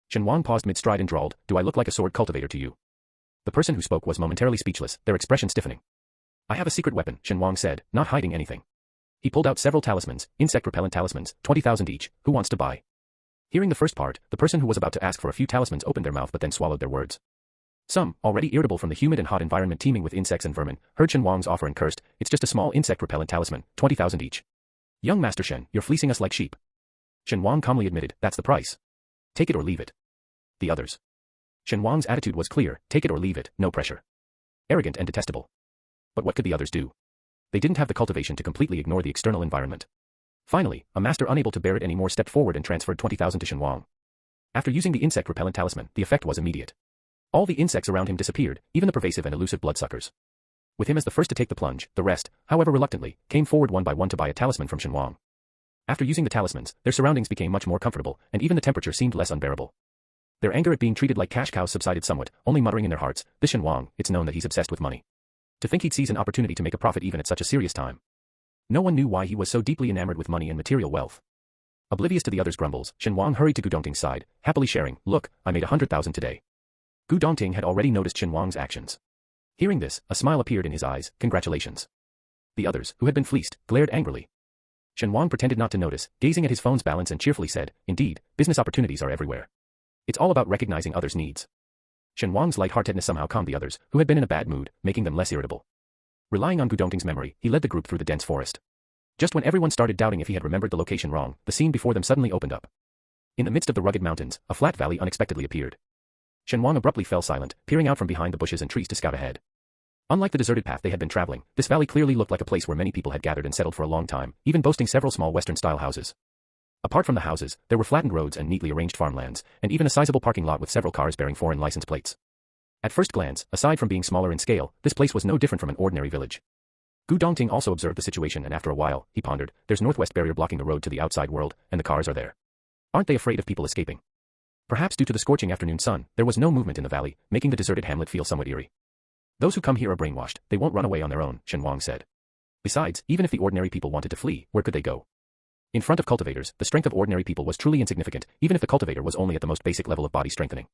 Shen Wang paused mid-stride and drawled, do I look like a sword cultivator to you? The person who spoke was momentarily speechless, their expression stiffening. I have a secret weapon, Shen Wang said, not hiding anything. He pulled out several talismans, insect-repellent talismans, 20,000 each, who wants to buy? Hearing the first part, the person who was about to ask for a few talismans opened their mouth but then swallowed their words. Some, already irritable from the humid and hot environment teeming with insects and vermin, heard Shen Wang's offer and cursed, it's just a small insect-repellent talisman, 20,000 each. Young Master Shen, you're fleecing us like sheep. Shen Wang calmly admitted, that's the price. Take it or leave it. The others. Shen Wang's attitude was clear, take it or leave it, no pressure. Arrogant and detestable. But what could the others do? They didn't have the cultivation to completely ignore the external environment. Finally, a master unable to bear it anymore stepped forward and transferred 20,000 to Shen Wang. After using the insect-repellent talisman, the effect was immediate. All the insects around him disappeared, even the pervasive and elusive bloodsuckers. With him as the first to take the plunge, the rest, however reluctantly, came forward one by one to buy a talisman from Shen Wang. After using the talismans, their surroundings became much more comfortable, and even the temperature seemed less unbearable. Their anger at being treated like cash cows subsided somewhat, only muttering in their hearts, this Shen Wang, it's known that he's obsessed with money. To think he'd seize an opportunity to make a profit even at such a serious time. No one knew why he was so deeply enamored with money and material wealth. Oblivious to the others' grumbles, Shen Wang hurried to Gu Dongting's side, happily sharing, look, I made 100,000 today. Gu Dongting had already noticed Shen Wang's actions. Hearing this, a smile appeared in his eyes, congratulations. The others, who had been fleeced, glared angrily. Shen Wang pretended not to notice, gazing at his phone's balance and cheerfully said, indeed, business opportunities are everywhere. It's all about recognizing others' needs. Shen Wang's lightheartedness somehow calmed the others, who had been in a bad mood, making them less irritable. Relying on Gu Dongting's memory, he led the group through the dense forest. Just when everyone started doubting if he had remembered the location wrong, the scene before them suddenly opened up. In the midst of the rugged mountains, a flat valley unexpectedly appeared. Shen Wang abruptly fell silent, peering out from behind the bushes and trees to scout ahead. Unlike the deserted path they had been traveling, this valley clearly looked like a place where many people had gathered and settled for a long time, even boasting several small Western-style houses. Apart from the houses, there were flattened roads and neatly arranged farmlands, and even a sizable parking lot with several cars bearing foreign license plates. At first glance, aside from being smaller in scale, this place was no different from an ordinary village. Gu Dongting also observed the situation and after a while, he pondered, there's northwest barrier blocking the road to the outside world, and the cars are there. Aren't they afraid of people escaping? Perhaps due to the scorching afternoon sun, there was no movement in the valley, making the deserted hamlet feel somewhat eerie. Those who come here are brainwashed, they won't run away on their own, Shen Wang said. Besides, even if the ordinary people wanted to flee, where could they go? In front of cultivators, the strength of ordinary people was truly insignificant, even if the cultivator was only at the most basic level of body strengthening.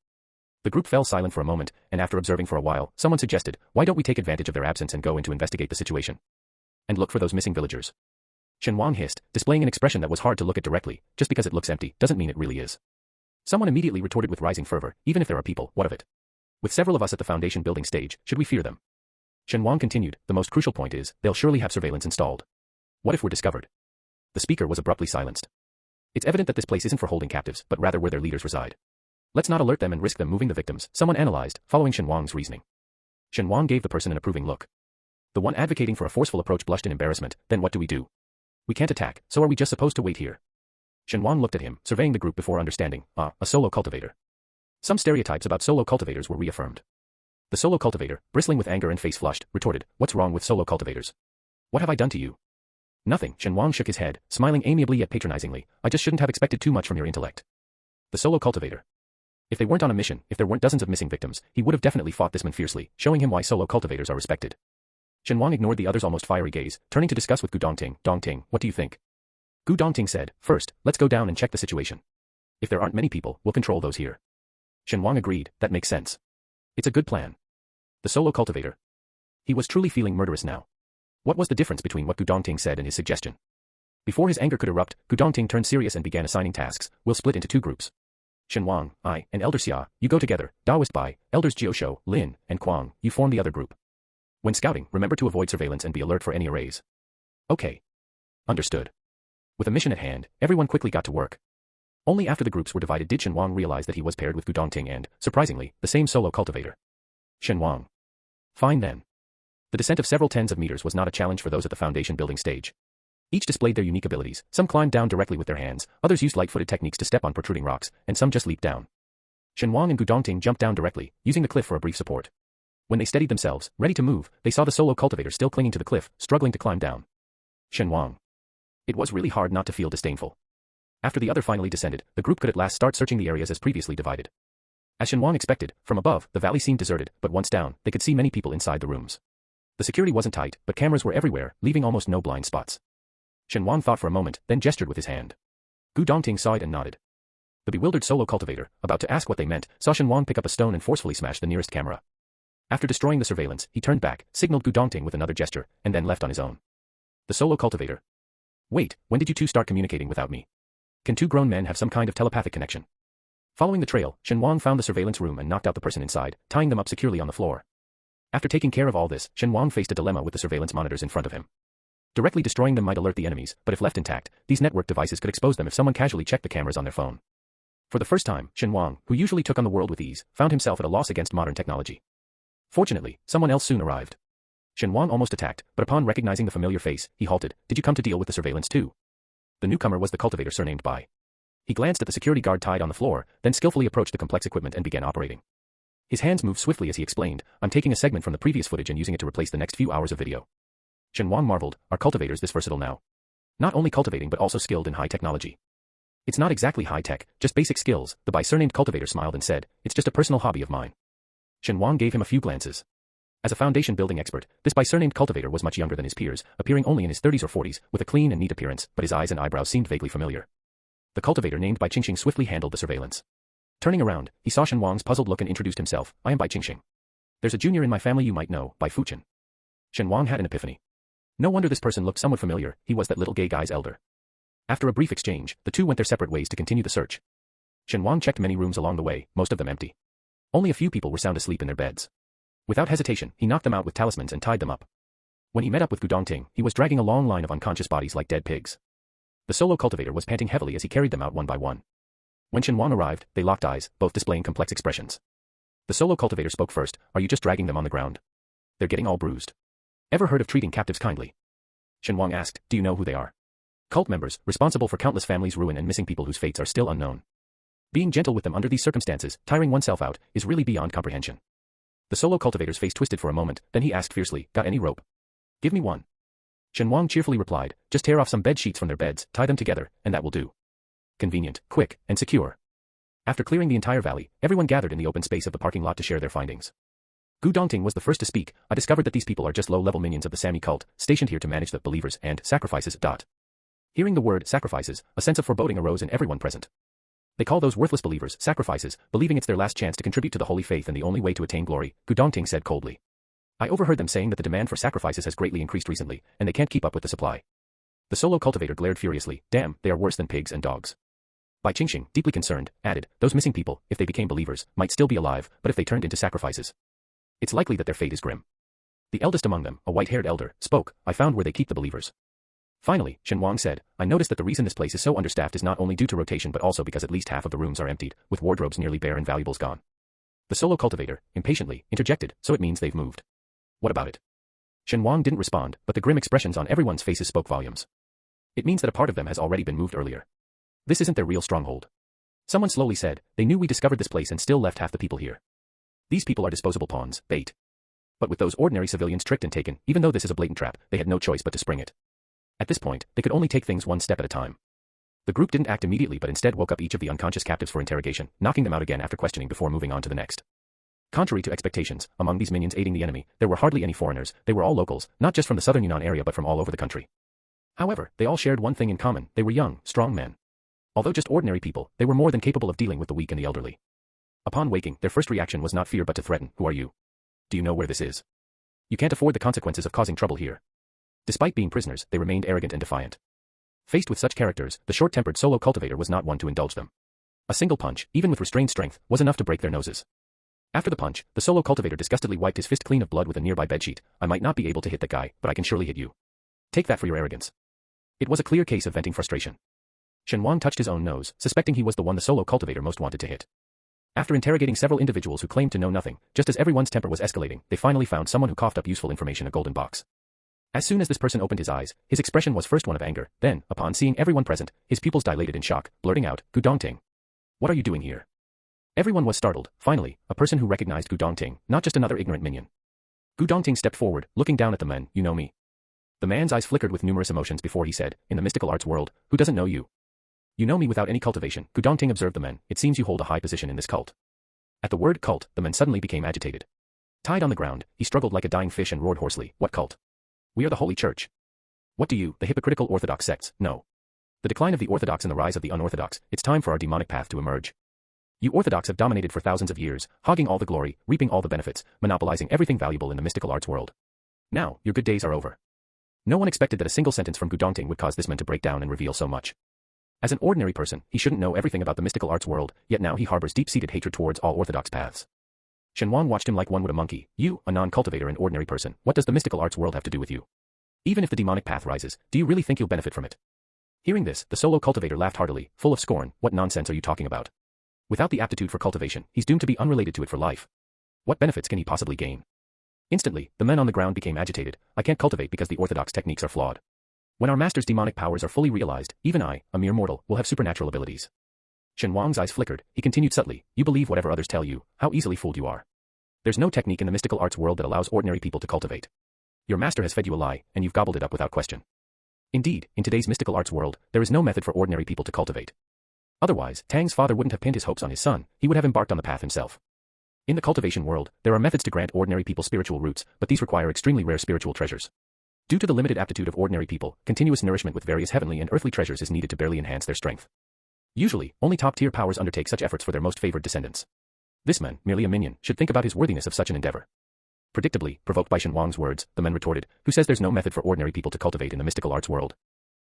The group fell silent for a moment, and after observing for a while, someone suggested, why don't we take advantage of their absence and go in to investigate the situation? And look for those missing villagers. Shen Wang hissed, displaying an expression that was hard to look at directly. Just because it looks empty, doesn't mean it really is. Someone immediately retorted with rising fervor, even if there are people, what of it? With several of us at the foundation building stage, should we fear them? Shen Wang continued, the most crucial point is, they'll surely have surveillance installed. What if we're discovered? The speaker was abruptly silenced. It's evident that this place isn't for holding captives, but rather where their leaders reside. Let's not alert them and risk them moving the victims, someone analyzed, following Shen Wang's reasoning. Shen Wang gave the person an approving look. The one advocating for a forceful approach blushed in embarrassment, then what do? We can't attack, so are we just supposed to wait here? Shen Wang looked at him, surveying the group before understanding, a solo cultivator. Some stereotypes about solo cultivators were reaffirmed. The solo cultivator, bristling with anger and face flushed, retorted, what's wrong with solo cultivators? What have I done to you? Nothing, Shen Wang shook his head, smiling amiably yet patronizingly, I just shouldn't have expected too much from your intellect. The solo cultivator. If they weren't on a mission, if there weren't dozens of missing victims, he would have definitely fought this man fiercely, showing him why solo cultivators are respected. Shen Wang ignored the other's almost fiery gaze, turning to discuss with Gu Dongting. Dongting, what do you think? Gu Dongting said, first, let's go down and check the situation. If there aren't many people, we'll control those here. Shen Wang agreed, that makes sense. It's a good plan. The solo cultivator. He was truly feeling murderous now. What was the difference between what Gu Dongting said and his suggestion? Before his anger could erupt, Gu Dongting turned serious and began assigning tasks. We'll split into 2 groups. Shen Wang, I, and Elder Xia, you go together. Taoist Bai, Elders Jiushou, Lin, and Kuang, you form the other group. When scouting, remember to avoid surveillance and be alert for any arrays. Okay. Understood. With a mission at hand, everyone quickly got to work. Only after the groups were divided did Shen Wang realize that he was paired with Gu Dongting and, surprisingly, the same solo cultivator. Shen Wang. Fine then. The descent of several tens of meters was not a challenge for those at the foundation building stage. Each displayed their unique abilities, some climbed down directly with their hands, others used light-footed techniques to step on protruding rocks, and some just leaped down. Shen Wang and Gu Dongting jumped down directly, using the cliff for a brief support. When they steadied themselves, ready to move, they saw the solo cultivator still clinging to the cliff, struggling to climb down. Shen Wang. It was really hard not to feel disdainful. After the other finally descended, the group could at last start searching the areas as previously divided. As Shen Wang expected, from above, the valley seemed deserted, but once down, they could see many people inside the rooms. The security wasn't tight, but cameras were everywhere, leaving almost no blind spots. Shen Wang thought for a moment, then gestured with his hand. Gu Dongting saw it and nodded. The bewildered solo cultivator, about to ask what they meant, saw Shen Wang pick up a stone and forcefully smash the nearest camera. After destroying the surveillance, he turned back, signaled Gu Dongting with another gesture, and then left on his own. The solo cultivator. Wait, when did you two start communicating without me? Can 2 grown men have some kind of telepathic connection? Following the trail, Shen Wang found the surveillance room and knocked out the person inside, tying them up securely on the floor. After taking care of all this, Shen Wang faced a dilemma with the surveillance monitors in front of him. Directly destroying them might alert the enemies, but if left intact, these network devices could expose them if someone casually checked the cameras on their phone. For the first time, Shen Wang, who usually took on the world with ease, found himself at a loss against modern technology. Fortunately, someone else soon arrived. Shen Wang almost attacked, but upon recognizing the familiar face, he halted. Did you come to deal with the surveillance too? The newcomer was the cultivator surnamed Bai. He glanced at the security guard tied on the floor, then skillfully approached the complex equipment and began operating. His hands moved swiftly as he explained, I'm taking a segment from the previous footage and using it to replace the next few hours of video. Shen Wang marveled, are cultivators this versatile now? Not only cultivating but also skilled in high technology. It's not exactly high tech, just basic skills, the Bai surnamed cultivator smiled and said, it's just a personal hobby of mine. Shen Wang gave him a few glances. As a foundation building expert, this Bai surnamed cultivator was much younger than his peers, appearing only in his 30s or 40s, with a clean and neat appearance, but his eyes and eyebrows seemed vaguely familiar. The cultivator named Bai Qingxing swiftly handled the surveillance. Turning around, he saw Shen Wang's puzzled look and introduced himself, I am Bai Qingxing. There's a junior in my family you might know, Bai Fuchen. Shen Wang had an epiphany. No wonder this person looked somewhat familiar, he was that little gay guy's elder. After a brief exchange, the two went their separate ways to continue the search. Shen Wang checked many rooms along the way, most of them empty. Only a few people were sound asleep in their beds. Without hesitation, he knocked them out with talismans and tied them up. When he met up with Gu Dongting, he was dragging a long line of unconscious bodies like dead pigs. The solo cultivator was panting heavily as he carried them out one by one. When Shen Wang arrived, they locked eyes, both displaying complex expressions. The solo cultivator spoke first, are you just dragging them on the ground? They're getting all bruised. Ever heard of treating captives kindly? Shen Wang asked, do you know who they are? Cult members, responsible for countless families' ruin and missing people whose fates are still unknown. Being gentle with them under these circumstances, tiring oneself out, is really beyond comprehension. The solo cultivator's face twisted for a moment, then he asked fiercely, got any rope? Give me one. Shen Wang cheerfully replied, just tear off some bed sheets from their beds, tie them together, and that will do. Convenient, quick, and secure. After clearing the entire valley, everyone gathered in the open space of the parking lot to share their findings. Gu Dongting was the first to speak. I discovered that these people are just low-level minions of the Sami cult, stationed here to manage the believers and sacrifices. Hearing the word sacrifices, a sense of foreboding arose in everyone present. They call those worthless believers sacrifices, believing it's their last chance to contribute to the holy faith and the only way to attain glory, Gu Dongting said coldly. I overheard them saying that the demand for sacrifices has greatly increased recently, and they can't keep up with the supply. The solo cultivator glared furiously. Damn, they are worse than pigs and dogs. Bai Qingxing, deeply concerned, added, those missing people, if they became believers, might still be alive, but if they turned into sacrifices, it's likely that their fate is grim. The eldest among them, a white-haired elder, spoke. I found where they keep the believers. Finally, Shen Wang said, I noticed that the reason this place is so understaffed is not only due to rotation but also because at least half of the rooms are emptied, with wardrobes nearly bare and valuables gone. The solo cultivator, impatiently, interjected, so it means they've moved. What about it? Shen Wang didn't respond, but the grim expressions on everyone's faces spoke volumes. It means that a part of them has already been moved earlier. This isn't their real stronghold. Someone slowly said, they knew we discovered this place and still left half the people here. These people are disposable pawns, bait. But with those ordinary civilians tricked and taken, even though this is a blatant trap, they had no choice but to spring it. At this point, they could only take things one step at a time. The group didn't act immediately but instead woke up each of the unconscious captives for interrogation, knocking them out again after questioning before moving on to the next. Contrary to expectations, among these minions aiding the enemy, there were hardly any foreigners. They were all locals, not just from the southern Yunnan area but from all over the country. However, they all shared one thing in common, they were young, strong men. Although just ordinary people, they were more than capable of dealing with the weak and the elderly. Upon waking, their first reaction was not fear but to threaten. Who are you? Do you know where this is? You can't afford the consequences of causing trouble here. Despite being prisoners, they remained arrogant and defiant. Faced with such characters, the short-tempered solo cultivator was not one to indulge them. A single punch, even with restrained strength, was enough to break their noses. After the punch, the solo cultivator disgustedly wiped his fist clean of blood with a nearby bedsheet. I might not be able to hit that guy, but I can surely hit you. Take that for your arrogance. It was a clear case of venting frustration. Shen Wang touched his own nose, suspecting he was the one the solo cultivator most wanted to hit. After interrogating several individuals who claimed to know nothing, just as everyone's temper was escalating, they finally found someone who coughed up useful information, a golden box. As soon as this person opened his eyes, his expression was first one of anger, then, upon seeing everyone present, his pupils dilated in shock, blurting out, Gu Dongting. What are you doing here? Everyone was startled. Finally, a person who recognized Gu Dongting, not just another ignorant minion. Gu Dongting stepped forward, looking down at the men. You know me. The man's eyes flickered with numerous emotions before he said, in the mystical arts world, who doesn't know you? You know me without any cultivation. Gu Dongting observed the men. It seems you hold a high position in this cult. At the word cult, the men suddenly became agitated. Tied on the ground, he struggled like a dying fish and roared hoarsely. What cult? We are the Holy Church. What do you, the hypocritical orthodox sects, know? The decline of the orthodox and the rise of the unorthodox. It's time for our demonic path to emerge. You orthodox have dominated for thousands of years, hogging all the glory, reaping all the benefits, monopolizing everything valuable in the mystical arts world. Now, your good days are over. No one expected that a single sentence from Gu Dongting would cause this man to break down and reveal so much. As an ordinary person, he shouldn't know everything about the mystical arts world, yet now he harbors deep-seated hatred towards all orthodox paths. Shen Wang watched him like one would a monkey. You, a non-cultivator and ordinary person, what does the mystical arts world have to do with you? Even if the demonic path rises, do you really think you'll benefit from it? Hearing this, the solo cultivator laughed heartily, full of scorn. What nonsense are you talking about? Without the aptitude for cultivation, he's doomed to be unrelated to it for life. What benefits can he possibly gain? Instantly, the men on the ground became agitated. I can't cultivate because the orthodox techniques are flawed. When our master's demonic powers are fully realized, even I, a mere mortal, will have supernatural abilities. Shen Wang's eyes flickered. He continued subtly, you believe whatever others tell you, how easily fooled you are. There's no technique in the mystical arts world that allows ordinary people to cultivate. Your master has fed you a lie, and you've gobbled it up without question. Indeed, in today's mystical arts world, there is no method for ordinary people to cultivate. Otherwise, Tang's father wouldn't have pinned his hopes on his son, he would have embarked on the path himself. In the cultivation world, there are methods to grant ordinary people spiritual roots, but these require extremely rare spiritual treasures. Due to the limited aptitude of ordinary people, continuous nourishment with various heavenly and earthly treasures is needed to barely enhance their strength. Usually, only top-tier powers undertake such efforts for their most favored descendants. This man, merely a minion, should think about his worthiness of such an endeavor. Predictably, provoked by Shen Wang's words, the men retorted, who says there's no method for ordinary people to cultivate in the mystical arts world?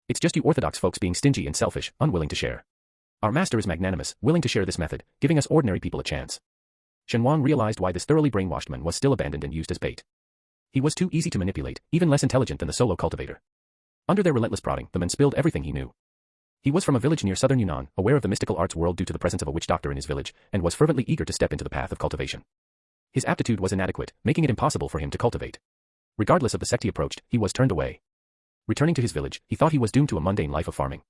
It's just you orthodox folks being stingy and selfish, unwilling to share. Our master is magnanimous, willing to share this method, giving us ordinary people a chance. Shen Wang realized why this thoroughly brainwashed man was still abandoned and used as bait. He was too easy to manipulate, even less intelligent than the solo cultivator. Under their relentless prodding, the man spilled everything he knew. He was from a village near southern Yunnan, aware of the mystical arts world due to the presence of a witch doctor in his village, and was fervently eager to step into the path of cultivation. His aptitude was inadequate, making it impossible for him to cultivate. Regardless of the sect he approached, he was turned away. Returning to his village, he thought he was doomed to a mundane life of farming.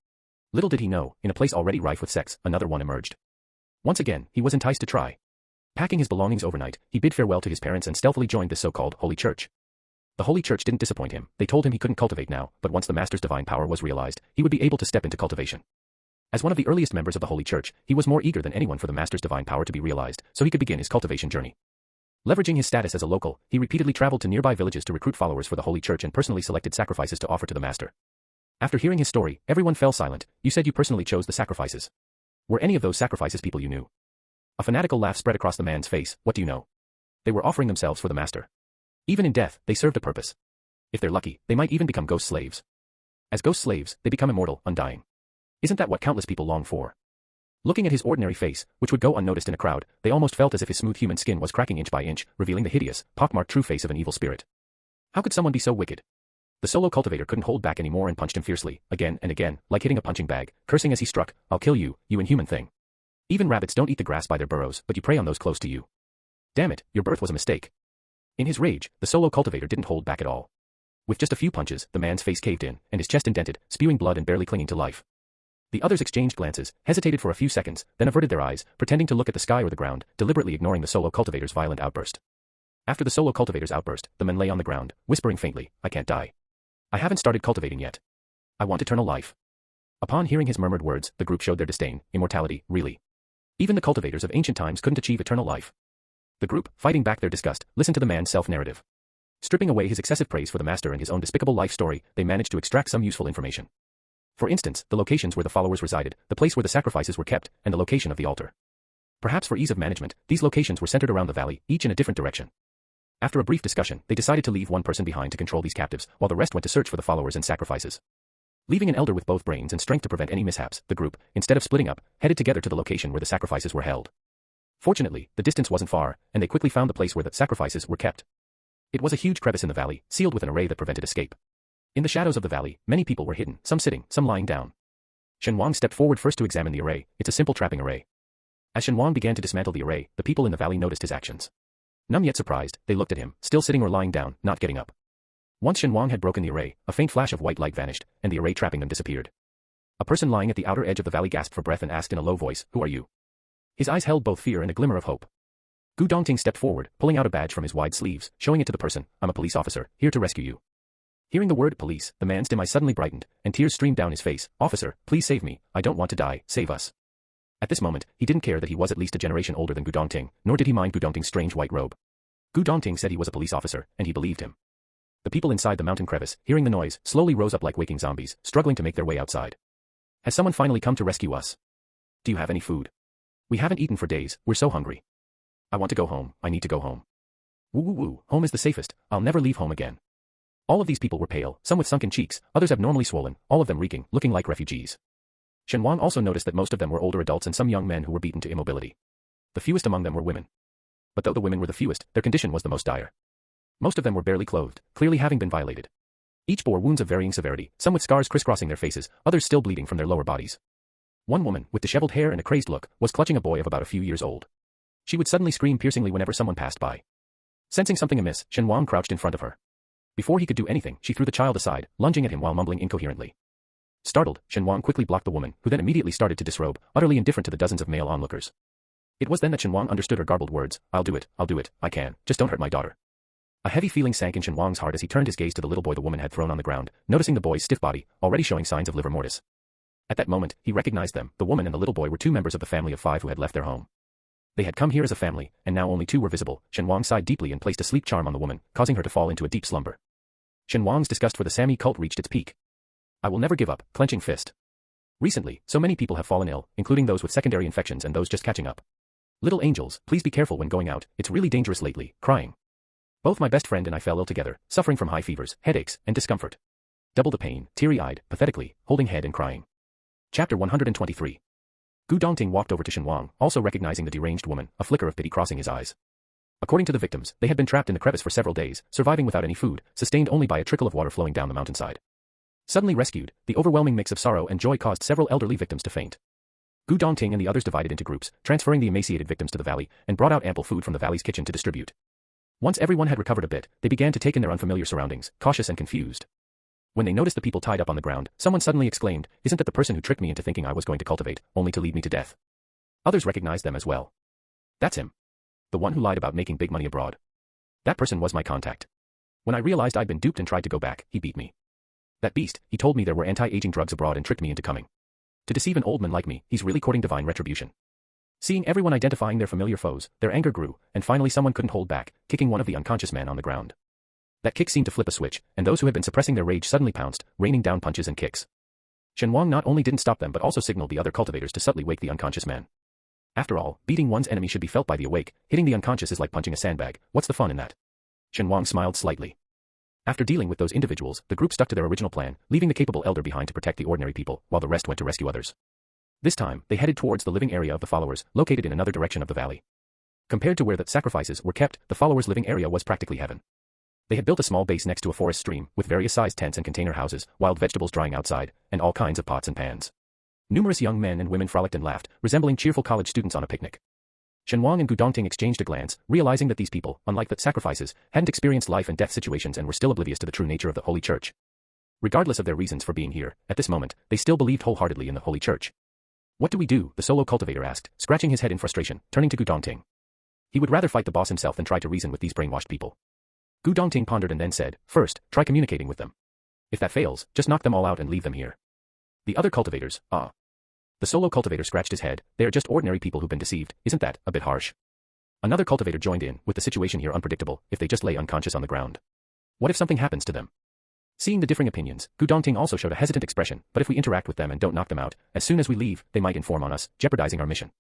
Little did he know, in a place already rife with sects, another one emerged. Once again, he was enticed to try. Packing his belongings overnight, he bid farewell to his parents and stealthily joined this so-called Holy Church. The Holy Church didn't disappoint him. They told him he couldn't cultivate now, but once the Master's divine power was realized, he would be able to step into cultivation. As one of the earliest members of the Holy Church, he was more eager than anyone for the Master's divine power to be realized, so he could begin his cultivation journey. Leveraging his status as a local, he repeatedly traveled to nearby villages to recruit followers for the Holy Church and personally selected sacrifices to offer to the master. After hearing his story, everyone fell silent. You said you personally chose the sacrifices. Were any of those sacrifices people you knew? A fanatical laugh spread across the man's face. What do you know? They were offering themselves for the master. Even in death, they served a purpose. If they're lucky, they might even become ghost slaves. As ghost slaves, they become immortal, undying. Isn't that what countless people long for? Looking at his ordinary face, which would go unnoticed in a crowd, they almost felt as if his smooth human skin was cracking inch by inch, revealing the hideous, pockmarked true face of an evil spirit. How could someone be so wicked? The solo cultivator couldn't hold back anymore and punched him fiercely, again and again, like hitting a punching bag, cursing as he struck. I'll kill you, you inhuman thing. Even rabbits don't eat the grass by their burrows, but you prey on those close to you. Damn it, your birth was a mistake. In his rage, the solo cultivator didn't hold back at all. With just a few punches, the man's face caved in, and his chest indented, spewing blood and barely clinging to life. The others exchanged glances, hesitated for a few seconds, then averted their eyes, pretending to look at the sky or the ground, deliberately ignoring the solo cultivator's violent outburst. After the solo cultivator's outburst, the men lay on the ground, whispering faintly, I can't die. I haven't started cultivating yet. I want eternal life. Upon hearing his murmured words, the group showed their disdain. Immortality, really? Even the cultivators of ancient times couldn't achieve eternal life. The group, fighting back their disgust, listened to the man's self-narrative. Stripping away his excessive praise for the master and his own despicable life story, they managed to extract some useful information. For instance, the locations where the followers resided, the place where the sacrifices were kept, and the location of the altar. Perhaps for ease of management, these locations were centered around the valley, each in a different direction. After a brief discussion, they decided to leave one person behind to control these captives, while the rest went to search for the followers and sacrifices. Leaving an elder with both brains and strength to prevent any mishaps, the group, instead of splitting up, headed together to the location where the sacrifices were held. Fortunately, the distance wasn't far, and they quickly found the place where the sacrifices were kept. It was a huge crevice in the valley, sealed with an array that prevented escape. In the shadows of the valley, many people were hidden, some sitting, some lying down. Shen Wang stepped forward first to examine the array. It's a simple trapping array. As Shen Wang began to dismantle the array, the people in the valley noticed his actions. Numb yet surprised, they looked at him, still sitting or lying down, not getting up. Once Shen Wang had broken the array, a faint flash of white light vanished, and the array trapping them disappeared. A person lying at the outer edge of the valley gasped for breath and asked in a low voice, Who are you? His eyes held both fear and a glimmer of hope. Gu Dongting stepped forward, pulling out a badge from his wide sleeves, showing it to the person. I'm a police officer, here to rescue you. Hearing the word police, the man's dim eyes suddenly brightened, and tears streamed down his face. Officer, please save me, I don't want to die, save us. At this moment, he didn't care that he was at least a generation older than Gu Dongting, nor did he mind Gu Dongting's strange white robe. Gu Dongting said he was a police officer, and he believed him. The people inside the mountain crevice, hearing the noise, slowly rose up like waking zombies, struggling to make their way outside. Has someone finally come to rescue us? Do you have any food? We haven't eaten for days, we're so hungry. I want to go home, I need to go home. Woo woo woo, home is the safest, I'll never leave home again. All of these people were pale, some with sunken cheeks, others abnormally swollen, all of them reeking, looking like refugees. Shen Wang also noticed that most of them were older adults and some young men who were beaten to immobility. The fewest among them were women. But though the women were the fewest, their condition was the most dire. Most of them were barely clothed, clearly having been violated. Each bore wounds of varying severity, some with scars crisscrossing their faces, others still bleeding from their lower bodies. One woman, with disheveled hair and a crazed look, was clutching a boy of about a few years old. She would suddenly scream piercingly whenever someone passed by. Sensing something amiss, Shen Wang crouched in front of her. Before he could do anything, she threw the child aside, lunging at him while mumbling incoherently. Startled, Shen Wang quickly blocked the woman, who then immediately started to disrobe, utterly indifferent to the dozens of male onlookers. It was then that Shen Wang understood her garbled words. I'll do it, I can, just don't hurt my daughter. A heavy feeling sank in Shen Wang's heart as he turned his gaze to the little boy the woman had thrown on the ground, noticing the boy's stiff body, already showing signs of livor mortis. At that moment, he recognized them. The woman and the little boy were two members of the family of 5 who had left their home. They had come here as a family, and now only 2 were visible. Shen Wang sighed deeply and placed a sleep charm on the woman, causing her to fall into a deep slumber. Shen Wang's disgust for the Sami cult reached its peak. I will never give up, clenching fist. Recently, so many people have fallen ill, including those with secondary infections and those just catching up. Little angels, please be careful when going out, it's really dangerous lately, crying. Both my best friend and I fell ill together, suffering from high fevers, headaches, and discomfort. Double the pain, teary-eyed, pathetically, holding head and crying. Chapter 123. Gu Dongting walked over to Shen Wang, also recognizing the deranged woman, a flicker of pity crossing his eyes. According to the victims, they had been trapped in the crevice for several days, surviving without any food, sustained only by a trickle of water flowing down the mountainside. Suddenly rescued, the overwhelming mix of sorrow and joy caused several elderly victims to faint. Gu Dongting and the others divided into groups, transferring the emaciated victims to the valley, and brought out ample food from the valley's kitchen to distribute. Once everyone had recovered a bit, they began to take in their unfamiliar surroundings, cautious and confused. When they noticed the people tied up on the ground, someone suddenly exclaimed, Isn't that the person who tricked me into thinking I was going to cultivate, only to lead me to death? Others recognized them as well. That's him. The one who lied about making big money abroad. That person was my contact. When I realized I'd been duped and tried to go back, he beat me. That beast, he told me there were anti-aging drugs abroad and tricked me into coming. To deceive an old man like me, he's really courting divine retribution. Seeing everyone identifying their familiar foes, their anger grew, and finally someone couldn't hold back, kicking one of the unconscious men on the ground. That kick seemed to flip a switch, and those who had been suppressing their rage suddenly pounced, raining down punches and kicks. Shen Wang not only didn't stop them but also signaled the other cultivators to subtly wake the unconscious man. After all, beating one's enemy should be felt by the awake, hitting the unconscious is like punching a sandbag, what's the fun in that? Shen Wang smiled slightly. After dealing with those individuals, the group stuck to their original plan, leaving the capable elder behind to protect the ordinary people, while the rest went to rescue others. This time, they headed towards the living area of the followers, located in another direction of the valley. Compared to where the sacrifices were kept, the followers' living area was practically heaven. They had built a small base next to a forest stream, with various sized tents and container houses, wild vegetables drying outside, and all kinds of pots and pans. Numerous young men and women frolicked and laughed, resembling cheerful college students on a picnic. Shen Wang and Gu Dongting exchanged a glance, realizing that these people, unlike the sacrifices, hadn't experienced life and death situations and were still oblivious to the true nature of the Holy Church. Regardless of their reasons for being here, at this moment, they still believed wholeheartedly in the Holy Church. What do we do? The solo cultivator asked, scratching his head in frustration, turning to Gu Dongting. He would rather fight the boss himself than try to reason with these brainwashed people. Gu Dongting pondered and then said, first, try communicating with them. If that fails, just knock them all out and leave them here. The other cultivators, The solo cultivator scratched his head, they are just ordinary people who've been deceived, isn't that a bit harsh? Another cultivator joined in, with the situation here unpredictable, if they just lay unconscious on the ground. What if something happens to them? Seeing the differing opinions, Gu Dongting also showed a hesitant expression, but if we interact with them and don't knock them out, as soon as we leave, they might inform on us, jeopardizing our mission.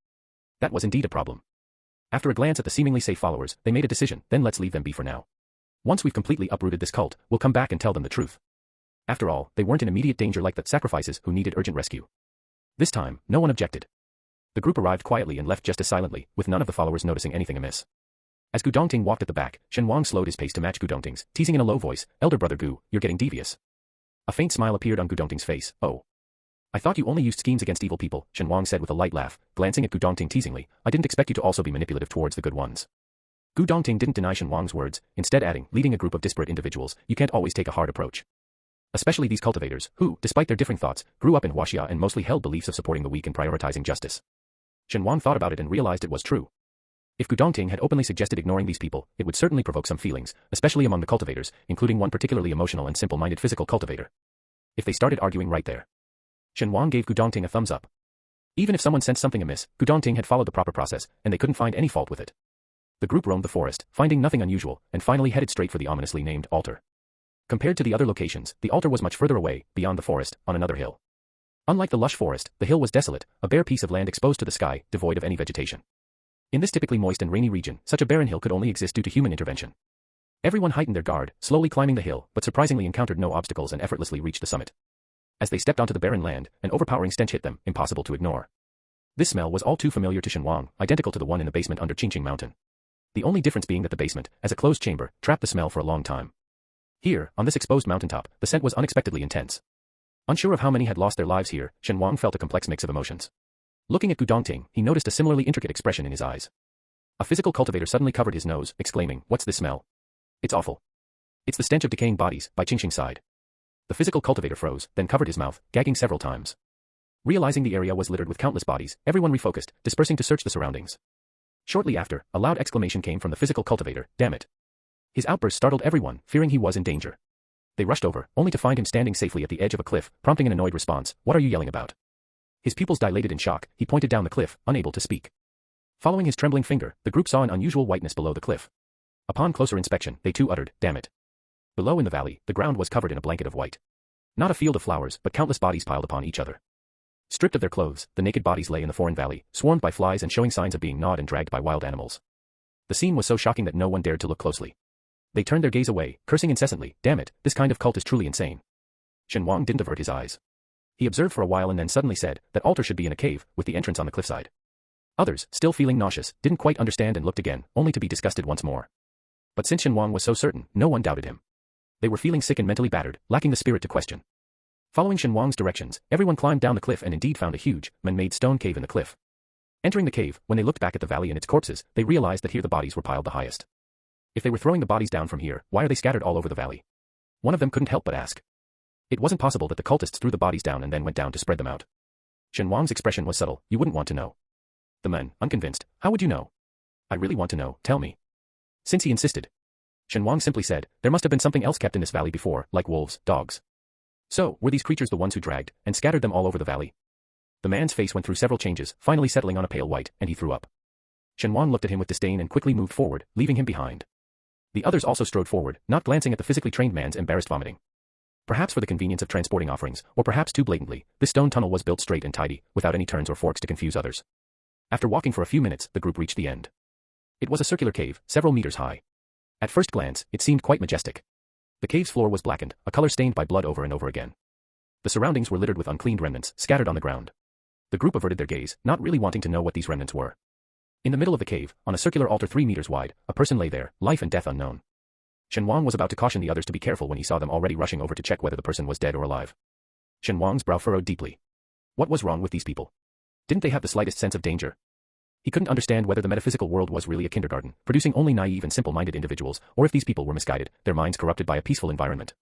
That was indeed a problem. After a glance at the seemingly safe followers, they made a decision, then let's leave them be for now. Once we've completely uprooted this cult, we'll come back and tell them the truth. After all, they weren't in immediate danger like the sacrifices who needed urgent rescue. This time, no one objected. The group arrived quietly and left just as silently, with none of the followers noticing anything amiss. As Gu Dongting walked at the back, Shen Wang slowed his pace to match Gu Dongting's, teasing in a low voice, Elder Brother Gu, you're getting devious. A faint smile appeared on Gu Dongting's face. Oh. I thought you only used schemes against evil people, Shen Wang said with a light laugh, glancing at Gu Dongting teasingly. I didn't expect you to also be manipulative towards the good ones. Gu Dongting didn't deny Shen Wang's words, instead adding, leading a group of disparate individuals, you can't always take a hard approach. Especially these cultivators, who, despite their differing thoughts, grew up in Huaxia and mostly held beliefs of supporting the weak and prioritizing justice. Shen Wang thought about it and realized it was true. If Gu Dongting had openly suggested ignoring these people, it would certainly provoke some feelings, especially among the cultivators, including one particularly emotional and simple-minded physical cultivator. If they started arguing right there. Shen Wang gave Gu Dongting a thumbs up. Even if someone sensed something amiss, Gu Dongting had followed the proper process, and they couldn't find any fault with it. The group roamed the forest, finding nothing unusual, and finally headed straight for the ominously named altar. Compared to the other locations, the altar was much further away, beyond the forest, on another hill. Unlike the lush forest, the hill was desolate, a bare piece of land exposed to the sky, devoid of any vegetation. In this typically moist and rainy region, such a barren hill could only exist due to human intervention. Everyone heightened their guard, slowly climbing the hill, but surprisingly encountered no obstacles and effortlessly reached the summit. As they stepped onto the barren land, an overpowering stench hit them, impossible to ignore. This smell was all too familiar to Shen Wang, identical to the one in the basement under Qingqing Mountain. The only difference being that the basement, as a closed chamber, trapped the smell for a long time. Here, on this exposed mountaintop, the scent was unexpectedly intense. Unsure of how many had lost their lives here, Shen Wang felt a complex mix of emotions. Looking at Gu Dongting, he noticed a similarly intricate expression in his eyes. A physical cultivator suddenly covered his nose, exclaiming, what's this smell? It's awful. It's the stench of decaying bodies, Bai Qingqing sighed. The physical cultivator froze, then covered his mouth, gagging several times. Realizing the area was littered with countless bodies, everyone refocused, dispersing to search the surroundings. Shortly after, a loud exclamation came from the physical cultivator, damn it. His outburst startled everyone, fearing he was in danger. They rushed over, only to find him standing safely at the edge of a cliff, prompting an annoyed response, what are you yelling about? His pupils dilated in shock, he pointed down the cliff, unable to speak. Following his trembling finger, the group saw an unusual whiteness below the cliff. Upon closer inspection, they too uttered, damn it. Below in the valley, the ground was covered in a blanket of white. Not a field of flowers, but countless bodies piled upon each other. Stripped of their clothes, the naked bodies lay in the foreign valley, swarmed by flies and showing signs of being gnawed and dragged by wild animals. The scene was so shocking that no one dared to look closely. They turned their gaze away, cursing incessantly, damn it, this kind of cult is truly insane. Shen Wang didn't avert his eyes. He observed for a while and then suddenly said, that altar should be in a cave, with the entrance on the cliffside. Others, still feeling nauseous, didn't quite understand and looked again, only to be disgusted once more. But since Shen Wang was so certain, no one doubted him. They were feeling sick and mentally battered, lacking the spirit to question. Following Shen Wang's directions, everyone climbed down the cliff and indeed found a huge, man-made stone cave in the cliff. Entering the cave, when they looked back at the valley and its corpses, they realized that here the bodies were piled the highest. If they were throwing the bodies down from here, why are they scattered all over the valley? One of them couldn't help but ask. It wasn't possible that the cultists threw the bodies down and then went down to spread them out. Shen Wang's expression was subtle, you wouldn't want to know. The men, unconvinced, how would you know? I really want to know, tell me. Since he insisted. Shen Wang simply said, there must have been something else kept in this valley before, like wolves, dogs. So, were these creatures the ones who dragged and scattered them all over the valley? The man's face went through several changes, finally settling on a pale white, and he threw up. Shen Wang looked at him with disdain and quickly moved forward, leaving him behind. The others also strode forward, not glancing at the physically trained man's embarrassed vomiting. Perhaps for the convenience of transporting offerings, or perhaps too blatantly, this stone tunnel was built straight and tidy, without any turns or forks to confuse others. After walking for a few minutes, the group reached the end. It was a circular cave, several meters high. At first glance, it seemed quite majestic. The cave's floor was blackened, a color stained by blood over and over again. The surroundings were littered with uncleaned remnants, scattered on the ground. The group averted their gaze, not really wanting to know what these remnants were. In the middle of the cave, on a circular altar 3 meters wide, a person lay there, life and death unknown. Shen Wang was about to caution the others to be careful when he saw them already rushing over to check whether the person was dead or alive. Shen Wang's brow furrowed deeply. What was wrong with these people? Didn't they have the slightest sense of danger? He couldn't understand whether the metaphysical world was really a kindergarten, producing only naive and simple-minded individuals, or if these people were misguided, their minds corrupted by a peaceful environment.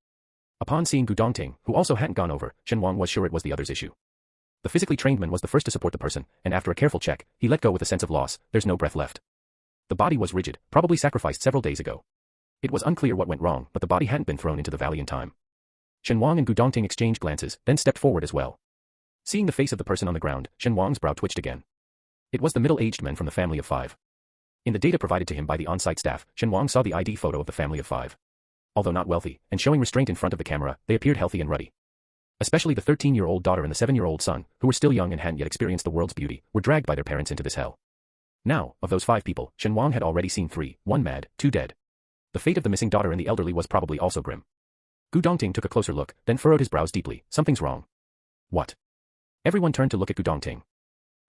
Upon seeing Gu Dongting, who also hadn't gone over, Shen Wang was sure it was the other's issue. The physically trained man was the first to support the person, and after a careful check, he let go with a sense of loss. There's no breath left. The body was rigid, probably sacrificed several days ago. It was unclear what went wrong, but the body hadn't been thrown into the valley in time. Shen Wang and Gu Dongting exchanged glances, then stepped forward as well. Seeing the face of the person on the ground, Shen Wang's brow twitched again. It was the middle-aged man from the family of 5. In the data provided to him by the on-site staff, Shen Wang saw the ID photo of the family of 5. Although not wealthy, and showing restraint in front of the camera, they appeared healthy and ruddy. Especially the 13-year-old daughter and the 7-year-old son, who were still young and hadn't yet experienced the world's beauty, were dragged by their parents into this hell. Now, of those 5 people, Shen Wang had already seen 3, 1 mad, 2 dead. The fate of the missing daughter and the elderly was probably also grim. Gu Dongting took a closer look, then furrowed his brows deeply. Something's wrong. What? Everyone turned to look at Gu Dongting.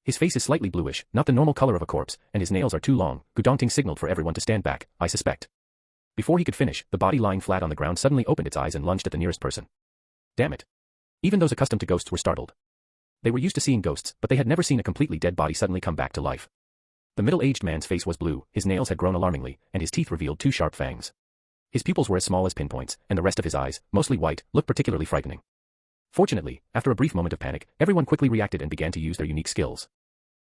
His face is slightly bluish, not the normal color of a corpse, and his nails are too long. Gu Dongting signaled for everyone to stand back, I suspect. Before he could finish, the body lying flat on the ground suddenly opened its eyes and lunged at the nearest person. Damn it. Even those accustomed to ghosts were startled. They were used to seeing ghosts, but they had never seen a completely dead body suddenly come back to life. The middle-aged man's face was blue, his nails had grown alarmingly, and his teeth revealed 2 sharp fangs. His pupils were as small as pinpoints, and the rest of his eyes, mostly white, looked particularly frightening. Fortunately, after a brief moment of panic, everyone quickly reacted and began to use their unique skills.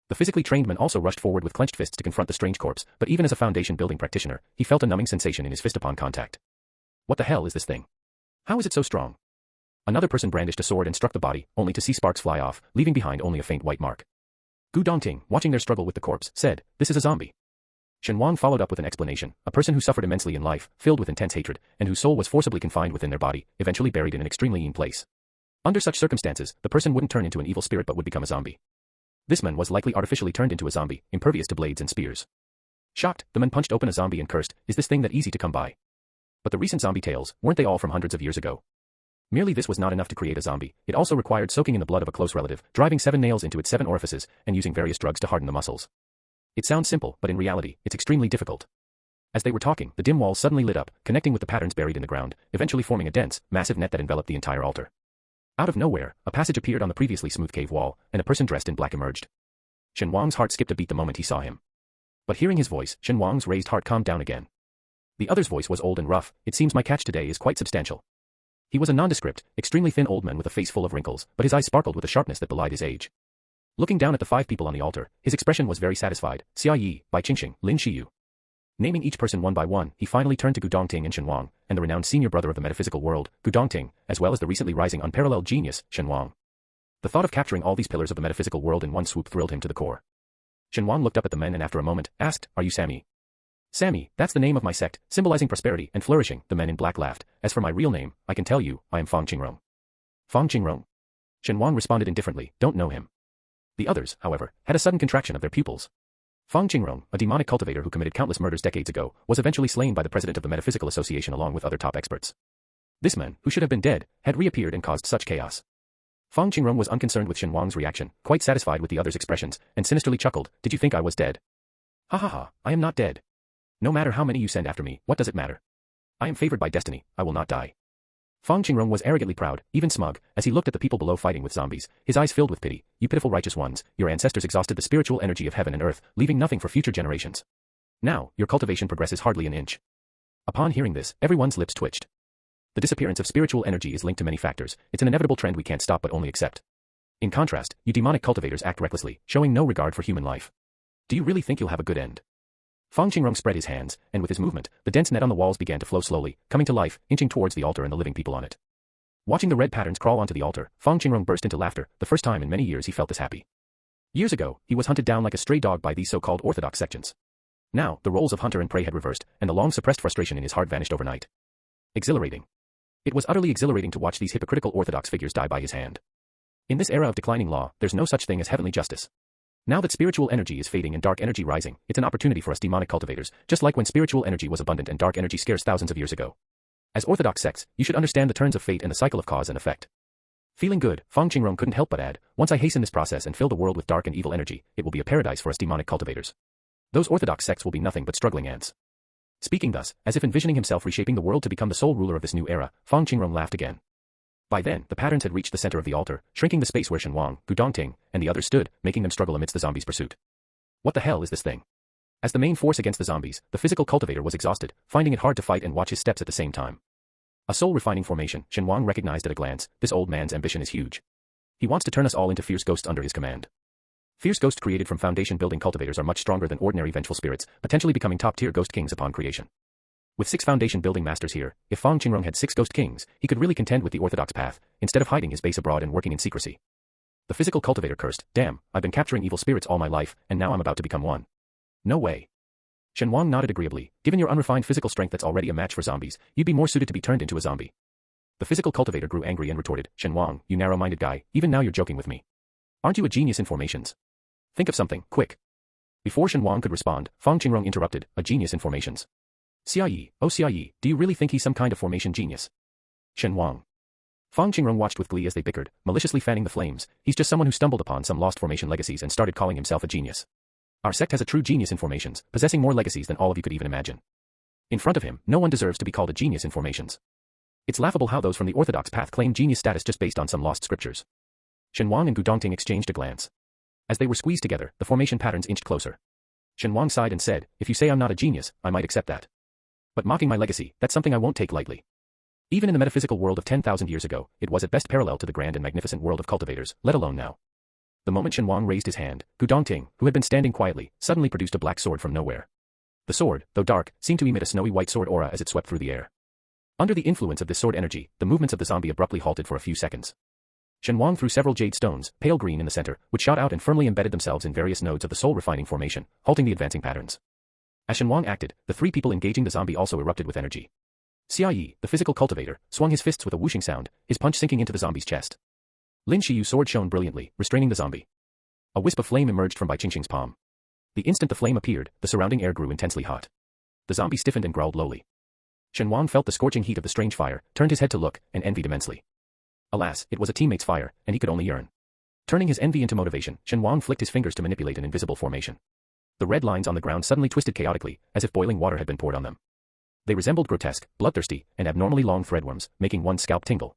The physically trained man also rushed forward with clenched fists to confront the strange corpse, but even as a foundation-building practitioner, he felt a numbing sensation in his fist upon contact. What the hell is this thing? How is it so strong? Another person brandished a sword and struck the body, only to see sparks fly off, leaving behind only a faint white mark. Gu Dongting, watching their struggle with the corpse, said, "This is a zombie." Shen Wang followed up with an explanation, a person who suffered immensely in life, filled with intense hatred, and whose soul was forcibly confined within their body, eventually buried in an extremely mean place. Under such circumstances, the person wouldn't turn into an evil spirit but would become a zombie. This man was likely artificially turned into a zombie, impervious to blades and spears. Shocked, the man punched open a zombie and cursed, "Is this thing that easy to come by?" But the recent zombie tales, weren't they all from hundreds of years ago? Merely this was not enough to create a zombie, it also required soaking in the blood of a close relative, driving 7 nails into its 7 orifices, and using various drugs to harden the muscles. It sounds simple, but in reality, it's extremely difficult. As they were talking, the dim walls suddenly lit up, connecting with the patterns buried in the ground, eventually forming a dense, massive net that enveloped the entire altar. Out of nowhere, a passage appeared on the previously smooth cave wall, and a person dressed in black emerged. Shen Wang's heart skipped a beat the moment he saw him. But hearing his voice, Shen Wang's raised heart calmed down again. The other's voice was old and rough. It seems my catch today is quite substantial. He was a nondescript, extremely thin old man with a face full of wrinkles, but his eyes sparkled with a sharpness that belied his age. Looking down at the 5 people on the altar, his expression was very satisfied. Xia Yi, Bai Qingxing, Lin Shiyu. Naming each person one by one, he finally turned to Gu Dongting and Shen Wang, and the renowned senior brother of the metaphysical world, Gu Dongting, as well as the recently rising unparalleled genius, Shen Wang. The thought of capturing all these pillars of the metaphysical world in one swoop thrilled him to the core. Shen Wang looked up at the men and after a moment, asked, "Are you Sammy?" "Sammy, that's the name of my sect, symbolizing prosperity and flourishing," the men in black laughed. "As for my real name, I can tell you, I am Fang Qingrong." Fang Qingrong? Shen Wang responded indifferently, "Don't know him." The others, however, had a sudden contraction of their pupils. Fang Qingrong, a demonic cultivator who committed countless murders decades ago, was eventually slain by the president of the Metaphysical Association along with other top experts. This man, who should have been dead, had reappeared and caused such chaos. Fang Qingrong was unconcerned with Shen Wang's reaction, quite satisfied with the other's expressions, and sinisterly chuckled, "Did you think I was dead? Ha ha ha, I am not dead. No matter how many you send after me, what does it matter? I am favored by destiny, I will not die." Fang Qingrong was arrogantly proud, even smug, as he looked at the people below fighting with zombies, his eyes filled with pity. "You pitiful righteous ones, your ancestors exhausted the spiritual energy of heaven and earth, leaving nothing for future generations. Now, your cultivation progresses hardly an inch." Upon hearing this, everyone's lips twitched. The disappearance of spiritual energy is linked to many factors. It's an inevitable trend we can't stop but only accept. In contrast, you demonic cultivators act recklessly, showing no regard for human life. Do you really think you'll have a good end? Fang Qingrong spread his hands, and with his movement, the dense net on the walls began to flow slowly, coming to life, inching towards the altar and the living people on it. Watching the red patterns crawl onto the altar, Fang Qingrong burst into laughter, the first time in many years he felt this happy. Years ago, he was hunted down like a stray dog by these so-called orthodox sections. Now, the roles of hunter and prey had reversed, and the long-suppressed frustration in his heart vanished overnight. Exhilarating. It was utterly exhilarating to watch these hypocritical orthodox figures die by his hand. In this era of declining law, there's no such thing as heavenly justice. Now that spiritual energy is fading and dark energy rising, it's an opportunity for us demonic cultivators, just like when spiritual energy was abundant and dark energy scarce thousands of years ago. As orthodox sects, you should understand the turns of fate and the cycle of cause and effect. Feeling good, Fang Qingrong couldn't help but add, once I hasten this process and fill the world with dark and evil energy, it will be a paradise for us demonic cultivators. Those orthodox sects will be nothing but struggling ants. Speaking thus, as if envisioning himself reshaping the world to become the sole ruler of this new era, Fang Qingrong laughed again. By then, the patterns had reached the center of the altar, shrinking the space where Shen Wang, Gu Dongting, and the others stood, making them struggle amidst the zombies' pursuit. What the hell is this thing? As the main force against the zombies, the physical cultivator was exhausted, finding it hard to fight and watch his steps at the same time. A soul-refining formation, Shen Wang recognized at a glance, this old man's ambition is huge. He wants to turn us all into fierce ghosts under his command. Fierce ghosts created from foundation-building cultivators are much stronger than ordinary vengeful spirits, potentially becoming top-tier ghost kings upon creation. With 6 foundation-building masters here, if Fang Qingrong had 6 ghost kings, he could really contend with the orthodox path, instead of hiding his base abroad and working in secrecy. The physical cultivator cursed, damn, I've been capturing evil spirits all my life, and now I'm about to become one. No way. Shen Wang nodded agreeably, given your unrefined physical strength that's already a match for zombies, you'd be more suited to be turned into a zombie. The physical cultivator grew angry and retorted, Shen Wang, you narrow-minded guy, even now you're joking with me. Aren't you a genius in formations? Think of something, quick. Before Shen Wang could respond, Fang Qingrong interrupted, a genius in formations. Xia oh Xia, do you really think he's some kind of formation genius? Shen Wang. Fang Qingrong watched with glee as they bickered, maliciously fanning the flames. He's just someone who stumbled upon some lost formation legacies and started calling himself a genius. Our sect has a true genius in formations, possessing more legacies than all of you could even imagine. In front of him, no one deserves to be called a genius in formations. It's laughable how those from the orthodox path claim genius status just based on some lost scriptures. Shen Wang and Gu Dongting exchanged a glance. As they were squeezed together, the formation patterns inched closer. Shen Wang sighed and said, if you say I'm not a genius, I might accept that. But mocking my legacy, that's something I won't take lightly. Even in the metaphysical world of 10,000 years ago, it was at best parallel to the grand and magnificent world of cultivators, let alone now. The moment Shen Wang raised his hand, Gu Dongting, who had been standing quietly, suddenly produced a black sword from nowhere. The sword, though dark, seemed to emit a snowy white sword aura as it swept through the air. Under the influence of this sword energy, the movements of the zombie abruptly halted for a few seconds. Shen Wang threw several jade stones, pale green in the center, which shot out and firmly embedded themselves in various nodes of the soul-refining formation, halting the advancing patterns. As Shen Wang acted, the 3 people engaging the zombie also erupted with energy. Xia, the physical cultivator, swung his fists with a whooshing sound, his punch sinking into the zombie's chest. Lin Shiyu's sword shone brilliantly, restraining the zombie. A wisp of flame emerged from Bai Qingxing's palm. The instant the flame appeared, the surrounding air grew intensely hot. The zombie stiffened and growled lowly. Shen Wang felt the scorching heat of the strange fire, turned his head to look, and envied immensely. Alas, it was a teammate's fire, and he could only yearn. Turning his envy into motivation, Shen Wang flicked his fingers to manipulate an invisible formation. The red lines on the ground suddenly twisted chaotically, as if boiling water had been poured on them. They resembled grotesque, bloodthirsty, and abnormally long threadworms, making one's scalp tingle.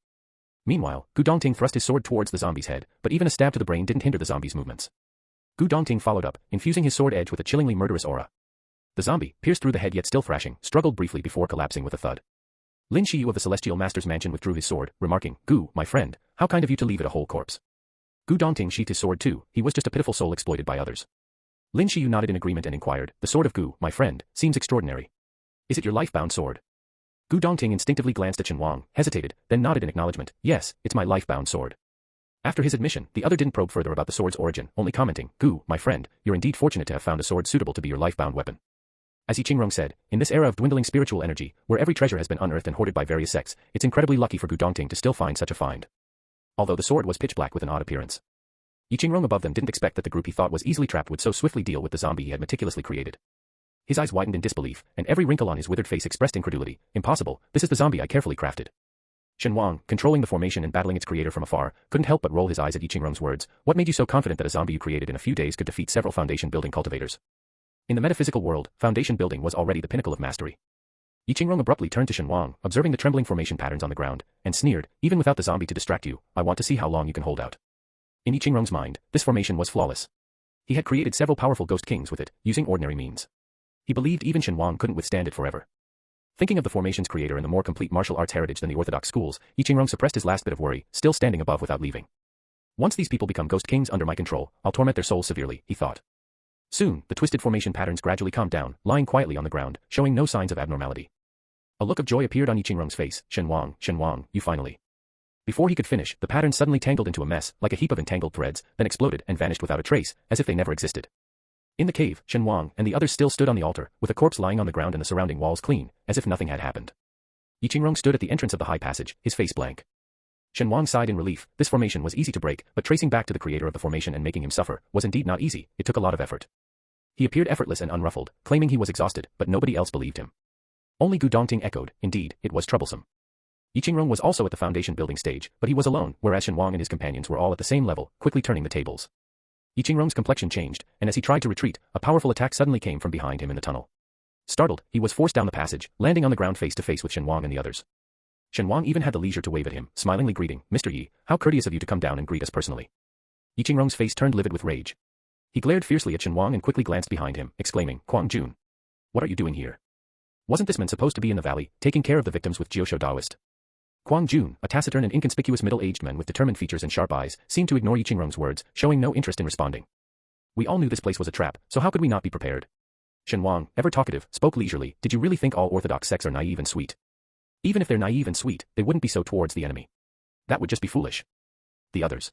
Meanwhile, Gu Dongting thrust his sword towards the zombie's head, but even a stab to the brain didn't hinder the zombie's movements. Gu Dongting followed up, infusing his sword edge with a chillingly murderous aura. The zombie, pierced through the head yet still thrashing, struggled briefly before collapsing with a thud. Lin Shiyu of the Celestial Master's Mansion withdrew his sword, remarking, Gu, my friend, how kind of you to leave it a whole corpse. Gu Dongting sheathed his sword too, he was just a pitiful soul exploited by others. Lin Shiyu nodded in agreement and inquired, the sword of Gu, my friend, seems extraordinary. Is it your life-bound sword? Gu Dongting instinctively glanced at Shen Wang, hesitated, then nodded in acknowledgement, yes, it's my life-bound sword. After his admission, the other didn't probe further about the sword's origin, only commenting, Gu, my friend, you're indeed fortunate to have found a sword suitable to be your life-bound weapon. As Yi Qingrong said, in this era of dwindling spiritual energy, where every treasure has been unearthed and hoarded by various sects, it's incredibly lucky for Gu Dongting to still find such a find. Although the sword was pitch black with an odd appearance. Yi Qingrong above them didn't expect that the group he thought was easily trapped would so swiftly deal with the zombie he had meticulously created. His eyes widened in disbelief, and every wrinkle on his withered face expressed incredulity. Impossible, this is the zombie I carefully crafted. Shen Wang, controlling the formation and battling its creator from afar, couldn't help but roll his eyes at Yi Qingrong's words. What made you so confident that a zombie you created in a few days could defeat several foundation-building cultivators? In the metaphysical world, foundation building was already the pinnacle of mastery. Yi Qingrong abruptly turned to Shen Wang, observing the trembling formation patterns on the ground, and sneered, even without the zombie to distract you, I want to see how long you can hold out. In Yi Qingrong's mind, this formation was flawless. He had created several powerful ghost kings with it, using ordinary means. He believed even Shen Wang couldn't withstand it forever. Thinking of the formation's creator and the more complete martial arts heritage than the orthodox schools, Yi Qingrong suppressed his last bit of worry, still standing above without leaving. Once these people become ghost kings under my control, I'll torment their souls severely, he thought. Soon, the twisted formation patterns gradually calmed down, lying quietly on the ground, showing no signs of abnormality. A look of joy appeared on Yi Qingrong's face. Shen Wang, you finally. Before he could finish, the pattern suddenly tangled into a mess, like a heap of entangled threads, then exploded and vanished without a trace, as if they never existed. In the cave, Shen Wang and the others still stood on the altar, with a corpse lying on the ground and the surrounding walls clean, as if nothing had happened. Yiqingrong stood at the entrance of the high passage, his face blank. Shen Wang sighed in relief. This formation was easy to break, but tracing back to the creator of the formation and making him suffer was indeed not easy. It took a lot of effort. He appeared effortless and unruffled, claiming he was exhausted, but nobody else believed him. Only Gu Dongting echoed. Indeed, it was troublesome. Yiqingrong was also at the foundation building stage, but he was alone, whereas Shen Wang and his companions were all at the same level, quickly turning the tables. Yiqingrong's complexion changed, and as he tried to retreat, a powerful attack suddenly came from behind him in the tunnel. Startled, he was forced down the passage, landing on the ground face to face with Shen Wang and the others. Shen Wang even had the leisure to wave at him, smilingly greeting, "Mr. Yi, how courteous of you to come down and greet us personally." Yiqingrong's face turned livid with rage. He glared fiercely at Shen Wang and quickly glanced behind him, exclaiming, "Kuang Jun, what are you doing here? Wasn't this man supposed to be in the valley, taking care of the victims with Jiushou Taoist?" Kuang Jun, a taciturn and inconspicuous middle-aged man with determined features and sharp eyes, seemed to ignore Yiqingrong's words, showing no interest in responding. "We all knew this place was a trap, so how could we not be prepared?" Shen Wang, ever talkative, spoke leisurely. "Did you really think all orthodox sects are naive and sweet? Even if they're naive and sweet, they wouldn't be so towards the enemy. That would just be foolish." The others.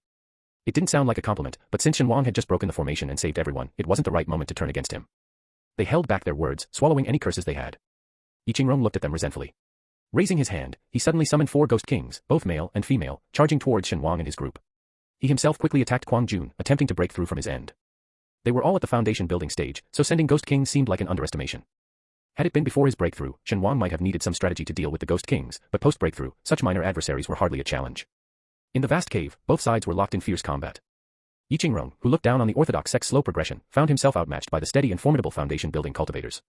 It didn't sound like a compliment, but since Shen Wang had just broken the formation and saved everyone, it wasn't the right moment to turn against him. They held back their words, swallowing any curses they had. Yiqingrong looked at them resentfully. Raising his hand, he suddenly summoned 4 ghost kings, both male and female, charging towards Shen Wang and his group. He himself quickly attacked Kuang Jun, attempting to break through from his end. They were all at the foundation building stage, so sending ghost kings seemed like an underestimation. Had it been before his breakthrough, Shen Wang might have needed some strategy to deal with the ghost kings, but post-breakthrough, such minor adversaries were hardly a challenge. In the vast cave, both sides were locked in fierce combat. Yiqingrong, who looked down on the orthodox sect's slow progression, found himself outmatched by the steady and formidable foundation building cultivators.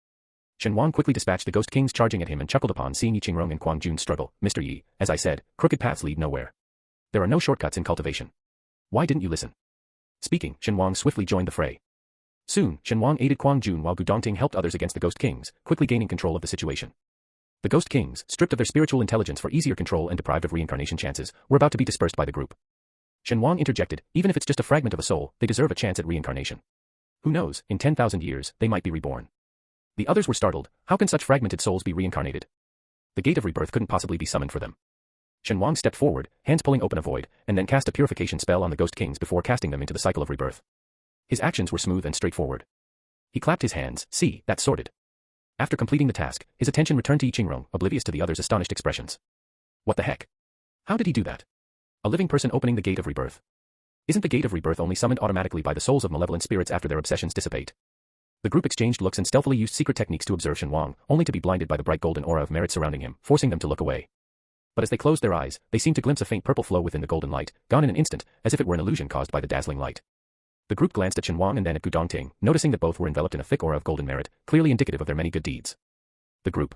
Shen Wang quickly dispatched the ghost kings charging at him and chuckled upon seeing Yiqingrong and Kuang Jun struggle. "Mr. Yi, as I said, crooked paths lead nowhere. There are no shortcuts in cultivation. Why didn't you listen?" Speaking, Shen Wang swiftly joined the fray. Soon, Shen Wang aided Kuang Jun while Gu Dongting helped others against the ghost kings, quickly gaining control of the situation. The ghost kings, stripped of their spiritual intelligence for easier control and deprived of reincarnation chances, were about to be dispersed by the group. Shen Wang interjected, "Even if it's just a fragment of a soul, they deserve a chance at reincarnation. Who knows, in 10,000 years, they might be reborn." The others were startled. How can such fragmented souls be reincarnated? The gate of rebirth couldn't possibly be summoned for them. Shen Wang stepped forward, hands pulling open a void, and then cast a purification spell on the ghost kings before casting them into the cycle of rebirth. His actions were smooth and straightforward. He clapped his hands. "See, that's sorted." After completing the task, his attention returned to Yiqingrong, oblivious to the others' astonished expressions. What the heck? How did he do that? A living person opening the gate of rebirth. Isn't the gate of rebirth only summoned automatically by the souls of malevolent spirits after their obsessions dissipate? The group exchanged looks and stealthily used secret techniques to observe Shen Wang, only to be blinded by the bright golden aura of merit surrounding him, forcing them to look away. But as they closed their eyes, they seemed to glimpse a faint purple flow within the golden light, gone in an instant, as if it were an illusion caused by the dazzling light. The group glanced at Shen Wang and then at Gu Dongting, noticing that both were enveloped in a thick aura of golden merit, clearly indicative of their many good deeds. The group.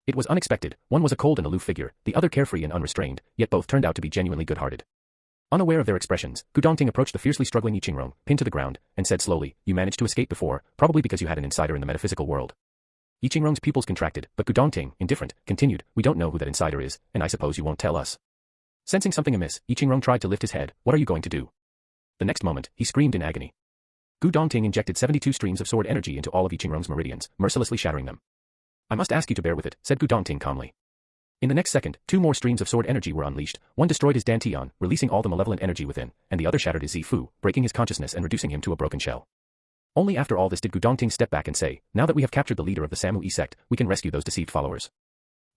It was unexpected. One was a cold and aloof figure, the other carefree and unrestrained, yet both turned out to be genuinely good-hearted. Unaware of their expressions, Gu Dongting approached the fiercely struggling Yiqingrong, pinned to the ground, and said slowly, "You managed to escape before, probably because you had an insider in the metaphysical world." Yiqingrong's pupils contracted, but Gu Dongting, indifferent, continued, "We don't know who that insider is, and I suppose you won't tell us." Sensing something amiss, Yiqingrong tried to lift his head. "What are you going to do?" The next moment, he screamed in agony. Gu Dongting injected 72 streams of sword energy into all of Yiqingrong's meridians, mercilessly shattering them. "I must ask you to bear with it," said Gu Dongting calmly. In the next second, 2 more streams of sword energy were unleashed. One destroyed his dantian, releasing all the malevolent energy within, and the other shattered his Zifu, breaking his consciousness and reducing him to a broken shell. Only after all this did Gu Dongting step back and say, "Now that we have captured the leader of the Samui sect, we can rescue those deceived followers."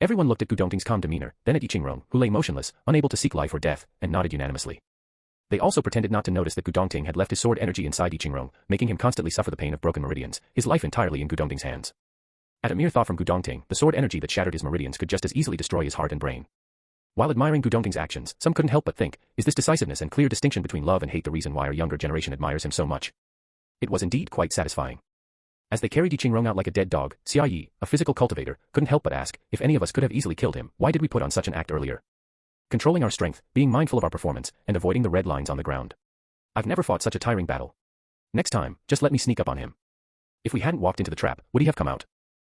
Everyone looked at Gu Dongting's calm demeanor, then at Yiqingrong, who lay motionless, unable to seek life or death, and nodded unanimously. They also pretended not to notice that Gu Dongting had left his sword energy inside Yiqingrong, making him constantly suffer the pain of broken meridians, his life entirely in Gu Dongting's hands. At a mere thought from Gu Dongting, the sword energy that shattered his meridians could just as easily destroy his heart and brain. While admiring Gu Dongting's actions, some couldn't help but think, is this decisiveness and clear distinction between love and hate the reason why our younger generation admires him so much? It was indeed quite satisfying. As they carried Yiqingrong out like a dead dog, Xia Yi, a physical cultivator, couldn't help but ask, if any of us could have easily killed him, why did we put on such an act earlier? Controlling our strength, being mindful of our performance, and avoiding the red lines on the ground. I've never fought such a tiring battle. Next time, just let me sneak up on him. If we hadn't walked into the trap, would he have come out?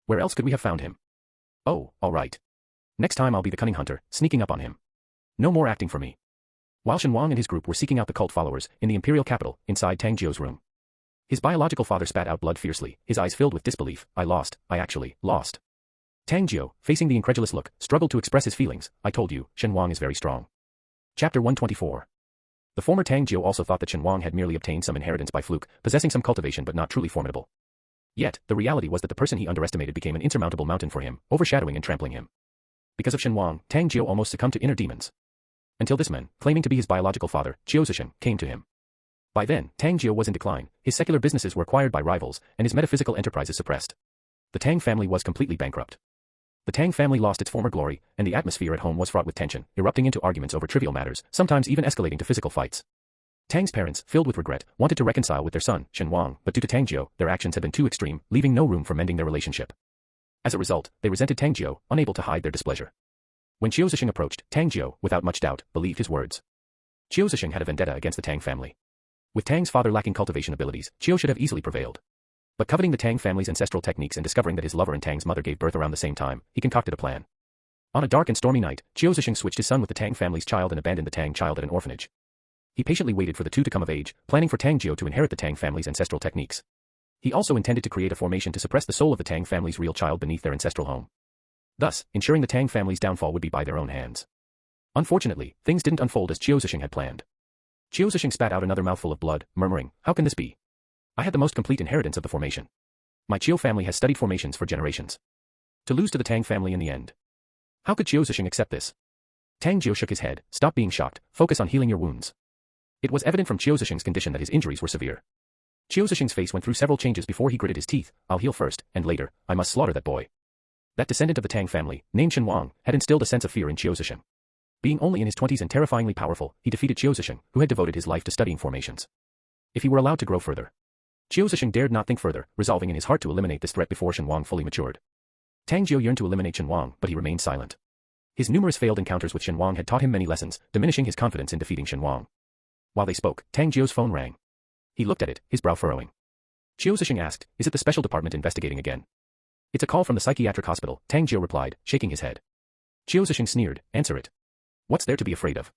Where else could we have found him? Oh, all right. Next time I'll be the cunning hunter, sneaking up on him. No more acting for me. While Shen Wang and his group were seeking out the cult followers, in the imperial capital, inside Tang Jiu's room. His biological father spat out blood fiercely, his eyes filled with disbelief. I actually lost. Tang Jiu, facing the incredulous look, struggled to express his feelings. I told you, Shen Wang is very strong. Chapter 124. The former Tang Jiu also thought that Shen Wang had merely obtained some inheritance by fluke, possessing some cultivation but not truly formidable. Yet, the reality was that the person he underestimated became an insurmountable mountain for him, overshadowing and trampling him. Because of Shen Wang, Tang Jiu almost succumbed to inner demons. Until this man, claiming to be his biological father, Jiuzhisheng, came to him. By then, Tang Jiu was in decline, his secular businesses were acquired by rivals, and his metaphysical enterprises suppressed. The Tang family was completely bankrupt. The Tang family lost its former glory, and the atmosphere at home was fraught with tension, erupting into arguments over trivial matters, sometimes even escalating to physical fights. Tang's parents, filled with regret, wanted to reconcile with their son, Shen Wang, but due to Tang Jiu, their actions had been too extreme, leaving no room for mending their relationship. As a result, they resented Tang Jiu, unable to hide their displeasure. When Jiuzhisheng approached, Tang Jiu, without much doubt, believed his words. Jiuzhisheng had a vendetta against the Tang family. With Tang's father lacking cultivation abilities, Jiu should have easily prevailed. But coveting the Tang family's ancestral techniques and discovering that his lover and Tang's mother gave birth around the same time, he concocted a plan. On a dark and stormy night, Jiuzhisheng switched his son with the Tang family's child and abandoned the Tang child at an orphanage. He patiently waited for the two to come of age, planning for Tang Jiu to inherit the Tang family's ancestral techniques. He also intended to create a formation to suppress the soul of the Tang family's real child beneath their ancestral home. Thus, ensuring the Tang family's downfall would be by their own hands. Unfortunately, things didn't unfold as Jiuzhisheng had planned. Jiuzhisheng spat out another mouthful of blood, murmuring, "How can this be? I had the most complete inheritance of the formation. My Jiu family has studied formations for generations. To lose to the Tang family in the end. How could Jiuzhisheng accept this?" Tang Jiu shook his head. "Stop being shocked, focus on healing your wounds." It was evident from Jiuzhisheng's condition that his injuries were severe. Jiuzhisheng's face went through several changes before he gritted his teeth. "I'll heal first, and later, I must slaughter that boy." That descendant of the Tang family, named Shen Wang, had instilled a sense of fear in Jiuzhisheng. Being only in his 20s and terrifyingly powerful, he defeated Jiuzhisheng, who had devoted his life to studying formations. If he were allowed to grow further, Jiuzhisheng dared not think further, resolving in his heart to eliminate this threat before Shen Wang fully matured. Tang Jiu yearned to eliminate Shen Wang, but he remained silent. His numerous failed encounters with Shen Wang had taught him many lessons, diminishing his confidence in defeating Shen Wang. While they spoke, Tang Jiu's phone rang. He looked at it, his brow furrowing. Jiuzhisheng asked, "Is it the special department investigating again?" "It's a call from the psychiatric hospital," Tang Jiu replied, shaking his head. Jiuzhisheng sneered, "Answer it. What's there to be afraid of?"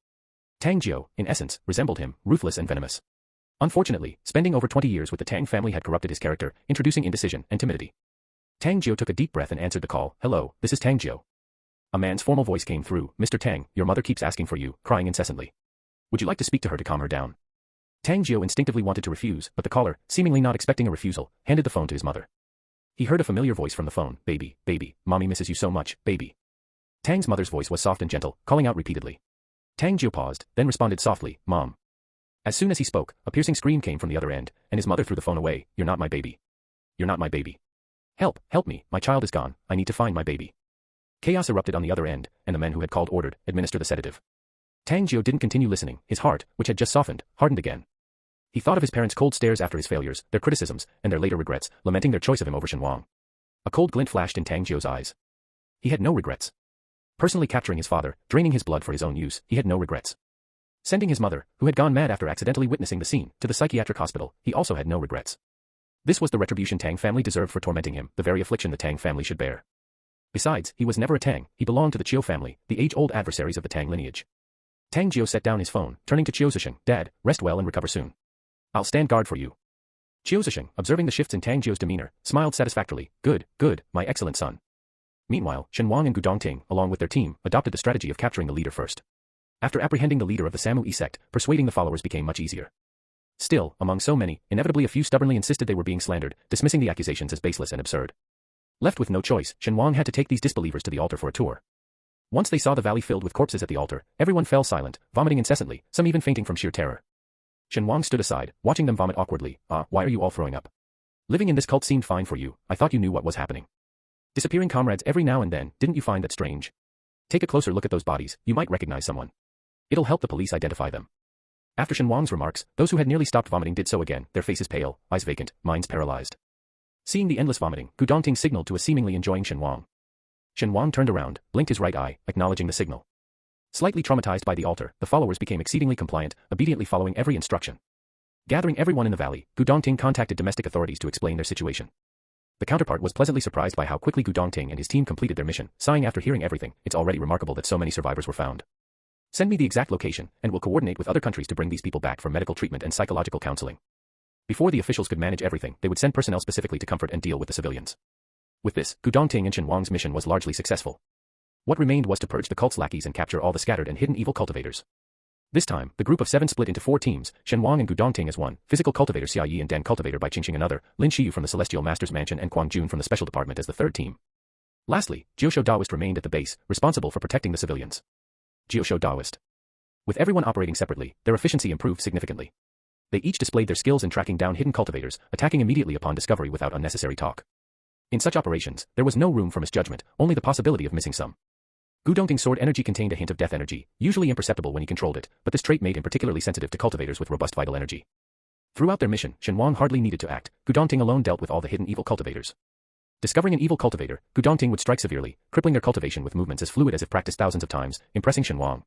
Tang Jiu, in essence, resembled him, ruthless and venomous. Unfortunately, spending over 20 years with the Tang family had corrupted his character, introducing indecision and timidity. Tang Jiu took a deep breath and answered the call. "Hello, this is Tang Jiu." A man's formal voice came through. "Mr. Tang, your mother keeps asking for you, crying incessantly. Would you like to speak to her to calm her down?" Tang Jiu instinctively wanted to refuse, but the caller, seemingly not expecting a refusal, handed the phone to his mother. He heard a familiar voice from the phone. "Baby, baby, mommy misses you so much, baby." Tang's mother's voice was soft and gentle, calling out repeatedly. Tang Jiu paused, then responded softly, "Mom." As soon as he spoke, a piercing scream came from the other end, and his mother threw the phone away. "You're not my baby. You're not my baby. Help, help me, my child is gone, I need to find my baby." Chaos erupted on the other end, and the men who had called ordered, "Administer the sedative." Tang Jiu didn't continue listening, his heart, which had just softened, hardened again. He thought of his parents' cold stares after his failures, their criticisms, and their later regrets, lamenting their choice of him over Shen Wang. A cold glint flashed in Tang Jiu's eyes. He had no regrets. Personally capturing his father, draining his blood for his own use, he had no regrets. Sending his mother, who had gone mad after accidentally witnessing the scene, to the psychiatric hospital, he also had no regrets. This was the retribution Tang family deserved for tormenting him, the very affliction the Tang family should bear. Besides, he was never a Tang, he belonged to the Qiu family, the age-old adversaries of the Tang lineage. Tang Jiu set down his phone, turning to Jiuzhisheng. "Dad, rest well and recover soon. I'll stand guard for you." Jiuzhisheng, observing the shifts in Tang Jiu's demeanor, smiled satisfactorily. "Good, good, my excellent son." Meanwhile, Shen Wang and Gu Dongting, along with their team, adopted the strategy of capturing the leader first. After apprehending the leader of the Samui sect, persuading the followers became much easier. Still, among so many, inevitably a few stubbornly insisted they were being slandered, dismissing the accusations as baseless and absurd. Left with no choice, Shen Wang had to take these disbelievers to the altar for a tour. Once they saw the valley filled with corpses at the altar, everyone fell silent, vomiting incessantly, some even fainting from sheer terror. Shen Wang stood aside, watching them vomit awkwardly. Why are you all throwing up? Living in this cult seemed fine for you, I thought you knew what was happening. Disappearing comrades every now and then, didn't you find that strange? Take a closer look at those bodies, you might recognize someone. It'll help the police identify them." After Shen Wang's remarks, those who had nearly stopped vomiting did so again, their faces pale, eyes vacant, minds paralyzed. Seeing the endless vomiting, Gu Dongting signaled to a seemingly enjoying Shen Wang. Shen Wang turned around, blinked his right eye, acknowledging the signal. Slightly traumatized by the altar, the followers became exceedingly compliant, obediently following every instruction. Gathering everyone in the valley, Gu Dongting contacted domestic authorities to explain their situation. The counterpart was pleasantly surprised by how quickly Gu Dongting and his team completed their mission, sighing after hearing everything. "It's already remarkable that so many survivors were found. Send me the exact location, and we'll coordinate with other countries to bring these people back for medical treatment and psychological counseling." Before the officials could manage everything, they would send personnel specifically to comfort and deal with the civilians. With this, Gu Dongting and Shen Wang's mission was largely successful. What remained was to purge the cult's lackeys and capture all the scattered and hidden evil cultivators. This time, the group of 7 split into 4 teams, Shen Wang and Gu Dongting as one, physical cultivator Xia Yi and Dan cultivator by Qingqing another, Lin Xiyu from the Celestial Master's Mansion and Quang Jun from the Special Department as the third team. Lastly, Jiushou Taoist remained at the base, responsible for protecting the civilians. Jiushou Taoist. With everyone operating separately, their efficiency improved significantly. They each displayed their skills in tracking down hidden cultivators, attacking immediately upon discovery without unnecessary talk. In such operations, there was no room for misjudgment, only the possibility of missing some. Gu Dongting's sword energy contained a hint of death energy, usually imperceptible when he controlled it, but this trait made him particularly sensitive to cultivators with robust vital energy. Throughout their mission, Shen Wang hardly needed to act, Gu Dongting alone dealt with all the hidden evil cultivators. Discovering an evil cultivator, Gu Dongting would strike severely, crippling their cultivation with movements as fluid as if practiced thousands of times, impressing Shen Wang.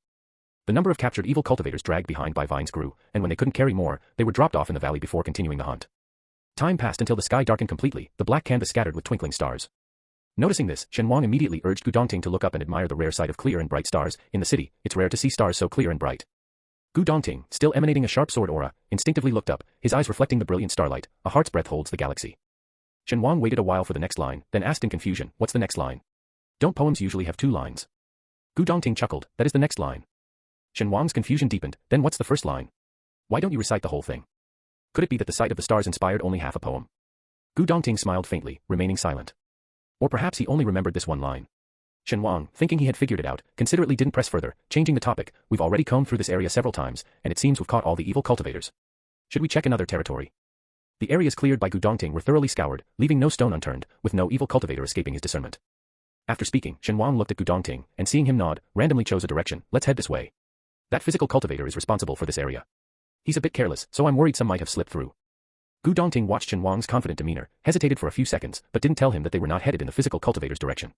The number of captured evil cultivators dragged behind by vines grew, and when they couldn't carry more, they were dropped off in the valley before continuing the hunt. Time passed until the sky darkened completely, the black canvas scattered with twinkling stars. Noticing this, Shen Wang immediately urged Gu Dongting to look up and admire the rare sight of clear and bright stars. In the city, it's rare to see stars so clear and bright. Gu Dongting, still emanating a sharp sword aura, instinctively looked up, his eyes reflecting the brilliant starlight. A heart's breadth holds the galaxy. Shen Wang waited a while for the next line, then asked in confusion, what's the next line? Don't poems usually have 2 lines? Gu Dongting chuckled, that is the next line. Shen Wang's confusion deepened, then what's the first line? Why don't you recite the whole thing? Could it be that the sight of the stars inspired only half a poem? Gu Dongting smiled faintly, remaining silent. Or perhaps he only remembered this one line. Shen Wang, thinking he had figured it out, considerately didn't press further, changing the topic. We've already combed through this area several times, and it seems we've caught all the evil cultivators. Should we check another territory? The areas cleared by Gu Dongting were thoroughly scoured, leaving no stone unturned, with no evil cultivator escaping his discernment. After speaking, Shen Wang looked at Gu Dongting, and seeing him nod, randomly chose a direction. Let's head this way. That physical cultivator is responsible for this area. He's a bit careless, so I'm worried some might have slipped through. Gu Dongting watched Shen Wang's confident demeanor, hesitated for a few seconds, but didn't tell him that they were not headed in the physical cultivator's direction.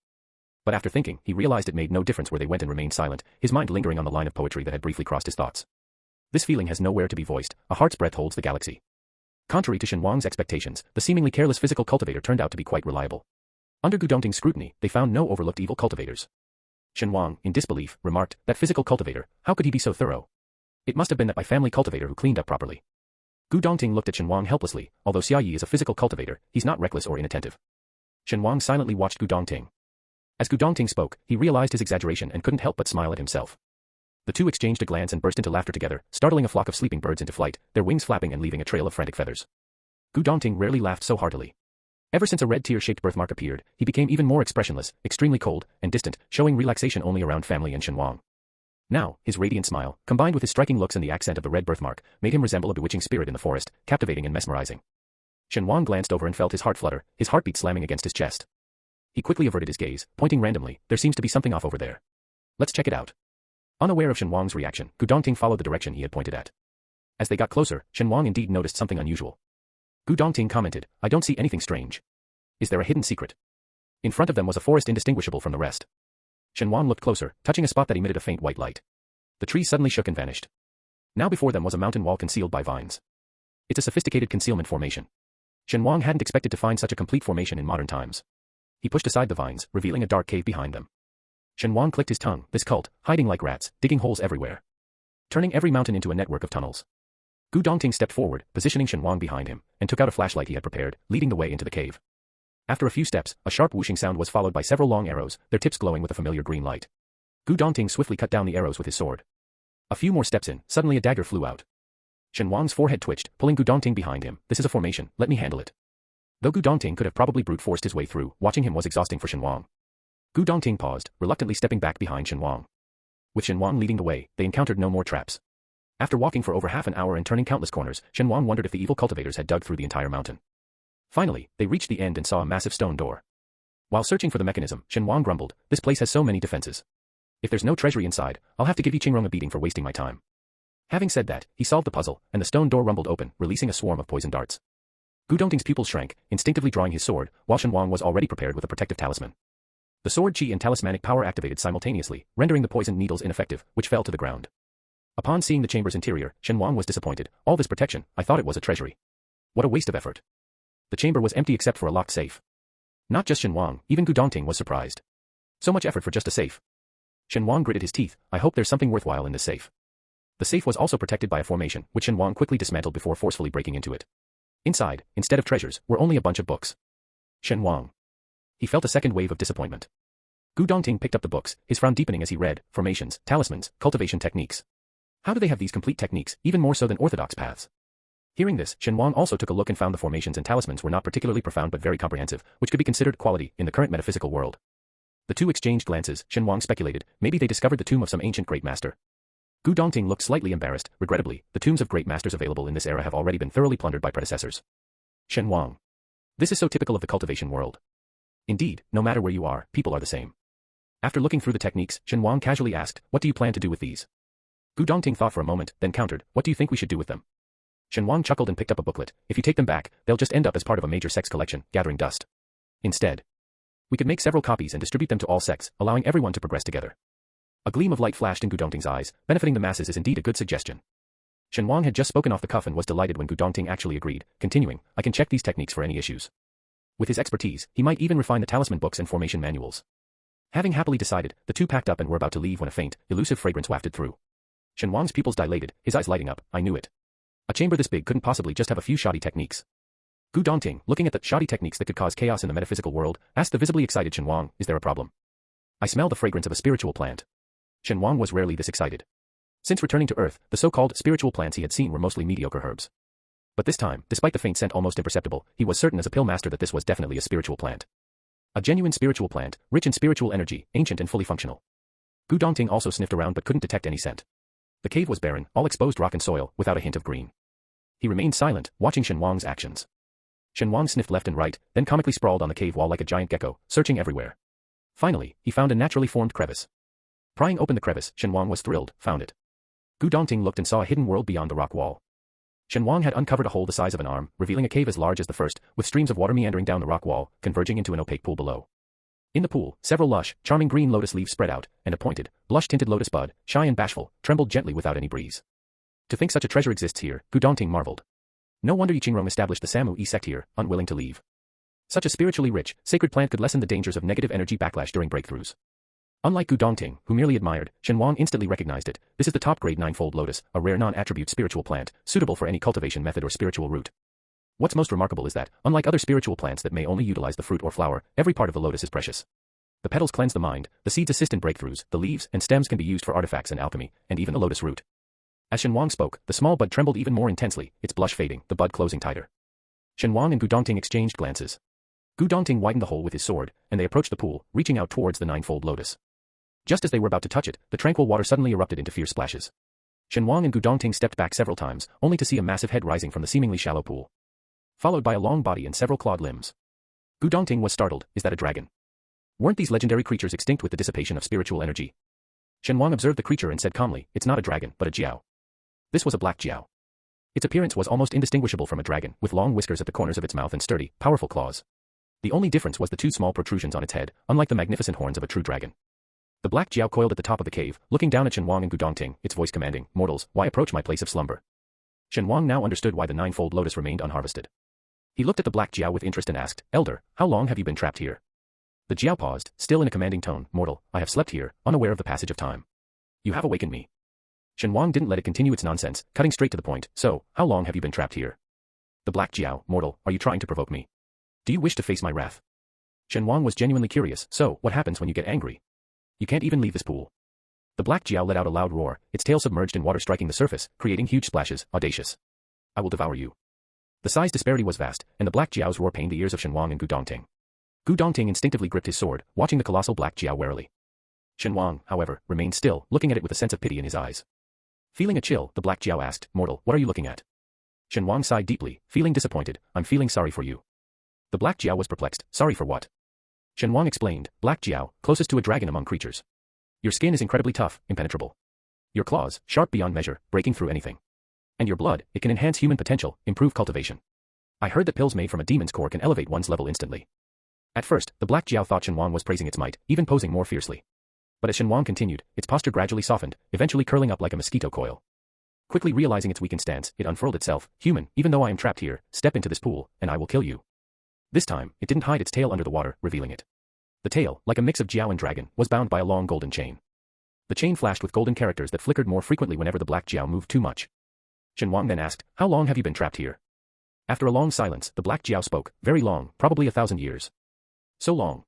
But after thinking, he realized it made no difference where they went and remained silent, his mind lingering on the line of poetry that had briefly crossed his thoughts. This feeling has nowhere to be voiced, a heart's breadth holds the galaxy. Contrary to Shen Wang's expectations, the seemingly careless physical cultivator turned out to be quite reliable. Under Gu Dongting's scrutiny, they found no overlooked evil cultivators. Shen Wang, in disbelief, remarked, that physical cultivator, how could he be so thorough? It must have been that my family cultivator who cleaned up properly. Gu Dongting looked at Shen Wang helplessly, although Xia Yi is a physical cultivator, he's not reckless or inattentive. Shen Wang silently watched Gu Dongting. As Gu Dongting spoke, he realized his exaggeration and couldn't help but smile at himself. The two exchanged a glance and burst into laughter together, startling a flock of sleeping birds into flight, their wings flapping and leaving a trail of frantic feathers. Gu Dongting rarely laughed so heartily. Ever since a red tear-shaped birthmark appeared, he became even more expressionless, extremely cold and distant, showing relaxation only around family and Shen Wang. Now, his radiant smile, combined with his striking looks and the accent of the red birthmark, made him resemble a bewitching spirit in the forest, captivating and mesmerizing. Shen Wang glanced over and felt his heart flutter, his heartbeat slamming against his chest. He quickly averted his gaze, pointing randomly, there seems to be something off over there. Let's check it out. Unaware of Shen Wang's reaction, Gu Dongting followed the direction he had pointed at. As they got closer, Shen Wang indeed noticed something unusual. Gu Dongting commented, I don't see anything strange. Is there a hidden secret? In front of them was a forest indistinguishable from the rest. Shen Wang looked closer, touching a spot that emitted a faint white light. The trees suddenly shook and vanished. Now before them was a mountain wall concealed by vines. It's a sophisticated concealment formation. Shen Wang hadn't expected to find such a complete formation in modern times. He pushed aside the vines, revealing a dark cave behind them. Shen Wang clicked his tongue, this cult, hiding like rats, digging holes everywhere. Turning every mountain into a network of tunnels. Gu Dongting stepped forward, positioning Shen Wang behind him, and took out a flashlight he had prepared, leading the way into the cave. After a few steps, a sharp whooshing sound was followed by several long arrows, their tips glowing with a familiar green light. Gu Dongting swiftly cut down the arrows with his sword. A few more steps in, suddenly a dagger flew out. Shen Wang's forehead twitched, pulling Gu Dongting behind him. This is a formation, let me handle it. Though Gu Dongting could have probably brute forced his way through, watching him was exhausting for Shen Wang. Gu Dongting paused, reluctantly stepping back behind Shen Wang. With Shen Wang leading the way, they encountered no more traps. After walking for over half an hour and turning countless corners, Shen Wang wondered if the evil cultivators had dug through the entire mountain. Finally, they reached the end and saw a massive stone door. While searching for the mechanism, Shen Wang grumbled, this place has so many defenses. If there's no treasury inside, I'll have to give Yi Qingrong a beating for wasting my time. Having said that, he solved the puzzle, and the stone door rumbled open, releasing a swarm of poison darts. Gu Dongting's pupils shrank, instinctively drawing his sword, while Shen Wang was already prepared with a protective talisman. The sword chi and talismanic power activated simultaneously, rendering the poisoned needles ineffective, which fell to the ground. Upon seeing the chamber's interior, Shen Wang was disappointed. All this protection, I thought it was a treasury. What a waste of effort. The chamber was empty except for a locked safe. Not just Shen Wang, even Gu Dongting was surprised. So much effort for just a safe. Shen Wang gritted his teeth, I hope there's something worthwhile in this safe. The safe was also protected by a formation, which Shen Wang quickly dismantled before forcefully breaking into it. Inside, instead of treasures, were only a bunch of books. Shen Wang. He felt a second wave of disappointment. Gu Dongting picked up the books, his frown deepening as he read, formations, talismans, cultivation techniques. How do they have these complete techniques, even more so than orthodox paths? Hearing this, Shen Wang also took a look and found the formations and talismans were not particularly profound but very comprehensive, which could be considered quality in the current metaphysical world. The two exchanged glances. Shen Wang speculated, maybe they discovered the tomb of some ancient great master. Gu Dongting looked slightly embarrassed. Regrettably, the tombs of great masters available in this era have already been thoroughly plundered by predecessors. Shen Wang. This is so typical of the cultivation world. Indeed, no matter where you are, people are the same. After looking through the techniques, Shen Wang casually asked, what do you plan to do with these? Gu Dongting thought for a moment, then countered, what do you think we should do with them? Shen Wang chuckled and picked up a booklet. If you take them back, they'll just end up as part of a major sect's collection, gathering dust. Instead, we could make several copies and distribute them to all sects, allowing everyone to progress together. A gleam of light flashed in Gu Dongting's eyes. Benefiting the masses is indeed a good suggestion. Shen Wang had just spoken off the cuff and was delighted when Gu Dongting actually agreed, continuing, I can check these techniques for any issues. With his expertise, he might even refine the talisman books and formation manuals. Having happily decided, the two packed up and were about to leave when a faint, elusive fragrance wafted through. Shen Wang's pupils dilated, his eyes lighting up. I knew it. A chamber this big couldn't possibly just have a few shoddy techniques. Gu Dongting, looking at the shoddy techniques that could cause chaos in the metaphysical world, asked the visibly excited Shen Wang, is there a problem? I smell the fragrance of a spiritual plant. Shen Wang was rarely this excited. Since returning to Earth, the so-called spiritual plants he had seen were mostly mediocre herbs. But this time, despite the faint scent almost imperceptible, he was certain as a pill master that this was definitely a spiritual plant. A genuine spiritual plant, rich in spiritual energy, ancient and fully functional. Gu Dongting also sniffed around but couldn't detect any scent. The cave was barren, all exposed rock and soil, without a hint of green. He remained silent, watching Shen Wang's actions. Shen Wang sniffed left and right, then comically sprawled on the cave wall like a giant gecko, searching everywhere. Finally, he found a naturally formed crevice. Prying open the crevice, Shen Wang was thrilled, found it. Gu Dongting looked and saw a hidden world beyond the rock wall. Shen Wang had uncovered a hole the size of an arm, revealing a cave as large as the first, with streams of water meandering down the rock wall, converging into an opaque pool below. In the pool, several lush, charming green lotus leaves spread out, and a pointed, blush-tinted lotus bud, shy and bashful, trembled gently without any breeze. To think such a treasure exists here, Gu Dongting marveled. No wonder Yi Qingrong established the Samu sect here, unwilling to leave. Such a spiritually rich, sacred plant could lessen the dangers of negative energy backlash during breakthroughs. Unlike Gu Dongting, who merely admired, Shen Wang instantly recognized it. This is the top-grade ninefold lotus, a rare non-attribute spiritual plant, suitable for any cultivation method or spiritual route. What's most remarkable is that, unlike other spiritual plants that may only utilize the fruit or flower, every part of the lotus is precious. The petals cleanse the mind, the seeds assist in breakthroughs, the leaves and stems can be used for artifacts and alchemy, and even the lotus root. As Shen Wang spoke, the small bud trembled even more intensely, its blush fading, the bud closing tighter. Shen Wang and Gu Dongting exchanged glances. Gu Dongting widened the hole with his sword, and they approached the pool, reaching out towards the ninefold lotus. Just as they were about to touch it, the tranquil water suddenly erupted into fierce splashes. Shen Wang and Gu Dongting stepped back several times, only to see a massive head rising from the seemingly shallow pool, followed by a long body and several clawed limbs. Gu Dongting was startled, is that a dragon? Weren't these legendary creatures extinct with the dissipation of spiritual energy? Shen Wang observed the creature and said calmly, it's not a dragon, but a jiao. This was a black jiao. Its appearance was almost indistinguishable from a dragon, with long whiskers at the corners of its mouth and sturdy, powerful claws. The only difference was the two small protrusions on its head, unlike the magnificent horns of a true dragon. The black jiao coiled at the top of the cave, looking down at Shen Wang and Gu Dongting, its voice commanding, mortals, why approach my place of slumber? Shen Wang now understood why the ninefold lotus remained unharvested. He looked at the black jiao with interest and asked, Elder, how long have you been trapped here? The jiao paused, still in a commanding tone, mortal, I have slept here, unaware of the passage of time. You have awakened me. Shen Wang didn't let it continue its nonsense, cutting straight to the point, so, how long have you been trapped here? The black jiao, mortal, are you trying to provoke me? Do you wish to face my wrath? Shen Wang was genuinely curious, so, what happens when you get angry? You can't even leave this pool. The black jiao let out a loud roar, its tail submerged in water striking the surface, creating huge splashes, audacious. I will devour you. The size disparity was vast, and the black jiao's roar pained the ears of Shen Wang and Gu Dongting. Gu Dongting instinctively gripped his sword, watching the colossal black jiao warily. Shen Wang, however, remained still, looking at it with a sense of pity in his eyes. Feeling a chill, the black jiao asked, mortal, what are you looking at? Shen Wang sighed deeply, feeling disappointed, I'm feeling sorry for you. The black jiao was perplexed, sorry for what? Shen Wang explained, black jiao, closest to a dragon among creatures. Your skin is incredibly tough, impenetrable. Your claws, sharp beyond measure, breaking through anything. And your blood, it can enhance human potential, improve cultivation. I heard that pills made from a demon's core can elevate one's level instantly. At first, the black jiao thought Shen Wang was praising its might, even posing more fiercely. But as Shen Wang continued, its posture gradually softened, eventually curling up like a mosquito coil. Quickly realizing its weakened stance, it unfurled itself, human, even though I am trapped here, step into this pool, and I will kill you. This time, it didn't hide its tail under the water, revealing it. The tail, like a mix of jiao and dragon, was bound by a long golden chain. The chain flashed with golden characters that flickered more frequently whenever the black jiao moved too much. Shen Wang then asked, how long have you been trapped here? After a long silence, the black jiao spoke, very long, probably 1,000 years. So long.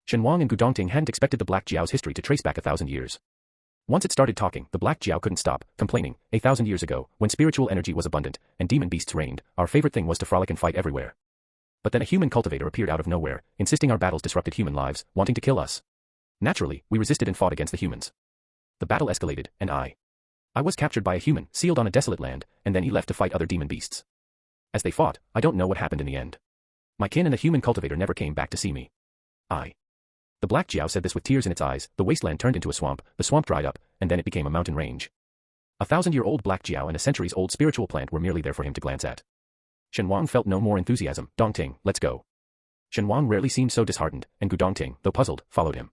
Shen Wang and Gu Dongting hadn't expected the black jiao's history to trace back 1,000 years. Once it started talking, the Black Jiao couldn't stop, complaining. 1,000 years ago, when spiritual energy was abundant, and demon beasts reigned, our favorite thing was to frolic and fight everywhere. But then a human cultivator appeared out of nowhere, insisting our battles disrupted human lives, wanting to kill us. Naturally, we resisted and fought against the humans. The battle escalated, and I was captured by a human, sealed on a desolate land, and then he left to fight other demon beasts. As they fought, I don't know what happened in the end. My kin and the human cultivator never came back to see me. The Black Jiao said this with tears in its eyes. The wasteland turned into a swamp, the swamp dried up, and then it became a mountain range. 1,000-year-old Black Jiao and a centuries-old spiritual plant were merely there for him to glance at. Shen Wang felt no more enthusiasm. Dongting, let's go. Shen Wang rarely seemed so disheartened, and Gu Dongting, though puzzled, followed him.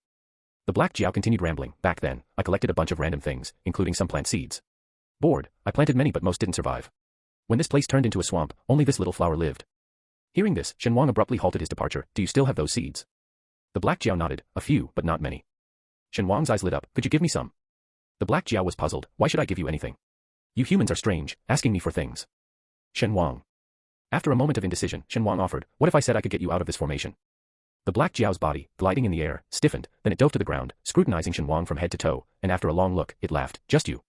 The Black Jiao continued rambling. Back then, I collected a bunch of random things, including some plant seeds. Bored, I planted many but most didn't survive. When this place turned into a swamp, only this little flower lived. Hearing this, Shen Wang abruptly halted his departure. Do you still have those seeds? The Black Jiao nodded. A few, but not many. Shen Wang's eyes lit up. Could you give me some? The Black Jiao was puzzled. Why should I give you anything? You humans are strange, asking me for things. Shen Wang. After a moment of indecision, Shen Wang offered, what if I said I could get you out of this formation? The Black Jiao's body, gliding in the air, stiffened, then it dove to the ground, scrutinizing Shen Wang from head to toe, and after a long look, it laughed. Just you.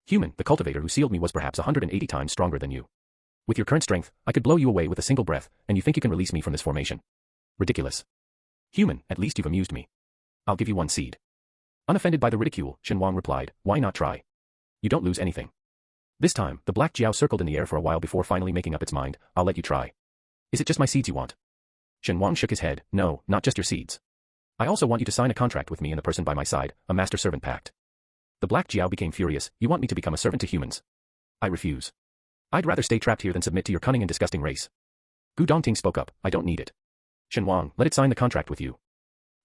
Human, the cultivator who sealed me was perhaps 180 times stronger than you. With your current strength, I could blow you away with a single breath, and you think you can release me from this formation? Ridiculous. Human, at least you've amused me. I'll give you one seed. Unoffended by the ridicule, Shen Wang replied, why not try? You don't lose anything. This time, the Black Jiao circled in the air for a while before finally making up its mind. I'll let you try. Is it just my seeds you want? Shen Wang shook his head. No, not just your seeds. I also want you to sign a contract with me and the person by my side, a master-servant pact. The Black Jiao became furious. You want me to become a servant to humans? I refuse. I'd rather stay trapped here than submit to your cunning and disgusting race. Gu Dongting spoke up. I don't need it. Shen Wang, let it sign the contract with you.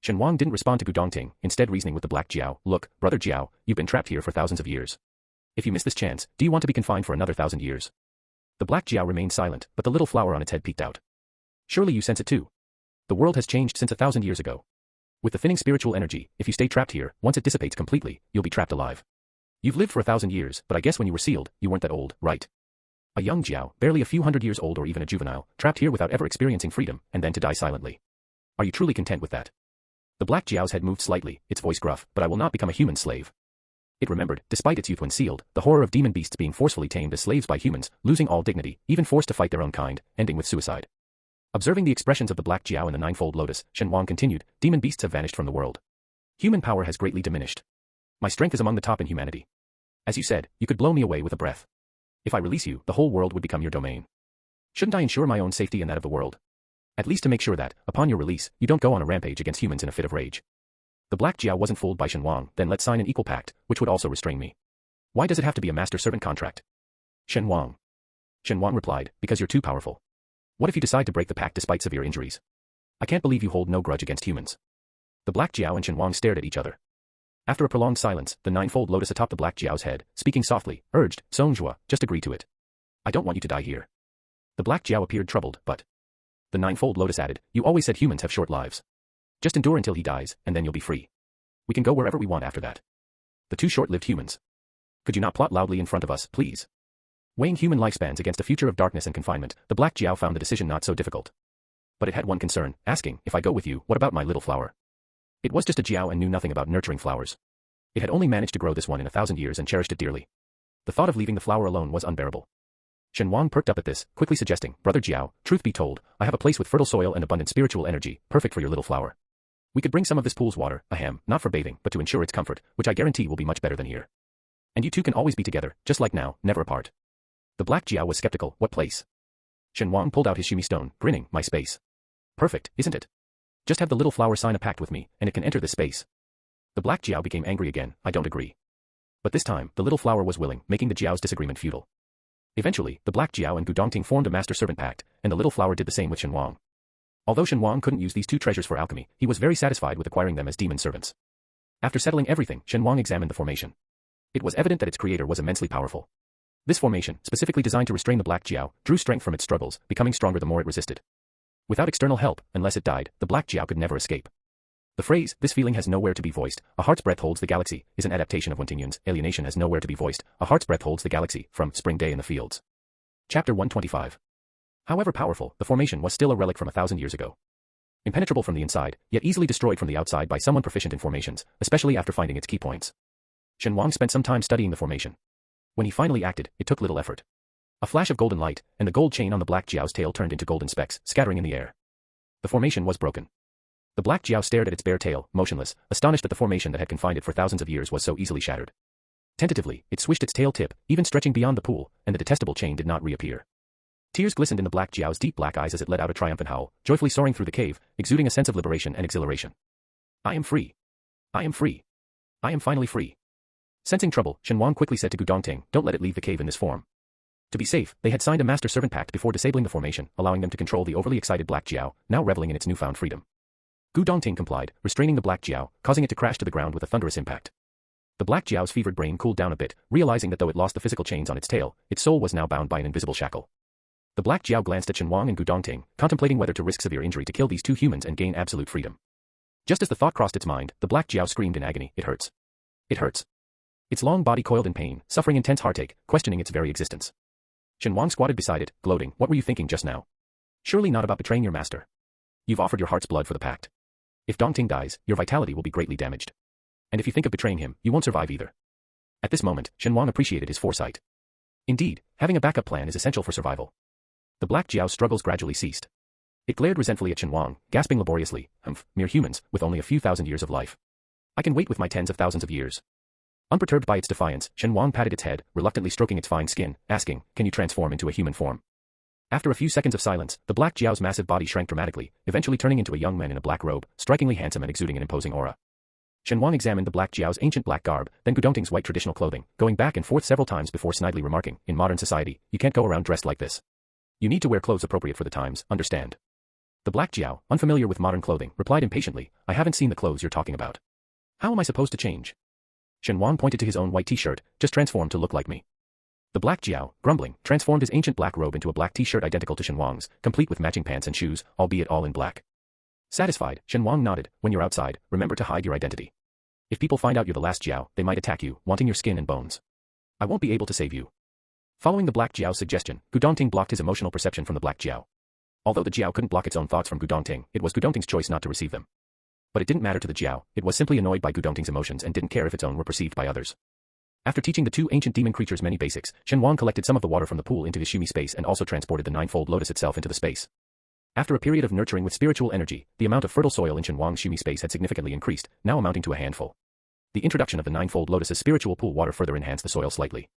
Shen Wang didn't respond to Gu Dongting, instead reasoning with the Black Jiao. Look, brother Jiao, you've been trapped here for thousands of years. If you miss this chance, do you want to be confined for another 1,000 years? The Black Jiao remained silent, but the little flower on its head peeked out. Surely you sense it too. The world has changed since 1,000 years ago. With the thinning spiritual energy, if you stay trapped here, once it dissipates completely, you'll be trapped alive. You've lived for 1,000 years, but I guess when you were sealed, you weren't that old, right? A young Jiao, barely a few hundred years old or even a juvenile, trapped here without ever experiencing freedom, and then to die silently. Are you truly content with that? The Black Jiao's head moved slightly, its voice gruff, but I will not become a human slave. It remembered, despite its youth when sealed, the horror of demon beasts being forcefully tamed as slaves by humans, losing all dignity, even forced to fight their own kind, ending with suicide. Observing the expressions of the Black Jiao and the ninefold lotus, Shen Wang continued, demon beasts have vanished from the world. Human power has greatly diminished. My strength is among the top in humanity. As you said, you could blow me away with a breath. If I release you, the whole world would become your domain. Shouldn't I ensure my own safety and that of the world? At least to make sure that, upon your release, you don't go on a rampage against humans in a fit of rage. The Black Jiao wasn't fooled by Shen Wang. Then let's sign an equal pact, which would also restrain me. Why does it have to be a master-servant contract? Shen Wang. Shen Wang replied, because you're too powerful. What if you decide to break the pact despite severe injuries? I can't believe you hold no grudge against humans. The Black Jiao and Shen Wang stared at each other. After a prolonged silence, the ninefold lotus atop the Black Jiao's head, speaking softly, urged, Songjua, just agree to it. I don't want you to die here. The Black Jiao appeared troubled, but the ninefold lotus added, you always said humans have short lives. Just endure until he dies, and then you'll be free. We can go wherever we want after that. The two short-lived humans. Could you not plot loudly in front of us, please? Weighing human lifespans against a future of darkness and confinement, the Black Jiao found the decision not so difficult. But it had one concern, asking, if I go with you, what about my little flower? It was just a Jiao and knew nothing about nurturing flowers. It had only managed to grow this one in 1,000 years and cherished it dearly. The thought of leaving the flower alone was unbearable. Shen Wang perked up at this, quickly suggesting, Brother Jiao, truth be told, I have a place with fertile soil and abundant spiritual energy, perfect for your little flower. We could bring some of this pool's water, not for bathing, but to ensure its comfort, which I guarantee will be much better than here. And you two can always be together, just like now, never apart. The Black Jiao was skeptical. What place? Shen Wang pulled out his shumi stone, grinning, my space. Perfect, isn't it? Just have the little flower sign a pact with me, and it can enter this space. The Black Jiao became angry again. I don't agree. But this time, the little flower was willing, making the Jiao's disagreement futile. Eventually, the Black Jiao and Gu Dongting formed a master-servant pact, and the little flower did the same with Shen Wang. Although Shen Wang couldn't use these two treasures for alchemy, he was very satisfied with acquiring them as demon servants. After settling everything, Shen Wang examined the formation. It was evident that its creator was immensely powerful. This formation, specifically designed to restrain the Black Jiao, drew strength from its struggles, becoming stronger the more it resisted. Without external help, unless it died, the Black Jiao could never escape. The phrase, this feeling has nowhere to be voiced, a heart's breadth holds the galaxy, is an adaptation of Wuntingyun's alienation has nowhere to be voiced, a heart's breadth holds the galaxy, from Spring Day in the Fields. Chapter 125. However powerful, the formation was still a relic from 1,000 years ago. Impenetrable from the inside, yet easily destroyed from the outside by someone proficient in formations, especially after finding its key points. Shen Wang spent some time studying the formation. When he finally acted, it took little effort. A flash of golden light, and the gold chain on the black Jiao's tail turned into golden specks, scattering in the air. The formation was broken. The black Jiao stared at its bare tail, motionless, astonished that the formation that had confined it for thousands of years was so easily shattered. Tentatively, it swished its tail tip, even stretching beyond the pool, and the detestable chain did not reappear. Tears glistened in the black Jiao's deep black eyes as it let out a triumphant howl, joyfully soaring through the cave, exuding a sense of liberation and exhilaration. I am free. I am free. I am finally free. Sensing trouble, Shen Wang quickly said to Gu Dongting, don't let it leave the cave in this form. To be safe, they had signed a master-servant pact before disabling the formation, allowing them to control the overly excited black Jiao, now reveling in its newfound freedom. Gu Dongting complied, restraining the black Jiao, causing it to crash to the ground with a thunderous impact. The black Jiao's fevered brain cooled down a bit, realizing that though it lost the physical chains on its tail, its soul was now bound by an invisible shackle. The black Jiao glanced at Shen Wang and Gu Dongting, contemplating whether to risk severe injury to kill these two humans and gain absolute freedom. Just as the thought crossed its mind, the black Jiao screamed in agony, it hurts. It hurts. Its long body coiled in pain, suffering intense heartache, questioning its very existence. Shen Wang squatted beside it, gloating, what were you thinking just now? Surely not about betraying your master. You've offered your heart's blood for the pact. If Dongting dies, your vitality will be greatly damaged. And if you think of betraying him, you won't survive either. At this moment, Shen Wang appreciated his foresight. Indeed, having a backup plan is essential for survival. The black Jiao's struggles gradually ceased. It glared resentfully at Shen Wang, gasping laboriously, mere humans, with only a few thousand years of life. I can wait with my tens of thousands of years. Unperturbed by its defiance, Shen Wang patted its head, reluctantly stroking its fine skin, asking, can you transform into a human form? After a few seconds of silence, the black Jiao's massive body shrank dramatically, eventually turning into a young man in a black robe, strikingly handsome and exuding an imposing aura. Shen Wang examined the black Jiao's ancient black garb, then Gu Dongting's white traditional clothing, going back and forth several times before snidely remarking, in modern society, you can't go around dressed like this. You need to wear clothes appropriate for the times, understand? The black Jiao, unfamiliar with modern clothing, replied impatiently, I haven't seen the clothes you're talking about. How am I supposed to change? Shen Wang pointed to his own white t-shirt, just transformed to look like me. The black Jiao, grumbling, transformed his ancient black robe into a black t-shirt identical to Shen Wang's, complete with matching pants and shoes, albeit all in black. Satisfied, Shen Wang nodded, when you're outside, remember to hide your identity. If people find out you're the last Jiao, they might attack you, wanting your skin and bones. I won't be able to save you. Following the black Jiao's suggestion, Gu Dongting blocked his emotional perception from the black Jiao. Although the Jiao couldn't block its own thoughts from Gu Dongting, it was Gu Dongting's choice not to receive them. But it didn't matter to the Jiao, it was simply annoyed by Gu Dongting's emotions and didn't care if its own were perceived by others. After teaching the two ancient demon creatures many basics, Shen Wang collected some of the water from the pool into his shumi space and also transported the ninefold lotus itself into the space. After a period of nurturing with spiritual energy, the amount of fertile soil in Shen Wang's shumi space had significantly increased, now amounting to a handful. The introduction of the ninefold lotus's spiritual pool water further enhanced the soil slightly.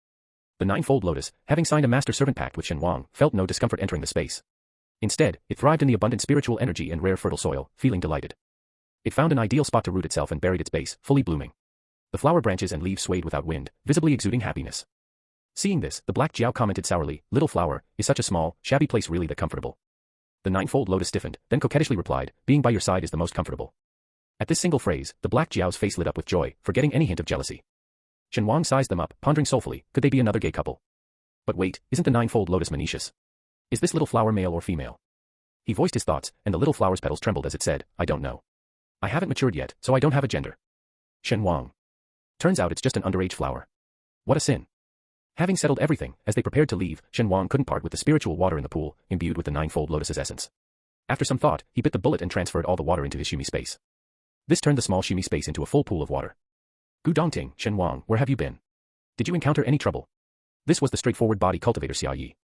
The ninefold lotus, having signed a master-servant pact with Shen Wang, felt no discomfort entering the space. Instead, it thrived in the abundant spiritual energy and rare fertile soil, feeling delighted. It found an ideal spot to root itself and buried its base, fully blooming. The flower branches and leaves swayed without wind, visibly exuding happiness. Seeing this, the black Jiao commented sourly, little flower, is such a small, shabby place really that comfortable? The ninefold lotus stiffened, then coquettishly replied, being by your side is the most comfortable. At this single phrase, the black Jiao's face lit up with joy, forgetting any hint of jealousy. Shen Wang sized them up, pondering soulfully, could they be another gay couple? But wait, isn't the ninefold lotus monoecious? Is this little flower male or female? He voiced his thoughts, and the little flower's petals trembled as it said, I don't know. I haven't matured yet, so I don't have a gender. Shen Wang. Turns out it's just an underage flower. What a sin. Having settled everything, as they prepared to leave, Shen Wang couldn't part with the spiritual water in the pool, imbued with the ninefold lotus's essence. After some thought, he bit the bullet and transferred all the water into his shumi space. This turned the small shumi space into a full pool of water. Gu Dongting, Shen Wang, where have you been? Did you encounter any trouble? This was the straightforward body cultivator Xia Yi.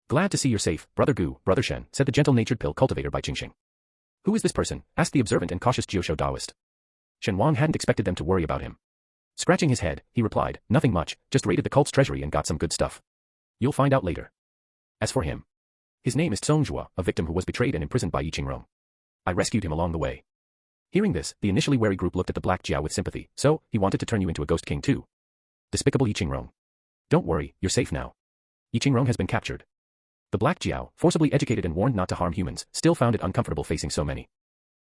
Glad to see you're safe, brother Gu, brother Shen, said the gentle-natured pill cultivator by Qingxing. Who is this person? Asked the observant and cautious Jiushou Taoist. Shen Wang hadn't expected them to worry about him. Scratching his head, he replied, nothing much, just raided the cult's treasury and got some good stuff. You'll find out later. As for him, his name is Zhua, a victim who was betrayed and imprisoned by Yiqingrong. I rescued him along the way. Hearing this, the initially wary group looked at the black Jiao with sympathy, so, he wanted to turn you into a ghost king too. Despicable Yiqingrong. Don't worry, you're safe now. Yiqingrong has been captured. The black Jiao, forcibly educated and warned not to harm humans, still found it uncomfortable facing so many.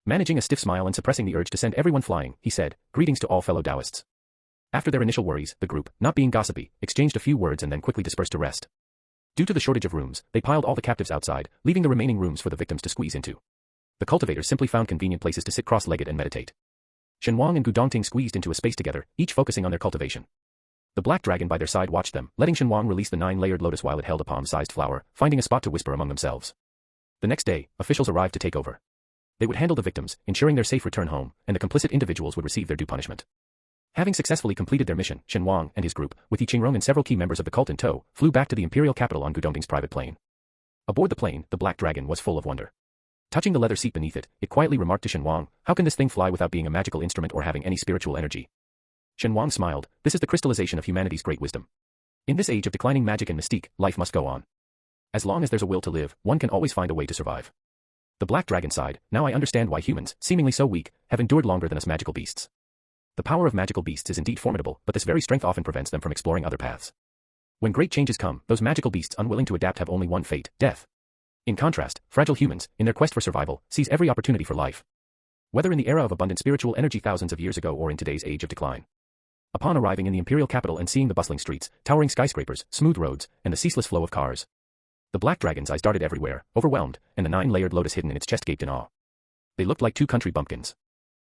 Managing a stiff smile and suppressing the urge to send everyone flying, he said, greetings to all fellow Taoists. After their initial worries, the group, not being gossipy, exchanged a few words and then quickly dispersed to rest. Due to the shortage of rooms, they piled all the captives outside, leaving the remaining rooms for the victims to squeeze into. The cultivators simply found convenient places to sit cross-legged and meditate. Shen Wang and Gu Dongting squeezed into a space together, each focusing on their cultivation. The black dragon by their side watched them, letting Shen Wang release the 9-layered lotus while it held a palm-sized flower, finding a spot to whisper among themselves. The next day, officials arrived to take over. They would handle the victims, ensuring their safe return home, and the complicit individuals would receive their due punishment. Having successfully completed their mission, Shen Wang and his group, with Yi Qingrong and several key members of the cult in tow, flew back to the imperial capital on Gu Dongting's private plane. Aboard the plane, the black dragon was full of wonder. Touching the leather seat beneath it, it quietly remarked to Shen Wang, "How can this thing fly without being a magical instrument or having any spiritual energy?" Shen Wang smiled. "This is the crystallization of humanity's great wisdom. In this age of declining magic and mystique, life must go on. As long as there's a will to live, one can always find a way to survive." The black dragon sighed. "Now I understand why humans, seemingly so weak, have endured longer than us magical beasts. The power of magical beasts is indeed formidable, but this very strength often prevents them from exploring other paths. When great changes come, those magical beasts unwilling to adapt have only one fate, death. In contrast, fragile humans, in their quest for survival, seize every opportunity for life. Whether in the era of abundant spiritual energy thousands of years ago or in today's age of decline." Upon arriving in the imperial capital and seeing the bustling streets, towering skyscrapers, smooth roads, and the ceaseless flow of cars, the black dragon's eyes darted everywhere, overwhelmed, and the 9-layered lotus hidden in its chest gaped in awe. They looked like 2 country bumpkins.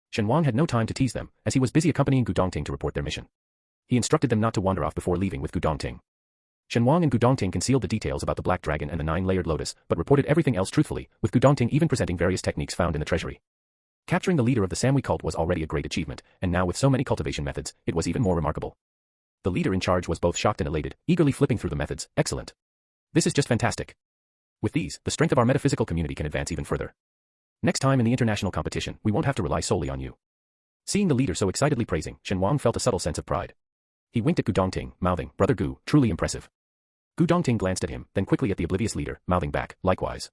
Shen Wang had no time to tease them, as he was busy accompanying Gu Dongting to report their mission. He instructed them not to wander off before leaving with Gu Dongting. Shen Wang and Gu Dongting concealed the details about the black dragon and the 9-layered lotus, but reported everything else truthfully, with Gu Dongting even presenting various techniques found in the treasury. Capturing the leader of the Samui cult was already a great achievement, and now with so many cultivation methods, it was even more remarkable. The leader in charge was both shocked and elated, eagerly flipping through the methods. "Excellent. This is just fantastic. With these, the strength of our metaphysical community can advance even further. Next time in the international competition, we won't have to rely solely on you." Seeing the leader so excitedly praising, Shen Wang felt a subtle sense of pride. He winked at Gu Dongting, mouthing, "Brother Gu, truly impressive." Gu Dongting glanced at him, then quickly at the oblivious leader, mouthing back, "Likewise."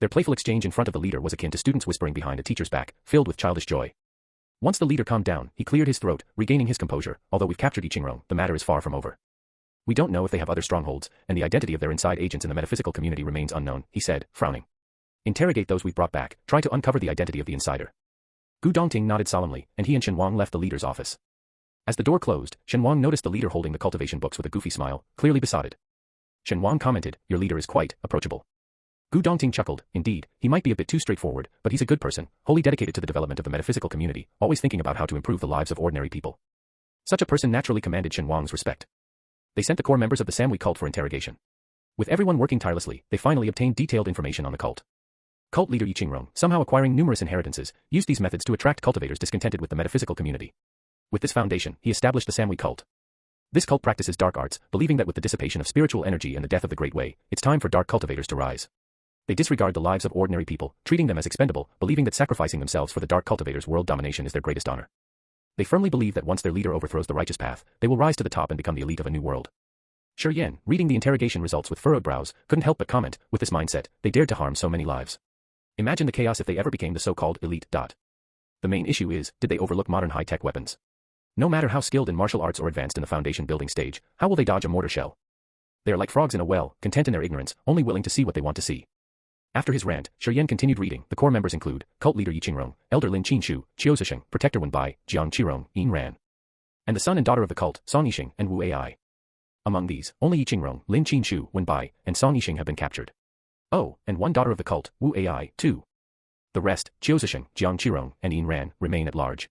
Their playful exchange in front of the leader was akin to students whispering behind a teacher's back, filled with childish joy. Once the leader calmed down, he cleared his throat, regaining his composure. "Although we've captured Yi Qingrong, the matter is far from over. We don't know if they have other strongholds, and the identity of their inside agents in the metaphysical community remains unknown," he said, frowning. "Interrogate those we've brought back, try to uncover the identity of the insider." Gu Dongting nodded solemnly, and he and Shen Wang left the leader's office. As the door closed, Shen Wang noticed the leader holding the cultivation books with a goofy smile, clearly besotted. Shen Wang commented, "Your leader is quite approachable." Gu Dongting chuckled. "Indeed, he might be a bit too straightforward, but he's a good person, wholly dedicated to the development of the metaphysical community, always thinking about how to improve the lives of ordinary people." Such a person naturally commanded Shen Wang's respect. They sent the core members of the Samui cult for interrogation. With everyone working tirelessly, they finally obtained detailed information on the cult. Cult leader Yi Qingrong, somehow acquiring numerous inheritances, used these methods to attract cultivators discontented with the metaphysical community. With this foundation, he established the Samui cult. This cult practices dark arts, believing that with the dissipation of spiritual energy and the death of the Great Way, it's time for dark cultivators to rise. They disregard the lives of ordinary people, treating them as expendable, believing that sacrificing themselves for the dark cultivators' world domination is their greatest honor. They firmly believe that once their leader overthrows the righteous path, they will rise to the top and become the elite of a new world. Shi Yan, reading the interrogation results with furrowed brows, couldn't help but comment, with this mindset, they dared to harm so many lives. Imagine the chaos if they ever became the so-called elite. The main issue is, did they overlook modern high-tech weapons? No matter how skilled in martial arts or advanced in the foundation building stage, how will they dodge a mortar shell? They are like frogs in a well, content in their ignorance, only willing to see what they want to see. After his rant, Shi Yan continued reading. The core members include cult leader Yi Qingrong, elder Lin Qinshu, Qiu Zisheng, protector Wen Bai, Jiang Qirong, Yin Ran, and the son and daughter of the cult, Song Yixing and Wu Ai. Among these, only Yi Qingrong, Lin Qinshu, Wen Bai, and Song Yixing have been captured. Oh, and one daughter of the cult, Wu Ai, too. The rest, Qiu Zisheng, Jiang Qirong, and Yin Ran, remain at large.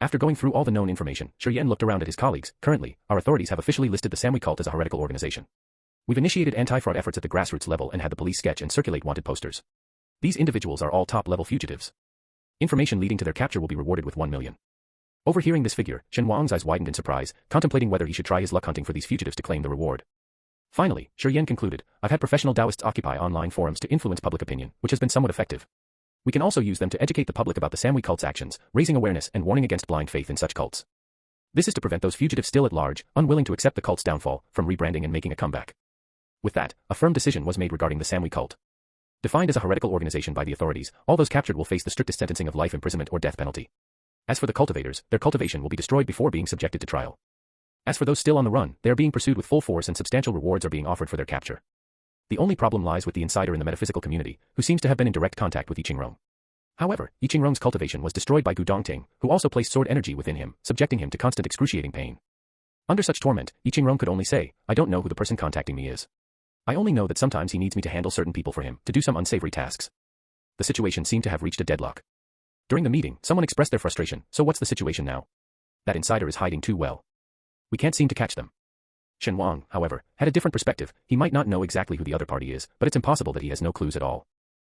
After going through all the known information, Shi Yan looked around at his colleagues. Currently, our authorities have officially listed the Samui cult as a heretical organization. We've initiated anti-fraud efforts at the grassroots level and had the police sketch and circulate wanted posters. These individuals are all top-level fugitives. Information leading to their capture will be rewarded with 1 million. Overhearing this figure, Shen Wang's eyes widened in surprise, contemplating whether he should try his luck hunting for these fugitives to claim the reward. Finally, Shi Yan concluded, I've had professional Taoists occupy online forums to influence public opinion, which has been somewhat effective. We can also use them to educate the public about the Samui cult's actions, raising awareness and warning against blind faith in such cults. This is to prevent those fugitives still at large, unwilling to accept the cult's downfall, from rebranding and making a comeback. With that, a firm decision was made regarding the Samui cult. Defined as a heretical organization by the authorities, all those captured will face the strictest sentencing of life imprisonment or death penalty. As for the cultivators, their cultivation will be destroyed before being subjected to trial. As for those still on the run, they are being pursued with full force and substantial rewards are being offered for their capture. The only problem lies with the insider in the metaphysical community, who seems to have been in direct contact with Yi Qingrong. However, Yi Qingrong's cultivation was destroyed by Gu Dongting, who also placed sword energy within him, subjecting him to constant excruciating pain. Under such torment, Yi Qingrong could only say, I don't know who the person contacting me is. I only know that sometimes he needs me to handle certain people for him, to do some unsavory tasks. The situation seemed to have reached a deadlock. During the meeting, someone expressed their frustration, so what's the situation now? That insider is hiding too well. We can't seem to catch them. Shen Wang, however, had a different perspective. He might not know exactly who the other party is, but it's impossible that he has no clues at all.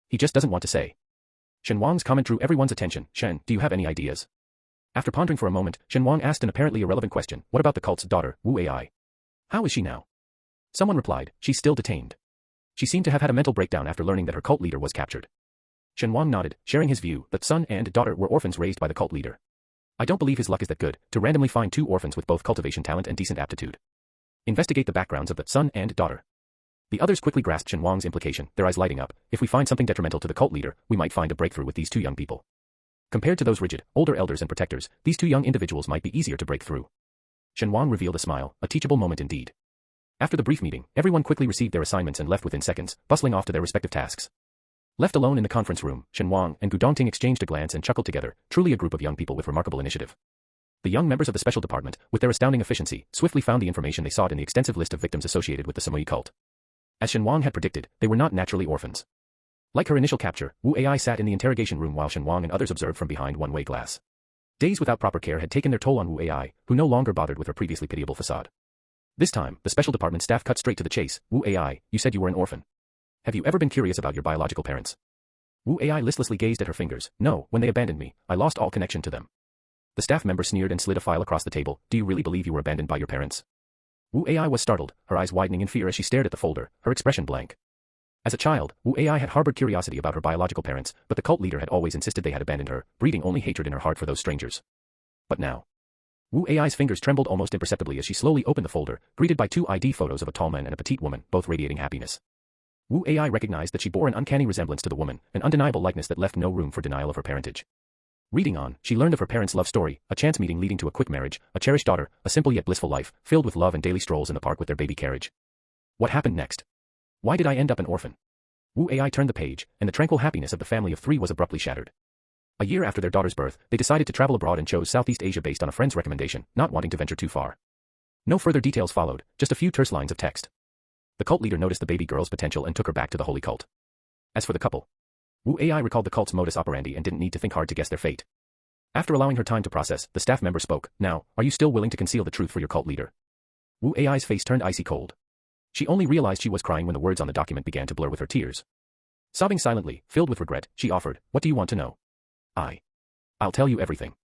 He just doesn't want to say. Shen Wang's comment drew everyone's attention. Shen, do you have any ideas? After pondering for a moment, Shen Wang asked an apparently irrelevant question. What about the cult's daughter, Wu Ai? How is she now? Someone replied, she's still detained. She seemed to have had a mental breakdown after learning that her cult leader was captured. Shen Wang nodded, sharing his view that son and daughter were orphans raised by the cult leader. I don't believe his luck is that good, to randomly find two orphans with both cultivation talent and decent aptitude. Investigate the backgrounds of the son and daughter. The others quickly grasped Shen Wang's implication, their eyes lighting up. If we find something detrimental to the cult leader, we might find a breakthrough with these two young people. Compared to those rigid, older elders and protectors, these two young individuals might be easier to break through. Shen Wang revealed a smile, a teachable moment indeed. After the brief meeting, everyone quickly received their assignments and left within seconds, bustling off to their respective tasks. Left alone in the conference room, Shen Wang and Gu Dongting exchanged a glance and chuckled together, truly a group of young people with remarkable initiative. The young members of the special department, with their astounding efficiency, swiftly found the information they sought in the extensive list of victims associated with the Samui cult. As Shen Wang had predicted, they were not naturally orphans. Like her initial capture, Wu Ai sat in the interrogation room while Shen Wang and others observed from behind one-way glass. Days without proper care had taken their toll on Wu Ai, who no longer bothered with her previously pitiable facade. This time, the special department staff cut straight to the chase. Wu Ai, you said you were an orphan. Have you ever been curious about your biological parents? Wu Ai listlessly gazed at her fingers. No, when they abandoned me, I lost all connection to them. The staff member sneered and slid a file across the table. Do you really believe you were abandoned by your parents? Wu Ai was startled, her eyes widening in fear as she stared at the folder, her expression blank. As a child, Wu Ai had harbored curiosity about her biological parents, but the cult leader had always insisted they had abandoned her, breeding only hatred in her heart for those strangers. But now, Wu Ai's fingers trembled almost imperceptibly as she slowly opened the folder, greeted by two ID photos of a tall man and a petite woman, both radiating happiness. Wu Ai recognized that she bore an uncanny resemblance to the woman, an undeniable likeness that left no room for denial of her parentage. Reading on, she learned of her parents' love story, a chance meeting leading to a quick marriage, a cherished daughter, a simple yet blissful life, filled with love and daily strolls in the park with their baby carriage. What happened next? Why did I end up an orphan? Wu Ai turned the page, and the tranquil happiness of the family of three was abruptly shattered. A year after their daughter's birth, they decided to travel abroad and chose Southeast Asia based on a friend's recommendation, not wanting to venture too far. No further details followed, just a few terse lines of text. The cult leader noticed the baby girl's potential and took her back to the holy cult. As for the couple, Wu Ai recalled the cult's modus operandi and didn't need to think hard to guess their fate. After allowing her time to process, the staff member spoke. Now, are you still willing to conceal the truth for your cult leader? Wu Ai's face turned icy cold. She only realized she was crying when the words on the document began to blur with her tears. Sobbing silently, filled with regret, she offered, what do you want to know? I'll tell you everything.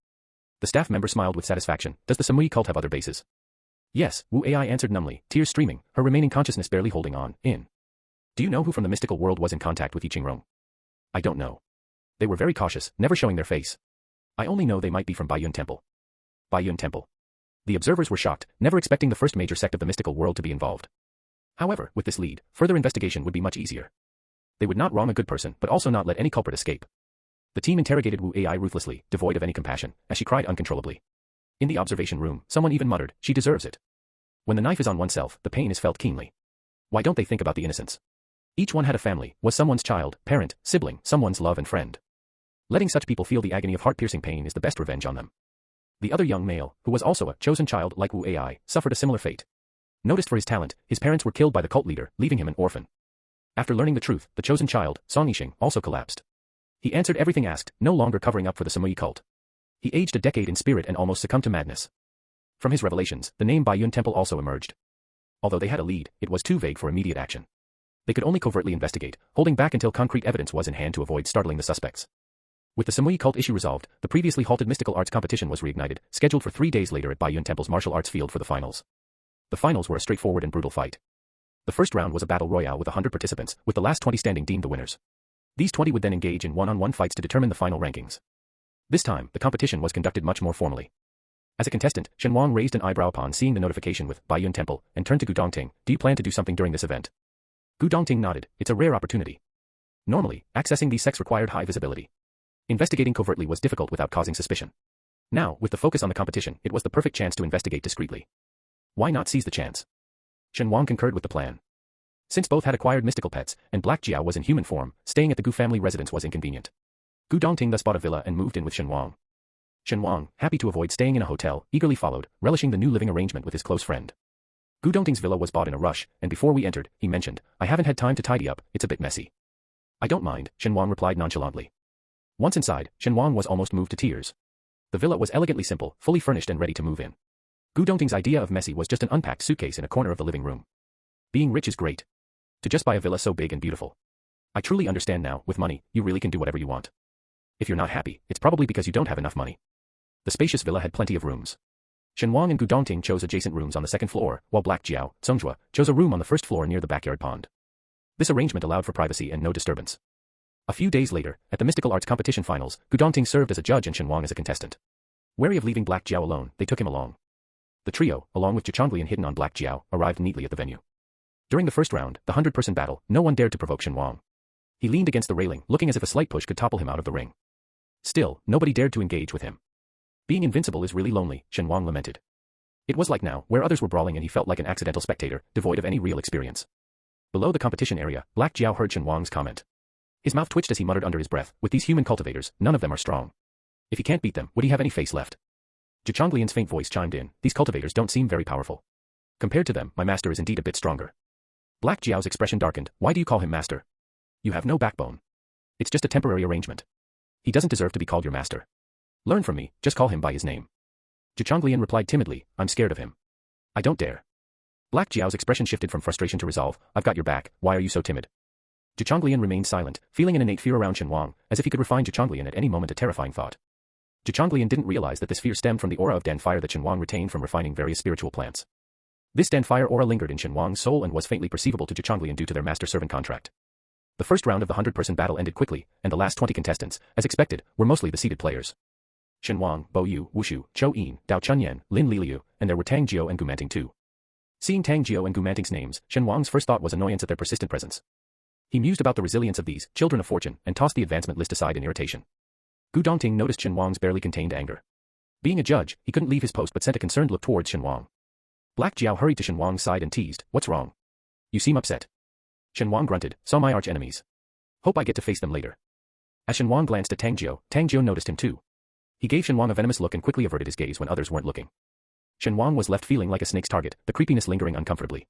The staff member smiled with satisfaction. Does the Samui cult have other bases? Yes, Wu Ai answered numbly, tears streaming, her remaining consciousness barely holding on. Do you know who from the mystical world was in contact with Yiqingrong? I don't know. They were very cautious, never showing their face. I only know they might be from Baiyun Temple. Baiyun Temple. The observers were shocked, never expecting the first major sect of the mystical world to be involved. However, with this lead, further investigation would be much easier. They would not wrong a good person, but also not let any culprit escape. The team interrogated Wu Ai ruthlessly, devoid of any compassion, as she cried uncontrollably. In the observation room, someone even muttered, she deserves it. When the knife is on oneself, the pain is felt keenly. Why don't they think about the innocents? Each one had a family, was someone's child, parent, sibling, someone's love and friend. Letting such people feel the agony of heart-piercing pain is the best revenge on them. The other young male, who was also a chosen child like Wu Ai, suffered a similar fate. Noticed for his talent, his parents were killed by the cult leader, leaving him an orphan. After learning the truth, the chosen child, Song Yixing, also collapsed. He answered everything asked, no longer covering up for the Samui cult. He aged a decade in spirit and almost succumbed to madness. From his revelations, the name Baiyun Temple also emerged. Although they had a lead, it was too vague for immediate action. They could only covertly investigate, holding back until concrete evidence was in hand to avoid startling the suspects. With the Samui cult issue resolved, the previously halted mystical arts competition was reignited, scheduled for 3 days later at Baiyun Temple's martial arts field for the finals. The finals were a straightforward and brutal fight. The first round was a battle royale with 100 participants, with the last 20 standing deemed the winners. These 20 would then engage in one-on-one fights to determine the final rankings. This time, the competition was conducted much more formally. As a contestant, Shen Wang raised an eyebrow upon seeing the notification with Baiyun Temple, and turned to Gu Dongting. Do you plan to do something during this event? Gu Dongting nodded. It's a rare opportunity. Normally, accessing these sects required high visibility. Investigating covertly was difficult without causing suspicion. Now, with the focus on the competition, it was the perfect chance to investigate discreetly. Why not seize the chance? Shen Wang concurred with the plan. Since both had acquired mystical pets, and Black Jiao was in human form, staying at the Gu family residence was inconvenient. Gu Dongting thus bought a villa and moved in with Shen Wang. Shen Wang, happy to avoid staying in a hotel, eagerly followed, relishing the new living arrangement with his close friend. Gu Dongting's villa was bought in a rush, and before we entered, he mentioned, I haven't had time to tidy up, it's a bit messy. I don't mind, Shen Wang replied nonchalantly. Once inside, Shen Wang was almost moved to tears. The villa was elegantly simple, fully furnished and ready to move in. Gu Dongting's idea of messy was just an unpacked suitcase in a corner of the living room. Being rich is great. To just buy a villa so big and beautiful. I truly understand now, with money, you really can do whatever you want. If you're not happy, it's probably because you don't have enough money. The spacious villa had plenty of rooms. Shen Wang and Gu Dongting chose adjacent rooms on the second floor, while Black Jiao, Songjue, chose a room on the first floor near the backyard pond. This arrangement allowed for privacy and no disturbance. A few days later, at the mystical arts competition finals, Gu Dongting served as a judge and Shen Wang as a contestant. Wary of leaving Black Jiao alone, they took him along. The trio, along with Zhonglian hidden on Black Jiao, arrived neatly at the venue. During the first round, the 100-person battle, no one dared to provoke Shen Wang. He leaned against the railing, looking as if a slight push could topple him out of the ring. Still, nobody dared to engage with him. Being invincible is really lonely, Shen Wang lamented. It was like now, where others were brawling and he felt like an accidental spectator, devoid of any real experience. Below the competition area, Black Jiao heard Shen Wang's comment. His mouth twitched as he muttered under his breath, with these human cultivators, none of them are strong. If he can't beat them, would he have any face left? Zhonglian's faint voice chimed in, these cultivators don't seem very powerful. Compared to them, my master is indeed a bit stronger. Black Jiao's expression darkened, why do you call him master? You have no backbone. It's just a temporary arrangement. He doesn't deserve to be called your master. Learn from me, just call him by his name. Zhonglian replied timidly, I'm scared of him. I don't dare. Black Jiao's expression shifted from frustration to resolve, I've got your back, why are you so timid? Zhonglian remained silent, feeling an innate fear around Shen Wang, as if he could refine Zhonglian at any moment, a terrifying thought. Zhonglian didn't realize that this fear stemmed from the aura of Dan fire that Shen Wang retained from refining various spiritual plants. This Dan fire aura lingered in Shen Wang's soul and was faintly perceivable to Zhonglian due to their master-servant contract. The first round of the 100-person battle ended quickly, and the last 20 contestants, as expected, were mostly the seeded players. Shen Wang, Bo Yu, Wushu, Zhou Yin, Dao Chunyan, Lin Liliu, and there were Tang Jiao and Gu Manting too. Seeing Tang Jiao and Gu Manting's names, Shen Wang's first thought was annoyance at their persistent presence. He mused about the resilience of these children of fortune and tossed the advancement list aside in irritation. Gu Dongting noticed Shen Wang's barely contained anger. Being a judge, he couldn't leave his post but sent a concerned look towards Shen Wang. Black Jiao hurried to Shen Wang's side and teased, what's wrong? You seem upset. Shen Wang grunted, saw my arch enemies. Hope I get to face them later. As Shen Wang glanced at Tang Jiao noticed him too. He gave Shen Wang a venomous look and quickly averted his gaze when others weren't looking. Shen Wang was left feeling like a snake's target, the creepiness lingering uncomfortably.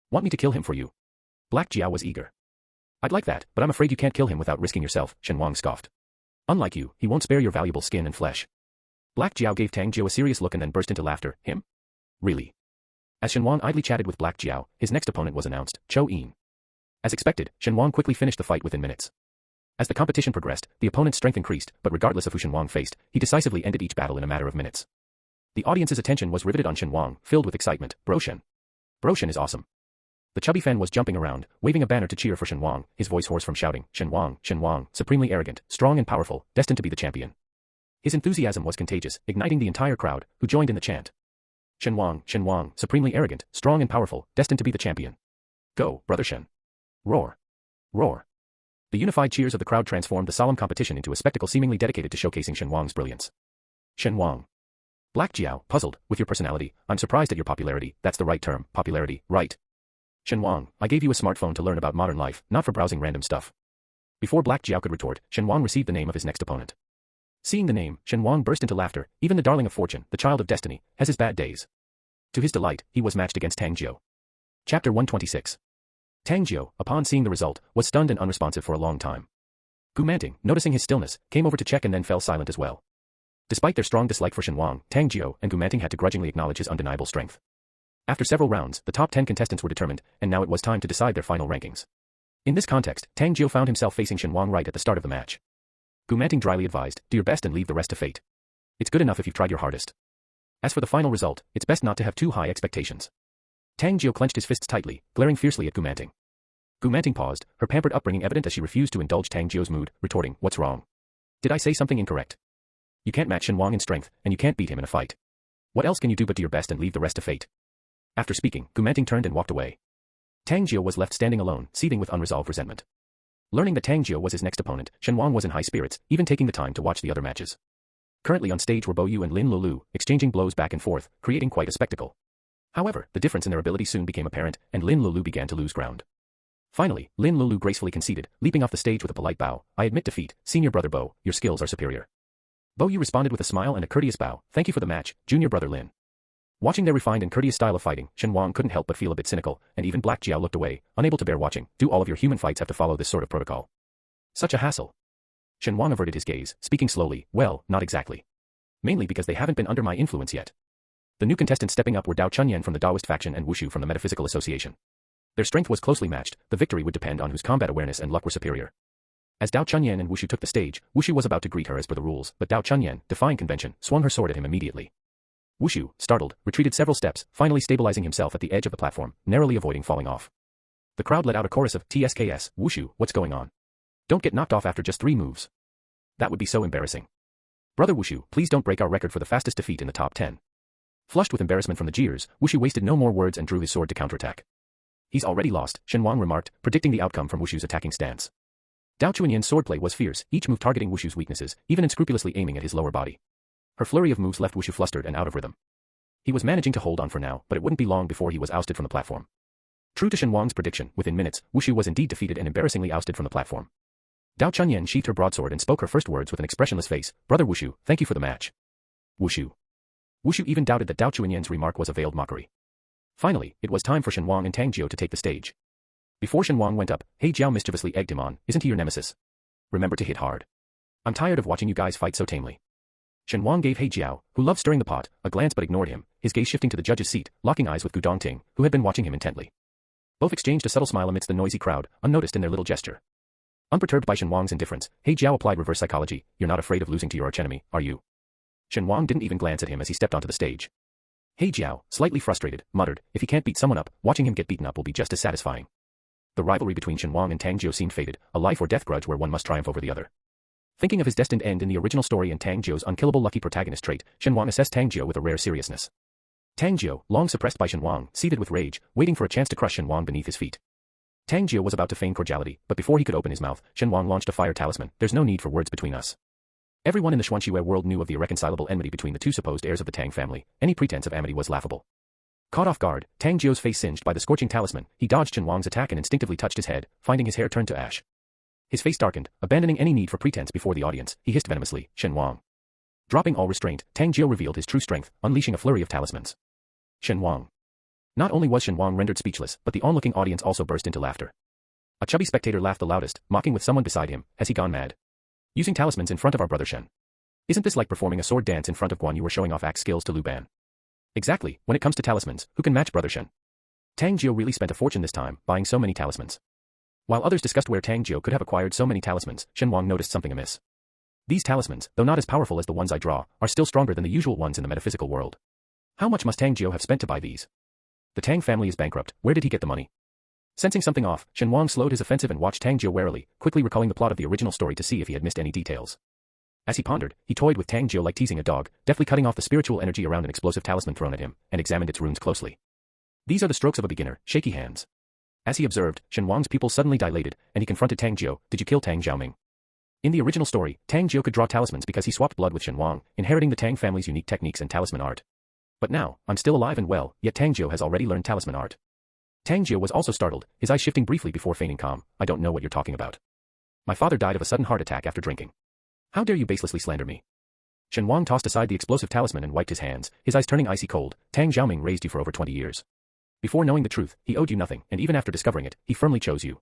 Want me to kill him for you? Black Jiao was eager. I'd like that, but I'm afraid you can't kill him without risking yourself, Shen Wang scoffed. Unlike you, he won't spare your valuable skin and flesh. Black Jiao gave Tang Jiao a serious look and then burst into laughter, him? Really? As Shen Wang idly chatted with Black Jiao, his next opponent was announced, Zhou Yin. As expected, Shen Wang quickly finished the fight within minutes. As the competition progressed, the opponent's strength increased, but regardless of who Shen Wang faced, he decisively ended each battle in a matter of minutes. The audience's attention was riveted on Shen Wang, filled with excitement. Bro Shen is awesome. The chubby fan was jumping around, waving a banner to cheer for Shen Wang, his voice hoarse from shouting, Shen Wang, supremely arrogant, strong and powerful, destined to be the champion. His enthusiasm was contagious, igniting the entire crowd, who joined in the chant. Shen Wang, supremely arrogant, strong and powerful, destined to be the champion. Go, brother Shen. Roar. Roar. The unified cheers of the crowd transformed the solemn competition into a spectacle seemingly dedicated to showcasing Shen Wang's brilliance. Shen Wang. Black Jiao, puzzled, with your personality, I'm surprised at your popularity, that's the right term, popularity, right? Shen Wang, I gave you a smartphone to learn about modern life, not for browsing random stuff. Before Black Jiao could retort, Shen Wang received the name of his next opponent. Seeing the name, Shen Wang burst into laughter, even the darling of fortune, the child of destiny, has his bad days. To his delight, he was matched against Tang Jiao. Chapter 126. Tang Jiao, upon seeing the result, was stunned and unresponsive for a long time. Gu Manting, noticing his stillness, came over to check and then fell silent as well. Despite their strong dislike for Shen Wang, Tang Jiao and Gu Manting had to grudgingly acknowledge his undeniable strength. After several rounds, the top 10 contestants were determined, and now it was time to decide their final rankings. In this context, Tang Jiao found himself facing Shen Wang right at the start of the match. Gu Manting dryly advised, do your best and leave the rest to fate. It's good enough if you've tried your hardest. As for the final result, it's best not to have too high expectations. Tang Jiao clenched his fists tightly, glaring fiercely at Gu Manting. Gu Manting paused, her pampered upbringing evident as she refused to indulge Tang Jiao's mood, retorting, what's wrong? Did I say something incorrect? You can't match Shen Wang in strength, and you can't beat him in a fight. What else can you do but do your best and leave the rest to fate? After speaking, Gu Manting turned and walked away. Tang Jiao was left standing alone, seething with unresolved resentment. Learning that Tang Jiao was his next opponent, Shen Wang was in high spirits, even taking the time to watch the other matches. Currently on stage were Bo Yu and Lin Lulu, exchanging blows back and forth, creating quite a spectacle. However, the difference in their ability soon became apparent, and Lin Lulu began to lose ground. Finally, Lin Lulu gracefully conceded, leaping off the stage with a polite bow, I admit defeat, senior brother Bo, your skills are superior. Bo Yu responded with a smile and a courteous bow, thank you for the match, junior brother Lin. Watching their refined and courteous style of fighting, Shen Wang couldn't help but feel a bit cynical, and even Black Jiao looked away, unable to bear watching. Do all of your human fights have to follow this sort of protocol? Such a hassle. Shen Wang averted his gaze, speaking slowly, well, not exactly. Mainly because they haven't been under my influence yet. The new contestants stepping up were Dao Chunyan from the Taoist faction and Wushu from the Metaphysical Association. Their strength was closely matched, the victory would depend on whose combat awareness and luck were superior. As Dao Chunyan and Wushu took the stage, Wushu was about to greet her as per the rules, but Dao Chunyan, defying convention, swung her sword at him immediately. Wushu, startled, retreated several steps, finally stabilizing himself at the edge of the platform, narrowly avoiding falling off. The crowd let out a chorus of "TSKS, Wushu, what's going on? Don't get knocked off after just 3 moves. That would be so embarrassing. Brother Wushu, please don't break our record for the fastest defeat in the top 10. Flushed with embarrassment from the jeers, Wushu wasted no more words and drew his sword to counterattack. He's already lost, Shen Wang remarked, predicting the outcome from Wushu's attacking stance. Dao Chunyan's swordplay was fierce, each move targeting Wushu's weaknesses, even unscrupulously aiming at his lower body. Her flurry of moves left Wushu flustered and out of rhythm. He was managing to hold on for now, but it wouldn't be long before he was ousted from the platform. True to Shen Wang's prediction, within minutes, Wushu was indeed defeated and embarrassingly ousted from the platform. Dao Chunyan sheathed her broadsword and spoke her first words with an expressionless face. Brother Wushu, thank you for the match. Wushu. Wushu even doubted that Dao Chunyan's remark was a veiled mockery. Finally, it was time for Shen Wang and Tang Jiao to take the stage. Before Shen Wang went up, He Jiao mischievously egged him on. Isn't he your nemesis? Remember to hit hard. I'm tired of watching you guys fight so tamely. Shen Wang gave He Jiao, who loved stirring the pot, a glance but ignored him, his gaze shifting to the judge's seat, locking eyes with Gu Dongting, who had been watching him intently. Both exchanged a subtle smile amidst the noisy crowd, unnoticed in their little gesture. Unperturbed by Shen Wang's indifference, He Jiao applied reverse psychology. You're not afraid of losing to your archenemy, are you? Shen Wang didn't even glance at him as he stepped onto the stage. He Jiao, slightly frustrated, muttered, if he can't beat someone up, watching him get beaten up will be just as satisfying. The rivalry between Shen Wang and Tang Jiao seemed fated, a life or death grudge where one must triumph over the other. Thinking of his destined end in the original story and Tang Jiao's unkillable lucky protagonist trait, Shen Wang assessed Tang Jiao with a rare seriousness. Tang Jiao, long suppressed by Shen Wang, seethed with rage, waiting for a chance to crush Shen Wang beneath his feet. Tang Jiao was about to feign cordiality, but before he could open his mouth, Shen Wang launched a fire talisman. There's no need for words between us. Everyone in the Xuanxue world knew of the irreconcilable enmity between the 2 supposed heirs of the Tang family. Any pretense of amity was laughable. Caught off guard, Tang Jiao's face singed by the scorching talisman, he dodged Shen Wang's attack and instinctively touched his head, finding his hair turned to ash. His face darkened, abandoning any need for pretense before the audience, he hissed venomously, Shen Wang. Dropping all restraint, Tang Jiao revealed his true strength, unleashing a flurry of talismans. Shen Wang. Not only was Shen Wang rendered speechless, but the onlooking audience also burst into laughter. A chubby spectator laughed the loudest, mocking with someone beside him. Has he gone mad? Using talismans in front of our brother Shen. Isn't this like performing a sword dance in front of Guan Yu or showing off axe skills to Lu Ban? Exactly, when it comes to talismans, who can match brother Shen? Tang Jiao really spent a fortune this time, buying so many talismans. While others discussed where Tang Jiao could have acquired so many talismans, Shen Wang noticed something amiss. These talismans, though not as powerful as the ones I draw, are still stronger than the usual ones in the metaphysical world. How much must Tang Jiao have spent to buy these? The Tang family is bankrupt, where did he get the money? Sensing something off, Shen Wang slowed his offensive and watched Tang Jiao warily, quickly recalling the plot of the original story to see if he had missed any details. As he pondered, he toyed with Tang Jiao like teasing a dog, deftly cutting off the spiritual energy around an explosive talisman thrown at him, and examined its runes closely. These are the strokes of a beginner, shaky hands. As he observed, Shen Wang's pupils suddenly dilated, and he confronted Tang Jiao. Did you kill Tang Xiaoming? In the original story, Tang Jiao could draw talismans because he swapped blood with Shen Wang, inheriting the Tang family's unique techniques and talisman art. But now, I'm still alive and well, yet Tang Jiao has already learned talisman art. Tang Jiao was also startled, his eyes shifting briefly before feigning calm. I don't know what you're talking about. My father died of a sudden heart attack after drinking. How dare you baselessly slander me? Shen Wang tossed aside the explosive talisman and wiped his hands, his eyes turning icy cold. Tang Xiaoming raised you for over 20 years. Before knowing the truth, he owed you nothing, and even after discovering it, he firmly chose you.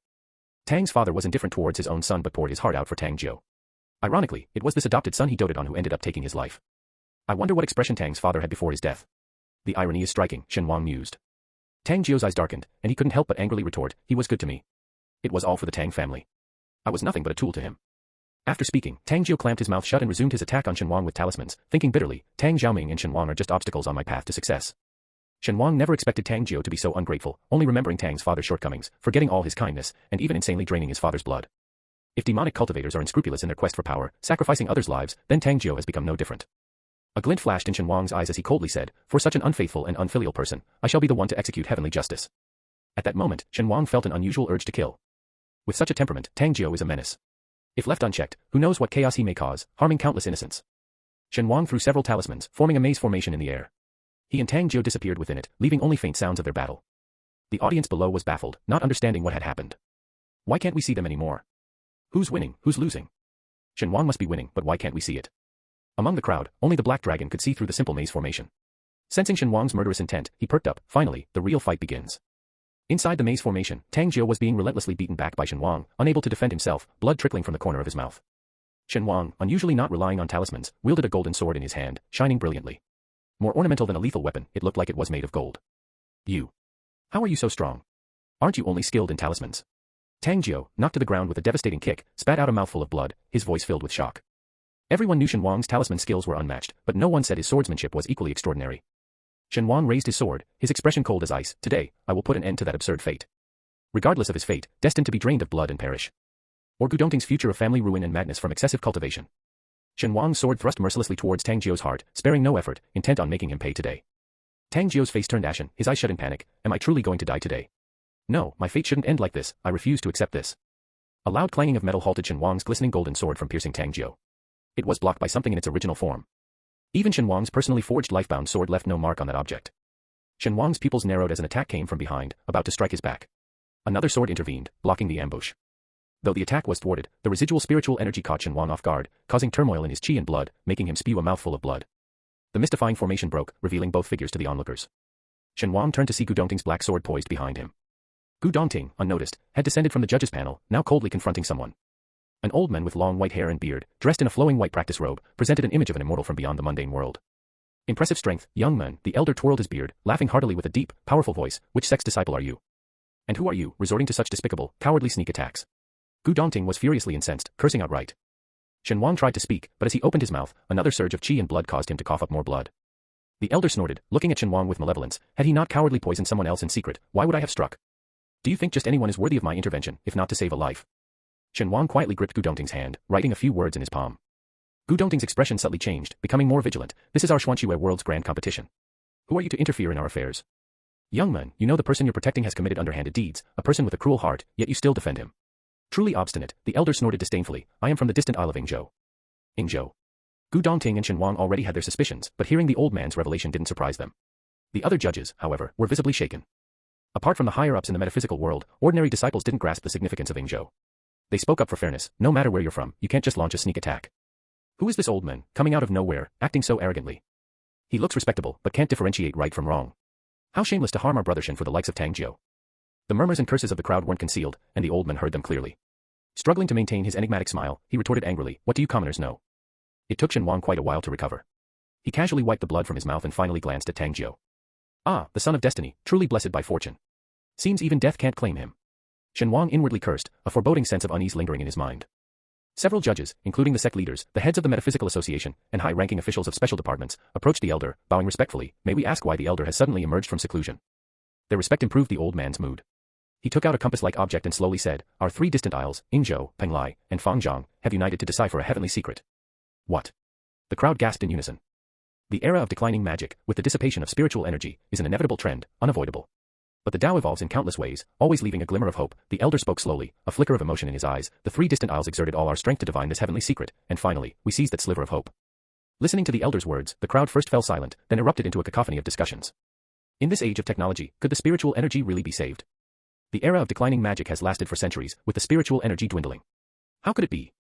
Tang's father was indifferent towards his own son but poured his heart out for Tang Jiao. Ironically, it was this adopted son he doted on who ended up taking his life. I wonder what expression Tang's father had before his death. The irony is striking, Shen Wang mused. Tang Jiao's eyes darkened, and he couldn't help but angrily retort, he was good to me. It was all for the Tang family. I was nothing but a tool to him. After speaking, Tang Jiao clamped his mouth shut and resumed his attack on Shen Wang with talismans, thinking bitterly, Tang Xiaoming and Shen Wang are just obstacles on my path to success. Shen Wang never expected Tang Jiao to be so ungrateful, only remembering Tang's father's shortcomings, forgetting all his kindness, and even insanely draining his father's blood. If demonic cultivators are unscrupulous in their quest for power, sacrificing others' lives, then Tang Jiao has become no different. A glint flashed in Shen Wang's eyes as he coldly said, for such an unfaithful and unfilial person, I shall be the one to execute heavenly justice. At that moment, Shen Wang felt an unusual urge to kill. With such a temperament, Tang Jiao is a menace. If left unchecked, who knows what chaos he may cause, harming countless innocents. Shen Wang threw several talismans, forming a maze formation in the air. He and Tang Jiao disappeared within it, leaving only faint sounds of their battle. The audience below was baffled, not understanding what had happened. Why can't we see them anymore? Who's winning, who's losing? Shen Wang must be winning, but why can't we see it? Among the crowd, only the black dragon could see through the simple maze formation. Sensing Shen Wang's murderous intent, he perked up. Finally, the real fight begins. Inside the maze formation, Tang Jiao was being relentlessly beaten back by Shen Wang, unable to defend himself, blood trickling from the corner of his mouth. Shen Wang, unusually not relying on talismans, wielded a golden sword in his hand, shining brilliantly. More ornamental than a lethal weapon, it looked like it was made of gold. You. How are you so strong? Aren't you only skilled in talismans? Tang Jiu, knocked to the ground with a devastating kick, spat out a mouthful of blood, his voice filled with shock. Everyone knew Shen Wang's talisman skills were unmatched, but no one said his swordsmanship was equally extraordinary. Shen Wang raised his sword, his expression cold as ice. Today, I will put an end to that absurd fate. Regardless of his fate, destined to be drained of blood and perish. Or Gu Dongting's future of family ruin and madness from excessive cultivation. Shen Wang's sword thrust mercilessly towards Tang Jiu's heart, sparing no effort, intent on making him pay today. Tang Jiu's face turned ashen, his eyes shut in panic. Am I truly going to die today? No, my fate shouldn't end like this. I refuse to accept this. A loud clanging of metal halted Shen Wang's glistening golden sword from piercing Tang Jiu. It was blocked by something in its original form. Even Shen Wang's personally forged lifebound sword left no mark on that object. Shen Wang's pupils narrowed as an attack came from behind, about to strike his back. Another sword intervened, blocking the ambush. Though the attack was thwarted, the residual spiritual energy caught Shen Wang off guard, causing turmoil in his chi and blood, making him spew a mouthful of blood. The mystifying formation broke, revealing both figures to the onlookers. Shen Wang turned to see Gu Dongting's black sword poised behind him. Gu Dongting, unnoticed, had descended from the judges' panel, now coldly confronting someone. An old man with long white hair and beard, dressed in a flowing white practice robe, presented an image of an immortal from beyond the mundane world. Impressive strength, young man, the elder twirled his beard, laughing heartily with a deep, powerful voice. Which sex disciple are you? And who are you, resorting to such despicable, cowardly sneak attacks? Gu Dongting was furiously incensed, cursing outright. Shen Wang tried to speak, but as he opened his mouth, another surge of chi and blood caused him to cough up more blood. The elder snorted, looking at Shen Wang with malevolence. Had he not cowardly poisoned someone else in secret, why would I have struck? Do you think just anyone is worthy of my intervention, if not to save a life? Shen Wang quietly gripped Gu Dongting's hand, writing a few words in his palm. Gu Dongting's expression subtly changed, becoming more vigilant. This is our Xuanqi World's grand competition. Who are you to interfere in our affairs? Young man, you know the person you're protecting has committed underhanded deeds, a person with a cruel heart, yet you still defend him. Truly obstinate, the elder snorted disdainfully. I am from the distant Isle of Yingzhou. Yingzhou. Gu Dongting and Shen Wang already had their suspicions, but hearing the old man's revelation didn't surprise them. The other judges, however, were visibly shaken. Apart from the higher-ups in the metaphysical world, ordinary disciples didn't grasp the significance of Yingzhou. They spoke up for fairness. No matter where you're from, you can't just launch a sneak attack. Who is this old man, coming out of nowhere, acting so arrogantly? He looks respectable, but can't differentiate right from wrong. How shameless to harm our brother Shen for the likes of Tang Jiu. The murmurs and curses of the crowd weren't concealed, and the old man heard them clearly. Struggling to maintain his enigmatic smile, he retorted angrily, what do you commoners know? It took Shen Wang quite a while to recover. He casually wiped the blood from his mouth and finally glanced at Tang Jiu. Ah, the son of destiny, truly blessed by fortune. Seems even death can't claim him. Shen Wang inwardly cursed, a foreboding sense of unease lingering in his mind. Several judges, including the sect leaders, the heads of the Metaphysical Association, and high-ranking officials of special departments, approached the elder, bowing respectfully. May we ask why the elder has suddenly emerged from seclusion? Their respect improved the old man's mood. He took out a compass-like object and slowly said, our three distant isles, Yingzhou, Penglai, and Fangjiang, have united to decipher a heavenly secret. What? The crowd gasped in unison. The era of declining magic, with the dissipation of spiritual energy, is an inevitable trend, unavoidable. But the Tao evolves in countless ways, always leaving a glimmer of hope. The elder spoke slowly, a flicker of emotion in his eyes. The three distant isles exerted all our strength to divine this heavenly secret, and finally, we seized that sliver of hope. Listening to the elder's words, the crowd first fell silent, then erupted into a cacophony of discussions. In this age of technology, could the spiritual energy really be saved? The era of declining magic has lasted for centuries, with the spiritual energy dwindling. How could it be?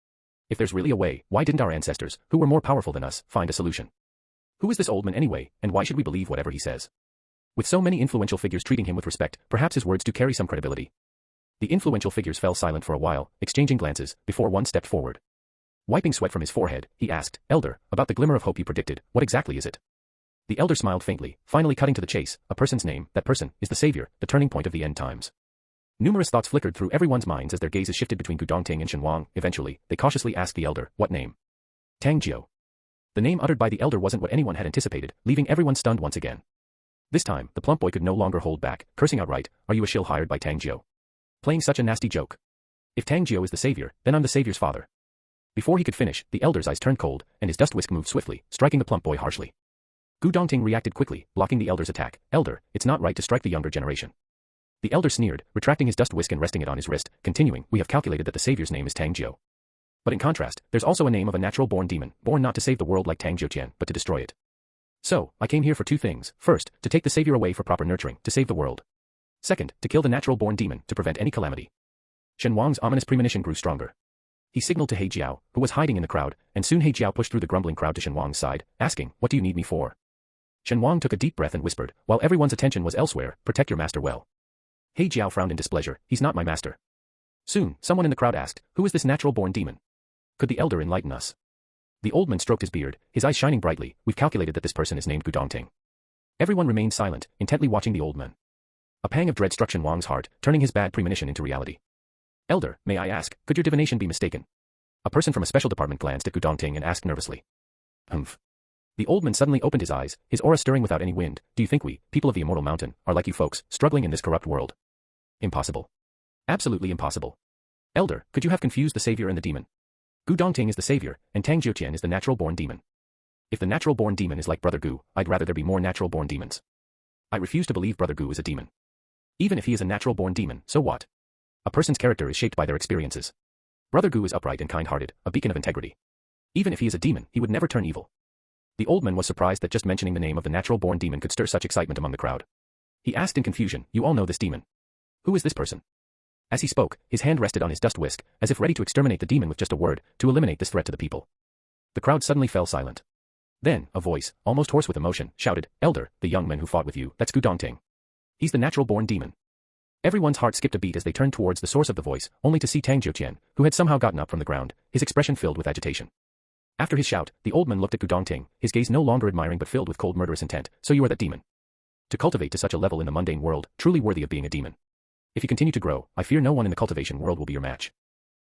If there's really a way, why didn't our ancestors, who were more powerful than us, find a solution? Who is this old man anyway, and why should we believe whatever he says? With so many influential figures treating him with respect, perhaps his words do carry some credibility. The influential figures fell silent for a while, exchanging glances, before one stepped forward. Wiping sweat from his forehead, he asked, Elder, about the glimmer of hope you predicted, what exactly is it? The elder smiled faintly, finally cutting to the chase. A person's name, that person, is the savior, the turning point of the end times. Numerous thoughts flickered through everyone's minds as their gazes shifted between Gu Dongting and Shen Wang. Eventually, they cautiously asked the elder, what name? Tang Jiu. The name uttered by the elder wasn't what anyone had anticipated, leaving everyone stunned once again. This time, the plump boy could no longer hold back, cursing outright, are you a shill hired by Tang Jiu? Playing such a nasty joke. If Tang Jiu is the savior, then I'm the savior's father. Before he could finish, the elder's eyes turned cold, and his dust whisk moved swiftly, striking the plump boy harshly. Gu Dongting reacted quickly, blocking the elder's attack. Elder, it's not right to strike the younger generation. The elder sneered, retracting his dust whisk and resting it on his wrist, continuing, we have calculated that the savior's name is Tang Jiu. But in contrast, there's also a name of a natural-born demon, born not to save the world like Tang Jiutian, but to destroy it. So, I came here for two things. First, to take the savior away for proper nurturing, to save the world. Second, to kill the natural-born demon, to prevent any calamity. Shen Wang's ominous premonition grew stronger. He signaled to He Jiao, who was hiding in the crowd, and soon He Jiao pushed through the grumbling crowd to Shen Wang's side, asking, what do you need me for? Shen Wang took a deep breath and whispered, while everyone's attention was elsewhere, protect your master well. He Jiao frowned in displeasure, he's not my master. Soon, someone in the crowd asked, who is this natural-born demon? Could the elder enlighten us? The old man stroked his beard, his eyes shining brightly. We've calculated that this person is named Gu Dongting. Everyone remained silent, intently watching the old man. A pang of dread struck Shen Wang's heart, turning his bad premonition into reality. Elder, may I ask, could your divination be mistaken? A person from a special department glanced at Gu Dongting and asked nervously. Humph. The old man suddenly opened his eyes, his aura stirring without any wind. Do you think we, people of the Immortal Mountain, are like you folks, struggling in this corrupt world? Impossible. Absolutely impossible. Elder, could you have confused the savior and the demon? Gu Dongting is the savior, and Tang Jiuqian is the natural-born demon. If the natural-born demon is like Brother Gu, I'd rather there be more natural-born demons. I refuse to believe Brother Gu is a demon. Even if he is a natural-born demon, so what? A person's character is shaped by their experiences. Brother Gu is upright and kind-hearted, a beacon of integrity. Even if he is a demon, he would never turn evil. The old man was surprised that just mentioning the name of the natural-born demon could stir such excitement among the crowd. He asked in confusion, you all know this demon. Who is this person? As he spoke, his hand rested on his dust whisk, as if ready to exterminate the demon with just a word, to eliminate this threat to the people. The crowd suddenly fell silent. Then, a voice, almost hoarse with emotion, shouted, Elder, the young man who fought with you, that's Gu Dongting. He's the natural-born demon. Everyone's heart skipped a beat as they turned towards the source of the voice, only to see Tang Jiuqian, who had somehow gotten up from the ground, his expression filled with agitation. After his shout, the old man looked at Gu Dongting, his gaze no longer admiring but filled with cold murderous intent. So you are that demon. To cultivate to such a level in the mundane world, truly worthy of being a demon. If you continue to grow, I fear no one in the cultivation world will be your match.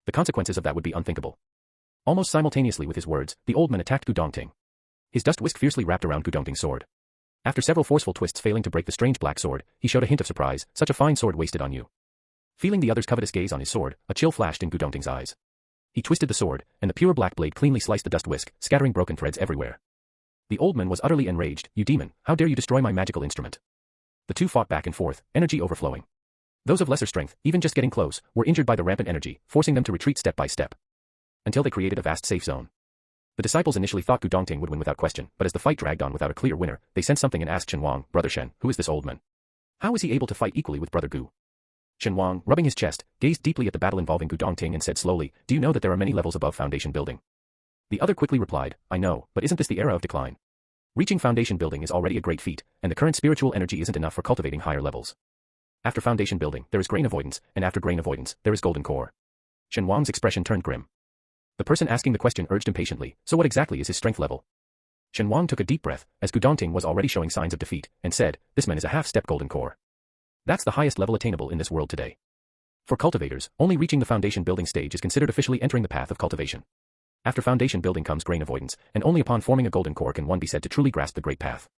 The consequences of that would be unthinkable. Almost simultaneously with his words, the old man attacked Gu Dongting. His dust whisk fiercely wrapped around Gu Dongting's sword. After several forceful twists failing to break the strange black sword, he showed a hint of surprise, such a fine sword wasted on you. Feeling the other's covetous gaze on his sword, a chill flashed in Gu Dongting's eyes. He twisted the sword, and the pure black blade cleanly sliced the dust whisk, scattering broken threads everywhere. The old man was utterly enraged. You demon, how dare you destroy my magical instrument? The two fought back and forth, energy overflowing. Those of lesser strength, even just getting close, were injured by the rampant energy, forcing them to retreat step by step. Until they created a vast safe zone. The disciples initially thought Gu Dongting would win without question, but as the fight dragged on without a clear winner, they sensed something and asked Shen Wang, Brother Shen, who is this old man? How is he able to fight equally with Brother Gu? Shen Wang, rubbing his chest, gazed deeply at the battle involving Gu Dongting and said slowly, do you know that there are many levels above foundation building? The other quickly replied, I know, but isn't this the era of decline? Reaching foundation building is already a great feat, and the current spiritual energy isn't enough for cultivating higher levels. After foundation building, there is grain avoidance, and after grain avoidance, there is golden core. Shen Wang's expression turned grim. The person asking the question urged impatiently, so what exactly is his strength level? Shen Wang took a deep breath, as Gu Dongting was already showing signs of defeat, and said, this man is a half-step golden core. That's the highest level attainable in this world today. For cultivators, only reaching the foundation building stage is considered officially entering the path of cultivation. After foundation building comes grain avoidance, and only upon forming a golden core can one be said to truly grasp the great path.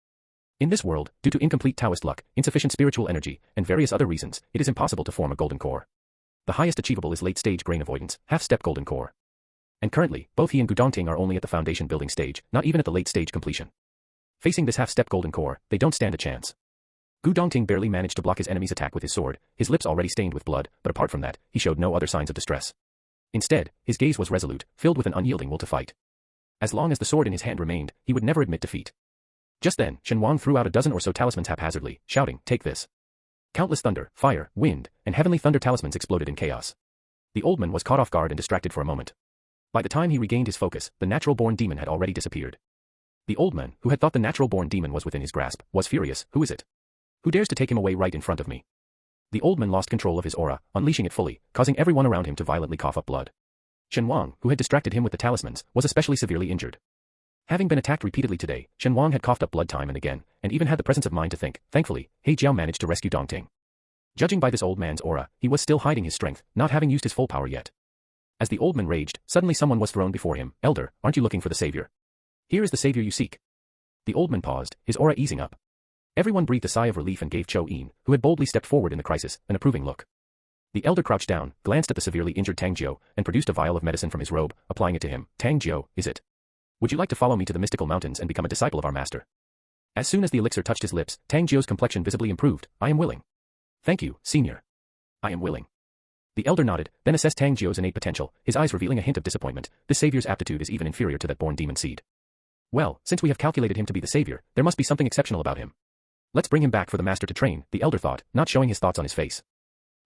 In this world, due to incomplete Taoist luck, insufficient spiritual energy, and various other reasons, it is impossible to form a golden core. The highest achievable is late-stage grain avoidance, half-step golden core. And currently, both he and Gu Dongting are only at the foundation building stage, not even at the late-stage completion. Facing this half-step golden core, they don't stand a chance. Gu Dongting barely managed to block his enemy's attack with his sword, his lips already stained with blood, but apart from that, he showed no other signs of distress. Instead, his gaze was resolute, filled with an unyielding will to fight. As long as the sword in his hand remained, he would never admit defeat. Just then, Shen Wang threw out a dozen or so talismans haphazardly, shouting, take this. Countless thunder, fire, wind, and heavenly thunder talismans exploded in chaos. The old man was caught off guard and distracted for a moment. By the time he regained his focus, the natural-born demon had already disappeared. The old man, who had thought the natural-born demon was within his grasp, was furious. Who is it? Who dares to take him away right in front of me? The old man lost control of his aura, unleashing it fully, causing everyone around him to violently cough up blood. Shen Wang, who had distracted him with the talismans, was especially severely injured. Having been attacked repeatedly today, Shen Wang had coughed up blood time and again, and even had the presence of mind to think. Thankfully, He Jiao managed to rescue Dongting. Judging by this old man's aura, he was still hiding his strength, not having used his full power yet. As the old man raged, suddenly someone was thrown before him. Elder, aren't you looking for the savior? Here is the savior you seek. The old man paused, his aura easing up. Everyone breathed a sigh of relief and gave Cho Yin, who had boldly stepped forward in the crisis, an approving look. The elder crouched down, glanced at the severely injured Tang Jiao, and produced a vial of medicine from his robe, applying it to him. Tang Jiao, is it? Would you like to follow me to the mystical mountains and become a disciple of our master? As soon as the elixir touched his lips, Tang Jiao's complexion visibly improved. I am willing. Thank you, senior. I am willing. The elder nodded, then assessed Tang Jiao's innate potential, his eyes revealing a hint of disappointment. This savior's aptitude is even inferior to that born demon seed. Well, since we have calculated him to be the savior, there must be something exceptional about him. Let's bring him back for the master to train, the elder thought, not showing his thoughts on his face.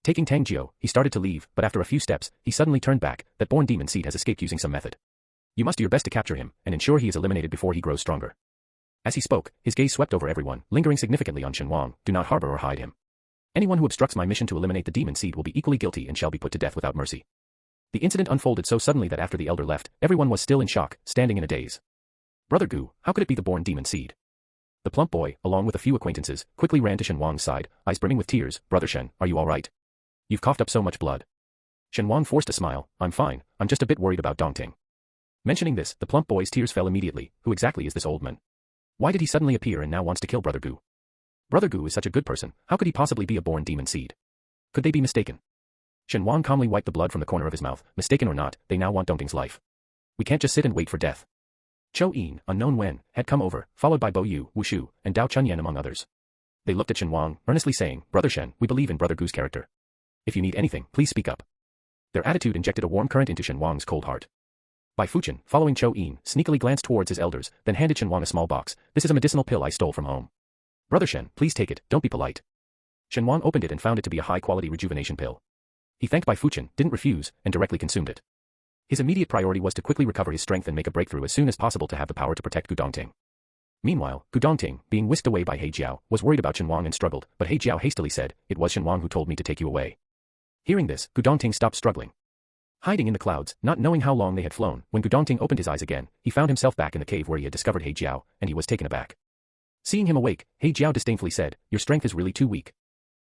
Taking Tang Jiao, he started to leave, but after a few steps, he suddenly turned back. That born demon seed has escaped using some method. You must do your best to capture him, and ensure he is eliminated before he grows stronger. As he spoke, his gaze swept over everyone, lingering significantly on Shen Wang. Do not harbor or hide him. Anyone who obstructs my mission to eliminate the demon seed will be equally guilty and shall be put to death without mercy. The incident unfolded so suddenly that after the elder left, everyone was still in shock, standing in a daze. Brother Gu, how could it be the born demon seed? The plump boy, along with a few acquaintances, quickly ran to Shen Wang's side, eyes brimming with tears. Brother Shen, are you all right? You've coughed up so much blood. Shen Wang forced a smile. I'm fine, I'm just a bit worried about Dongting. Mentioning this, the plump boy's tears fell immediately. Who exactly is this old man? Why did he suddenly appear and now wants to kill Brother Gu? Brother Gu is such a good person, how could he possibly be a born demon seed? Could they be mistaken? Shen Wang calmly wiped the blood from the corner of his mouth. Mistaken or not, they now want Dongting's life. We can't just sit and wait for death. Chou Yin, unknown when, had come over, followed by Bo Yu, Wu Shu, and Dao Chunyan among others. They looked at Shen Wang, earnestly saying, Brother Shen, we believe in Brother Gu's character. If you need anything, please speak up. Their attitude injected a warm current into Shen Wang's cold heart. Bai Fuchen, following Chou Yin, sneakily glanced towards his elders, then handed Shen Wang a small box. This is a medicinal pill I stole from home. Brother Shen, please take it, don't be polite. Shen Wang opened it and found it to be a high-quality rejuvenation pill. He thanked Bai Fuchen, didn't refuse, and directly consumed it. His immediate priority was to quickly recover his strength and make a breakthrough as soon as possible to have the power to protect Gu Dongting. Meanwhile, Gu Dongting, being whisked away by He Jiao, was worried about Shen Wang and struggled, but He Jiao hastily said, It was Shen Wang who told me to take you away. Hearing this, Gu Dongting stopped struggling. Hiding in the clouds, not knowing how long they had flown, when Gu Dongting opened his eyes again, he found himself back in the cave where he had discovered He Jiao, and he was taken aback. Seeing him awake, He Jiao disdainfully said, Your strength is really too weak.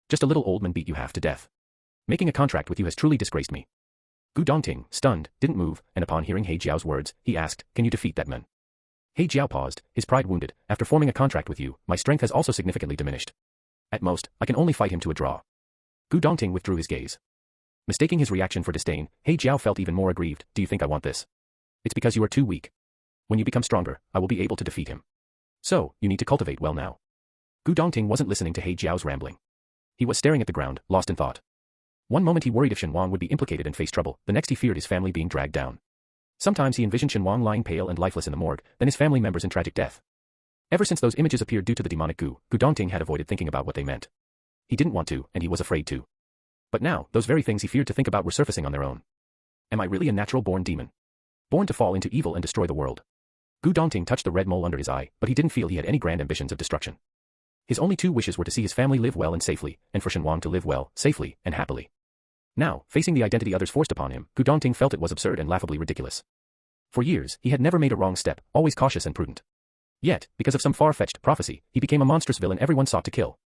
Just a little old man beat you half to death. Making a contract with you has truly disgraced me. Gu Dongting, stunned, didn't move, and upon hearing He Jiao's words, he asked, Can you defeat that man? He Jiao paused, his pride wounded. After forming a contract with you, my strength has also significantly diminished. At most, I can only fight him to a draw. Gu Dongting withdrew his gaze. Mistaking his reaction for disdain, He Jiao felt even more aggrieved. Do you think I want this? It's because you are too weak. When you become stronger, I will be able to defeat him. So, you need to cultivate well now. Gu Dongting wasn't listening to He Jiao's rambling. He was staring at the ground, lost in thought. One moment he worried if Shen Wang would be implicated and face trouble, the next he feared his family being dragged down. Sometimes he envisioned Shen Wang lying pale and lifeless in the morgue, then his family members in tragic death. Ever since those images appeared due to the demonic Gu Dongting had avoided thinking about what they meant. He didn't want to, and he was afraid to. But now, those very things he feared to think about were surfacing on their own. Am I really a natural-born demon? Born to fall into evil and destroy the world? Gu Dongting touched the red mole under his eye, but he didn't feel he had any grand ambitions of destruction. His only two wishes were to see his family live well and safely, and for Shen Wang to live well, safely, and happily. Now, facing the identity others forced upon him, Gu Dongting felt it was absurd and laughably ridiculous. For years, he had never made a wrong step, always cautious and prudent. Yet, because of some far-fetched prophecy, he became a monstrous villain everyone sought to kill.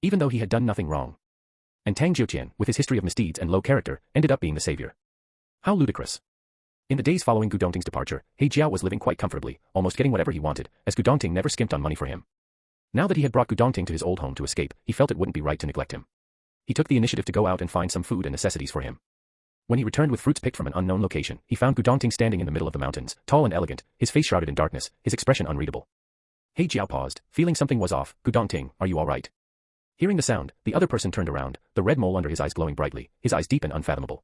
Even though he had done nothing wrong. And Tang Jiuqian, with his history of misdeeds and low character, ended up being the savior. How ludicrous. In the days following Gu Dongting's departure, He Jiao was living quite comfortably, almost getting whatever he wanted, as Gu Dongting never skimped on money for him. Now that he had brought Gu Dongting to his old home to escape, he felt it wouldn't be right to neglect him. He took the initiative to go out and find some food and necessities for him. When he returned with fruits picked from an unknown location, he found Gu Dongting standing in the middle of the mountains, tall and elegant, his face shrouded in darkness, his expression unreadable. He Jiao paused, feeling something was off. Gu Dongting, are you all right? Hearing the sound, the other person turned around, the red mole under his eyes glowing brightly, his eyes deep and unfathomable.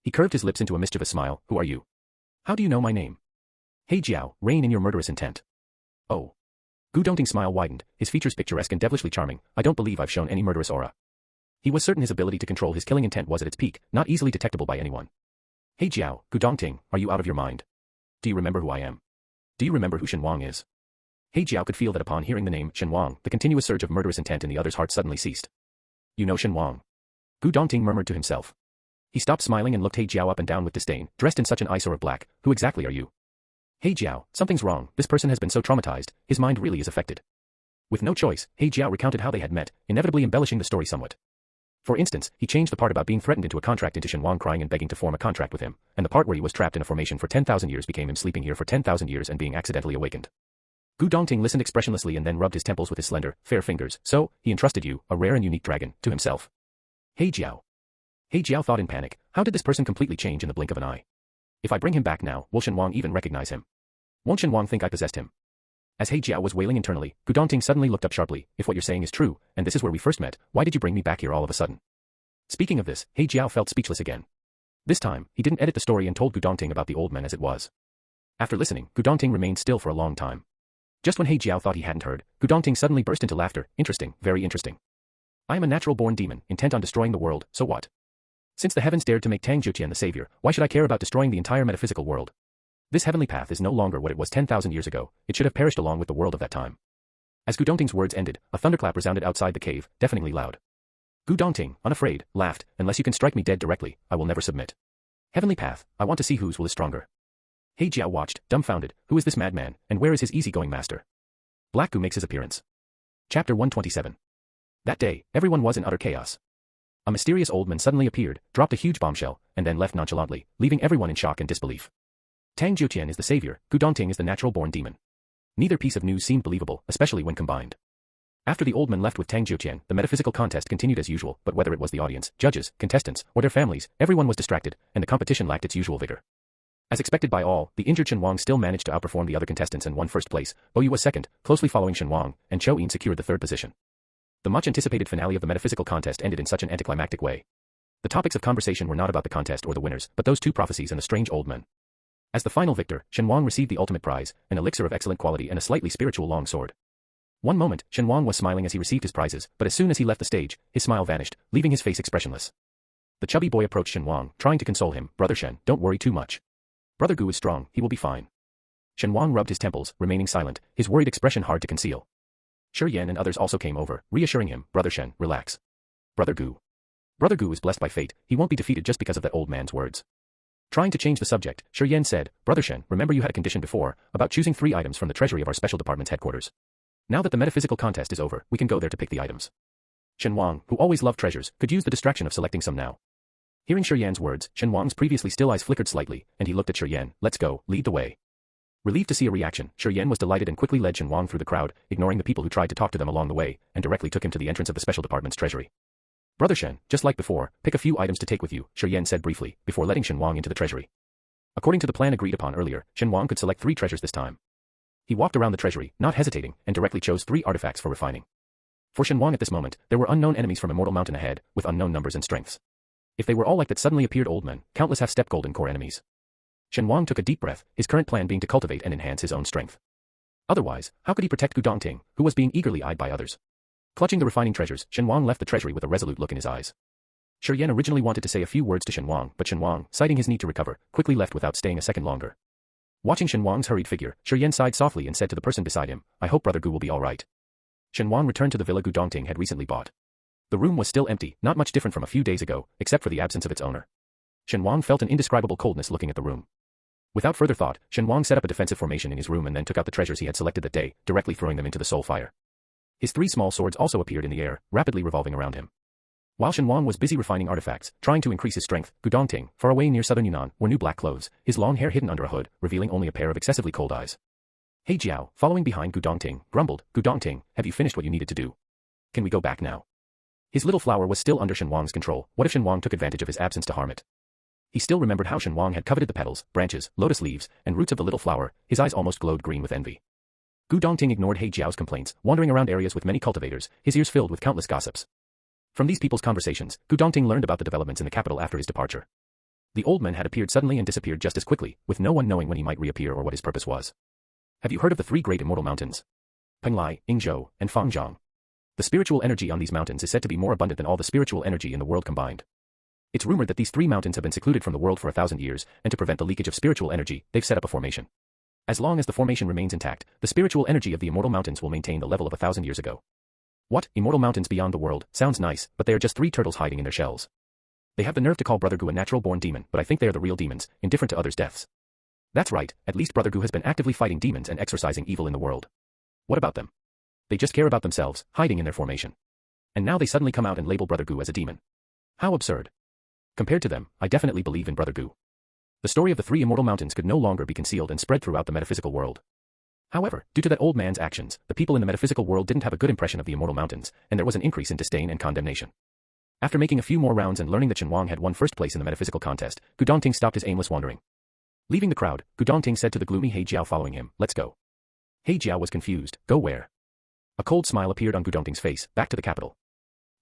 He curved his lips into a mischievous smile. Who are you? How do you know my name? He Jiao, rein in your murderous intent. Oh. Gu Dongting's smile widened, his features picturesque and devilishly charming. I don't believe I've shown any murderous aura. He was certain his ability to control his killing intent was at its peak, not easily detectable by anyone. He Jiao, Gu Dongting, are you out of your mind? Do you remember who I am? Do you remember who Shen Wang is? He Jiao could feel that upon hearing the name Shen Wang, the continuous surge of murderous intent in the other's heart suddenly ceased. You know Shen Wang? Gu Dongting murmured to himself. He stopped smiling and looked He Jiao up and down with disdain, dressed in such an eyesore of black. Who exactly are you? He Jiao, something's wrong, this person has been so traumatized, his mind really is affected. With no choice, He Jiao recounted how they had met, inevitably embellishing the story somewhat. For instance, he changed the part about being threatened into a contract into Shen Wang crying and begging to form a contract with him, and the part where he was trapped in a formation for 10,000 years became him sleeping here for 10,000 years and being accidentally awakened. Gu Dongting listened expressionlessly and then rubbed his temples with his slender, fair fingers. So, he entrusted you, a rare and unique dragon, to himself. He Jiao. He Jiao thought in panic, how did this person completely change in the blink of an eye? If I bring him back now, will Shen Wang even recognize him? Won't Shen Wang think I possessed him? As He Jiao was wailing internally, Gu Dongting suddenly looked up sharply. If what you're saying is true, and this is where we first met, why did you bring me back here all of a sudden? Speaking of this, He Jiao felt speechless again. This time, he didn't edit the story and told Gu Dongting about the old man as it was. After listening, Gu Dongting remained still for a long time. Just when He Jiao thought he hadn't heard, Gu Dongting suddenly burst into laughter. Interesting, very interesting. I am a natural-born demon, intent on destroying the world, so what? Since the heavens dared to make Tang Jiuqian the savior, why should I care about destroying the entire metaphysical world? This heavenly path is no longer what it was 10,000 years ago, it should have perished along with the world of that time. As Gu Dongting's words ended, a thunderclap resounded outside the cave, deafeningly loud. Gu Dongting, unafraid, laughed, unless you can strike me dead directly, I will never submit. Heavenly path, I want to see whose will is stronger. He Jiao watched, dumbfounded, who is this madman, and where is his easygoing master? Black Gu makes his appearance. Chapter 127. That day, everyone was in utter chaos. A mysterious old man suddenly appeared, dropped a huge bombshell, and then left nonchalantly, leaving everyone in shock and disbelief. Tang Jiutian is the savior, Gu Dongting is the natural-born demon. Neither piece of news seemed believable, especially when combined. After the old man left with Tang Jiutian, the metaphysical contest continued as usual, but whether it was the audience, judges, contestants, or their families, everyone was distracted, and the competition lacked its usual vigor. As expected by all, the injured Shen Wang still managed to outperform the other contestants and won first place. Bo Yu was second, closely following Shen Wang, and Chou Yin secured the third position. The much-anticipated finale of the metaphysical contest ended in such an anticlimactic way. The topics of conversation were not about the contest or the winners, but those two prophecies and the strange old man. As the final victor, Shen Wang received the ultimate prize, an elixir of excellent quality and a slightly spiritual long sword. One moment, Shen Wang was smiling as he received his prizes, but as soon as he left the stage, his smile vanished, leaving his face expressionless. The chubby boy approached Shen Wang, trying to console him. Brother Shen, don't worry too much. Brother Gu is strong, he will be fine. Shen Wang rubbed his temples, remaining silent, his worried expression hard to conceal. Shi Yan and others also came over, reassuring him, Brother Shen, relax. Brother Gu. Brother Gu is blessed by fate, he won't be defeated just because of that old man's words. Trying to change the subject, Shi Yan said, Brother Shen, remember you had a condition before, about choosing 3 items from the treasury of our special department's headquarters. Now that the metaphysical contest is over, we can go there to pick the items. Shen Wang, who always loved treasures, could use the distraction of selecting some now. Hearing Shi Yan's words, Shen Wang's previously still eyes flickered slightly, and he looked at Shi Yan, let's go, lead the way. Relieved to see a reaction, Shi Yan was delighted and quickly led Shen Wang through the crowd, ignoring the people who tried to talk to them along the way, and directly took him to the entrance of the special department's treasury. Brother Shen, just like before, pick a few items to take with you, Shi Yan said briefly, before letting Shen Wang into the treasury. According to the plan agreed upon earlier, Shen Wang could select 3 treasures this time. He walked around the treasury, not hesitating, and directly chose 3 artifacts for refining. For Shen Wang at this moment, there were unknown enemies from Immortal Mountain ahead, with unknown numbers and strengths. If they were all like that suddenly appeared old men, countless half-step golden core enemies. Shen Wang took a deep breath, his current plan being to cultivate and enhance his own strength. Otherwise, how could he protect Gu Dongting, who was being eagerly eyed by others? Clutching the refining treasures, Shen Wang left the treasury with a resolute look in his eyes. Shi Yan originally wanted to say a few words to Shen Wang, but Shen Wang, citing his need to recover, quickly left without staying a second longer. Watching Shen Wang's hurried figure, Shi Yan sighed softly and said to the person beside him, I hope Brother Gu will be all right. Shen Wang returned to the villa Gu Dongting had recently bought. The room was still empty, not much different from a few days ago, except for the absence of its owner. Shen Wang felt an indescribable coldness looking at the room. Without further thought, Shen Wang set up a defensive formation in his room and then took out the treasures he had selected that day, directly throwing them into the soul fire. His 3 small swords also appeared in the air, rapidly revolving around him. While Shen Wang was busy refining artifacts, trying to increase his strength, Gu Dongting, far away near southern Yunnan, wore new black clothes, his long hair hidden under a hood, revealing only a pair of excessively cold eyes. He Jiao, following behind Gu Dongting, grumbled, Gu Dongting, have you finished what you needed to do? Can we go back now? His little flower was still under Shen Wang's control, what if Shen Wang took advantage of his absence to harm it? He still remembered how Shen Wang had coveted the petals, branches, lotus leaves, and roots of the little flower, his eyes almost glowed green with envy. Gu Dongting ignored He Jiao's complaints, wandering around areas with many cultivators, his ears filled with countless gossips. From these people's conversations, Gu Dongting learned about the developments in the capital after his departure. The old man had appeared suddenly and disappeared just as quickly, with no one knowing when he might reappear or what his purpose was. Have you heard of the 3 great immortal mountains? Penglai, Yingzhou, and Fangjiang. The spiritual energy on these mountains is said to be more abundant than all the spiritual energy in the world combined. It's rumored that these 3 mountains have been secluded from the world for 1,000 years, and to prevent the leakage of spiritual energy, they've set up a formation. As long as the formation remains intact, the spiritual energy of the immortal mountains will maintain the level of 1,000 years ago. What, immortal mountains beyond the world, sounds nice, but they are just 3 turtles hiding in their shells. They have the nerve to call Brother Gu a natural-born demon, but I think they are the real demons, indifferent to others' deaths. That's right, at least Brother Gu has been actively fighting demons and exorcising evil in the world. What about them? They just care about themselves, hiding in their formation. And now they suddenly come out and label Brother Gu as a demon. How absurd. Compared to them, I definitely believe in Brother Gu. The story of the 3 immortal mountains could no longer be concealed and spread throughout the metaphysical world. However, due to that old man's actions, the people in the metaphysical world didn't have a good impression of the immortal mountains, and there was an increase in disdain and condemnation. After making a few more rounds and learning that Shen Wang had won first place in the metaphysical contest, Gu Dongting stopped his aimless wandering. Leaving the crowd, Gu Dongting said to the gloomy He Jiao following him, let's go. He Jiao was confused, go where? A cold smile appeared on Gu Dongting's face, back to the capital.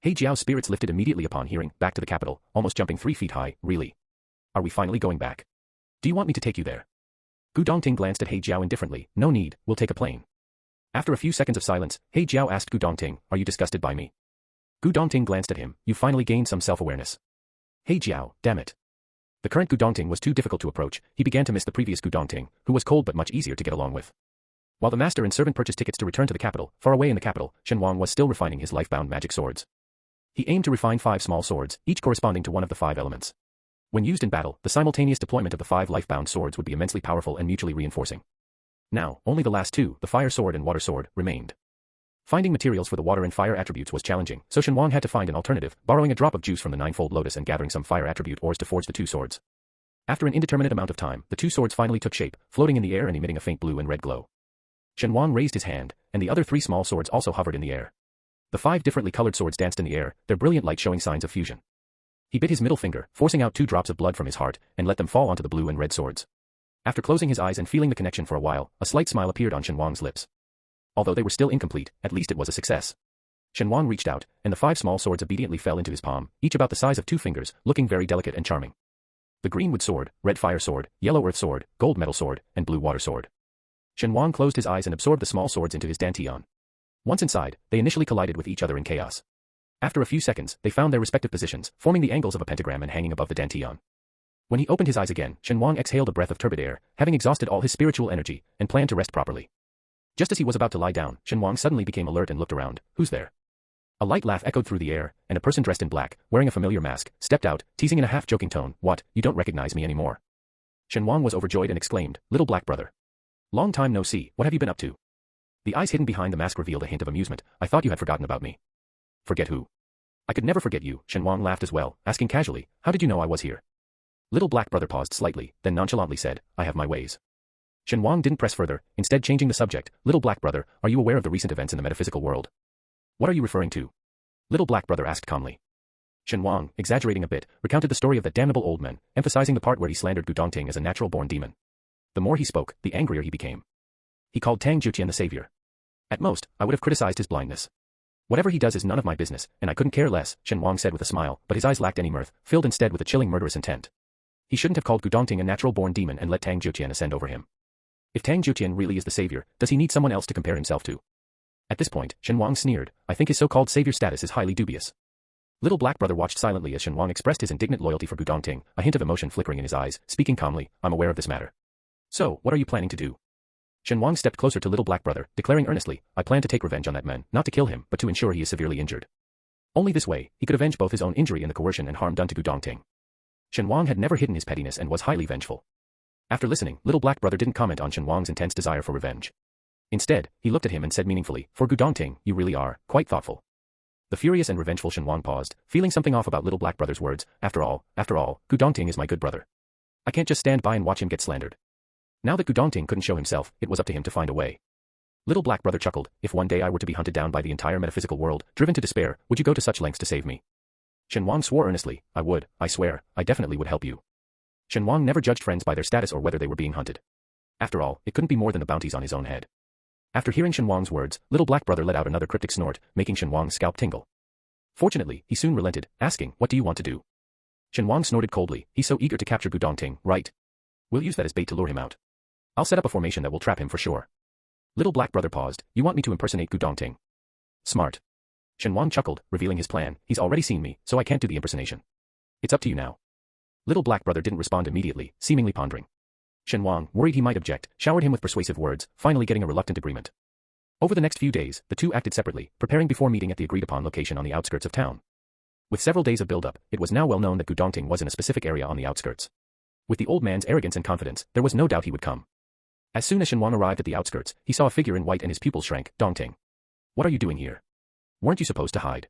He Jiao's spirits lifted immediately upon hearing, back to the capital, almost jumping 3 feet high, really? Are we finally going back? Do you want me to take you there? Gu Dongting glanced at He Jiao indifferently, no need, we'll take a plane. After a few seconds of silence, He Jiao asked Gu Dongting, are you disgusted by me? Gu Dongting glanced at him, you finally gained some self-awareness. He Jiao, damn it. The current Gu Dongting was too difficult to approach, he began to miss the previous Gu Dongting, who was cold but much easier to get along with. While the master and servant purchased tickets to return to the capital, far away in the capital, Shen Wang was still refining his life-bound magic swords. He aimed to refine 5 small swords, each corresponding to one of the 5 elements. When used in battle, the simultaneous deployment of the 5 life-bound swords would be immensely powerful and mutually reinforcing. Now, only the last 2, the fire sword and water sword, remained. Finding materials for the water and fire attributes was challenging, so Shen Wang had to find an alternative, borrowing a drop of juice from the ninefold lotus and gathering some fire attribute ores to forge the two swords. After an indeterminate amount of time, the two swords finally took shape, floating in the air and emitting a faint blue and red glow. Shen Wang raised his hand, and the other three small swords also hovered in the air. The 5 differently colored swords danced in the air, their brilliant light showing signs of fusion. He bit his middle finger, forcing out 2 drops of blood from his heart, and let them fall onto the blue and red swords. After closing his eyes and feeling the connection for a while, a slight smile appeared on Shen Wang's lips. Although they were still incomplete, at least it was a success. Shen Wang reached out, and the 5 small swords obediently fell into his palm, each about the size of 2 fingers, looking very delicate and charming. The green wood sword, red fire sword, yellow earth sword, gold metal sword, and blue water sword. Shen Wang closed his eyes and absorbed the small swords into his dantian. Once inside, they initially collided with each other in chaos. After a few seconds, they found their respective positions, forming the angles of a pentagram and hanging above the dantian. When he opened his eyes again, Shen Wang exhaled a breath of turbid air, having exhausted all his spiritual energy, and planned to rest properly. Just as he was about to lie down, Shen Wang suddenly became alert and looked around. Who's there? A light laugh echoed through the air, and a person dressed in black, wearing a familiar mask, stepped out, teasing in a half-joking tone, "What, you don't recognize me anymore?" Shen Wang was overjoyed and exclaimed, "Little black brother. Long time no see, what have you been up to?" The eyes hidden behind the mask revealed a hint of amusement. "I thought you had forgotten about me." "Forget who?" "I could never forget you." Shen Wang laughed as well, asking casually, "How did you know I was here?" Little black brother paused slightly, then nonchalantly said, "I have my ways." Shen Wang didn't press further, instead changing the subject. "Little black brother, are you aware of the recent events in the metaphysical world?" "What are you referring to?" Little black brother asked calmly. Shen Wang, exaggerating a bit, recounted the story of that damnable old man, emphasizing the part where he slandered Gu Dongting as a natural-born demon. The more he spoke, the angrier he became. He called Tang Juqian the savior. At most, I would have criticized his blindness. "Whatever he does is none of my business, and I couldn't care less," Shen Wang said with a smile, but his eyes lacked any mirth, filled instead with a chilling murderous intent. He shouldn't have called Gu Dongting a natural-born demon and let Tang Juqian ascend over him. If Tang Juqian really is the savior, does he need someone else to compare himself to? At this point, Shen Wang sneered, "I think his so-called savior status is highly dubious." Little black brother watched silently as Shen Wang expressed his indignant loyalty for Gu Dongting, a hint of emotion flickering in his eyes, speaking calmly, "I'm aware of this matter. So, what are you planning to do?" Shen Wang stepped closer to little black brother, declaring earnestly, "I plan to take revenge on that man, not to kill him, but to ensure he is severely injured. Only this way, he could avenge both his own injury and the coercion and harm done to Gu Dongting." Shen Wang had never hidden his pettiness and was highly vengeful. After listening, little black brother didn't comment on Shen Wang's intense desire for revenge. Instead, he looked at him and said meaningfully, "For Gu Dongting, you really are quite thoughtful." The furious and revengeful Shen Wang paused, feeling something off about little black brother's words. After all, Gu Dongting is my good brother. I can't just stand by and watch him get slandered." Now that Gu Dongting couldn't show himself, it was up to him to find a way. Little black brother chuckled, "If one day I were to be hunted down by the entire metaphysical world, driven to despair, would you go to such lengths to save me?" Shen Wang swore earnestly, "I would, I swear, I definitely would help you." Shen Wang never judged friends by their status or whether they were being hunted. After all, it couldn't be more than the bounties on his own head. After hearing Shen Wang's words, little black brother let out another cryptic snort, making Shen Wang's scalp tingle. Fortunately, he soon relented, asking, "What do you want to do?" Shen Wang snorted coldly, "He's so eager to capture Gu Dongting, right? We'll use that as bait to lure him out. I'll set up a formation that will trap him for sure." Little black brother paused, "You want me to impersonate Gu Dongting?" "Smart." Shen Wang chuckled, revealing his plan. "He's already seen me, so I can't do the impersonation. It's up to you now." Little black brother didn't respond immediately, seemingly pondering. Shen Wang, worried he might object, showered him with persuasive words, finally getting a reluctant agreement. Over the next few days, the two acted separately, preparing before meeting at the agreed-upon location on the outskirts of town. With several days of build-up, it was now well known that Gu Dongting was in a specific area on the outskirts. With the old man's arrogance and confidence, there was no doubt he would come. As soon as Shen Wang arrived at the outskirts, he saw a figure in white and his pupils shrank. "Dongting. What are you doing here? Weren't you supposed to hide?"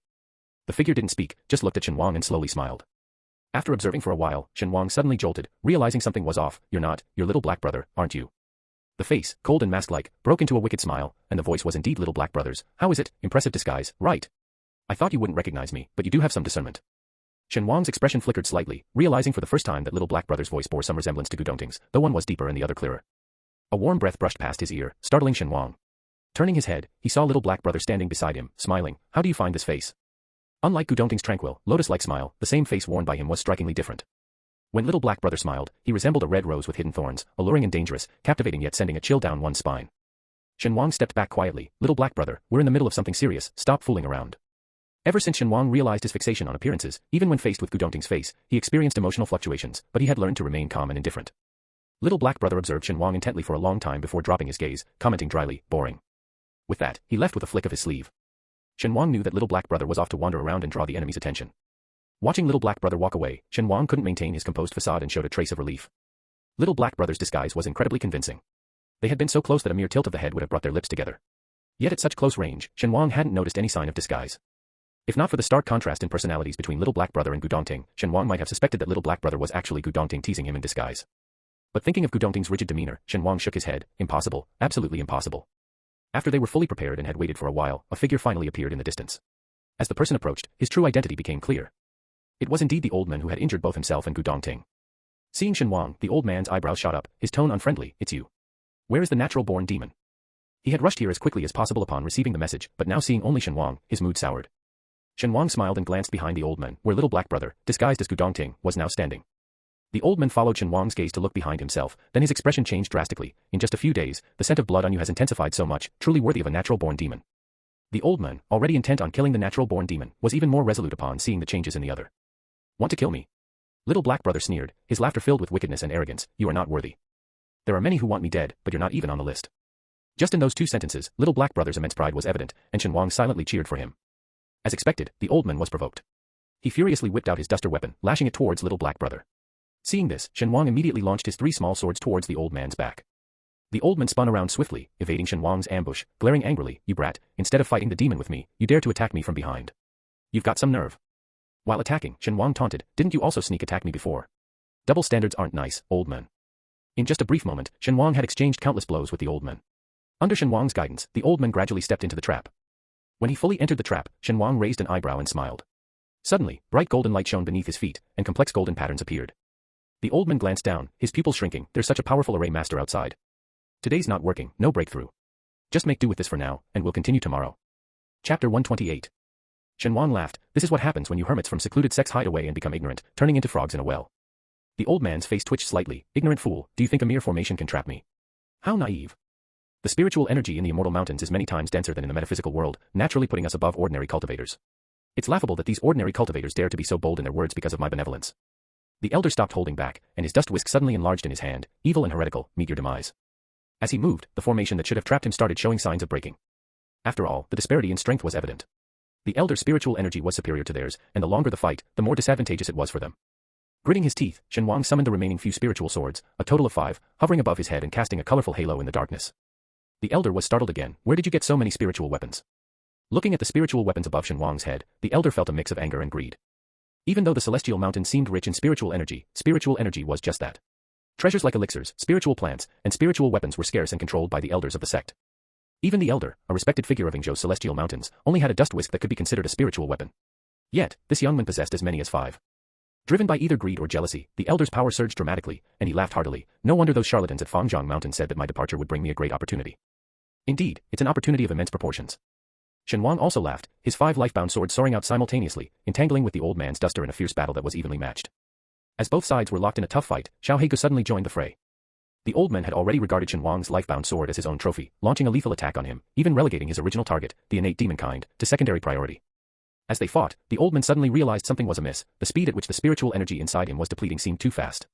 The figure didn't speak, just looked at Shen Wang and slowly smiled. After observing for a while, Shen Wang suddenly jolted, realizing something was off. "You're not, your little black brother, aren't you?" The face, cold and mask-like, broke into a wicked smile, and the voice was indeed little black brother's. "How is it? Impressive disguise, right? I thought you wouldn't recognize me, but you do have some discernment." Shen Wang's expression flickered slightly, realizing for the first time that little black brother's voice bore some resemblance to Gu Dongting's, though one was deeper and the other clearer. A warm breath brushed past his ear, startling Shen Wang. Turning his head, he saw little black brother standing beside him, smiling. "How do you find this face?" Unlike Gu Dongting's tranquil, lotus-like smile, the same face worn by him was strikingly different. When little black brother smiled, he resembled a red rose with hidden thorns, alluring and dangerous, captivating yet sending a chill down one's spine. Shen Wang stepped back quietly. "Little black brother, we're in the middle of something serious, stop fooling around." Ever since Shen Wang realized his fixation on appearances, even when faced with Gu Dongting's face, he experienced emotional fluctuations, but he had learned to remain calm and indifferent. Little black brother observed Shen Wang intently for a long time before dropping his gaze, commenting dryly, "Boring." With that, he left with a flick of his sleeve. Shen Wang knew that little black brother was off to wander around and draw the enemy's attention. Watching little black brother walk away, Shen Wang couldn't maintain his composed facade and showed a trace of relief. Little black brother's disguise was incredibly convincing. They had been so close that a mere tilt of the head would have brought their lips together. Yet at such close range, Shen Wang hadn't noticed any sign of disguise. If not for the stark contrast in personalities between Little Black Brother and Gu Dongting, Shen Wang might have suspected that Little Black Brother was actually Gu Dongting teasing him in disguise. But thinking of Gu Dongting's rigid demeanor, Shen Wang shook his head. Impossible, absolutely impossible. After they were fully prepared and had waited for a while, a figure finally appeared in the distance. As the person approached, his true identity became clear. It was indeed the old man who had injured both himself and Gu Dongting. Seeing Shen Wang, the old man's eyebrows shot up, his tone unfriendly. It's you. Where is the natural-born demon? He had rushed here as quickly as possible upon receiving the message, but now seeing only Shen Wang, his mood soured. Shen Wang smiled and glanced behind the old man, where Little Black Brother, disguised as Gu Dongting, was now standing. The old man followed Shen Wang's gaze to look behind himself, then his expression changed drastically. In just a few days, the scent of blood on you has intensified so much, truly worthy of a natural-born demon. The old man, already intent on killing the natural-born demon, was even more resolute upon seeing the changes in the other. Want to kill me? Little Black Brother sneered, his laughter filled with wickedness and arrogance. You are not worthy. There are many who want me dead, but you're not even on the list. Just in those two sentences, Little Black Brother's immense pride was evident, and Shen Wang silently cheered for him. As expected, the old man was provoked. He furiously whipped out his duster weapon, lashing it towards Little Black Brother. Seeing this, Shen Wang immediately launched his 3 small swords towards the old man's back. The old man spun around swiftly, evading Shen Wang's ambush, glaring angrily. You brat, instead of fighting the demon with me, you dare to attack me from behind. You've got some nerve. While attacking, Shen Wang taunted, didn't you also sneak attack me before? Double standards aren't nice, old man. In just a brief moment, Shen Wang had exchanged countless blows with the old man. Under Shen Wang's guidance, the old man gradually stepped into the trap. When he fully entered the trap, Shen Wang raised an eyebrow and smiled. Suddenly, bright golden light shone beneath his feet, and complex golden patterns appeared. The old man glanced down, his pupils shrinking. There's such a powerful array master outside. Today's not working, no breakthrough. Just make do with this for now, and we'll continue tomorrow. Chapter 128. Shen Wang laughed. This is what happens when you hermits from secluded sects hide away and become ignorant, turning into frogs in a well. The old man's face twitched slightly. Ignorant fool, do you think a mere formation can trap me? How naive. The spiritual energy in the immortal mountains is many times denser than in the metaphysical world, naturally putting us above ordinary cultivators. It's laughable that these ordinary cultivators dare to be so bold in their words because of my benevolence. The elder stopped holding back, and his dust whisk suddenly enlarged in his hand. Evil and heretical, meet your demise. As he moved, the formation that should have trapped him started showing signs of breaking. After all, the disparity in strength was evident. The elder's spiritual energy was superior to theirs, and the longer the fight, the more disadvantageous it was for them. Gritting his teeth, Shen Wang summoned the remaining few spiritual swords, a total of 5, hovering above his head and casting a colorful halo in the darkness. The elder was startled again. Where did you get so many spiritual weapons? Looking at the spiritual weapons above Shen Wang's head, the elder felt a mix of anger and greed. Even though the celestial mountain seemed rich in spiritual energy was just that. Treasures like elixirs, spiritual plants, and spiritual weapons were scarce and controlled by the elders of the sect. Even the elder, a respected figure of Yingzhou's celestial mountains, only had a dust whisk that could be considered a spiritual weapon. Yet, this young man possessed as many as 5. Driven by either greed or jealousy, the elder's power surged dramatically, and he laughed heartily. No wonder those charlatans at Fangjiang Mountain said that my departure would bring me a great opportunity. Indeed, it's an opportunity of immense proportions. Shen Wang also laughed, his 5 life-bound swords soaring out simultaneously, entangling with the old man's duster in a fierce battle that was evenly matched. As both sides were locked in a tough fight, Xiao Hegu suddenly joined the fray. The old man had already regarded Shen Wang's life-bound sword as his own trophy, launching a lethal attack on him, even relegating his original target, the innate demon kind, to secondary priority. As they fought, the old man suddenly realized something was amiss. The speed at which the spiritual energy inside him was depleting seemed too fast.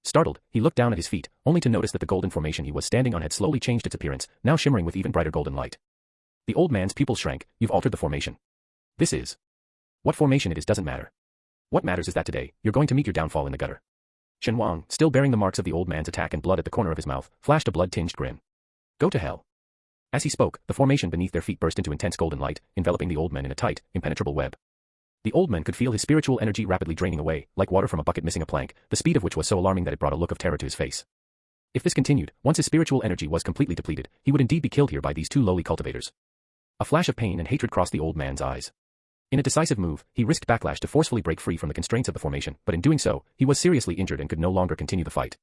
Startled, he looked down at his feet, only to notice that the golden formation he was standing on had slowly changed its appearance, now shimmering with even brighter golden light. The old man's pupils shrank. You've altered the formation. This is. What formation it is doesn't matter. What matters is that today, you're going to meet your downfall in the gutter. Shen Wang, still bearing the marks of the old man's attack and blood at the corner of his mouth, flashed a blood-tinged grin. Go to hell. As he spoke, the formation beneath their feet burst into intense golden light, enveloping the old man in a tight, impenetrable web. The old man could feel his spiritual energy rapidly draining away, like water from a bucket missing a plank, the speed of which was so alarming that it brought a look of terror to his face. If this continued, once his spiritual energy was completely depleted, he would indeed be killed here by these 2 lowly cultivators. A flash of pain and hatred crossed the old man's eyes. In a decisive move, he risked backlash to forcefully break free from the constraints of the formation, but in doing so, he was seriously injured and could no longer continue the fight.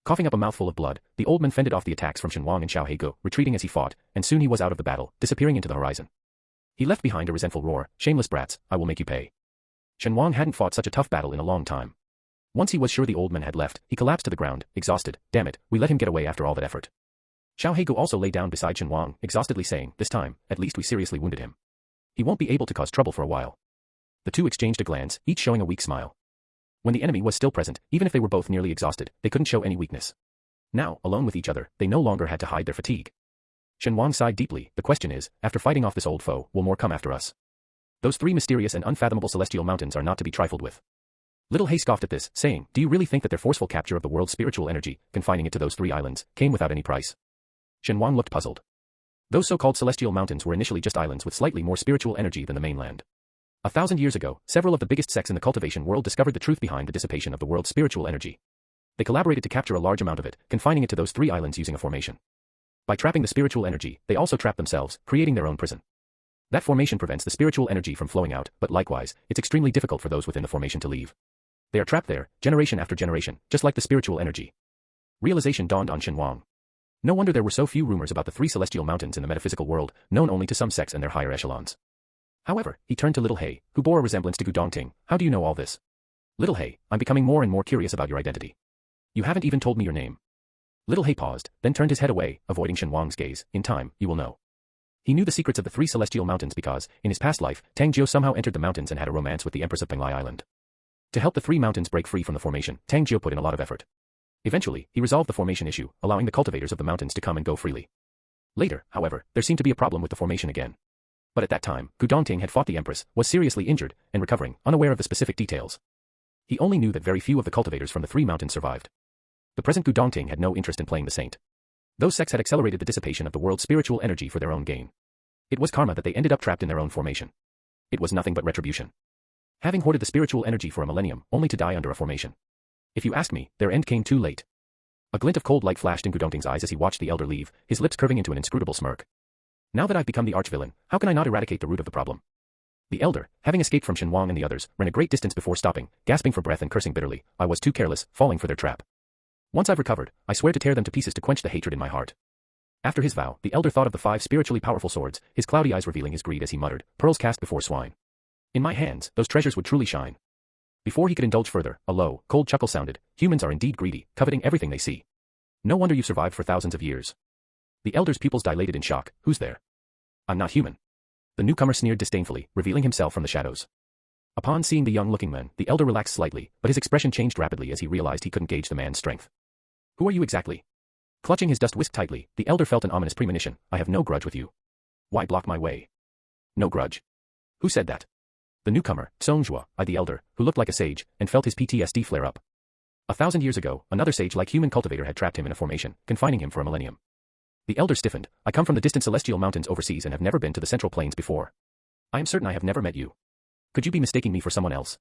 Coughing up a mouthful of blood, the old man fended off the attacks from Shen Wang and Xiao Hegu, retreating as he fought, and soon he was out of the battle, disappearing into the horizon. He left behind a resentful roar, shameless brats, I will make you pay. Shen Wang hadn't fought such a tough battle in a long time. Once he was sure the old man had left, he collapsed to the ground, exhausted. Damn it, we let him get away after all that effort. Xiao Hegu also lay down beside Shen Wang, exhaustedly saying, this time, at least we seriously wounded him. He won't be able to cause trouble for a while. The two exchanged a glance, each showing a weak smile. When the enemy was still present, even if they were both nearly exhausted, they couldn't show any weakness. Now, alone with each other, they no longer had to hide their fatigue. Shen Wang sighed deeply. The question is, after fighting off this old foe, will more come after us? Those 3 mysterious and unfathomable celestial mountains are not to be trifled with. Little He scoffed at this, saying, do you really think that their forceful capture of the world's spiritual energy, confining it to those 3 islands, came without any price? Shen Wang looked puzzled. Those so-called celestial mountains were initially just islands with slightly more spiritual energy than the mainland. 1,000 years ago, several of the biggest sects in the cultivation world discovered the truth behind the dissipation of the world's spiritual energy. They collaborated to capture a large amount of it, confining it to those 3 islands using a formation. By trapping the spiritual energy, they also trap themselves, creating their own prison. That formation prevents the spiritual energy from flowing out, but likewise, it's extremely difficult for those within the formation to leave. They are trapped there, generation after generation, just like the spiritual energy. Realization dawned on Shen Wang. No wonder there were so few rumors about the 3 celestial mountains in the metaphysical world, known only to some sects and their higher echelons. However, he turned to Little He, who bore a resemblance to Gu Dongting. How do you know all this? Little He, I'm becoming more and more curious about your identity. You haven't even told me your name. Little He paused, then turned his head away, avoiding Shen Wang's gaze. In time, you will know. He knew the secrets of the 3 celestial mountains because, in his past life, Tang Jiu somehow entered the mountains and had a romance with the Empress of Penglai Island. To help the 3 mountains break free from the formation, Tang Jiu put in a lot of effort. Eventually, he resolved the formation issue, allowing the cultivators of the mountains to come and go freely. Later, however, there seemed to be a problem with the formation again. But at that time, Gu Dongting had fought the Empress, was seriously injured, and recovering, unaware of the specific details. He only knew that very few of the cultivators from the 3 mountains survived. The present Gu Dongting had no interest in playing the saint. Those sects had accelerated the dissipation of the world's spiritual energy for their own gain. It was karma that they ended up trapped in their own formation. It was nothing but retribution. Having hoarded the spiritual energy for a millennium, only to die under a formation. If you ask me, their end came too late. A glint of cold light flashed in Gu Dongting's eyes as he watched the elder leave, his lips curving into an inscrutable smirk. Now that I've become the arch-villain, how can I not eradicate the root of the problem? The elder, having escaped from Shen Wang and the others, ran a great distance before stopping, gasping for breath and cursing bitterly. I was too careless, falling for their trap. Once I've recovered, I swear to tear them to pieces to quench the hatred in my heart. After his vow, the elder thought of the 5 spiritually powerful swords, his cloudy eyes revealing his greed as he muttered, pearls cast before swine. In my hands, those treasures would truly shine. Before he could indulge further, a low, cold chuckle sounded. Humans are indeed greedy, coveting everything they see. No wonder you've survived for thousands of years. The elder's pupils dilated in shock. Who's there? I'm not human. The newcomer sneered disdainfully, revealing himself from the shadows. Upon seeing the young-looking man, the elder relaxed slightly, but his expression changed rapidly as he realized he couldn't gauge the man's strength. Who are you exactly? Clutching his dust whisk tightly, the elder felt an ominous premonition. I have no grudge with you. Why block my way? No grudge. Who said that? The newcomer, Songjua, eyed the elder, who looked like a sage, and felt his PTSD flare up. 1,000 years ago, another sage-like human cultivator had trapped him in a formation, confining him for a millennium. The elder stiffened. I come from the distant celestial mountains overseas and have never been to the central plains before. I am certain I have never met you. Could you be mistaking me for someone else?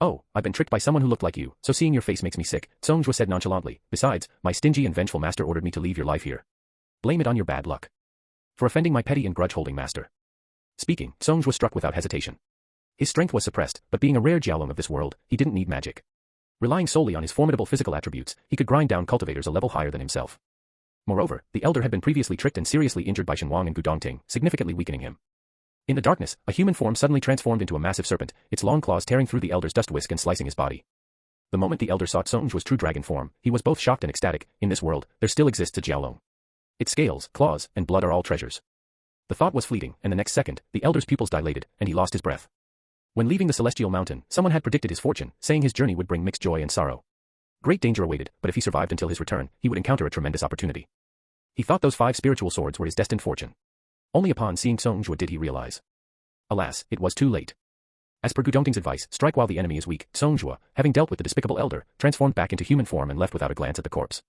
Oh, I've been tricked by someone who looked like you, so seeing your face makes me sick, Songjua said nonchalantly. Besides, my stingy and vengeful master ordered me to leave your life here. Blame it on your bad luck. For offending my petty and grudge-holding master. Speaking, Songjua struck without hesitation. His strength was suppressed, but being a rare Jiaolong of this world, he didn't need magic. Relying solely on his formidable physical attributes, he could grind down cultivators a level higher than himself. Moreover, the elder had been previously tricked and seriously injured by Shen Wang and Gu Dongting, significantly weakening him. In the darkness, a human form suddenly transformed into a massive serpent, its long claws tearing through the elder's dust whisk and slicing his body. The moment the elder saw Songjua's true dragon form, he was both shocked and ecstatic. In this world, there still exists a Jiaolong. Its scales, claws, and blood are all treasures. The thought was fleeting, and the next second, the elder's pupils dilated, and he lost his breath. When leaving the celestial mountain, someone had predicted his fortune, saying his journey would bring mixed joy and sorrow. Great danger awaited, but if he survived until his return, he would encounter a tremendous opportunity. He thought those 5 spiritual swords were his destined fortune. Only upon seeing Songjua did he realize. Alas, it was too late. As per Gu Dongting's advice, strike while the enemy is weak. Songjua, having dealt with the despicable elder, transformed back into human form and left without a glance at the corpse.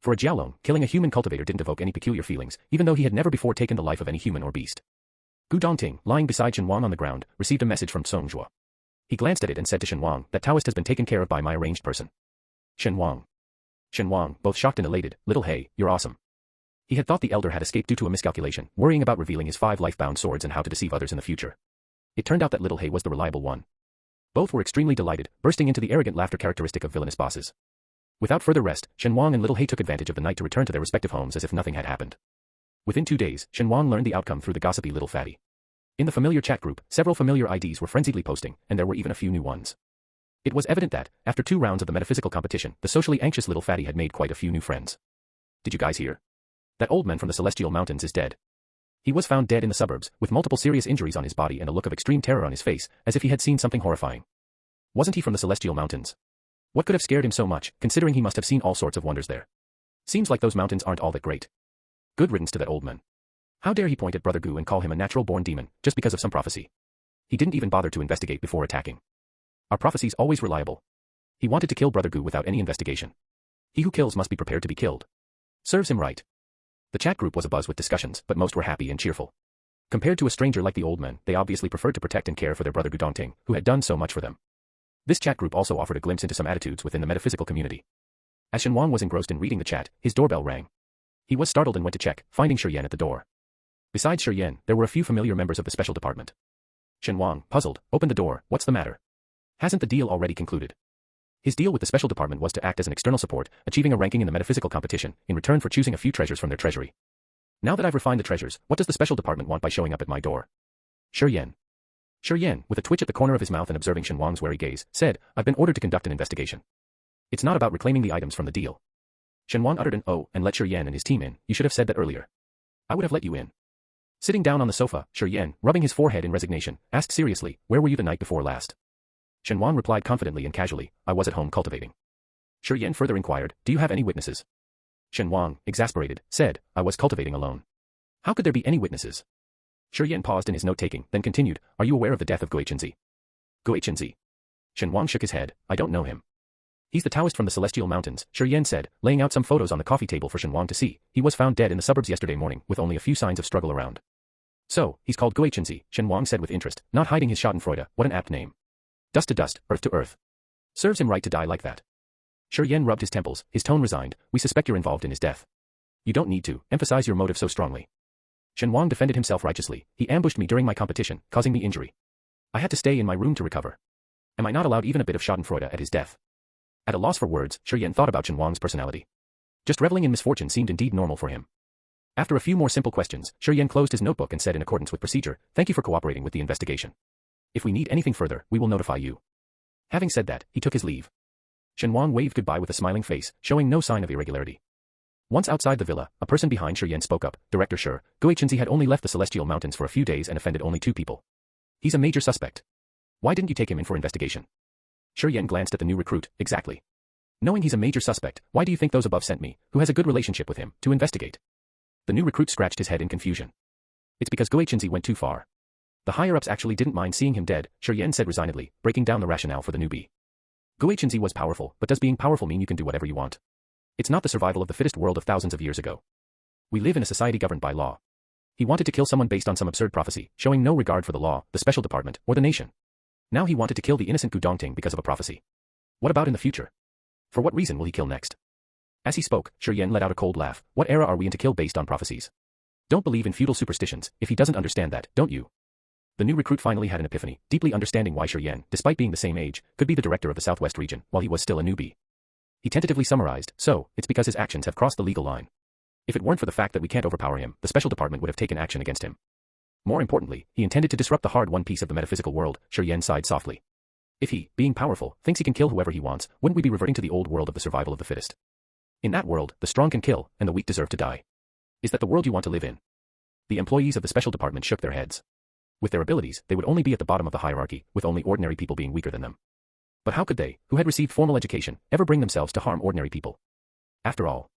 For a Jiaolong, killing a human cultivator didn't evoke any peculiar feelings, even though he had never before taken the life of any human or beast. Gu Dongting, lying beside Shen Wang on the ground, received a message from Songjua. He glanced at it and said to Shen Wang, that Taoist has been taken care of by my arranged person. Shen Wang, both shocked and elated. Little He, you're awesome. He had thought the elder had escaped due to a miscalculation, worrying about revealing his 5 life-bound swords and how to deceive others in the future. It turned out that Little He was the reliable one. Both were extremely delighted, bursting into the arrogant laughter characteristic of villainous bosses. Without further rest, Shen Wang and Little He took advantage of the night to return to their respective homes as if nothing had happened. Within 2 days, Shen Wang learned the outcome through the gossipy little fatty. In the familiar chat group, several familiar IDs were frenziedly posting, and there were even a few new ones. It was evident that, after 2 rounds of the metaphysical competition, the socially anxious little fatty had made quite a few new friends. Did you guys hear? That old man from the celestial mountains is dead. He was found dead in the suburbs, with multiple serious injuries on his body and a look of extreme terror on his face, as if he had seen something horrifying. Wasn't he from the celestial mountains? What could have scared him so much, considering he must have seen all sorts of wonders there? Seems like those mountains aren't all that great. Good riddance to that old man. How dare he point at Brother Gu and call him a natural-born demon, just because of some prophecy? He didn't even bother to investigate before attacking. Are prophecies always reliable? He wanted to kill Brother Gu without any investigation. He who kills must be prepared to be killed. Serves him right. The chat group was abuzz with discussions, but most were happy and cheerful. Compared to a stranger like the old men, they obviously preferred to protect and care for their brother Gu Dongting, who had done so much for them. This chat group also offered a glimpse into some attitudes within the metaphysical community. As Shen Wang was engrossed in reading the chat, his doorbell rang. He was startled and went to check, finding Shi Yan at the door. Besides Shi Yan, there were a few familiar members of the special department. Shen Wang, puzzled, opened the door. What's the matter? Hasn't the deal already concluded? His deal with the special department was to act as an external support, achieving a ranking in the metaphysical competition, in return for choosing a few treasures from their treasury. Now that I've refined the treasures, what does the special department want by showing up at my door? Shi Yan. Shi Yan, with a twitch at the corner of his mouth and observing Shen Wang's wary gaze, said, I've been ordered to conduct an investigation. It's not about reclaiming the items from the deal. Shen Wang uttered an oh and let Shi Yan and his team in. You should have said that earlier. I would have let you in. Sitting down on the sofa, Shi Yan, rubbing his forehead in resignation, asked seriously, where were you the night before last? Shen Wang replied confidently and casually, I was at home cultivating. Shi Yan further inquired, do you have any witnesses? Shen Wang, exasperated, said, I was cultivating alone. How could there be any witnesses? Shi Yan paused in his note-taking, then continued, are you aware of the death of Gu Dongting? Gu Dongting. Shen Wang shook his head, I don't know him. He's the Taoist from the Celestial Mountains, Shi Yan said, laying out some photos on the coffee table for Shen Wang to see. He was found dead in the suburbs yesterday morning, with only a few signs of struggle around. So, he's called Gu Dongting, Shen Wang said with interest, not hiding his schadenfreude. What an apt name. Dust to dust, earth to earth. Serves him right to die like that. Shi Yan rubbed his temples, his tone resigned, we suspect you're involved in his death. You don't need to emphasize your motive so strongly. Shen Wang defended himself righteously, he ambushed me during my competition, causing me injury. I had to stay in my room to recover. Am I not allowed even a bit of schadenfreude at his death? At a loss for words, Shi Yan thought about Shen Wang's personality. Just reveling in misfortune seemed indeed normal for him. After a few more simple questions, Shi Yan closed his notebook and said in accordance with procedure, thank you for cooperating with the investigation. If we need anything further, we will notify you. Having said that, he took his leave. Shen Wang waved goodbye with a smiling face, showing no sign of irregularity. Once outside the villa, a person behind Shi Yan spoke up, Director Shi, Gu Dongting had only left the Celestial Mountains for a few days and offended only 2 people. He's a major suspect. Why didn't you take him in for investigation? Shi Yan glanced at the new recruit, exactly. Knowing he's a major suspect, why do you think those above sent me, who has a good relationship with him, to investigate? The new recruit scratched his head in confusion. It's because Gu Dongting went too far. The higher-ups actually didn't mind seeing him dead, Shi Yan said resignedly, breaking down the rationale for the newbie. Gu Dongting was powerful, but does being powerful mean you can do whatever you want? It's not the survival of the fittest world of thousands of years ago. We live in a society governed by law. He wanted to kill someone based on some absurd prophecy, showing no regard for the law, the special department, or the nation. Now he wanted to kill the innocent Gu Dongting because of a prophecy. What about in the future? For what reason will he kill next? As he spoke, Shi Yan let out a cold laugh. What era are we in to kill based on prophecies? Don't believe in feudal superstitions. If he doesn't understand that, don't you? The new recruit finally had an epiphany, deeply understanding why Shi Yan, despite being the same age, could be the director of the Southwest region, while he was still a newbie. He tentatively summarized, so, it's because his actions have crossed the legal line. If it weren't for the fact that we can't overpower him, the special department would have taken action against him. More importantly, he intended to disrupt the hard-won piece of the metaphysical world, Shi Yan sighed softly. If he, being powerful, thinks he can kill whoever he wants, wouldn't we be reverting to the old world of the survival of the fittest? In that world, the strong can kill, and the weak deserve to die. Is that the world you want to live in? The employees of the special department shook their heads. With their abilities, they would only be at the bottom of the hierarchy, with only ordinary people being weaker than them. But how could they, who had received formal education, ever bring themselves to harm ordinary people? After all,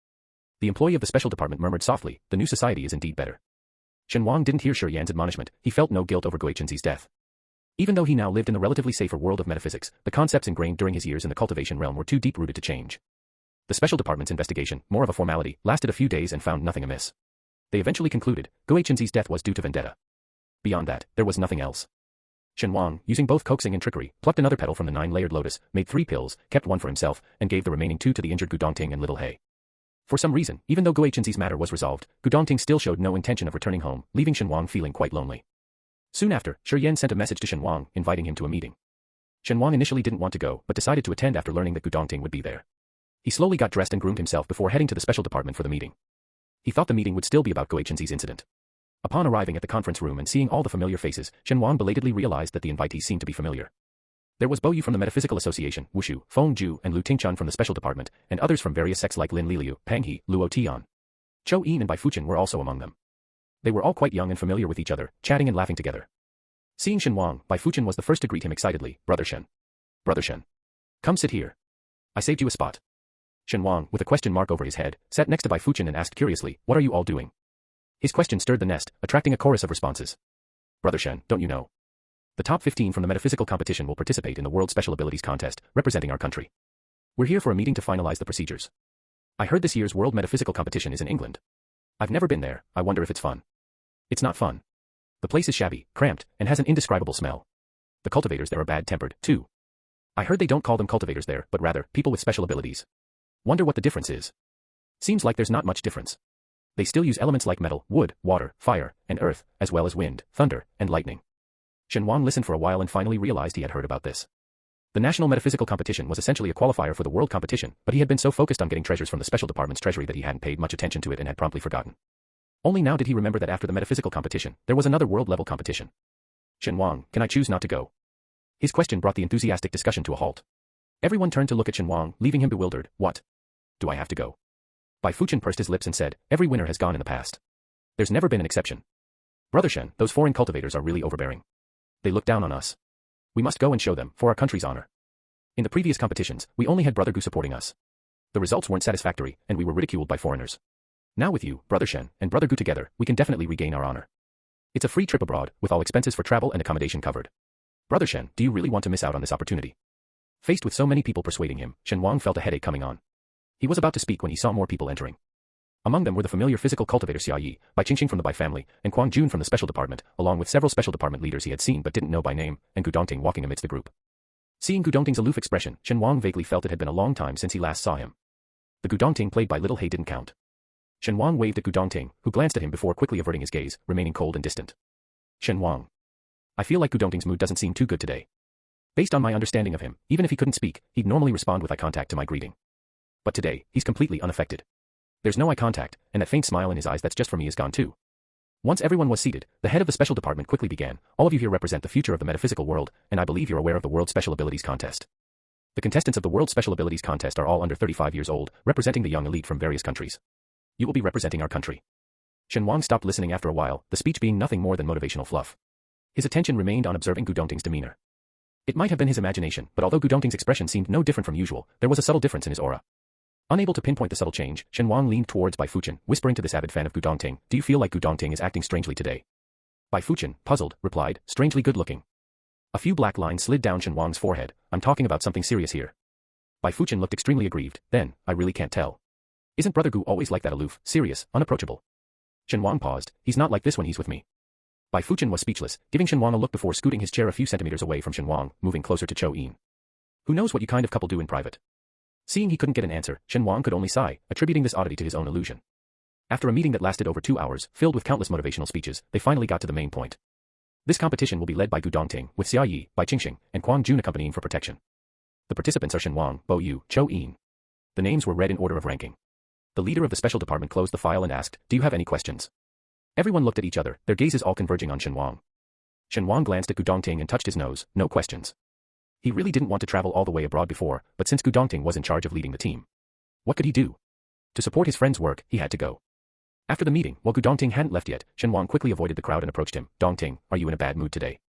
the employee of the special department murmured softly, the new society is indeed better. Shen Wang didn't hear Shi Yan's admonishment, he felt no guilt over Gu Dongting's death. Even though he now lived in the relatively safer world of metaphysics, the concepts ingrained during his years in the cultivation realm were too deep-rooted to change. The special department's investigation, more of a formality, lasted a few days and found nothing amiss. They eventually concluded, Gu Dongting's death was due to vendetta. Beyond that, there was nothing else. Shen Wang, using both coaxing and trickery, plucked another petal from the 9-layered lotus, made 3 pills, kept 1 for himself, and gave the remaining 2 to the injured Gu Dongting and little He. For some reason, even though Gu Dongting's matter was resolved, Gu Dongting still showed no intention of returning home, leaving Shen Wang feeling quite lonely. Soon after, Shi Yan sent a message to Shen Wang, inviting him to a meeting. Shen Wang initially didn't want to go, but decided to attend after learning that Gu Dongting would be there. He slowly got dressed and groomed himself before heading to the special department for the meeting. He thought the meeting would still be about Gu Dongting's incident. Upon arriving at the conference room and seeing all the familiar faces, Shen Wang belatedly realized that the invitees seemed to be familiar. There was Bo Yu from the Metaphysical Association, Wushu, Feng Ju and Lu Tingchun from the special department, and others from various sects like Lin Liliu, Pang He, Luo Tian. Chou Yin and Bai Fuchen were also among them. They were all quite young and familiar with each other, chatting and laughing together. Seeing Shen Wang, Bai Fuchen was the first to greet him excitedly, Brother Shen. Brother Shen. Come sit here. I saved you a spot. Shen Wang, with a question mark over his head, sat next to Bai Fuchen and asked curiously, what are you all doing? His question stirred the nest, attracting a chorus of responses. Brother Shen, don't you know? The top 15 from the metaphysical competition will participate in the World Special Abilities Contest, representing our country. We're here for a meeting to finalize the procedures. I heard this year's World Metaphysical Competition is in England. I've never been there, I wonder if it's fun. It's not fun. The place is shabby, cramped, and has an indescribable smell. The cultivators there are bad-tempered, too. I heard they don't call them cultivators there, but rather, people with special abilities. Wonder what the difference is. Seems like there's not much difference. They still use elements like metal, wood, water, fire, and earth, as well as wind, thunder, and lightning. Shen Wang listened for a while and finally realized he had heard about this. The National Metaphysical Competition was essentially a qualifier for the world competition, but he had been so focused on getting treasures from the special department's treasury that he hadn't paid much attention to it and had promptly forgotten. Only now did he remember that after the metaphysical competition, there was another world-level competition. Shen Wang, can I choose not to go? His question brought the enthusiastic discussion to a halt. Everyone turned to look at Shen Wang, leaving him bewildered. What? Do I have to go? Bai Fuchen pursed his lips and said, every winner has gone in the past. There's never been an exception. Brother Shen, those foreign cultivators are really overbearing. They look down on us. We must go and show them, for our country's honor. In the previous competitions, we only had Brother Gu supporting us. The results weren't satisfactory, and we were ridiculed by foreigners. Now with you, Brother Shen, and Brother Gu together, we can definitely regain our honor. It's a free trip abroad, with all expenses for travel and accommodation covered. Brother Shen, do you really want to miss out on this opportunity? Faced with so many people persuading him, Shen Wang felt a headache coming on. He was about to speak when he saw more people entering. Among them were the familiar physical cultivator Xia Yi, Bai Qingxing from the Bai family, and Quang Jun from the special department, along with several special department leaders he had seen but didn't know by name, and Gu Dongting walking amidst the group. Seeing Gu Dongting's aloof expression, Shen Wang vaguely felt it had been a long time since he last saw him. The Gu Dongting played by Little Hay didn't count. Shen Wang waved at Gu Dongting, who glanced at him before quickly averting his gaze, remaining cold and distant. Shen Wang. I feel like Gu Dongting's mood doesn't seem too good today. Based on my understanding of him, even if he couldn't speak, he'd normally respond with eye contact to my greeting. But today, he's completely unaffected. There's no eye contact, and that faint smile in his eyes that's just for me is gone too. Once everyone was seated, the head of the special department quickly began. All of you here represent the future of the metaphysical world, and I believe you're aware of the World Special Abilities Contest. The contestants of the World Special Abilities Contest are all under 35 years old, representing the young elite from various countries. You will be representing our country. Shen Wang stopped listening after a while, the speech being nothing more than motivational fluff. His attention remained on observing Gu Dongting's demeanor. It might have been his imagination, but although Gu Dongting's expression seemed no different from usual, there was a subtle difference in his aura. Unable to pinpoint the subtle change, Shen Wang leaned towards Bai Fuchen, whispering to this avid fan of Gu Dongting, do you feel like Gu Dongting is acting strangely today? Bai Fuchen, puzzled, replied, strangely good-looking. A few black lines slid down Shen Wang's forehead. I'm talking about something serious here. Bai Fuchen looked extremely aggrieved. Then, I really can't tell. Isn't Brother Gu always like that, aloof, serious, unapproachable? Shen Wang paused. He's not like this when he's with me. Bai Fuchen was speechless, giving Shen Wang a look before scooting his chair a few centimeters away from Shen Wang, moving closer to Chou Yin. Who knows what you kind of couple do in private? Seeing he couldn't get an answer, Shen Wang could only sigh, attributing this oddity to his own illusion. After a meeting that lasted over 2 hours, filled with countless motivational speeches, they finally got to the main point. This competition will be led by Gu Dongting, with Xia Yi, Bai Qingxing, and Quang Jun accompanying for protection. The participants are Shen Wang, Bo Yu, Chou Yin. The names were read in order of ranking. The leader of the special department closed the file and asked, do you have any questions? Everyone looked at each other, their gazes all converging on Shen Wang. Shen Wang glanced at Gu Dongting and touched his nose, no questions. He really didn't want to travel all the way abroad before, but since Gu Dongting was in charge of leading the team, what could he do? To support his friend's work, he had to go. After the meeting, while Gu Dongting hadn't left yet, Shen Wang quickly avoided the crowd and approached him. Dongting, are you in a bad mood today?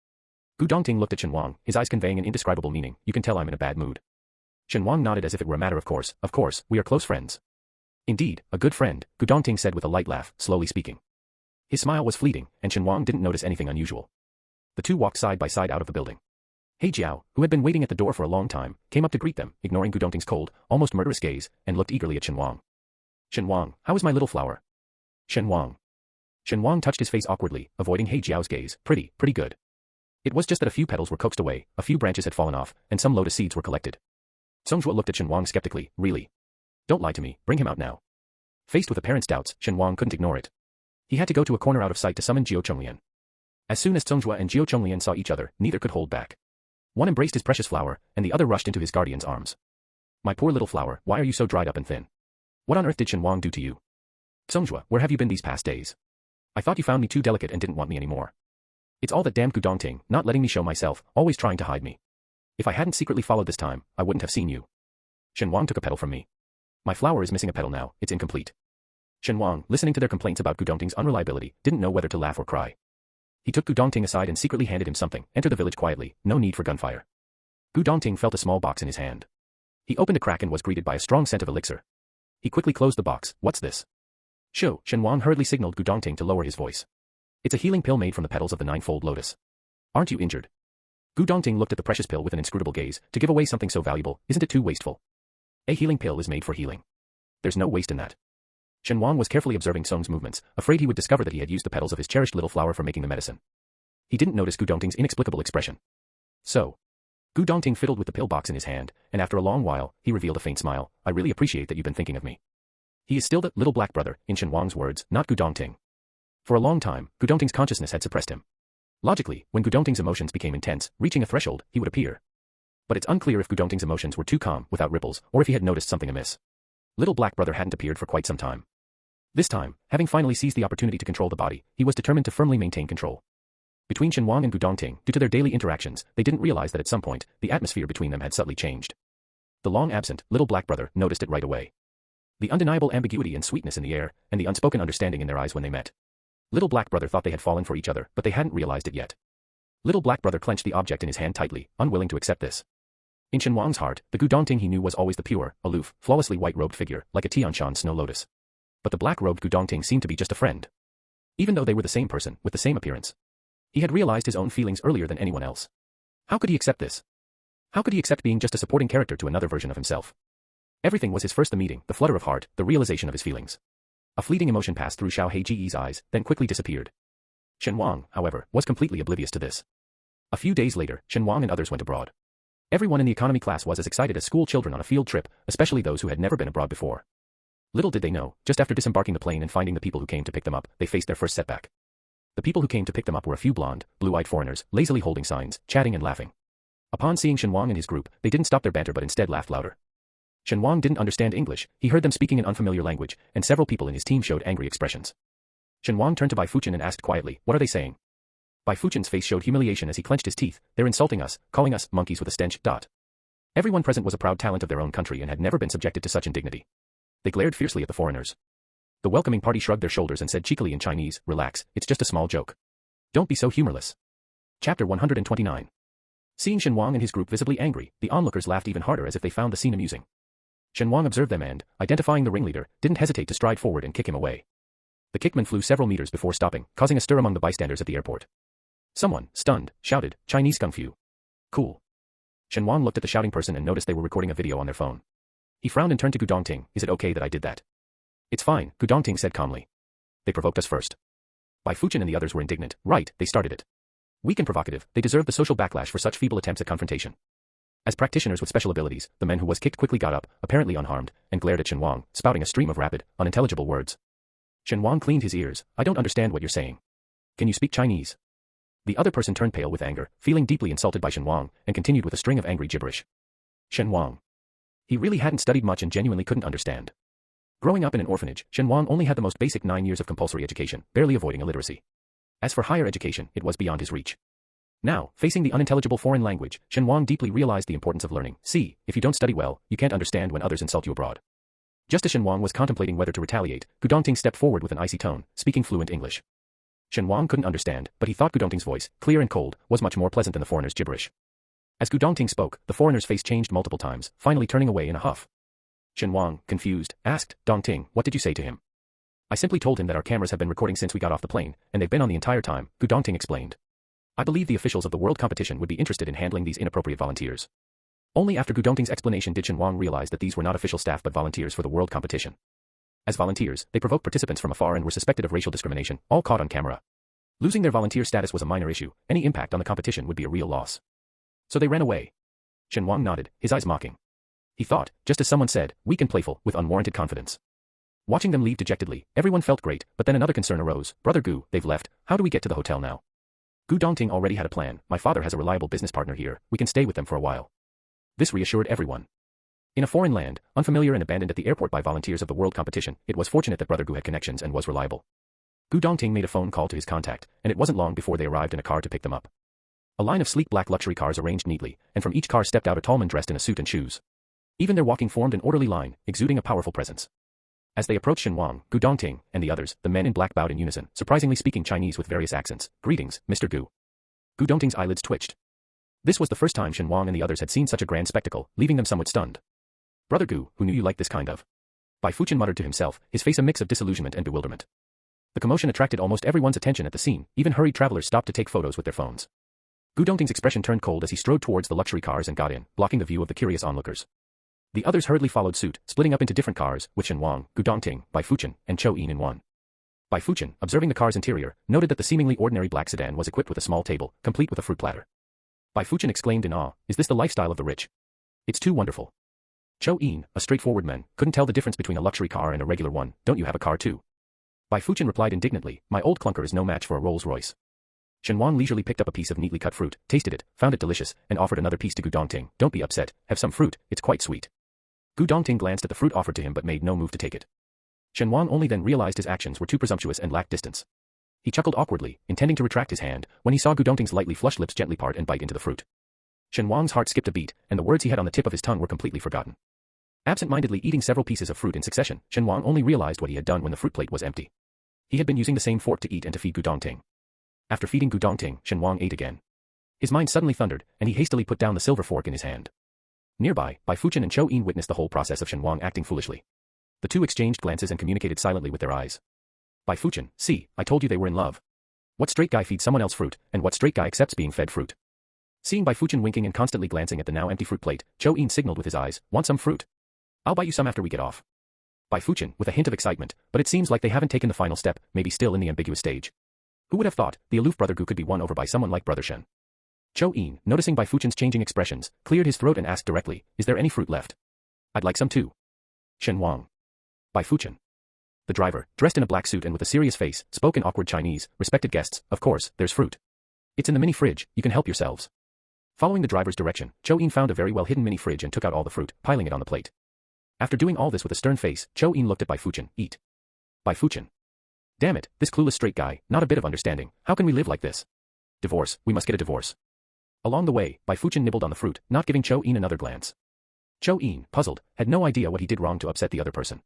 Gu Dongting looked at Shen Wang, his eyes conveying an indescribable meaning. You can tell I'm in a bad mood. Shen Wang nodded as if it were a matter of course, we are close friends. Indeed, a good friend, Gu Dongting said with a light laugh, slowly speaking. His smile was fleeting, and Shen Wang didn't notice anything unusual. The two walked side by side out of the building. He Jiao, who had been waiting at the door for a long time, came up to greet them, ignoring Gu Dongting's cold, almost murderous gaze, and looked eagerly at Shen Wang. Shen Wang, how is my little flower? Shen Wang. Shen Wang touched his face awkwardly, avoiding He Jiao's gaze. Pretty good. It was just that a few petals were coaxed away, a few branches had fallen off, and some lotus seeds were collected. Songjue looked at Shen Wang skeptically. Really? Don't lie to me, bring him out now. Faced with apparent doubts, Shen Wang couldn't ignore it. He had to go to a corner out of sight to summon Jiao Chonglian. As soon as Songjue and Jiao Chonglian saw each other, neither could hold back. One embraced his precious flower, and the other rushed into his guardian's arms. My poor little flower, why are you so dried up and thin? What on earth did Shen Wang do to you? Songjue, where have you been these past days? I thought you found me too delicate and didn't want me anymore. It's all that damned Gu Dongting, not letting me show myself, always trying to hide me. If I hadn't secretly followed this time, I wouldn't have seen you. Shen Wang took a petal from me. My flower is missing a petal now, it's incomplete. Shen Wang, listening to their complaints about Gu Dongting's unreliability, didn't know whether to laugh or cry. He took Gu Dongting aside and secretly handed him something. Enter the village quietly, no need for gunfire. Gu Dongting felt a small box in his hand. He opened a crack and was greeted by a strong scent of elixir. He quickly closed the box. What's this? Sho, Shen Wang hurriedly signaled Gu Dongting to lower his voice. It's a healing pill made from the petals of the ninefold lotus. Aren't you injured? Gu Dongting looked at the precious pill with an inscrutable gaze. To give away something so valuable, isn't it too wasteful? A healing pill is made for healing. There's no waste in that. Shen Wang was carefully observing Song's movements, afraid he would discover that he had used the petals of his cherished little flower for making the medicine. He didn't notice Gu Dongting's inexplicable expression. So, Gu Dongting fiddled with the pill box in his hand, and after a long while, he revealed a faint smile. I really appreciate that you've been thinking of me. He is still the little black brother, in Shen Wang's words, not Gu Dongting. For a long time, Gu Dongting's consciousness had suppressed him. Logically, when Gu Dongting's emotions became intense, reaching a threshold, he would appear. But it's unclear if Gu Dongting's emotions were too calm, without ripples, or if he had noticed something amiss. Little black brother hadn't appeared for quite some time. This time, having finally seized the opportunity to control the body, he was determined to firmly maintain control. Between Shen Wang and Gu Dongting, due to their daily interactions, they didn't realize that at some point, the atmosphere between them had subtly changed. The long-absent, little black brother noticed it right away. The undeniable ambiguity and sweetness in the air, and the unspoken understanding in their eyes when they met. Little black brother thought they had fallen for each other, but they hadn't realized it yet. Little black brother clenched the object in his hand tightly, unwilling to accept this. In Shen Wang's heart, the Gu Dongting he knew was always the pure, aloof, flawlessly white-robed figure, like a Tianshan snow lotus. But the black-robed Gu Dongting seemed to be just a friend. Even though they were the same person, with the same appearance. He had realized his own feelings earlier than anyone else. How could he accept this? How could he accept being just a supporting character to another version of himself? Everything was his first the meeting, the flutter of heart, the realization of his feelings. A fleeting emotion passed through Xiao Heiji's eyes, then quickly disappeared. Shen Wang, however, was completely oblivious to this. A few days later, Shen Wang and others went abroad. Everyone in the economy class was as excited as school children on a field trip, especially those who had never been abroad before. Little did they know, just after disembarking the plane and finding the people who came to pick them up, they faced their first setback. The people who came to pick them up were a few blonde, blue-eyed foreigners, lazily holding signs, chatting and laughing. Upon seeing Shen Wang and his group, they didn't stop their banter but instead laughed louder. Shen Wang didn't understand English, he heard them speaking an unfamiliar language, and several people in his team showed angry expressions. Shen Wang turned to Bai Fuchen and asked quietly, what are they saying? Bai Fuchen's face showed humiliation as he clenched his teeth, they're insulting us, calling us monkeys with a stench. Everyone present was a proud talent of their own country and had never been subjected to such indignity. They glared fiercely at the foreigners. The welcoming party shrugged their shoulders and said cheekily in Chinese, relax, it's just a small joke. Don't be so humorless. Chapter 129. Seeing Shen Wang and his group visibly angry, the onlookers laughed even harder as if they found the scene amusing. Shen Wang observed them and, identifying the ringleader, didn't hesitate to stride forward and kick him away. The kickman flew several meters before stopping, causing a stir among the bystanders at the airport. Someone, stunned, shouted, Chinese Kung Fu. Cool. Shen Wang looked at the shouting person and noticed they were recording a video on their phone. He frowned and turned to Gu Dongting, is it okay that I did that? It's fine, Gu Dongting said calmly. They provoked us first. Bai Fuchen and the others were indignant, right, they started it. Weak and provocative, they deserved the social backlash for such feeble attempts at confrontation. As practitioners with special abilities, the man who was kicked quickly got up, apparently unharmed, and glared at Shen Wang, spouting a stream of rapid, unintelligible words. Shen Wang cleaned his ears, I don't understand what you're saying. Can you speak Chinese? The other person turned pale with anger, feeling deeply insulted by Shen Wang, and continued with a string of angry gibberish. Shen Wang. He really hadn't studied much and genuinely couldn't understand. Growing up in an orphanage, Shen Wang only had the most basic 9 years of compulsory education, barely avoiding illiteracy. As for higher education, it was beyond his reach. Now, facing the unintelligible foreign language, Shen Wang deeply realized the importance of learning. See, if you don't study well, you can't understand when others insult you abroad. Just as Shen Wang was contemplating whether to retaliate, Gu Dongting stepped forward with an icy tone, speaking fluent English. Shen Wang couldn't understand, but he thought Gu Dongting's voice, clear and cold, was much more pleasant than the foreigner's gibberish. As Gu Dongting spoke, the foreigner's face changed multiple times, finally turning away in a huff. Shen Wang, confused, asked, Dongting, what did you say to him? I simply told him that our cameras have been recording since we got off the plane, and they've been on the entire time, Gu Dongting explained. I believe the officials of the world competition would be interested in handling these inappropriate volunteers. Only after Gu Dongting's explanation did Shen Wang realize that these were not official staff but volunteers for the world competition. As volunteers, they provoked participants from afar and were suspected of racial discrimination, all caught on camera. Losing their volunteer status was a minor issue, any impact on the competition would be a real loss. So they ran away. Shen Wang nodded, his eyes mocking. He thought, just as someone said, weak and playful, with unwarranted confidence. Watching them leave dejectedly, everyone felt great, but then another concern arose, Brother Gu, they've left, how do we get to the hotel now? Gu Dongting already had a plan, my father has a reliable business partner here, we can stay with them for a while. This reassured everyone. In a foreign land, unfamiliar and abandoned at the airport by volunteers of the world competition, it was fortunate that Brother Gu had connections and was reliable. Gu Dongting made a phone call to his contact, and it wasn't long before they arrived in a car to pick them up. A line of sleek black luxury cars arranged neatly, and from each car stepped out a tall man dressed in a suit and shoes. Even their walking formed an orderly line, exuding a powerful presence. As they approached Shen Wang, Gu Dongting, and the others, the men in black bowed in unison, surprisingly speaking Chinese with various accents. Greetings, Mr. Gu. Gu Dongting's eyelids twitched. This was the first time Shen Wang and the others had seen such a grand spectacle, leaving them somewhat stunned. Brother Gu, who knew you liked this kind of? Bai Fuchen muttered to himself, his face a mix of disillusionment and bewilderment. The commotion attracted almost everyone's attention at the scene, even hurried travelers stopped to take photos with their phones. Gu Dongting's expression turned cold as he strode towards the luxury cars and got in, blocking the view of the curious onlookers. The others hurriedly followed suit, splitting up into different cars, with Shen Wang, Gu Dongting, Bai Fuchen, and Chou Yin in one. Bai Fuchen, observing the car's interior, noted that the seemingly ordinary black sedan was equipped with a small table, complete with a fruit platter. Bai Fuchen exclaimed in awe, "Is this the lifestyle of the rich? It's too wonderful." Chou Yin, a straightforward man, couldn't tell the difference between a luxury car and a regular one. "Don't you have a car too?" Bai Fuchen replied indignantly, "My old clunker is no match for a Rolls-Royce." Shen Wang leisurely picked up a piece of neatly cut fruit, tasted it, found it delicious, and offered another piece to Gu Dongting. "Don't be upset, have some fruit, it's quite sweet." Gu Dongting glanced at the fruit offered to him but made no move to take it. Shen Wang only then realized his actions were too presumptuous and lacked distance. He chuckled awkwardly, intending to retract his hand, when he saw Gu Dongting's lightly flushed lips gently part and bite into the fruit. Shen Wang's heart skipped a beat, and the words he had on the tip of his tongue were completely forgotten. Absent-mindedly eating several pieces of fruit in succession, Shen Wang only realized what he had done when the fruit plate was empty. He had been using the same fork to eat and to feed Gu Dongting. After feeding Gu Dongting, Shen Wang ate again. His mind suddenly thundered, and he hastily put down the silver fork in his hand. Nearby, Bai Fuchen and Chou Yin witnessed the whole process of Shen Wang acting foolishly. The two exchanged glances and communicated silently with their eyes. Bai Fuchen, "See, I told you they were in love. What straight guy feeds someone else fruit, and what straight guy accepts being fed fruit?" Seeing Bai Fuchen winking and constantly glancing at the now empty fruit plate, Chou Yin signaled with his eyes, "Want some fruit? I'll buy you some after we get off." Bai Fuchen, with a hint of excitement, "But it seems like they haven't taken the final step, maybe still in the ambiguous stage. Who would have thought, the aloof brother Gu could be won over by someone like brother Shen?" Chou Yin, noticing Bai Fuchen's changing expressions, cleared his throat and asked directly, "Is there any fruit left?" "I'd like some too." Shen Wang. Bai Fuchen. The driver, dressed in a black suit and with a serious face, spoke in awkward Chinese, "Respected guests, of course, there's fruit. It's in the mini fridge, you can help yourselves." Following the driver's direction, Chou Yin found a very well-hidden mini fridge and took out all the fruit, piling it on the plate. After doing all this with a stern face, Chou Yin looked at Bai Fuchen, "Eat." Bai Fuchen. "Damn it, this clueless straight guy, not a bit of understanding, how can we live like this? Divorce, we must get a divorce." Along the way, Bai Fuchen nibbled on the fruit, not giving Chou Yin another glance. Chou Yin, puzzled, had no idea what he did wrong to upset the other person.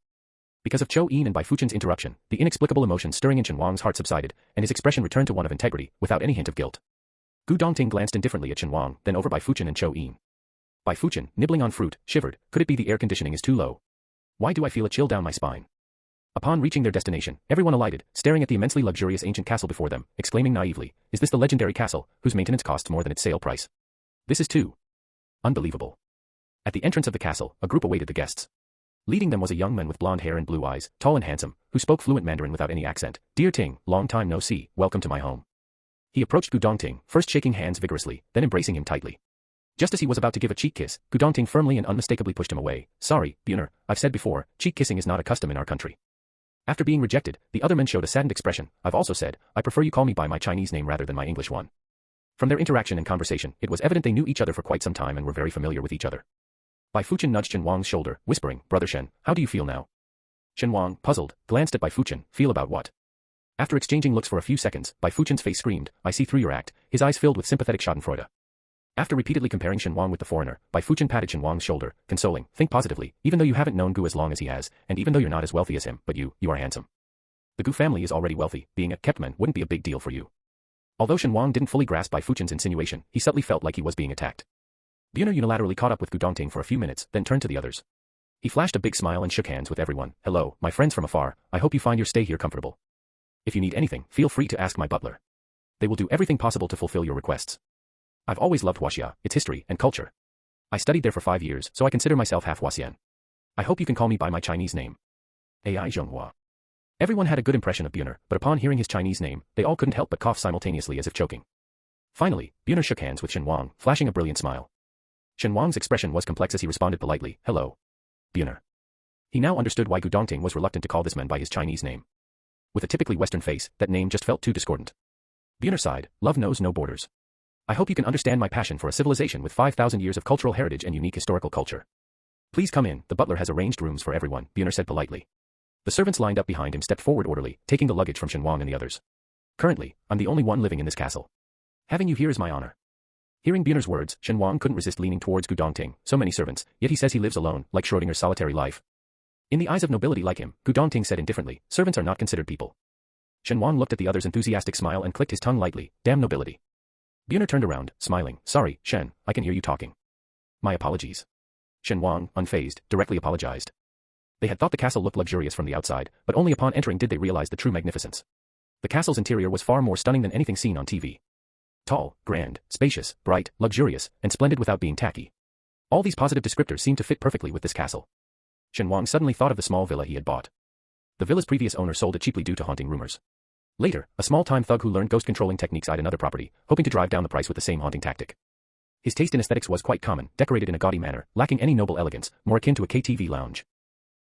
Because of Chou Yin and Bai Fuchen's interruption, the inexplicable emotion stirring in Shen Wang's heart subsided, and his expression returned to one of integrity, without any hint of guilt. Gu Dongting glanced indifferently at Shen Wang, then over Bai Fuchen and Chou Yin. Bai Fuchen, nibbling on fruit, shivered. Could it be the air conditioning is too low? Why do I feel a chill down my spine? Upon reaching their destination, everyone alighted, staring at the immensely luxurious ancient castle before them, exclaiming naively, "Is this the legendary castle, whose maintenance costs more than its sale price? This is too unbelievable." At the entrance of the castle, a group awaited the guests. Leading them was a young man with blonde hair and blue eyes, tall and handsome, who spoke fluent Mandarin without any accent. "Dear Ting, long time no see, welcome to my home." He approached Gu Dongting, first shaking hands vigorously, then embracing him tightly. Just as he was about to give a cheek kiss, Gu Dongting firmly and unmistakably pushed him away. "Sorry, Buner, I've said before, cheek kissing is not a custom in our country." After being rejected, the other men showed a saddened expression. "I've also said, I prefer you call me by my Chinese name rather than my English one." From their interaction and conversation, it was evident they knew each other for quite some time and were very familiar with each other. Bai Fuchen nudged Shen Wang's shoulder, whispering, "Brother Shen, how do you feel now?" Shen Wang, puzzled, glanced at Bai Fuchen. "Feel about what?" After exchanging looks for a few seconds, Bai Fuchen's face screamed, "I see through your act," his eyes filled with sympathetic schadenfreude. After repeatedly comparing Shen Wang with the foreigner, Bai Fuchen patted Shen Wang's shoulder, consoling, "Think positively, even though you haven't known Gu as long as he has, and even though you're not as wealthy as him, but you are handsome. The Gu family is already wealthy, being a kept man wouldn't be a big deal for you." Although Shen Wang didn't fully grasp Bai Fuchen's insinuation, he subtly felt like he was being attacked. Buner unilaterally caught up with Gu Dongting for a few minutes, then turned to the others. He flashed a big smile and shook hands with everyone. "Hello, my friends from afar, I hope you find your stay here comfortable. If you need anything, feel free to ask my butler. They will do everything possible to fulfill your requests. I've always loved Huaxia, its history and culture. I studied there for 5 years, so I consider myself half Huaxian. I hope you can call me by my Chinese name. Ai Zhenghua." Everyone had a good impression of Buner, but upon hearing his Chinese name, they all couldn't help but cough simultaneously as if choking. Finally, Buner shook hands with Shen Wang, flashing a brilliant smile. Shen Wang's expression was complex as he responded politely, "Hello, Buner." He now understood why Gu Dongting was reluctant to call this man by his Chinese name. With a typically Western face, that name just felt too discordant. Buner sighed, "Love knows no borders. I hope you can understand my passion for a civilization with 5,000 years of cultural heritage and unique historical culture. Please come in, the butler has arranged rooms for everyone," Buner said politely. The servants lined up behind him stepped forward orderly, taking the luggage from Shen Wang and the others. "Currently, I'm the only one living in this castle. Having you here is my honor." Hearing Buner's words, Shen Wang couldn't resist leaning towards Gu Dongting. "So many servants, yet he says he lives alone, like Schrodinger's solitary life." In the eyes of nobility like him, Gu Dongting said indifferently, "Servants are not considered people." Shen Wang looked at the other's enthusiastic smile and clicked his tongue lightly, "Damn nobility." Buner turned around, smiling, "Sorry, Shen, I can hear you talking. My apologies." Shen Wang, unfazed, directly apologized. They had thought the castle looked luxurious from the outside, but only upon entering did they realize the true magnificence. The castle's interior was far more stunning than anything seen on TV. Tall, grand, spacious, bright, luxurious, and splendid without being tacky. All these positive descriptors seemed to fit perfectly with this castle. Shen Wang suddenly thought of the small villa he had bought. The villa's previous owner sold it cheaply due to haunting rumors. Later, a small-time thug who learned ghost-controlling techniques eyed another property, hoping to drive down the price with the same haunting tactic. His taste in aesthetics was quite common, decorated in a gaudy manner, lacking any noble elegance, more akin to a KTV lounge.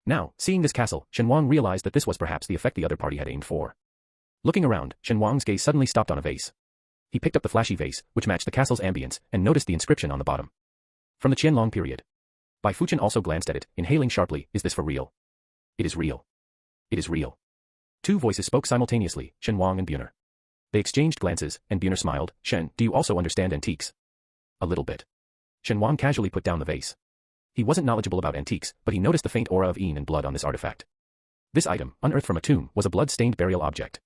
Now, seeing this castle, Shen Wang realized that this was perhaps the effect the other party had aimed for. Looking around, Shen Wang's gaze suddenly stopped on a vase. He picked up the flashy vase, which matched the castle's ambience, and noticed the inscription on the bottom. From the Qianlong period. Bai Fuchen also glanced at it, inhaling sharply, "Is this for real?" "It is real. It is real." Two voices spoke simultaneously, Shen Wang and Buner. They exchanged glances, and Buner smiled. "Shen, do you also understand antiques?" "A little bit." Shen Wang casually put down the vase. He wasn't knowledgeable about antiques, but he noticed the faint aura of Yin and blood on this artifact. This item, unearthed from a tomb, was a blood-stained burial object.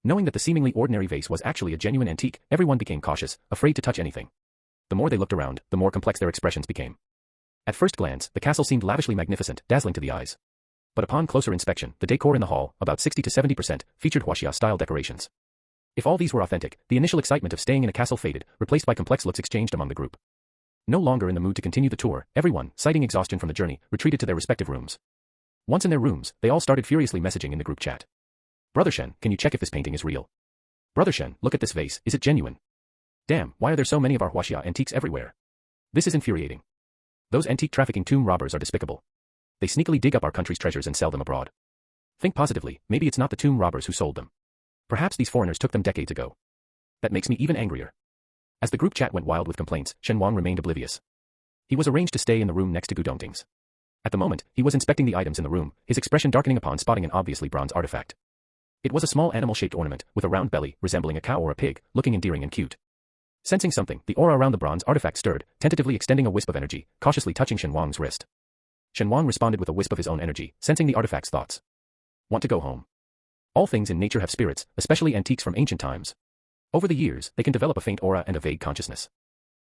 Knowing that the seemingly ordinary vase was actually a genuine antique, everyone became cautious, afraid to touch anything. The more they looked around, the more complex their expressions became. At first glance, the castle seemed lavishly magnificent, dazzling to the eyes. But upon closer inspection, the decor in the hall, about 60 to 70%, featured Huaxia-style decorations. If all these were authentic, the initial excitement of staying in a castle faded, replaced by complex looks exchanged among the group. No longer in the mood to continue the tour, everyone, citing exhaustion from the journey, retreated to their respective rooms. Once in their rooms, they all started furiously messaging in the group chat. "Brother Shen, can you check if this painting is real? Brother Shen, look at this vase, is it genuine? Damn, why are there so many of our Huaxia antiques everywhere? This is infuriating. Those antique trafficking tomb robbers are despicable. They sneakily dig up our country's treasures and sell them abroad. Think positively, maybe it's not the tomb robbers who sold them. Perhaps these foreigners took them decades ago. That makes me even angrier." As the group chat went wild with complaints, Shen Wang remained oblivious. He was arranged to stay in the room next to Gu Dongting's. At the moment, he was inspecting the items in the room, his expression darkening upon spotting an obviously bronze artifact. It was a small animal-shaped ornament, with a round belly, resembling a cow or a pig, looking endearing and cute. Sensing something, the aura around the bronze artifact stirred, tentatively extending a wisp of energy, cautiously touching Shen Wang's wrist. Shen Wang responded with a wisp of his own energy, sensing the artifact's thoughts. "Want to go home?" All things in nature have spirits, especially antiques from ancient times. Over the years, they can develop a faint aura and a vague consciousness.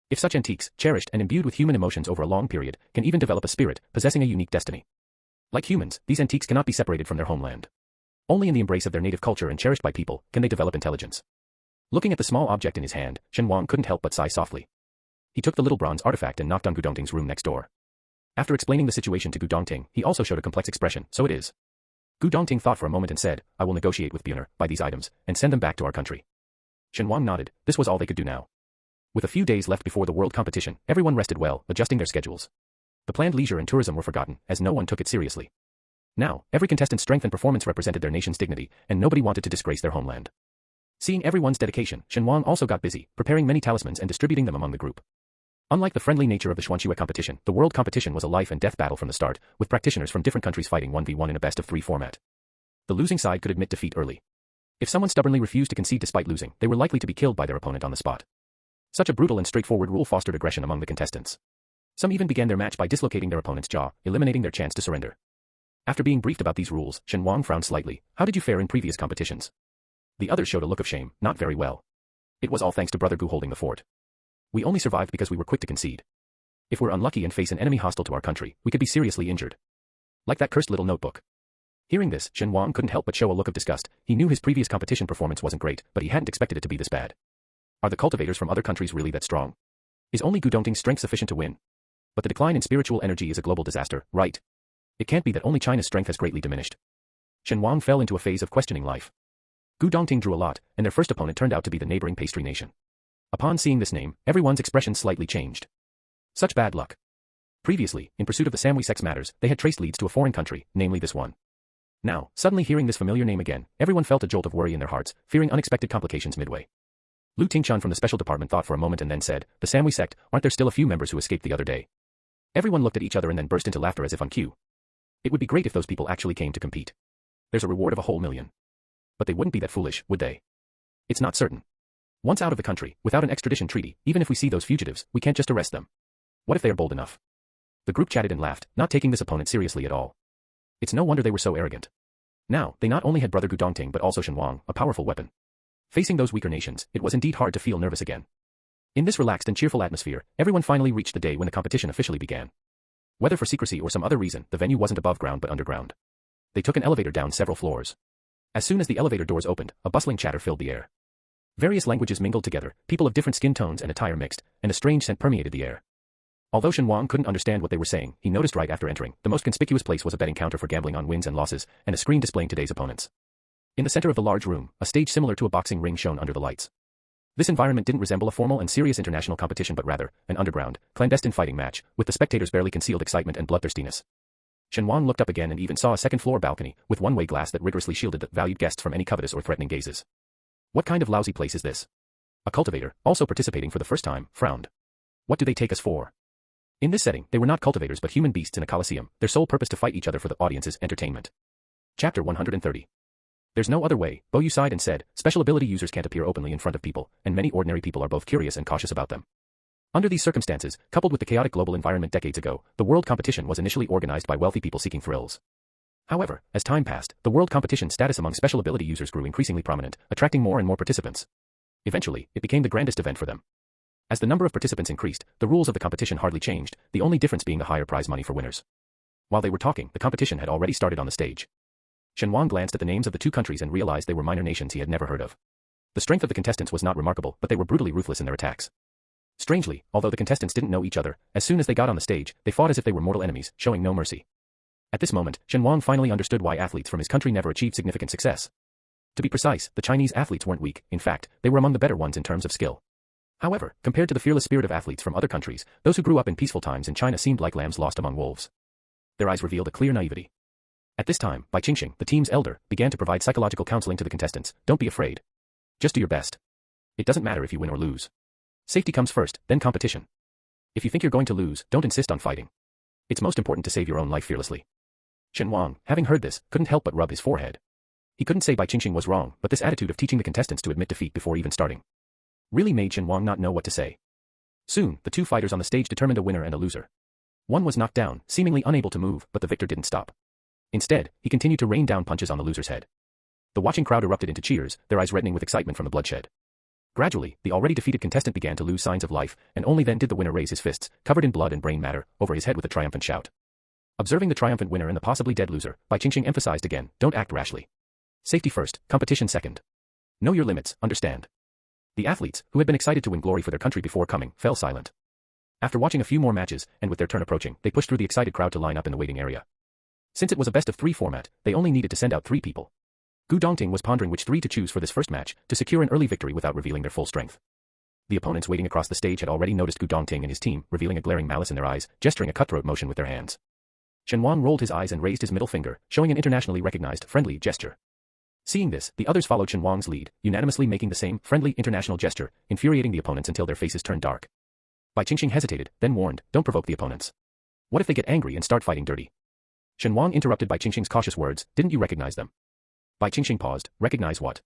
If such antiques, cherished and imbued with human emotions over a long period, can even develop a spirit, possessing a unique destiny. Like humans, these antiques cannot be separated from their homeland. Only in the embrace of their native culture and cherished by people, can they develop intelligence. Looking at the small object in his hand, Shen Wang couldn't help but sigh softly. He took the little bronze artifact and knocked on Gu Dongting's room next door. After explaining the situation to Gu Dongting, he also showed a complex expression. "So it is." Gu Dongting thought for a moment and said, "I will negotiate with Buner, buy these items, and send them back to our country." Shen Wang nodded. This was all they could do now. With a few days left before the world competition, everyone rested well, adjusting their schedules. The planned leisure and tourism were forgotten, as no one took it seriously. Now, every contestant's strength and performance represented their nation's dignity, and nobody wanted to disgrace their homeland. Seeing everyone's dedication, Shen Wang also got busy, preparing many talismans and distributing them among the group. Unlike the friendly nature of the Xuanxue competition, the world competition was a life and death battle from the start, with practitioners from different countries fighting 1v1 in a best-of-3 format. The losing side could admit defeat early. If someone stubbornly refused to concede despite losing, they were likely to be killed by their opponent on the spot. Such a brutal and straightforward rule fostered aggression among the contestants. Some even began their match by dislocating their opponent's jaw, eliminating their chance to surrender. After being briefed about these rules, Shen Wang frowned slightly. "How did you fare in previous competitions?" The others showed a look of shame. "Not very well. It was all thanks to Brother Gu holding the fort. We only survived because we were quick to concede. If we're unlucky and face an enemy hostile to our country, we could be seriously injured. Like that cursed little notebook." Hearing this, Shen Wang couldn't help but show a look of disgust. He knew his previous competition performance wasn't great, but he hadn't expected it to be this bad. Are the cultivators from other countries really that strong? Is only Gu Dongting's strength sufficient to win? But the decline in spiritual energy is a global disaster, right? It can't be that only China's strength has greatly diminished. Shen Wang fell into a phase of questioning life. Gu Dongting drew a lot, and their first opponent turned out to be the neighboring pastry nation. Upon seeing this name, everyone's expression slightly changed. Such bad luck. Previously, in pursuit of the Samui sex matters, they had traced leads to a foreign country, namely this one. Now, suddenly hearing this familiar name again, everyone felt a jolt of worry in their hearts, fearing unexpected complications midway. Lu Tingchun from the special department thought for a moment and then said, "The Samui sect, aren't there still a few members who escaped the other day?" Everyone looked at each other and then burst into laughter as if on cue. It would be great if those people actually came to compete. There's a reward of a whole million. But they wouldn't be that foolish, would they? It's not certain. Once out of the country, without an extradition treaty, even if we see those fugitives, we can't just arrest them. What if they are bold enough? The group chatted and laughed, not taking this opponent seriously at all. It's no wonder they were so arrogant. Now, they not only had Brother Gu Dongting but also Shen Wang, a powerful weapon. Facing those weaker nations, it was indeed hard to feel nervous again. In this relaxed and cheerful atmosphere, everyone finally reached the day when the competition officially began. Whether for secrecy or some other reason, the venue wasn't above ground but underground. They took an elevator down several floors. As soon as the elevator doors opened, a bustling chatter filled the air. Various languages mingled together, people of different skin tones and attire mixed, and a strange scent permeated the air. Although Shen Wang couldn't understand what they were saying, he noticed right after entering, the most conspicuous place was a betting counter for gambling on wins and losses, and a screen displaying today's opponents. In the center of the large room, a stage similar to a boxing ring shone under the lights. This environment didn't resemble a formal and serious international competition but rather, an underground, clandestine fighting match, with the spectators' barely concealed excitement and bloodthirstiness. Shen Wang looked up again and even saw a second-floor balcony, with one-way glass that rigorously shielded the valued guests from any covetous or threatening gazes. What kind of lousy place is this? A cultivator, also participating for the first time, frowned. What do they take us for? In this setting, they were not cultivators but human beasts in a coliseum, their sole purpose to fight each other for the audience's entertainment. Chapter 130. There's no other way, Bo Yu sighed and said, special ability users can't appear openly in front of people, and many ordinary people are both curious and cautious about them. Under these circumstances, coupled with the chaotic global environment decades ago, the world competition was initially organized by wealthy people seeking thrills. However, as time passed, the world competition status among special ability users grew increasingly prominent, attracting more and more participants. Eventually, it became the grandest event for them. As the number of participants increased, the rules of the competition hardly changed, the only difference being the higher prize money for winners. While they were talking, the competition had already started on the stage. Shen Wang glanced at the names of the two countries and realized they were minor nations he had never heard of. The strength of the contestants was not remarkable, but they were brutally ruthless in their attacks. Strangely, although the contestants didn't know each other, as soon as they got on the stage, they fought as if they were mortal enemies, showing no mercy. At this moment, Shen Wang finally understood why athletes from his country never achieved significant success. To be precise, the Chinese athletes weren't weak, in fact, they were among the better ones in terms of skill. However, compared to the fearless spirit of athletes from other countries, those who grew up in peaceful times in China seemed like lambs lost among wolves. Their eyes revealed a clear naivety. At this time, Bai Qingxing, the team's elder, began to provide psychological counseling to the contestants. Don't be afraid. Just do your best. It doesn't matter if you win or lose. Safety comes first, then competition. If you think you're going to lose, don't insist on fighting. It's most important to save your own life fearlessly. Shen Wang, having heard this, couldn't help but rub his forehead. He couldn't say Bai Qingxing was wrong, but this attitude of teaching the contestants to admit defeat before even starting really made Shen Wang not know what to say. Soon, the two fighters on the stage determined a winner and a loser. One was knocked down, seemingly unable to move, but the victor didn't stop. Instead, he continued to rain down punches on the loser's head. The watching crowd erupted into cheers, their eyes reddening with excitement from the bloodshed. Gradually, the already defeated contestant began to lose signs of life, and only then did the winner raise his fists, covered in blood and brain matter, over his head with a triumphant shout. Observing the triumphant winner and the possibly dead loser, Bai Qingxing emphasized again, don't act rashly. Safety first, competition second. Know your limits, understand. The athletes, who had been excited to win glory for their country before coming, fell silent. After watching a few more matches, and with their turn approaching, they pushed through the excited crowd to line up in the waiting area. Since it was a best-of-3 format, they only needed to send out 3 people. Gu Dongting was pondering which 3 to choose for this first match, to secure an early victory without revealing their full strength. The opponents waiting across the stage had already noticed Gu Dongting and his team, revealing a glaring malice in their eyes, gesturing a cutthroat motion with their hands. Shen Wang rolled his eyes and raised his middle finger, showing an internationally recognized, friendly gesture. Seeing this, the others followed Shen Wang's lead, unanimously making the same, friendly, international gesture, infuriating the opponents until their faces turned dark. Bai Qingxing hesitated, then warned, don't provoke the opponents. What if they get angry and start fighting dirty? Shen Wang interrupted Bai Qingxing's cautious words, didn't you recognize them? Bai Qingxing paused, recognize what?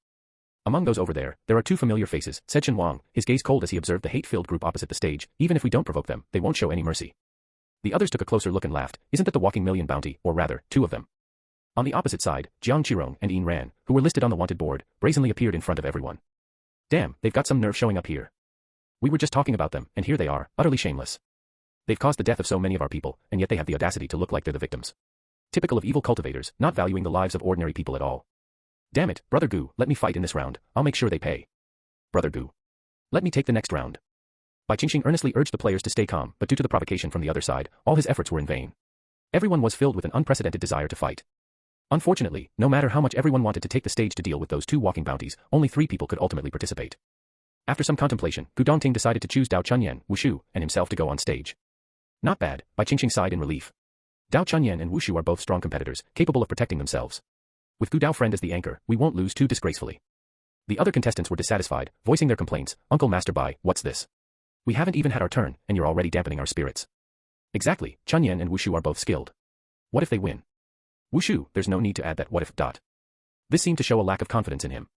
Among those over there are 2 familiar faces, said Shen Wang, his gaze cold as he observed the hate-filled group opposite the stage, even if we don't provoke them, they won't show any mercy. The others took a closer look and laughed, isn't that the walking million bounty, or rather, 2 of them? On the opposite side, Jiang Qirong and Yin Ran, who were listed on the wanted board, brazenly appeared in front of everyone. Damn, they've got some nerve showing up here. We were just talking about them, and here they are, utterly shameless. They've caused the death of so many of our people, and yet they have the audacity to look like they're the victims. Typical of evil cultivators, not valuing the lives of ordinary people at all. Damn it, Brother Gu, let me fight in this round, I'll make sure they pay. Brother Gu. Let me take the next round. Bai Qingxing earnestly urged the players to stay calm, but due to the provocation from the other side, all his efforts were in vain. Everyone was filled with an unprecedented desire to fight. Unfortunately, no matter how much everyone wanted to take the stage to deal with those 2 walking bounties, only 3 people could ultimately participate. After some contemplation, Gu Dongting decided to choose Dao Chunyan, Wushu, and himself to go on stage. Not bad, Bai Qingxing sighed in relief. Dao Chunyan and Wushu are both strong competitors, capable of protecting themselves. With Gu Dao friend as the anchor, we won't lose too disgracefully. The other contestants were dissatisfied, voicing their complaints, Uncle Master Bai, what's this? We haven't even had our turn, and you're already dampening our spirits. Exactly, Chunyan and Wushu are both skilled. What if they win? Wushu, there's no need to add that what if. This seemed to show a lack of confidence in him.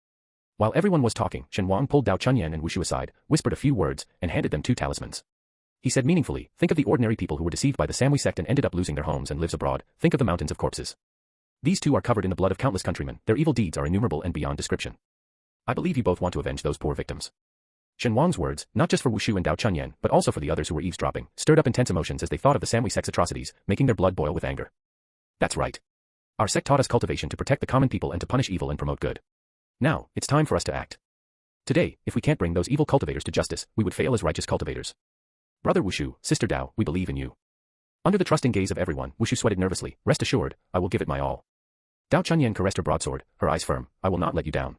While everyone was talking, Shen Wang pulled Dao Chunyan and Wushu aside, whispered a few words, and handed them 2 talismans. He said meaningfully, think of the ordinary people who were deceived by the Samui sect and ended up losing their homes and lives abroad, think of the mountains of corpses. These 2 are covered in the blood of countless countrymen, their evil deeds are innumerable and beyond description. I believe you both want to avenge those poor victims. Shen Wang's words, not just for Wushu and Dao Chunyan, but also for the others who were eavesdropping, stirred up intense emotions as they thought of the Samui sect's atrocities, making their blood boil with anger. That's right. Our sect taught us cultivation to protect the common people and to punish evil and promote good. Now, it's time for us to act. Today, if we can't bring those evil cultivators to justice, we would fail as righteous cultivators. Brother Wushu, Sister Dao, we believe in you. Under the trusting gaze of everyone, Wushu sweated nervously. Rest assured, I will give it my all. Dao Chunyan caressed her broadsword, her eyes firm. I will not let you down.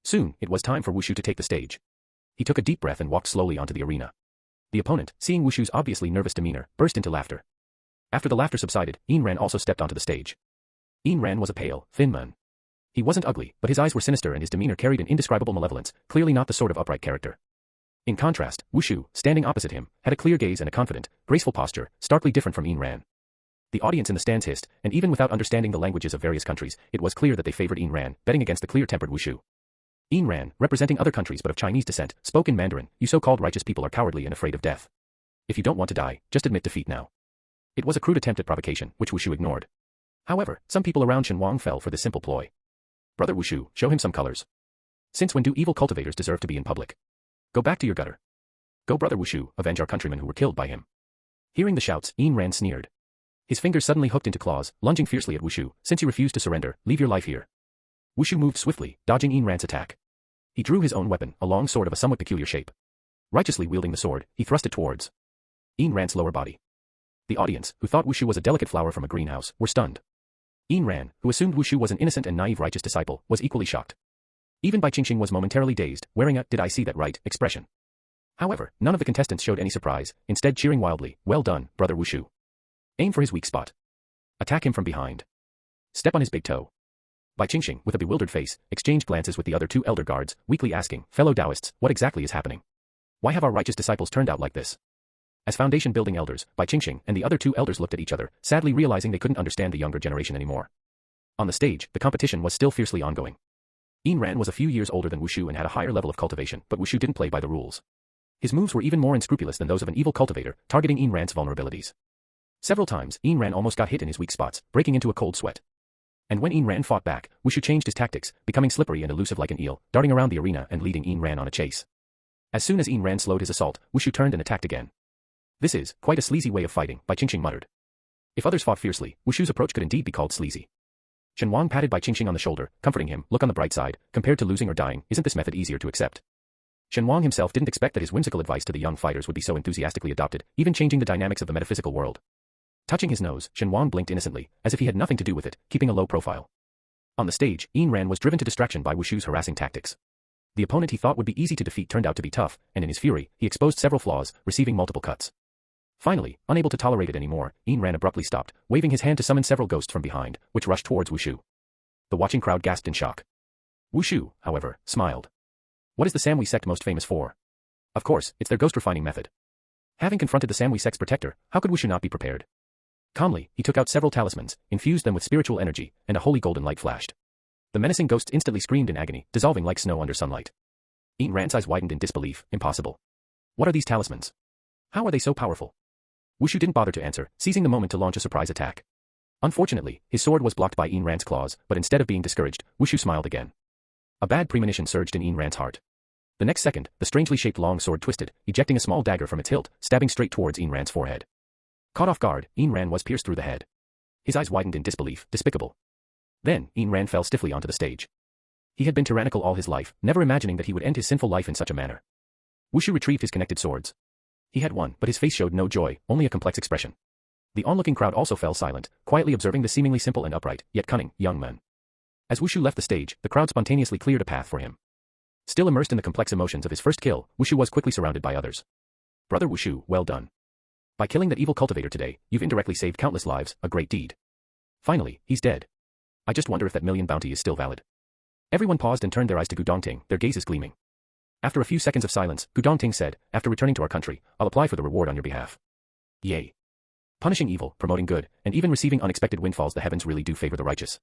Soon, it was time for Wushu to take the stage. He took a deep breath and walked slowly onto the arena. The opponent, seeing Wushu's obviously nervous demeanor, burst into laughter. After the laughter subsided, Yin Ran also stepped onto the stage. Yin Ran was a pale, thin man. He wasn't ugly, but his eyes were sinister and his demeanor carried an indescribable malevolence, clearly not the sort of upright character. In contrast, Wushu, standing opposite him, had a clear gaze and a confident, graceful posture, starkly different from Yin Ran. The audience in the stands hissed, and even without understanding the languages of various countries, it was clear that they favored Yin Ran, betting against the clear-tempered Wushu. Yin Ran, representing other countries but of Chinese descent, spoke in Mandarin. You so-called righteous people are cowardly and afraid of death. If you don't want to die, just admit defeat now. It was a crude attempt at provocation, which Wushu ignored. However, some people around Shen Wang fell for this simple ploy. Brother Wushu, show him some colors. Since when do evil cultivators deserve to be in public? Go back to your gutter. Go, Brother Wushu, avenge our countrymen who were killed by him. Hearing the shouts, Yin Ran sneered. His fingers suddenly hooked into claws, lunging fiercely at Wushu. Since you refuse to surrender, leave your life here. Wushu moved swiftly, dodging Yin Ran's attack. He drew his own weapon, a long sword of a somewhat peculiar shape. Righteously wielding the sword, he thrust it towards Yin Ran's lower body. The audience, who thought Wushu was a delicate flower from a greenhouse, were stunned. Yin Ran, who assumed Wushu was an innocent and naive righteous disciple, was equally shocked. Even Bai Qingxing was momentarily dazed, wearing a "did I see that right" expression. However, none of the contestants showed any surprise, instead cheering wildly. Well done, Brother Wushu. Aim for his weak spot. Attack him from behind. Step on his big toe. Bai Qingxing, with a bewildered face, exchanged glances with the other two elder guards, weakly asking, fellow Taoists, what exactly is happening? Why have our righteous disciples turned out like this? As foundation-building elders, Bai Qingxing and the other two elders looked at each other, sadly realizing they couldn't understand the younger generation anymore. On the stage, the competition was still fiercely ongoing. Yin Ran was a few years older than Wushu and had a higher level of cultivation, but Wushu didn't play by the rules. His moves were even more unscrupulous than those of an evil cultivator, targeting Yin Ran's vulnerabilities. Several times, Yin Ran almost got hit in his weak spots, breaking into a cold sweat. And when Yin Ran fought back, Wushu changed his tactics, becoming slippery and elusive like an eel, darting around the arena and leading Yin Ran on a chase. As soon as Yin Ran slowed his assault, Wushu turned and attacked again. This is quite a sleazy way of fighting, Bai Qingxing muttered. If others fought fiercely, Wushu's approach could indeed be called sleazy. Shen Wang patted Bai Qingxing on the shoulder, comforting him. Look on the bright side, compared to losing or dying, isn't this method easier to accept? Shen Wang himself didn't expect that his whimsical advice to the young fighters would be so enthusiastically adopted, even changing the dynamics of the metaphysical world. Touching his nose, Shen Wang blinked innocently, as if he had nothing to do with it, keeping a low profile. On the stage, Yin Ran was driven to distraction by Wushu's harassing tactics. The opponent he thought would be easy to defeat turned out to be tough, and in his fury, he exposed several flaws, receiving multiple cuts. Finally, unable to tolerate it anymore, Yin Ran abruptly stopped, waving his hand to summon several ghosts from behind, which rushed towards Wushu. The watching crowd gasped in shock. Wushu, however, smiled. What is the Samui sect most famous for? Of course, it's their ghost refining method. Having confronted the Samui sect's protector, how could Wushu not be prepared? Calmly, he took out several talismans, infused them with spiritual energy, and a holy golden light flashed. The menacing ghosts instantly screamed in agony, dissolving like snow under sunlight. Yin Ran's eyes widened in disbelief. Impossible. What are these talismans? How are they so powerful? Wushu didn't bother to answer, seizing the moment to launch a surprise attack. Unfortunately, his sword was blocked by Yin Ran's claws, but instead of being discouraged, Wushu smiled again. A bad premonition surged in Yin Ran's heart. The next second, the strangely shaped long sword twisted, ejecting a small dagger from its hilt, stabbing straight towards Yin Ran's forehead. Caught off guard, Yin Ran was pierced through the head. His eyes widened in disbelief. Despicable. Then, Yin Ran fell stiffly onto the stage. He had been tyrannical all his life, never imagining that he would end his sinful life in such a manner. Wushu retrieved his connected swords. He had won, but his face showed no joy, only a complex expression. The onlooking crowd also fell silent, quietly observing the seemingly simple and upright, yet cunning, young man. As Wushu left the stage, the crowd spontaneously cleared a path for him. Still immersed in the complex emotions of his first kill, Wushu was quickly surrounded by others. Brother Wushu, well done. By killing that evil cultivator today, you've indirectly saved countless lives, a great deed. Finally, he's dead. I just wonder if that million bounty is still valid. Everyone paused and turned their eyes to Gu Dongting, their gazes gleaming. After a few seconds of silence, Gu Dongting said, after returning to our country, I'll apply for the reward on your behalf. Yay. Punishing evil, promoting good, and even receiving unexpected windfalls, the heavens really do favor the righteous.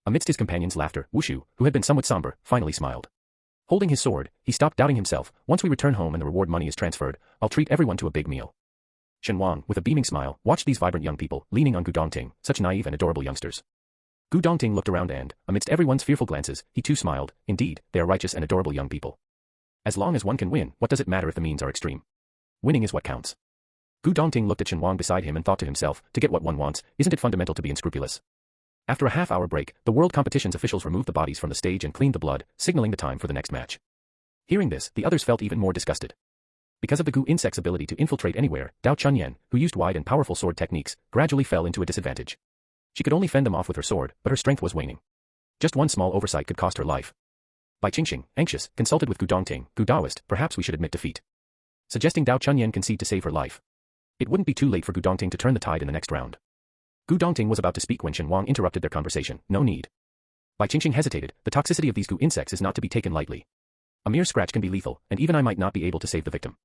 Amidst his companions' laughter, Wushu, who had been somewhat somber, finally smiled. Holding his sword, he stopped doubting himself. Once we return home and the reward money is transferred, I'll treat everyone to a big meal. Shen Wang, with a beaming smile, watched these vibrant young people, leaning on Gu Dongting, such naive and adorable youngsters. Gu Dongting looked around and, amidst everyone's fearful glances, he too smiled. Indeed, they are righteous and adorable young people. As long as one can win, what does it matter if the means are extreme? Winning is what counts. Gu Dongting looked at Shen Wang beside him and thought to himself, to get what one wants, isn't it fundamental to be unscrupulous? After a half-hour break, the World Competition's officials removed the bodies from the stage and cleaned the blood, signaling the time for the next match. Hearing this, the others felt even more disgusted. Because of the Gu insect's ability to infiltrate anywhere, Dao Chunyan, who used wide and powerful sword techniques, gradually fell into a disadvantage. She could only fend them off with her sword, but her strength was waning. Just one small oversight could cost her life. Bai Qingxing, anxious, consulted with Gu Dongting, Gu Taoist, perhaps we should admit defeat. Suggesting Dao Chunyan concede to save her life. It wouldn't be too late for Gu Dongting to turn the tide in the next round. Gu Dongting was about to speak when Shen Wang interrupted their conversation. No need. Bai Qingxing hesitated. The toxicity of these Gu insects is not to be taken lightly. A mere scratch can be lethal, and even I might not be able to save the victim.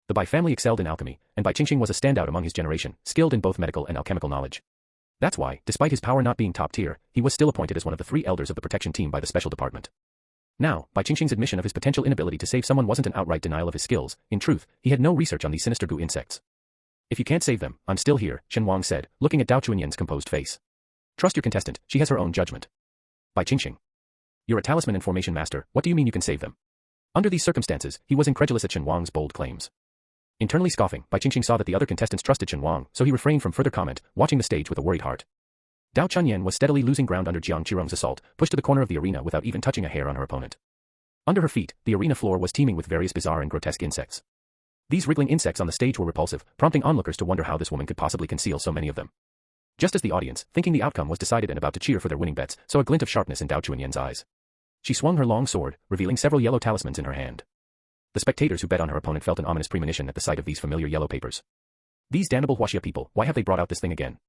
The Bai family excelled in alchemy, and Bai Qingxing was a standout among his generation, skilled in both medical and alchemical knowledge. That's why, despite his power not being top tier, he was still appointed as one of the 3 elders of the protection team by the special department. Now, Bai Qingxing's admission of his potential inability to save someone wasn't an outright denial of his skills. In truth, he had no research on these sinister Gu insects. If you can't save them, I'm still here, Shen Wang said, looking at Dao Chunyan's composed face. Trust your contestant, she has her own judgment. Bai Qingxing. You're a talisman and formation master, what do you mean you can save them? Under these circumstances, he was incredulous at Shen Wang's bold claims. Internally scoffing, Bai Qingxing saw that the other contestants trusted Shen Wang, so he refrained from further comment, watching the stage with a worried heart. Dao Chunyan was steadily losing ground under Jiang Qirong's assault, pushed to the corner of the arena without even touching a hair on her opponent. Under her feet, the arena floor was teeming with various bizarre and grotesque insects. These wriggling insects on the stage were repulsive, prompting onlookers to wonder how this woman could possibly conceal so many of them. Just as the audience, thinking the outcome was decided and about to cheer for their winning bets, saw a glint of sharpness in Dao Chunyan's eyes. She swung her long sword, revealing several yellow talismans in her hand. The spectators who bet on her opponent felt an ominous premonition at the sight of these familiar yellow papers. These damnable Huaxia people, why have they brought out this thing again?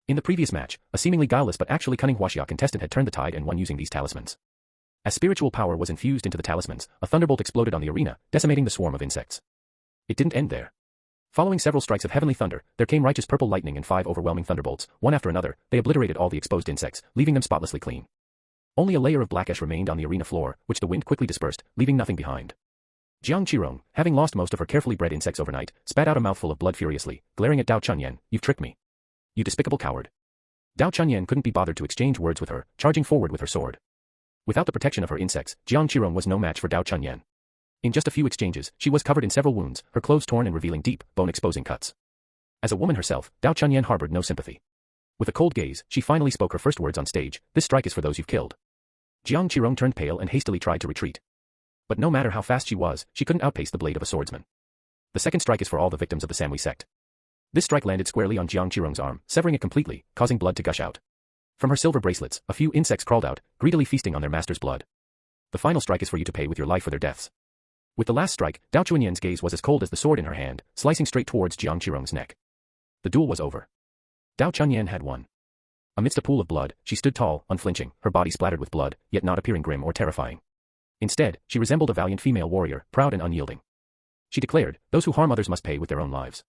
In the previous match, a seemingly guileless but actually cunning Huaxia contestant had turned the tide and won using these talismans. As spiritual power was infused into the talismans, a thunderbolt exploded on the arena, decimating the swarm of insects. It didn't end there. Following several strikes of heavenly thunder, there came righteous purple lightning and 5 overwhelming thunderbolts, one after another. They obliterated all the exposed insects, leaving them spotlessly clean. Only a layer of black ash remained on the arena floor, which the wind quickly dispersed, leaving nothing behind. Jiang Qirong, having lost most of her carefully bred insects overnight, spat out a mouthful of blood furiously, glaring at Dao Chunyan. You've tricked me. You despicable coward. Dao Chunyan couldn't be bothered to exchange words with her, charging forward with her sword. Without the protection of her insects, Jiang Qirong was no match for Dao Chunyan. In just a few exchanges, she was covered in several wounds, her clothes torn and revealing deep, bone-exposing cuts. As a woman herself, Dao Chunyan harbored no sympathy. With a cold gaze, she finally spoke her first words on stage. This strike is for those you've killed. Jiang Qirong turned pale and hastily tried to retreat. But no matter how fast she was, she couldn't outpace the blade of a swordsman. The second strike is for all the victims of the Samui sect. This strike landed squarely on Jiang Qirong's arm, severing it completely, causing blood to gush out. From her silver bracelets, a few insects crawled out, greedily feasting on their master's blood. The final strike is for you to pay with your life for their deaths. With the last strike, Dao Chunyan's gaze was as cold as the sword in her hand, slicing straight towards Jiang Qirong's neck. The duel was over. Dao Chunyan had won. Amidst a pool of blood, she stood tall, unflinching, her body splattered with blood, yet not appearing grim or terrifying. Instead, she resembled a valiant female warrior, proud and unyielding. She declared, those who harm others must pay with their own lives.